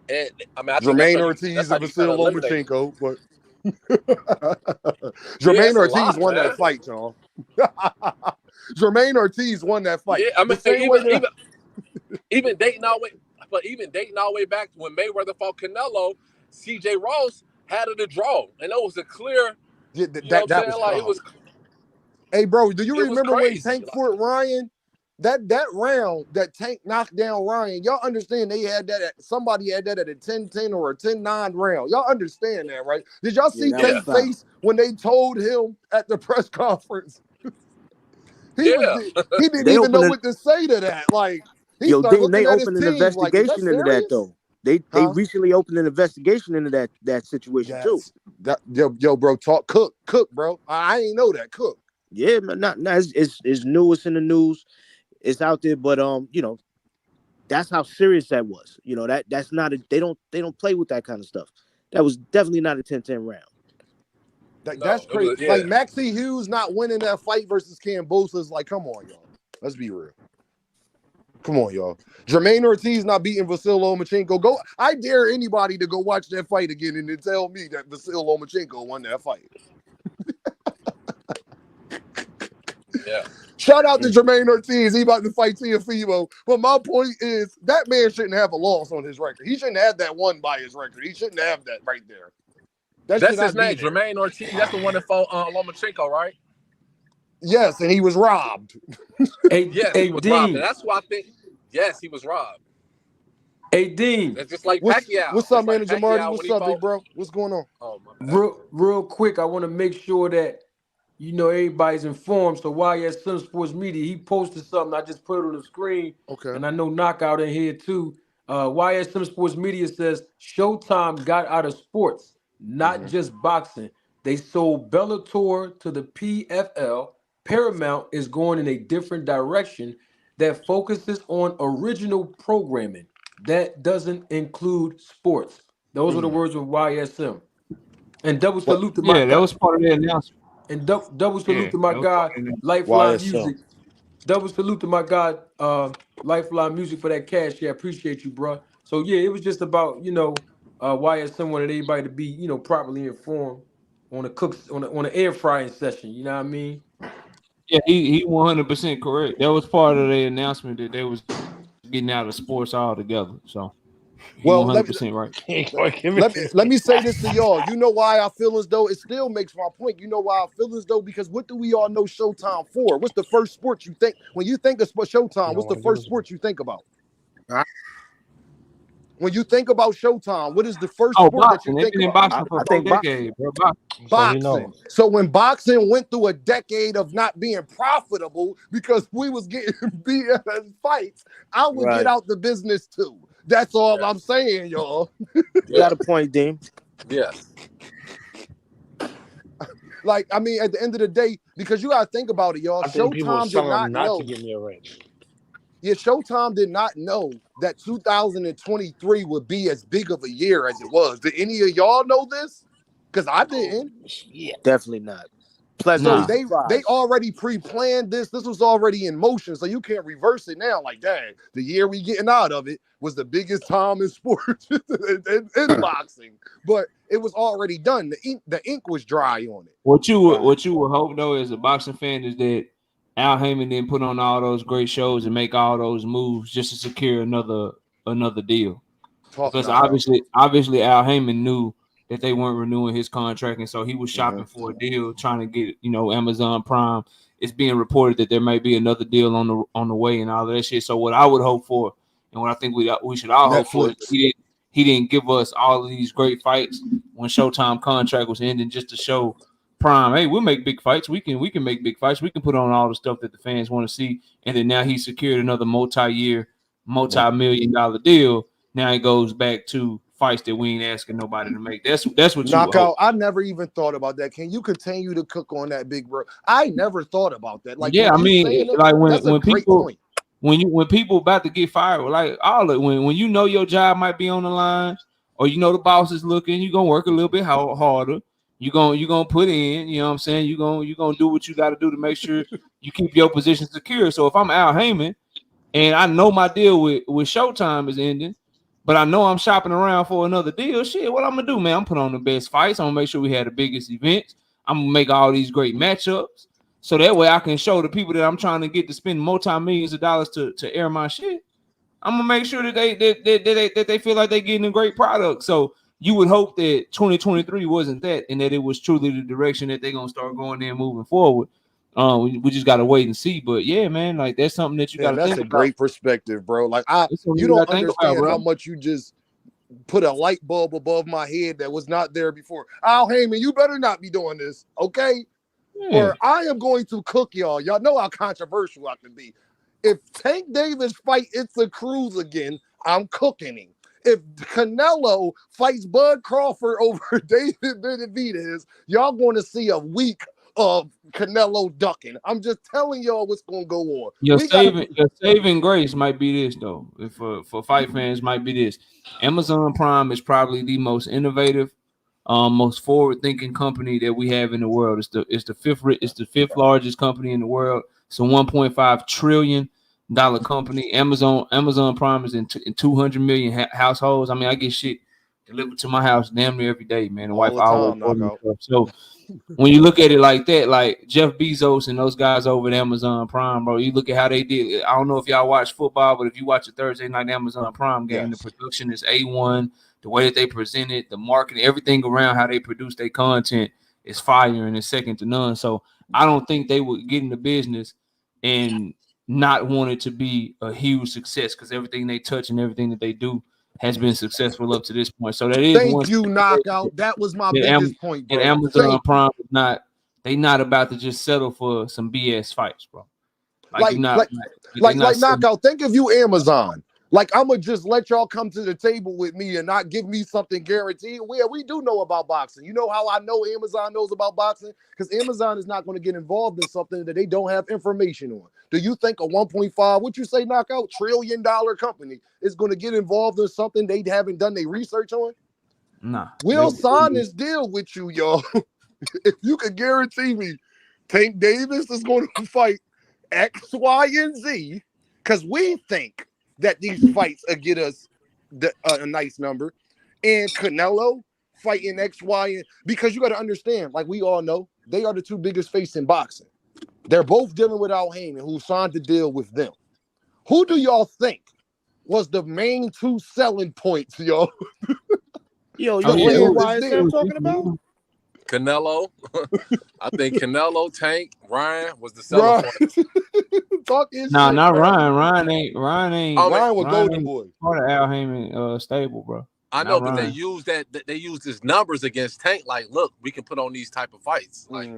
And I mean, I think
Jermaine
that's
Ortiz
how
and
you kind
Vasil
of eliminate.
Lomachenko, but
Yeah,
Jermaine
it's a
Ortiz
lot,
won
man.
that fight, y'all. Jermaine Ortiz won that fight.
Yeah, I
The
mean,
same way that
even dating all the way, but even dating all the way back to when Mayweather fought Canelo, C.J. Ross had it a draw, and that was a clear.
yeah,
You know what I'm
that
saying?
was
Like
calm. Hey, bro, do you
it was
remember when
crazy.
Tank fought Ryan? That round that Tank knocked down Ryan, y'all understand they had that somebody had that at a 10-10 or a 10-9 round. Y'all understand that, right? Did y'all see
that was
Yeah,
Tank's
foul.
face when they told him at the press conference? He
yeah.
didn't
They
even know
opened
what to say to that. Like he
Yo,
started
Dean, they
looking at his
opened an
team like, is that
investigation into that
serious?
though. They
Huh?
recently opened an investigation into that situation too.
Yes. That yo, bro, talk cook, bro. I ain't know that. Cook.
Yeah, man, not it's new, it's in the news, it's out there, but that's how serious that was. You know, that's not a they don't play with that kind of stuff. That was definitely not a 10-10 round.
Like
No,
that's
it
crazy.
was
Like
yeah.
Maxie Hughes not winning that fight versus Cambosa is like, come on, y'all. Let's be real. Come on, y'all. Jermaine Ortiz not beating Vasil Lomachenko. Go. I dare anybody to go watch that fight again and then tell me that Vasil Lomachenko won that fight.
Yeah.
Shout out to Jermaine Ortiz. He about to fight Teofimo. But my point is that man shouldn't have a loss on his record. He shouldn't have that one by his record. He shouldn't have that right there. That should
That's his
not be
name,
there.
Jermaine Ortiz. That's the one that fought Lomachenko, right?
Yes, and he was robbed.
Yes,
Hey
he was robbed, and
Dean.
that's why I think. Yes, he was robbed.
Hey Dean.
It's just like
What's
Pacquiao.
up,
Just like
manager Marty?
Pacquiao when
What's
he
up,
fought.
big bro? What's going on?
Oh my bad.
Real quick, I want to make sure that everybody's informed. So while you're at Sun Sports Media, he posted something. I just put it on the screen,
Okay.
and I know Knockout in here too. YSM Sports Media says Showtime got out of sports, not just boxing. They sold Bellator to the PFL. Paramount is going in a different direction that focuses on original programming that doesn't include sports. Those are the words of YSM. And double
What?
salute to my
Yeah, that
guy.
was part of the announcement.
And double
Yeah,
salute to my
that was part
guy,
of the announcement.
Lifeline
YSL.
Music. Double salute to my guy, Lifeline Music for that cash. Yeah, appreciate you, bro. So yeah, it was just about YSM wanted everybody to be properly informed on the cooks on the air frying session. You know what I mean?
Yeah, he 100% correct. That was part of the announcement that they was getting out of sports altogether. So he
Well,
100% right.
let me say this to y'all. You know why I feel as though it still makes my point. You know why I feel as though because what do we all know Showtime for? What's the first sport you think when you think of Showtime? What's the first sport you think about? When you think about Showtime, what is the first
Oh,
sport that you
boxing. They've
think
been in
about?
boxing for
I
4
think boxing.
decades, bro. Boxing.
Boxing. So when boxing went through a decade of not being profitable because we was getting beat in fights, I would get out the business too. That's all I'm saying, y'all.
You got a point, Dean.
Yes.
Like, I mean, at the end of the day, because you gotta think about it, y'all.
I think people are
Showtime did
selling
not
them not to
know.
get me a rich.
Yeah, Showtime did not know that 2023 would be as big of a year as it was. Did any of y'all know this? Because I didn't.
Yeah.
Definitely not. Pleasantly
So they
surprised.
already pre-planned this. This was already in motion, so you can't reverse it now. Like, dang, the year we getting out of it was the biggest time in sports in boxing, but it was already done. The ink was dry on it.
What you would hope though as a boxing fan is that Al Heyman didn't put on all those great shows and make all those moves just to secure another deal. Because obviously Al Heyman knew that they weren't renewing his contract, and so he was shopping for a deal, trying to get Amazon Prime. It's being reported that there may be another deal on the way and all of that shit. So what I would hope for, and what I think we should all hope for, is that he didn't give us all of these great fights when Showtime contract was ending just to show Prime, hey, we'll make big fights. We can make big fights. We can put on all the stuff that the fans want to see. And then now he secured another multi-year, multi-million-dollar deal. Now it goes back to fights that we ain't asking nobody to make. That's what you
Knockout. I never even thought about that. Can you continue to cook on that, big bro? I never thought about that. Like,
yeah, I mean, like
that's a
when
great
people
point.
when people about to get fired, like all of when you know your job might be on the line, or the boss is looking, you're gonna work a little bit harder. You're gonna put in, you know what I'm saying? You're gonna do what you got to do to make sure you keep your position secure. So if I'm Al Heyman and I know my deal with Showtime is ending, but I know I'm shopping around for another deal. Shit, what I'm gonna do, man? I'm put on the best fights. I'm gonna make sure we had the biggest events. I'm gonna make all these great matchups, so that way I can show the people that I'm trying to get to spend multi-millions of dollars to air my shit. I'm gonna make sure that they feel like they're getting a great product. So you would hope that 2023 wasn't that, and that it was truly the direction that they're gonna start going in moving forward. We just gotta wait and see. But yeah, man, like that's something that you
Man,
gotta
that's
think
a
about.
great perspective, bro. Like
That's something
you
you
don't
gotta think about,
understand how
bro.
much you just put a light bulb above my head that was not there before. Al Heyman, you better not be doing this, okay?
Yeah.
Or I am going to cook y'all. Y'all know how controversial I can be. If Tank Davis fight It's a Cruz again, I'm cooking him. If Canelo fights Bud Crawford over David Benavidez, y'all going to see a week of Canelo ducking. I'm just telling y'all what's going to go on.
Your
We got to
saving grace might be this though. If for fight fans might be this. Amazon Prime is probably the most innovative, most forward thinking company that we have in the world. It's the fifth largest company in the world. It's a 1.5 trillion dollar company. Amazon Prime is in 200 million households. I mean, I get shit delivered to my house damn near every day, man. The
all
wife
the
always
time,
ordering
knockout.
stuff. So when you look at it like that, like Jeff Bezos and those guys over at Amazon Prime, bro, you look at how they did. I don't know if y'all watch football, but if you watch a Thursday night Amazon Prime game, the
Yes.
production is A1. The way that they present it, the marketing, everything around how they produce their content is fire and it's second to none. So I don't think they would get in the business and not want it to be a huge success because everything they touch and everything that they do has been successful up to this point. So that is one
Thank you, knockout. That was my biggest point,
and
bro.
Amazon
Thank you.
Prime is not about to just settle for some BS fights, bro. Like
Like,
you're not
like,
they're not
like
setting.
knockout. Think of you, Amazon. Like, I'm gonna just let y'all come to the table with me and not give me something guaranteed. We do know about boxing. You know how I know Amazon knows about boxing? Because Amazon is not going to get involved in something that they don't have information on. Do you think a 1.5, what you say, knockout, $1 trillion company is going to get involved in something they haven't done their research on?
Nah.
We'll sign this deal with you, y'all. If you could guarantee me Tank Davis is going to fight X, Y, and Z, because we think that these fights will get us a nice number, and Canelo fighting X, Y, and because you got to understand, like we all know, they are the two biggest faces in boxing. They're both dealing with Al Haney, who signed the deal with them. Who do y'all think was the main two selling points, y'all?
Yo,
to
what
land this
YSM
deal?
talking about?
Canelo. I think Canelo, Tank, Ryan was the selling
Right.
point.
Talk his
Nah,
shit,
not
man.
Ryan. Ryan ain't
I mean,
Ryan was golden boy.
part of Al Heyman stable, bro.
I
Not
know, but they
Ryan.
use they use his numbers against Tank. Like, look, we can put on these type of fights. Like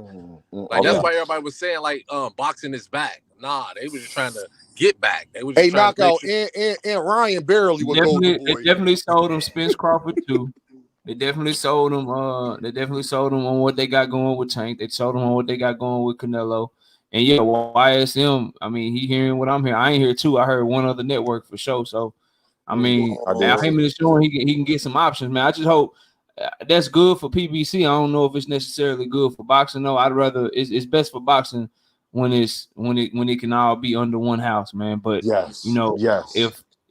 Okay.
that's why everybody was saying like, boxing is back. Nah, they were just trying to get back. They were just
Hey,
trying to make
knockout,
sure.
and Ryan barely was golden
They
boy.
definitely sold him Spence Crawford too. They definitely sold him. They definitely sold him on what they got going with Tank. They sold him on what they got going with Canelo. And yeah, YSM. I mean, he hearing what I'm hearing. I ain't hear too. I heard one other network for sure. So, I mean,
I
Al
did see
Heyman
that.
is showing he can get some options, man. I just hope that's good for PBC. I don't know if it's necessarily good for boxing. No, I'd rather it's best for boxing when it can all be under one house, man. But you
Yes,
know,
yes.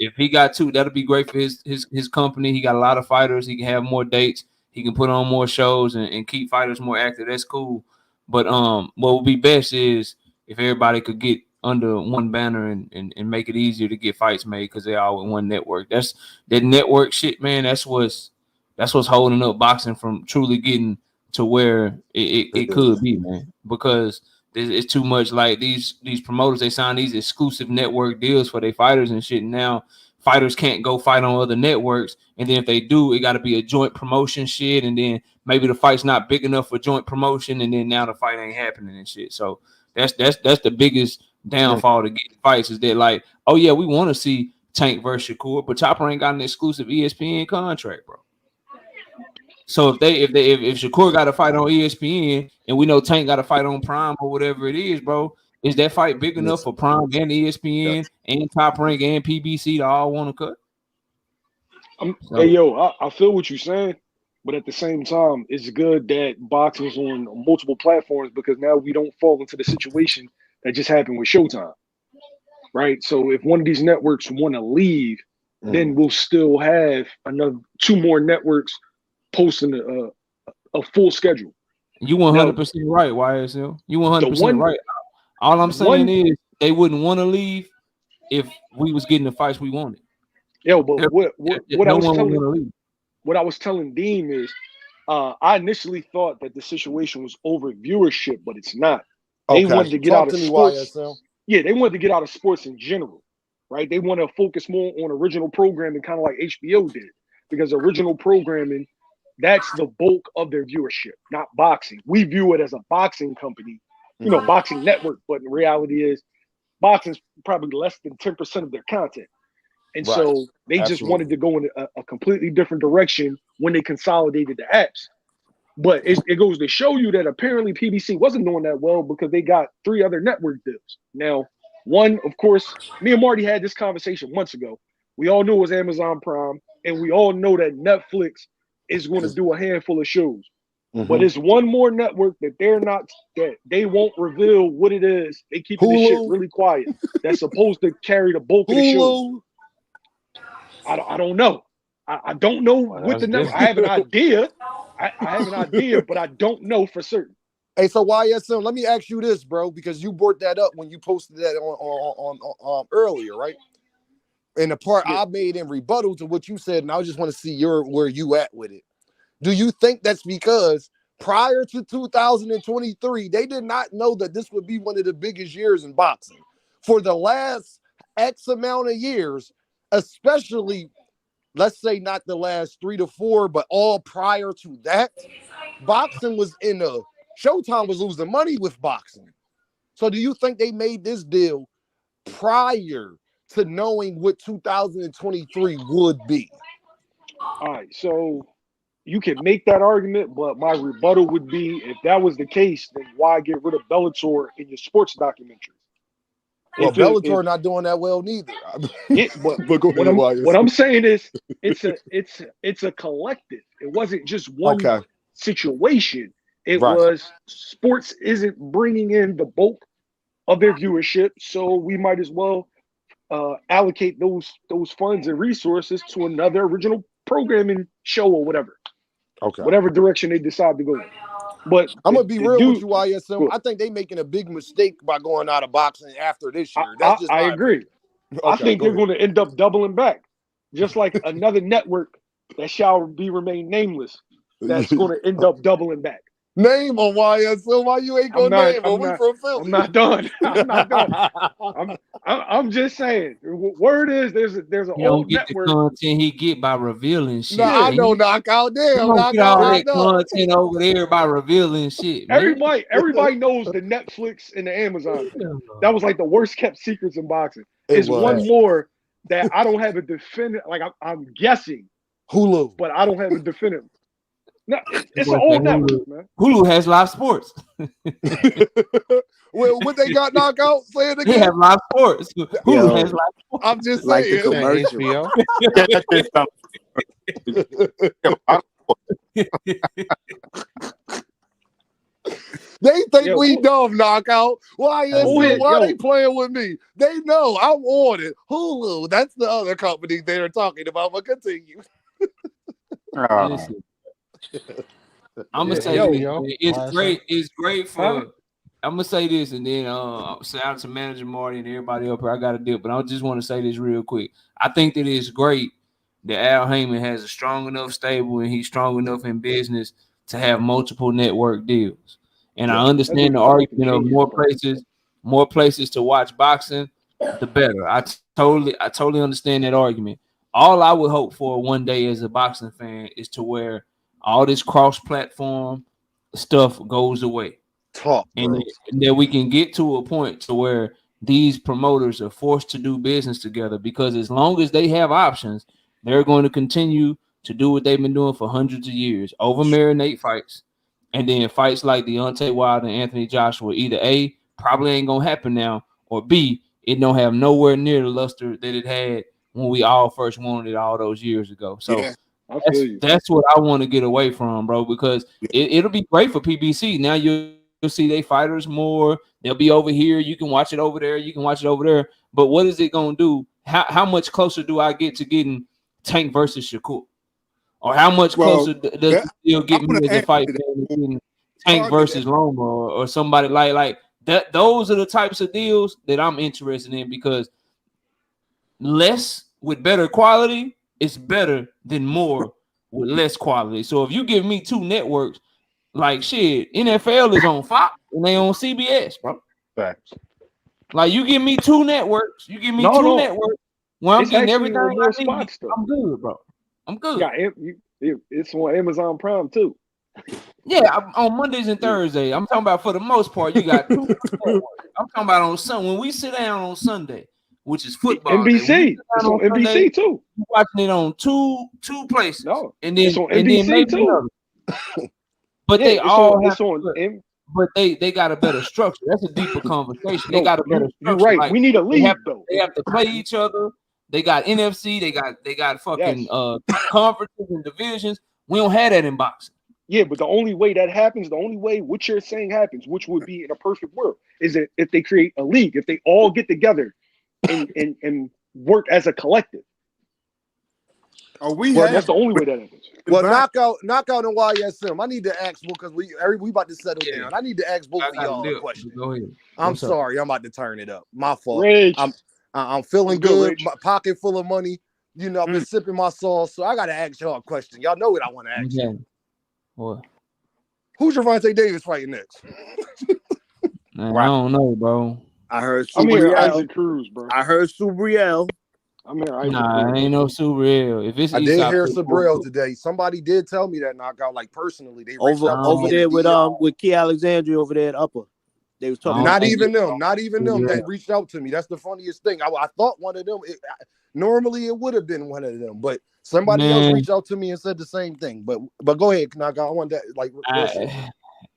if he got two, that'll be great for his company. He got a lot of fighters. He can have more dates. He can put on more shows and keep fighters more active. That's cool. But what would be best is if everybody could get under one banner and make it easier to get fights made because they all in one network. That's that network shit, man. That's what's holding up boxing from truly getting to where it could be, man. Because it's too much. Like these promoters, they sign these exclusive network deals for their fighters and shit. And now fighters can't go fight on other networks, and then if they do, it got to be a joint promotion shit. And then maybe the fight's not big enough for joint promotion, and then now the fight ain't happening and shit. So that's the biggest downfall to getting fights is that like, oh yeah, we want to see Tank versus Shakur, but Chopper ain't got an exclusive ESPN contract, bro. So if Shakur got to fight on ESPN and we know Tank got to fight on Prime or whatever it is, bro, is that fight big enough for Prime and ESPN and Top Rank and PBC to all want to cut?
Hey,
So
yo, I feel what you're saying, but at the same time, it's good that boxing's on multiple platforms because now we don't fall into the situation that just happened with Showtime, right? So if one of these networks want to leave, then we'll still have another 2 more networks posting a full schedule.
You
Now,
100% right, YSL. You
the
100%
one,
right. All I'm saying
one,
is they wouldn't want to leave if we was getting the fights we wanted.
yo, but
No one would want to leave.
what I was telling Dean is, I initially thought that the situation was over viewership, but it's not. They
Okay.
wanted to get
Talk
out
to
of
me,
sports.
YSL.
Yeah, they wanted to get out of sports in general, right? They want to focus more on original programming, kind of like HBO did, because original programming, that's the bulk of their viewership, not boxing. We view it as a boxing company, boxing network, but the reality is boxing's probably less than 10% of their content. And
Right.
so they just
Absolutely.
wanted to go in a completely different direction when they consolidated the apps. But it goes to show you that apparently PBC wasn't doing that well because they got 3 other network deals. Now, one, of course, me and Marty had this conversation months ago. We all knew it was Amazon Prime, and we all know that Netflix is going to do a handful of shows. But it's one more network that they won't reveal what it is. They keeping this shit
Hulu.
really quiet. That's supposed to carry the bulk of the shows.
Hulu.
I don't know. I don't know what the network. I have an idea. I have an idea, but I don't know for certain.
Hey, so YSM, let me ask you this, bro, because you brought that up when you posted that on earlier, right? And the part I made in rebuttal to what you said, and I just want to see where you at with it. Do you think that's because prior to 2023, they did not know that this would be one of the biggest years in boxing? For the last X amount of years, especially, let's say not the last 3 to 4, but all prior to that, boxing was in a Showtime was losing money with boxing. So do you think they made this deal prior to knowing what 2023 would be?
All right, so you can make that argument, but my rebuttal would be if that was the case, then why get rid of Bellator in your sports documentary?
Well, Bellator not doing that well neither.
Yeah, but
go ahead,
what I'm saying is it's a collective. It wasn't just one situation. It was sports isn't bringing in the bulk of their viewership, so we might as well allocate those funds and resources to another original programming show or whatever. Okay. Whatever direction they decide to go in. But
I'm gonna be real with you, YSM. I think they're making a big mistake by going out of boxing after this year. That's just
I agree. I think they're going to end up doubling back, just like another network that shall remain nameless. That's going to end up doubling back.
Name them, YSL. Why you ain't gonna name them? We from Philly.
I'm not done. I'm not done. I'm just saying. Word is there's an old network.
The content he get by revealing shit.
No, I know knockout. Damn,
knockout. Get all that content over there by revealing shit. Man.
Everybody knows the Netflix and the Amazon thing. That was like the worst kept secrets in boxing. It's one more that I don't have a definitive. Like I'm guessing
Hulu,
but I don't have a definitive. No, it's an old network, man.
Hulu has live sports.
Well, what they got knockout? Say it again.
They have live sports. Hulu has live sports.
I'm just saying.
Like the commercial.
They think we dumb, knockout. Why they playing with me? They know I'm on it. Hulu, that's the other company they are talking about. But continue.
I'm gonna say it's great. It's great for. I'm gonna say this, and then shout out to manager Marty and everybody up here. I got to deal, but I just want to say this real quick. I think that it's great that Al Heyman has a strong enough stable and he's strong enough in business to have multiple network deals. And I understand the argument of more places to watch boxing, the better. I totally understand that argument. All I would hope for one day as a boxing fan is to where all this cross-platform stuff goes away. And that we can get to a point to where these promoters are forced to do business together, because as long as they have options, they're going to continue to do what they've been doing for hundreds of years, over marinate fights, and then fights like Deontay Wilder and Anthony Joshua either A, probably ain't gonna happen now, or B, it don't have nowhere near the luster that it had when we all first wanted it all those years ago. So that's what I want to get away from, bro, because it'll be great for PBC. Now you'll see they fighters more. They'll be over here. You can watch it over there. You can watch it over there. But what is it going to do how much closer do I get to getting Tank versus Shakur? Or how much closer does the deal get me as a fight fan than getting Tank versus Loma or somebody like that? Those are the types of deals that I'm interested in, because less with better quality is better than more with less quality. So if you give me two networks, like shit, NFL is on Fox and they on CBS, bro.
Facts.
Like you give me two networks, networks where I'm
it's
getting
actually
everything
on more
I need.
spots though.
I'm good, bro. I'm good.
Yeah, it's on Amazon Prime too.
Yeah, on Mondays and Thursdays. I'm talking about for the most part, you got two networks. I'm talking about on Sunday. When we sit down on Sunday, which is football day,
NBC. It's on NBC
Sunday,
too.
you're watching it on two places.
No,
and then
it's on
and
NBC
then maybe
too.
another. But
Yeah,
they all have.
it's on.
But they got a better structure. That's a deeper conversation. They got a better structure.
You're right.
Like,
we need a league though.
They have to play each other. They got NFC. They got fucking conferences and divisions. We don't have that in boxing.
Yeah, but the only way that happens, the only way what you're saying happens, which would be in a perfect world, is that if they create a league, if they all get together and work as a collective. That's the only way that happens.
Well, knockout and YSM. I need to ask because we about to settle down. I need to ask both of y'all a question.
Go ahead.
I'm sorry, I'm about to turn it up. My fault.
Rage.
I'm feeling good.
Rage.
My pocket full of money. You know, I've been sipping my sauce, so I gotta ask y'all a question. Y'all know what I want to ask.
Okay. What?
Who's Gervonta Davis fighting next?
Man, I don't know, bro.
I heard
Subriel. Isaac Cruz, bro.
I heard Subriel.
Nah, ain't no Subriel. If it's
I did hear Subriel today. Somebody did tell me that knockout, like personally. They
over there with Key Alexandria over there at Upper. They was talking.
Not even them that reached out to me. That's the funniest thing. I thought one of them. Normally it would have been one of them, but somebody else reached out to me and said the same thing. But go ahead, knockout. I want that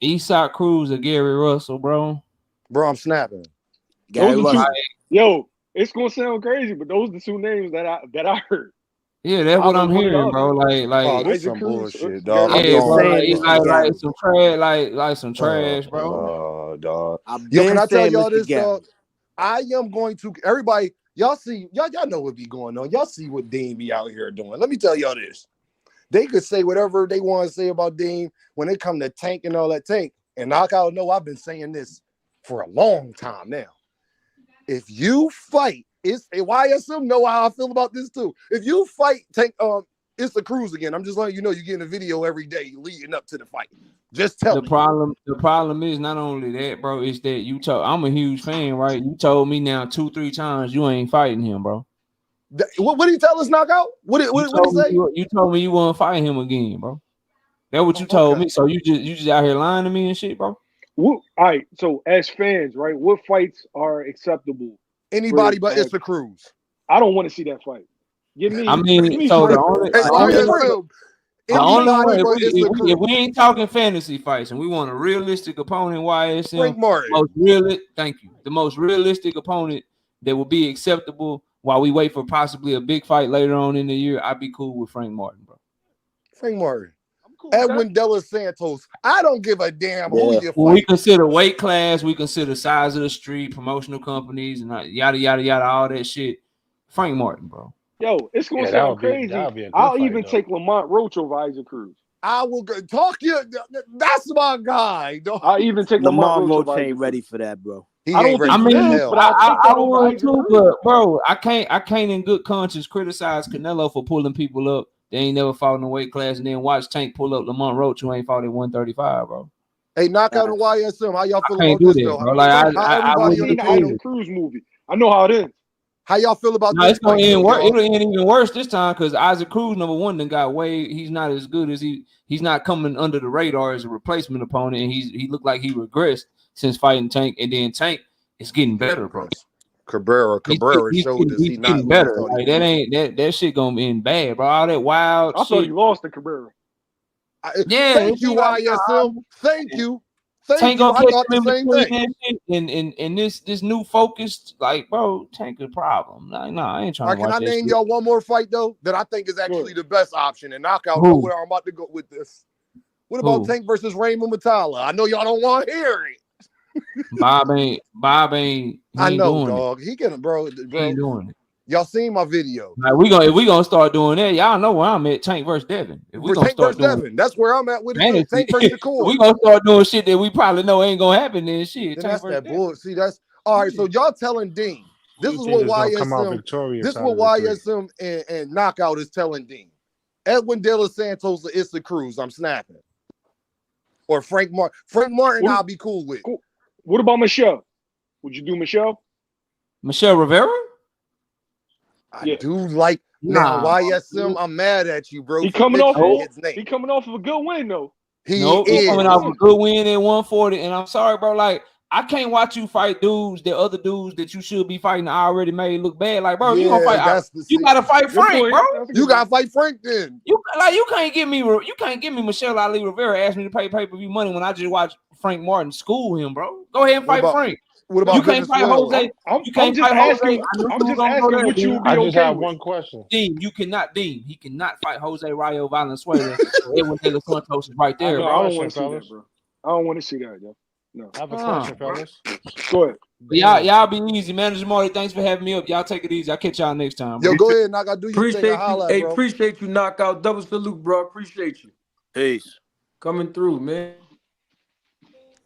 Isaac Cruz or Gary Russell, bro.
Bro, I'm snapping.
Yo, it's gonna sound crazy, but those are the two names that I heard.
Yeah, that's what I'm hearing, bro. Like
this some bullshit, dog.
Yeah, bro. Like some trash, like some trash,
bro. Dog. Yo, can I tell y'all this, dog? I am going to everybody. Y'all see, y'all know what be going on. Y'all see what Dean be out here doing. Let me tell y'all this. They could say whatever they want to say about Dean when it come to Tank and all that. Tank and Knockout. No, I've been saying this for a long time now. If you fight, it's a YSM know how I feel about this too. If you fight Tank, it's the Cruz again. I'm just letting you know you're getting a video every day leading up to the fight. Just tell me.
The problem is not only that, bro, it's that you told I'm a huge fan, right? You told me now 2-3 times you ain't fighting him, bro.
What did he tell us, Knockout? What did he say?
You told me you want to fight him again, bro. That's what you told me. So you just out here lying to me and shit, bro.
All right. So as fans, right, what fights are acceptable?
Anybody but it's the Cruz.
I don't want to see that fight. Give me.
I mean, so the only way if we ain't talking fantasy fights and we want a realistic opponent, YSM, the most realistic opponent that will be acceptable while we wait for possibly a big fight later on in the year, I'd be cool with Frank Martin, bro.
Frank Martin. Edwin De Los Santos. I don't give a damn who you fight.
Well, we consider weight class, we consider size of the street, promotional companies, and yada yada yada, all that shit. Frank Martin, bro.
Yo, it's gonna sound crazy. I'll even take Lamont Roach over Isaac Cruz.
I will go talk you. That's my guy.
I'll even take
Lamont Roach ain't ready for that, bro.
He ain't ready.
I would too, but bro, I can't in good conscience criticize Canelo for pulling people up. They ain't never fought in a weight class, and then watch Tank pull up Lamont Roach, who ain't fought at 135, bro.
Hey, Knockout and YSM. How y'all feel about
this,
though?
Bro. Like
I've seen the Isaac Cruz movie. I know how it ends.
How y'all feel about this?
It's gonna end worse. It'll end even worse this time because Isaac Cruz, number one, then got way. He's not as good as he's not coming under the radar as a replacement opponent, and he looked like he regressed since fighting Tank, and then Tank is getting better, bro.
Cabrera showed us he's
getting better. Like that shit gonna end bad, bro. All that wild.
I thought you lost to Cabrera.
Thank you, YSM. Thank you.
Tank
I
gonna
thought the same thing.
And this new focused, like, bro, Tank a problem. Like, no, I ain't trying to watch
Can I name
shit.
y'all one more fight though that I think is actually the best option and Knockout know where I'm about to go with this. What about Tank versus Raymond Matala? I know y'all don't want to hear it.
Bob ain't.
I know, dog. He can, bro.
He ain't doing it.
Y'all seen my video?
Like if we gonna start doing that, y'all know where I'm at. Tank versus Devin. If we
For
gonna
Tank
start
versus
doing
Devin, that's where I'm at with it too.
fantasy,
Tank versus
we
Shakur.
gonna start doing shit that we probably know ain't gonna happen. Then shit,
Then
Tank
that's
versus
that
Devin.
bull. See, that's all right. So y'all telling Dean,
Who
this
you
is
think
what
is gonna come out
YSM,
victorious
this is
out
what
of the three?
YSM and Knockout is telling Dean. Edwin De Los Santos or Issa Cruz, I'm snapping. Or Frank Martin. Frank Martin, I'll be cool with.
What about Michelle? Would you do Michelle?
Michelle Rivera?
I do like now YSM. I'm mad at you, bro,
He
for
coming off
mentioning his name.
He coming off of a good win though.
He
coming off a good win at 140, and I'm sorry, bro. Like I can't watch you fight dudes, the other dudes that you should be fighting already made look bad. Like, bro, you gonna fight? You gotta fight Frank, bro.
You gotta fight Frank then.
You can't give me Michelle Ali Rivera ask me to pay pay-per-view money when I just watch Frank Martin school him, bro. Go ahead and fight Frank.
What about
you can't fight Jose? You can't fight Jose.
I'm just asking what you would be
I just
okay
have
with.
one question.
Dean, he cannot fight Jose Rayo Valenzuela. Edwin De Los Santos is right there,
No,
bro.
I don't want to see that, bro. I don't want to see that, yo. No.
I have a question, fellas.
Go ahead.
Y'all be easy, Manager Marty. Thanks for having me up. Y'all take it easy. I'll catch y'all next time, bro.
Yo, go ahead, Knock. I do your thing.
Appreciate
I
you.
holla,
Hey,
bro.
appreciate you, Knockout. Double salute, bro. Appreciate you.
Peace.
Coming through, man.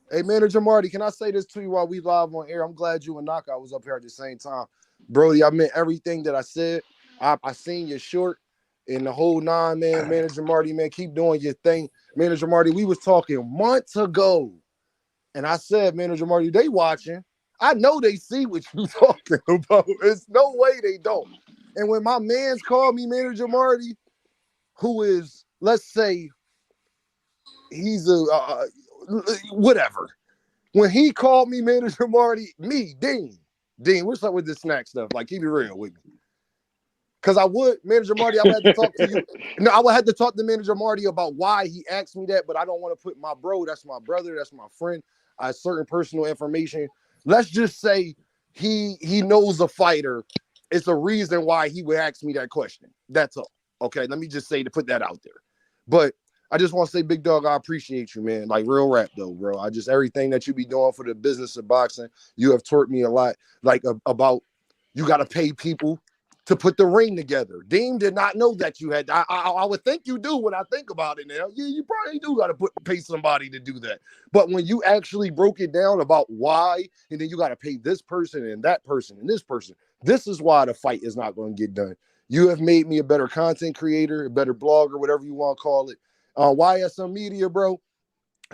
Hey, Manager Marty, can I say this to you while we live on air? I'm glad you and Knockout was up here at the same time. Brody, I meant everything that I said. I seen your short and the whole nine, man. Manager Marty, man, keep doing your thing. Manager Marty, we was talking months ago. And I said, Manager Marty, they watching. I know they see what you talking about. There's no way they don't. And when my mans called me Manager Marty, who is, let's say, he's a whatever. When he called me Manager Marty, Dean, what's up with this snack stuff? Like, keep it real with me. Because I would, Manager Marty, I would have to talk to you. No, I would have to talk to Manager Marty about why he asked me that, but I don't want to put my bro, that's my brother, that's my friend, certain personal information. Let's just say he knows a fighter. It's a reason why he would ask me that question. That's all. Okay, let me just say to put that out there. But I just want to say, big dog, I appreciate you, man. Like real rap though, bro. I just everything that you be doing for the business of boxing, you have taught me a lot. Like about you got to pay people to put the ring together. Dean did not know that you had. I would think you do when I think about it now. Yeah, you probably do got to pay somebody to do that. But when you actually broke it down about why, and then you got to pay this person and that person and this person, this is why the fight is not going to get done. You have made me a better content creator, a better blogger, whatever you want to call it. YSM Media, bro.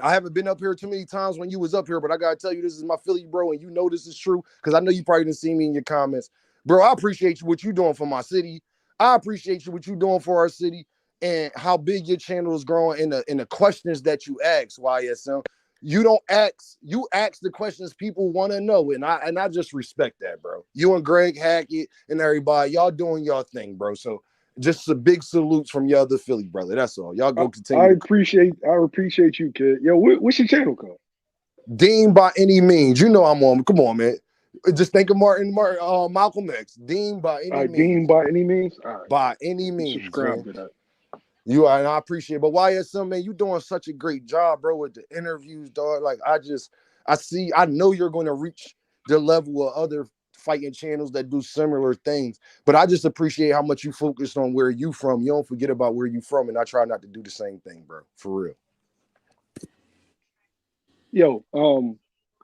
I haven't been up here too many times when you was up here, but I gotta tell you, this is my Philly bro, and you know this is true because I know you probably didn't see me in your comments. Bro, I appreciate you what you doing for my city. I appreciate you what you doing for our city and how big your channel is growing in the questions that you ask, YSM. You don't ask, you ask the questions people want to know, and I just respect that, bro. You and Greg Hackett and everybody, y'all doing y'all thing, bro. So just a big salutes from your other Philly brother. That's all. Y'all go continue.
I appreciate you, kid. Yo, what's your channel called?
Dean by any means. You know I'm on. Come on, man. Just think of Malcolm X. Dean by any means.
Dean by any means? All right.
By any means.
Subscribe
man.
to that.
You are, and I appreciate it. But YSM, man, you doing such a great job, bro, with the interviews, dog. Like, I know you're going to reach the level of other fighting channels that do similar things. But I just appreciate how much you focus on where you from. You don't forget about where you from, and I try not to do the same thing, bro. For real.
Yo,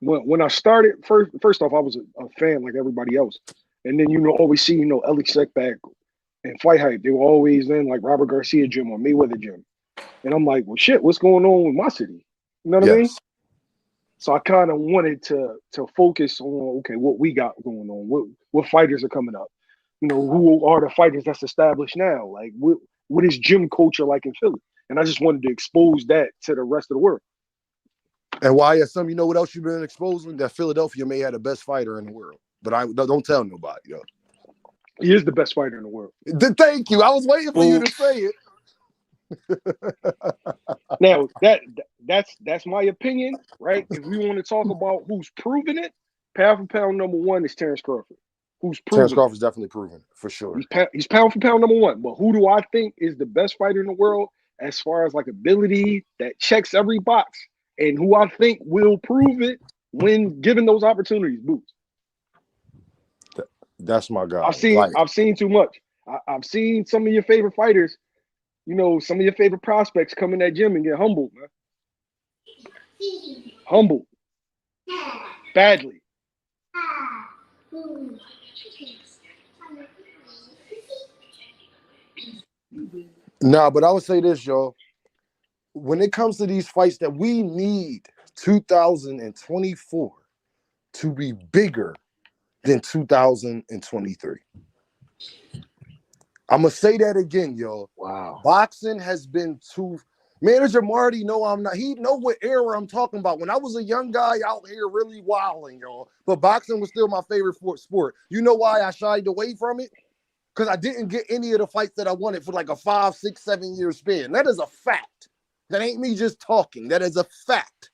when I started, first off, I was a fan like everybody else. And then, always see, Ellie Seckback and Fight Hype. They were always in like Robert Garcia gym or Mayweather gym. And I'm like, well, shit, what's going on with my city? You know what I mean? So I kind of wanted to focus on, okay, what we got going on, what fighters are coming up, who are the fighters that's established now? Like, what is gym culture like in Philly? And I just wanted to expose that to the rest of the world.
And YSM, you know what else you've been exposing? That Philadelphia may have the best fighter in the world. But I don't tell nobody, yo.
He is the best fighter in the world.
Thank you. I was waiting for you to say it.
Now that's my opinion, right? If we want to talk about who's proven it, pound for pound number one is Terrence Crawford. Who's proven?
Terrence Crawford's definitely proven for sure.
He's pound for pound number one. But who do I think is the best fighter in the world as far as like ability that checks every box, and who I think will prove it when given those opportunities? Boots.
That's my guy.
I've seen too much. I've seen some of your favorite fighters, you know, some of your favorite prospects come in that gym and get humbled, man. Humbled. Badly.
Nah, but I would say this, y'all. When it comes to these fights, that we need 2024 to be bigger than 2023. I'm gonna say that again, y'all.
Wow.
Boxing has been too. Manager Marty, no, I'm not. He know what era I'm talking about. When I was a young guy out here really wilding, y'all. But boxing was still my favorite sport. You know why I shied away from it? Because I didn't get any of the fights that I wanted for like a 5, 6, 7 year span. That is a fact. That ain't me just talking. That is a fact.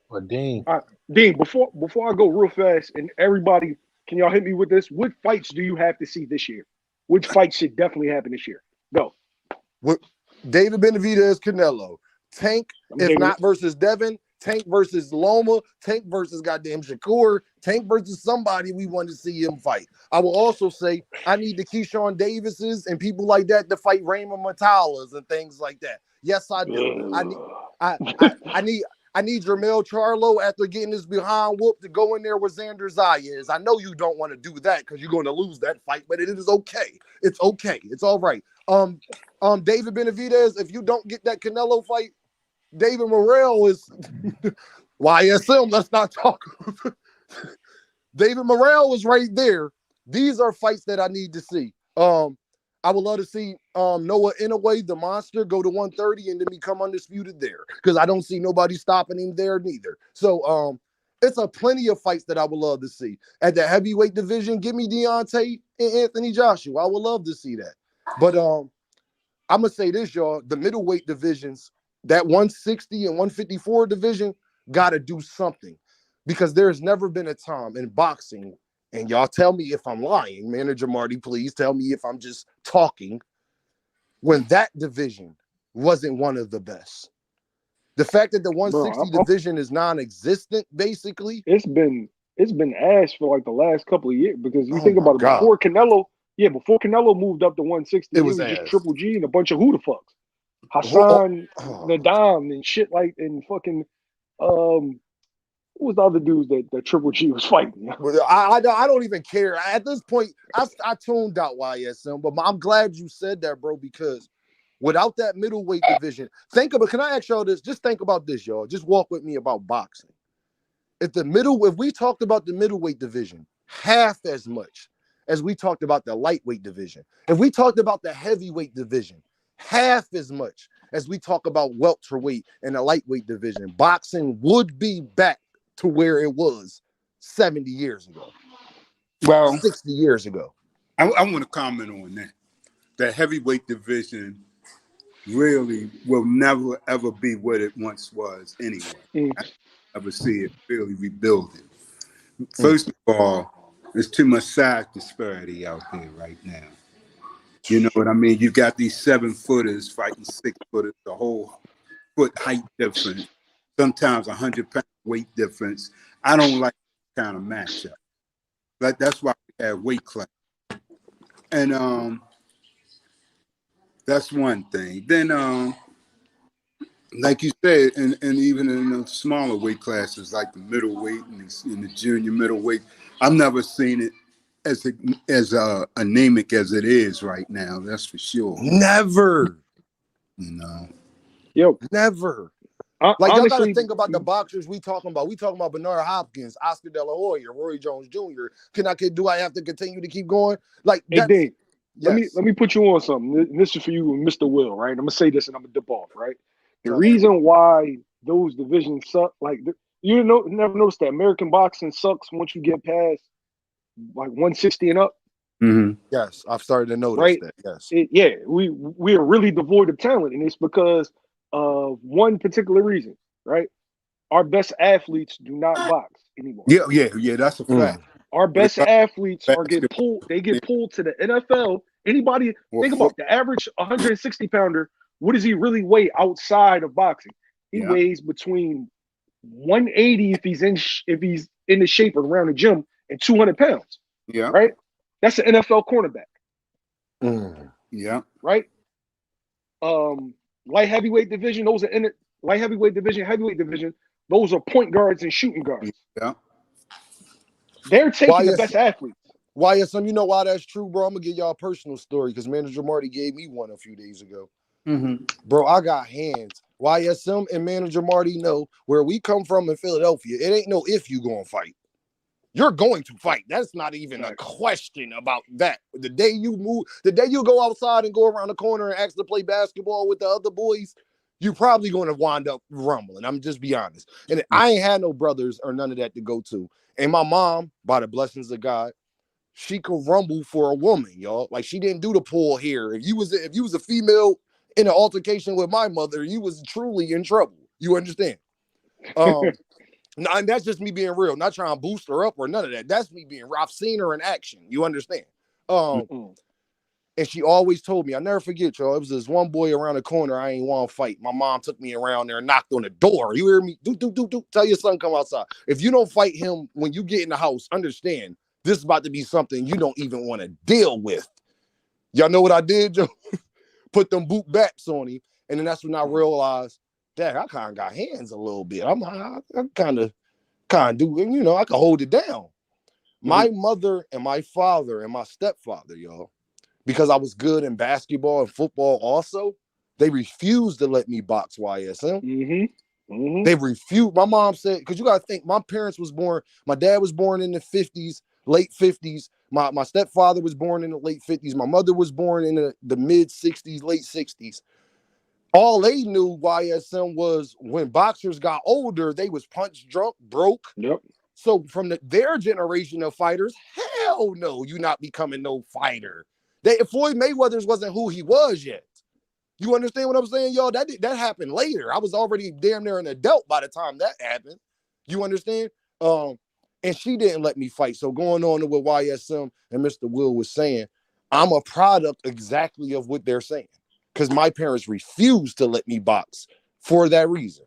But Dean,
Dean, before I go real fast, and everybody, can y'all hit me with this? What fights do you have to see this year? Which fights should definitely happen this year? Go.
What David Benavidez, Canelo, Tank, if not versus Devin, Tank versus Loma, Tank versus goddamn Shakur, Tank versus somebody we want to see him fight. I will also say I need the Keyshawn Davises and people like that to fight Raymond Matalas and things like that. Yes, I do. I need Jermel Charlo after getting his behind whooped to go in there with Xander Zayas. I know you don't want to do that because you're going to lose that fight, but it is okay. It's okay. It's all right. David Benavidez, if you don't get that Canelo fight, David Morrell is YSM. Let's not talk. David Morrell is right there. These are fights that I need to see. I would love to see Noah Inoue, the monster, go to 130 and then become undisputed there because I don't see nobody stopping him there neither. So it's a plenty of fights that I would love to see. At the heavyweight division, give me Deontay and Anthony Joshua. I would love to see that. But I'm going to say this, y'all. The middleweight divisions, that 160 and 154 division, got to do something because there's never been a time in boxing, and y'all tell me if I'm lying, Manager Marty, please tell me if I'm just talking, when that division wasn't one of the best. The fact that the 160 division is non-existent, basically.
It's been ass for like the last couple of years because you think about it, before Canelo moved up to 160, it was just Triple G and a bunch of who the fucks. Hassan, Nadam and shit like, and fucking who was the other dudes that Triple G was fighting?
I don't even care. At this point, I tuned out YSM, but I'm glad you said that, bro, because without that middleweight division, can I ask y'all this? Just think about this, y'all. Just walk with me about boxing. If we talked about the middleweight division half as much as we talked about the lightweight division, if we talked about the heavyweight division half as much as we talk about welterweight and the lightweight division, boxing would be back to where it was 70 years ago.
Well,
60 years ago.
I want to comment on that. The heavyweight division really will never, ever be what it once was anyway. I never see it really rebuilding. First of all, there's too much size disparity out there right now. You know what I mean? You got these 7-footers fighting 6-footers, the whole foot height difference, sometimes 100-pound weight difference. I don't like that kind of matchup. But that's why we have weight class. And that's one thing. Then like you said, and even in the smaller weight classes like the middleweight and the junior middleweight, I've never seen it as anemic as it is right now. That's for sure.
Never.
You know.
Yo,
never. Like, y'all gotta think about the boxers we talking about. We talking about Bernard Hopkins, Oscar De La Hoya, Roy Jones Jr. Do I have to continue to keep going? Like,
hey, Dave, yes. Let me put you on something. This is for you, Mr. Will, right? I'm gonna say this and I'm gonna dip off, right? The reason why those divisions suck, like never noticed that American boxing sucks once you get past like 160 and up.
Mm-hmm.
Yes, I've started to notice that. Yes,
we are really devoid of talent, and it's because of one particular reason, right? Our best athletes do not box anymore.
Yeah, that's a fact.
Our best athletes get pulled to the NFL. Anybody think about the average 160 pounder. What does he really weigh outside of boxing? He weighs between 180 if he's in the shape around the gym and 200 pounds.
Yeah.
Right. That's an NFL cornerback.
Yeah.
Right? Light heavyweight division, those are in it. Light heavyweight division, heavyweight division, those are point guards and shooting guards.
Yeah.
They're taking the best athletes.
YSM, you know why that's true, bro? I'm gonna give y'all a personal story because Manager Marty gave me one a few days ago. Bro, I got hands. YSM and Manager Marty know where we come from in Philadelphia. It ain't no if you gonna fight. You're going to fight. That's not even a question about that. The day you move, the day you go outside and go around the corner and ask to play basketball with the other boys, you're probably going to wind up rumbling. I'm just be honest. And I ain't had no brothers or none of that to go to. And my mom, by the blessings of God, she could rumble for a woman, y'all. Like she didn't do the pull here. If you was a female in an altercation with my mother, you was truly in trouble. You understand? And that's just me being real, not trying to boost her up or none of that. That's me being real. I've seen her in action. You understand? And she always told me, I never forget, y'all. It was this one boy around the corner. I ain't want to fight. My mom took me around there and knocked on the door. You hear me? Do. Tell your son come outside. If you don't fight him when you get in the house, understand this is about to be something you don't even want to deal with. Y'all know what I did, Joe? Put them boot backs on him. And then that's when I realized, dang, I kind of got hands a little bit. I kind of do, you know, I can hold it down. My mother and my father and my stepfather, y'all, because I was good in basketball and football also, they refused to let me box YSM. They refused. My mom said, because you got to think, my parents was born, my dad was born in the 50s, late 50s. My stepfather was born in the late 50s. My mother was born in the mid 60s, late 60s. All they knew YSM was when boxers got older, they was punch drunk, broke. So from their generation of fighters, hell no, you not becoming no fighter. Floyd Mayweather's wasn't who he was yet. You understand what I'm saying, y'all? That happened later. I was already damn near an adult by the time that happened. You understand? And she didn't let me fight. So going on to what YSM and Mr. Will was saying, I'm a product exactly of what they're saying. Because my parents refused to let me box for that reason.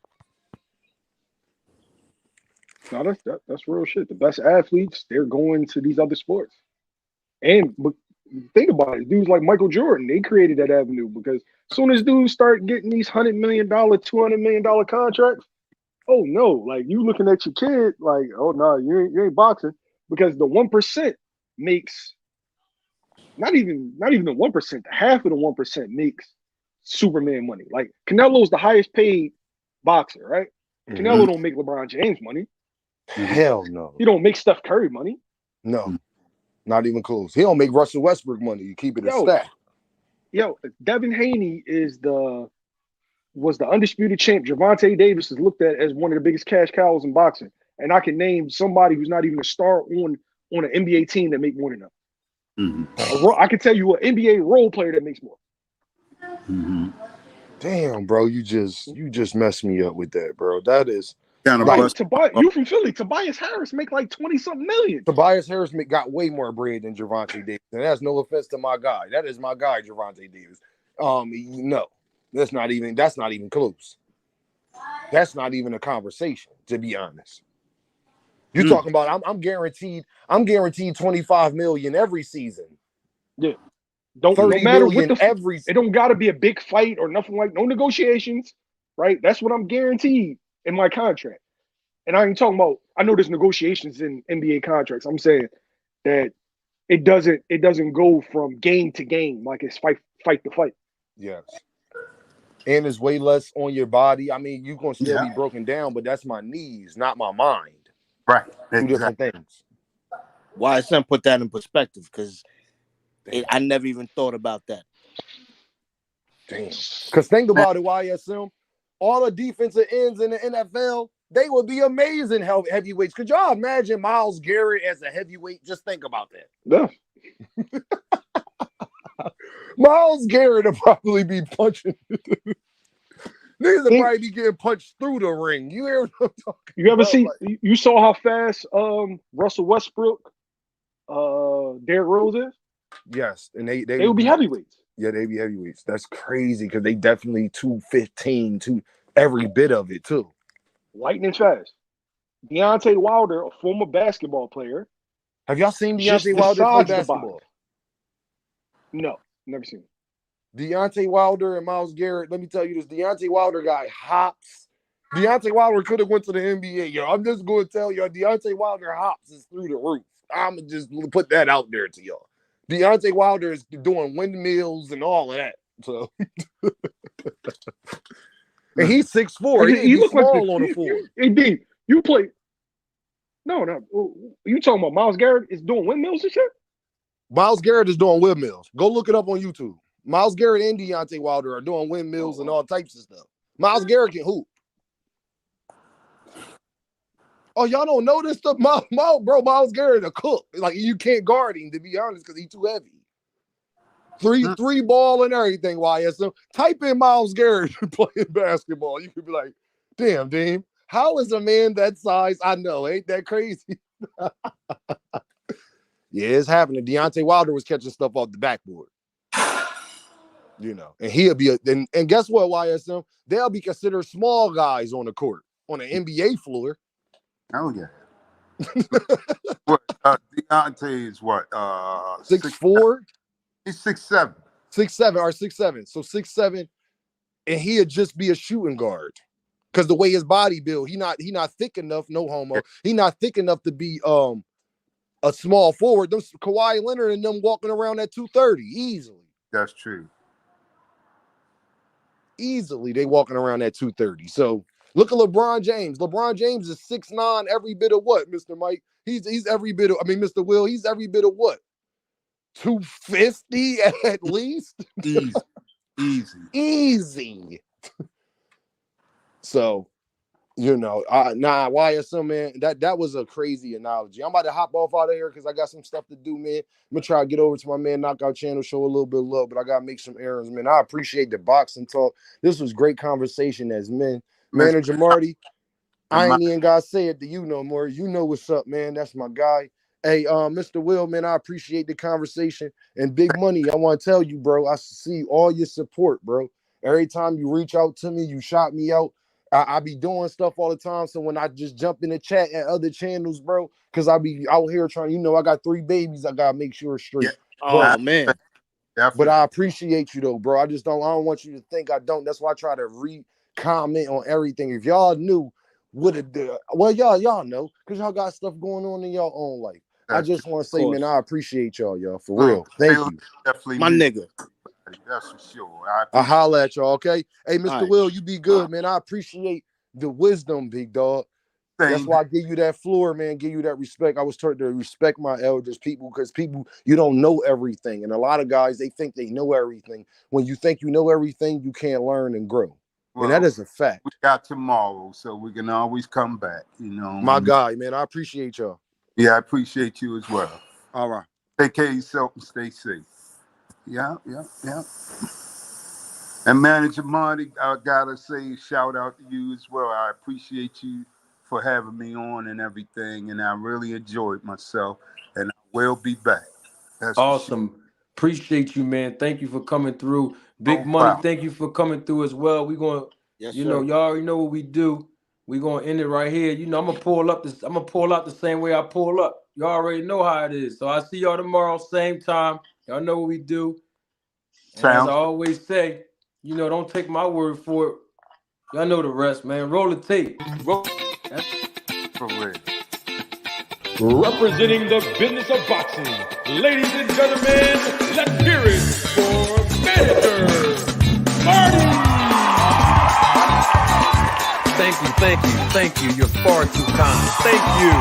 No, that's real shit. The best athletes, they're going to these other sports. But think about it. Dudes like Michael Jordan, they created that avenue because as soon as dudes start getting these $100 million, $200 million contracts, oh no, like you looking at your kid like, oh no, you ain't boxing because the 1% makes not even the 1%, half of the 1% makes Superman money. Like Canelo's the highest paid boxer, right? Canelo don't make LeBron James money.
Hell no.
He don't make Steph Curry money.
No, not even close. He don't make Russell Westbrook money. You keep it a stack.
Yo, Devin Haney was the undisputed champ. Gervonta Davis is looked at as one of the biggest cash cows in boxing. And I can name somebody who's not even a star on an NBA team that make more than them. I can tell you an NBA role player that makes more.
Damn, bro, you just messed me up with that, bro. That is
kind of
like, you from Philly. Tobias Harris make like 20-something million.
Tobias Harris got way more bread than Gervonta Davis. And that's no offense to my guy. That is my guy, Gervonta Davis. No, that's not even close. That's not even a conversation, to be honest. You're talking about I'm guaranteed 25 million every season.
Yeah. Don't matter what it don't gotta be a big fight or nothing, like no negotiations, right? That's what I'm guaranteed in my contract. And I ain't talking about, I know there's negotiations in NBA contracts. I'm saying that it doesn't go from game to game like it's fight to fight.
Yes. And it's way less on your body. I mean, you're gonna still be broken down, but that's my knees, not my mind.
Right.
Two different things.
YSM put that in perspective because I never even thought about that.
Damn. Because think about it, YSM. All the defensive ends in the NFL, they would be amazing heavyweights. Could y'all imagine Myles Garrett as a heavyweight? Just think about that. Yeah. Myles Garrett would probably be punching. Niggas would probably be getting punched through the ring. You hear what I'm talking
You ever
about?
see? You saw how fast Russell Westbrook, Derrick Rose is?
Yes, and they
would be heavyweights.
Yeah, they be heavyweights. That's crazy because they definitely 215 to every bit of it too.
Lightning fast. Deontay Wilder, a former basketball player,
Have y'all seen
just
Deontay Wilder play
besides the body.
basketball?
No, never seen it.
Deontay Wilder and Myles Garrett. Let me tell you this: Deontay Wilder guy hops. Deontay Wilder could have went to the NBA. Yo, I'm just going to tell y'all, Deontay Wilder hops is through the roof. I'm gonna just put that out there to y'all. Deontay Wilder is doing windmills and all of that. So, and he's 6'4". He look small on the floor.
Indeed, you play. No. You talking about Myles Garrett is doing windmills and shit?
Myles Garrett is doing windmills. Go look it up on YouTube. Myles Garrett and Deontay Wilder are doing windmills and all types of stuff. Myles Garrett can hoop. Oh, y'all don't know this stuff? Myles Garrett a cook. Like, you can't guard him, to be honest, because he's too heavy. Three ball and everything, YSM. Type in Myles Garrett playing basketball. You could be like, damn, Dame, how is a man that size? I know, ain't that crazy? Yeah, it's happening. Deontay Wilder was catching stuff off the backboard. You know, and he'll be and guess what, YSM? They'll be considered small guys on the court, on the NBA floor.
Oh yeah. What Deontay is what?
6'4".
He's 6'7".
6'7" or 6'7". So 6'7", and he'd just be a shooting guard. Because the way his body built, he not thick enough, no homo. He not thick enough to be a small forward. Those Kawhi Leonard and them walking around at 230 easily.
That's true.
Easily, they walking around at 230. So look at LeBron James. LeBron James is 6'9", every bit of what, Mr. Mike? He's every bit of, Mr. Will, he's every bit of what? 250 at least? Easy. So, you know, YSM, man, that was a crazy analogy. I'm about to hop off out of here because I got some stuff to do, man. I'm going to try to get over to my man Knockout Channel, show a little bit of love, but I got to make some errands, man. I appreciate the boxing talk. This was great conversation as men. Manager Marty, I ain't even got to say it to you no more. You know what's up, man. That's my guy. Hey, Mr. Will, man, I appreciate the conversation. And Big Money, I want to tell you, bro, I see all your support, bro. Every time you reach out to me, you shout me out. I be doing stuff all the time. So when I just jump in the chat at other channels, bro, because I be out here trying, you know, I got 3 babies. I got to make sure it's straight.
Yeah.
Oh, man. But I appreciate you, though, bro. I don't want you to think I don't. That's why I try to comment on everything. If y'all knew what it did, well, y'all know, because y'all got stuff going on in your own life. I just want to say, man, I appreciate y'all, for real. Thank you.
Definitely
my nigga.
That's for sure.
I holler at y'all, okay? Hey, Mr. Will, you be good, man. I appreciate the wisdom, big dog. That's why I give you that floor, man. Give you that respect. I was taught to respect my elders, people, because people, you don't know everything. And a lot of guys, they think they know everything. When you think you know everything, you can't learn and grow. Well, and that is a fact.
We got tomorrow, so we can always come back, you know.
My guy, man. I appreciate y'all.
Yeah, I appreciate you as well.
All right.
Take care of yourself and stay safe. Yeah. And Manager Monty, I gotta say, shout out to you as well. I appreciate you for having me on and everything, and I really enjoyed myself, and I will be back. That's
awesome. Sure. Appreciate you, man. Thank you for coming through. Big Money, thank you for coming through as well. We're going, know, y'all already know what we do. We're gonna end it right here. You know, I'm gonna pull out the same way I pull up. Y'all already know how it is. So I see y'all tomorrow, same time. Y'all know what we do. And as I always say, you know, don't take my word for it. Y'all know the rest, man. Roll the tape. That's
for real.
Representing the business of boxing, ladies and gentlemen, let's hear it for Manager Marty.
Thank you. You're far too kind. Thank you.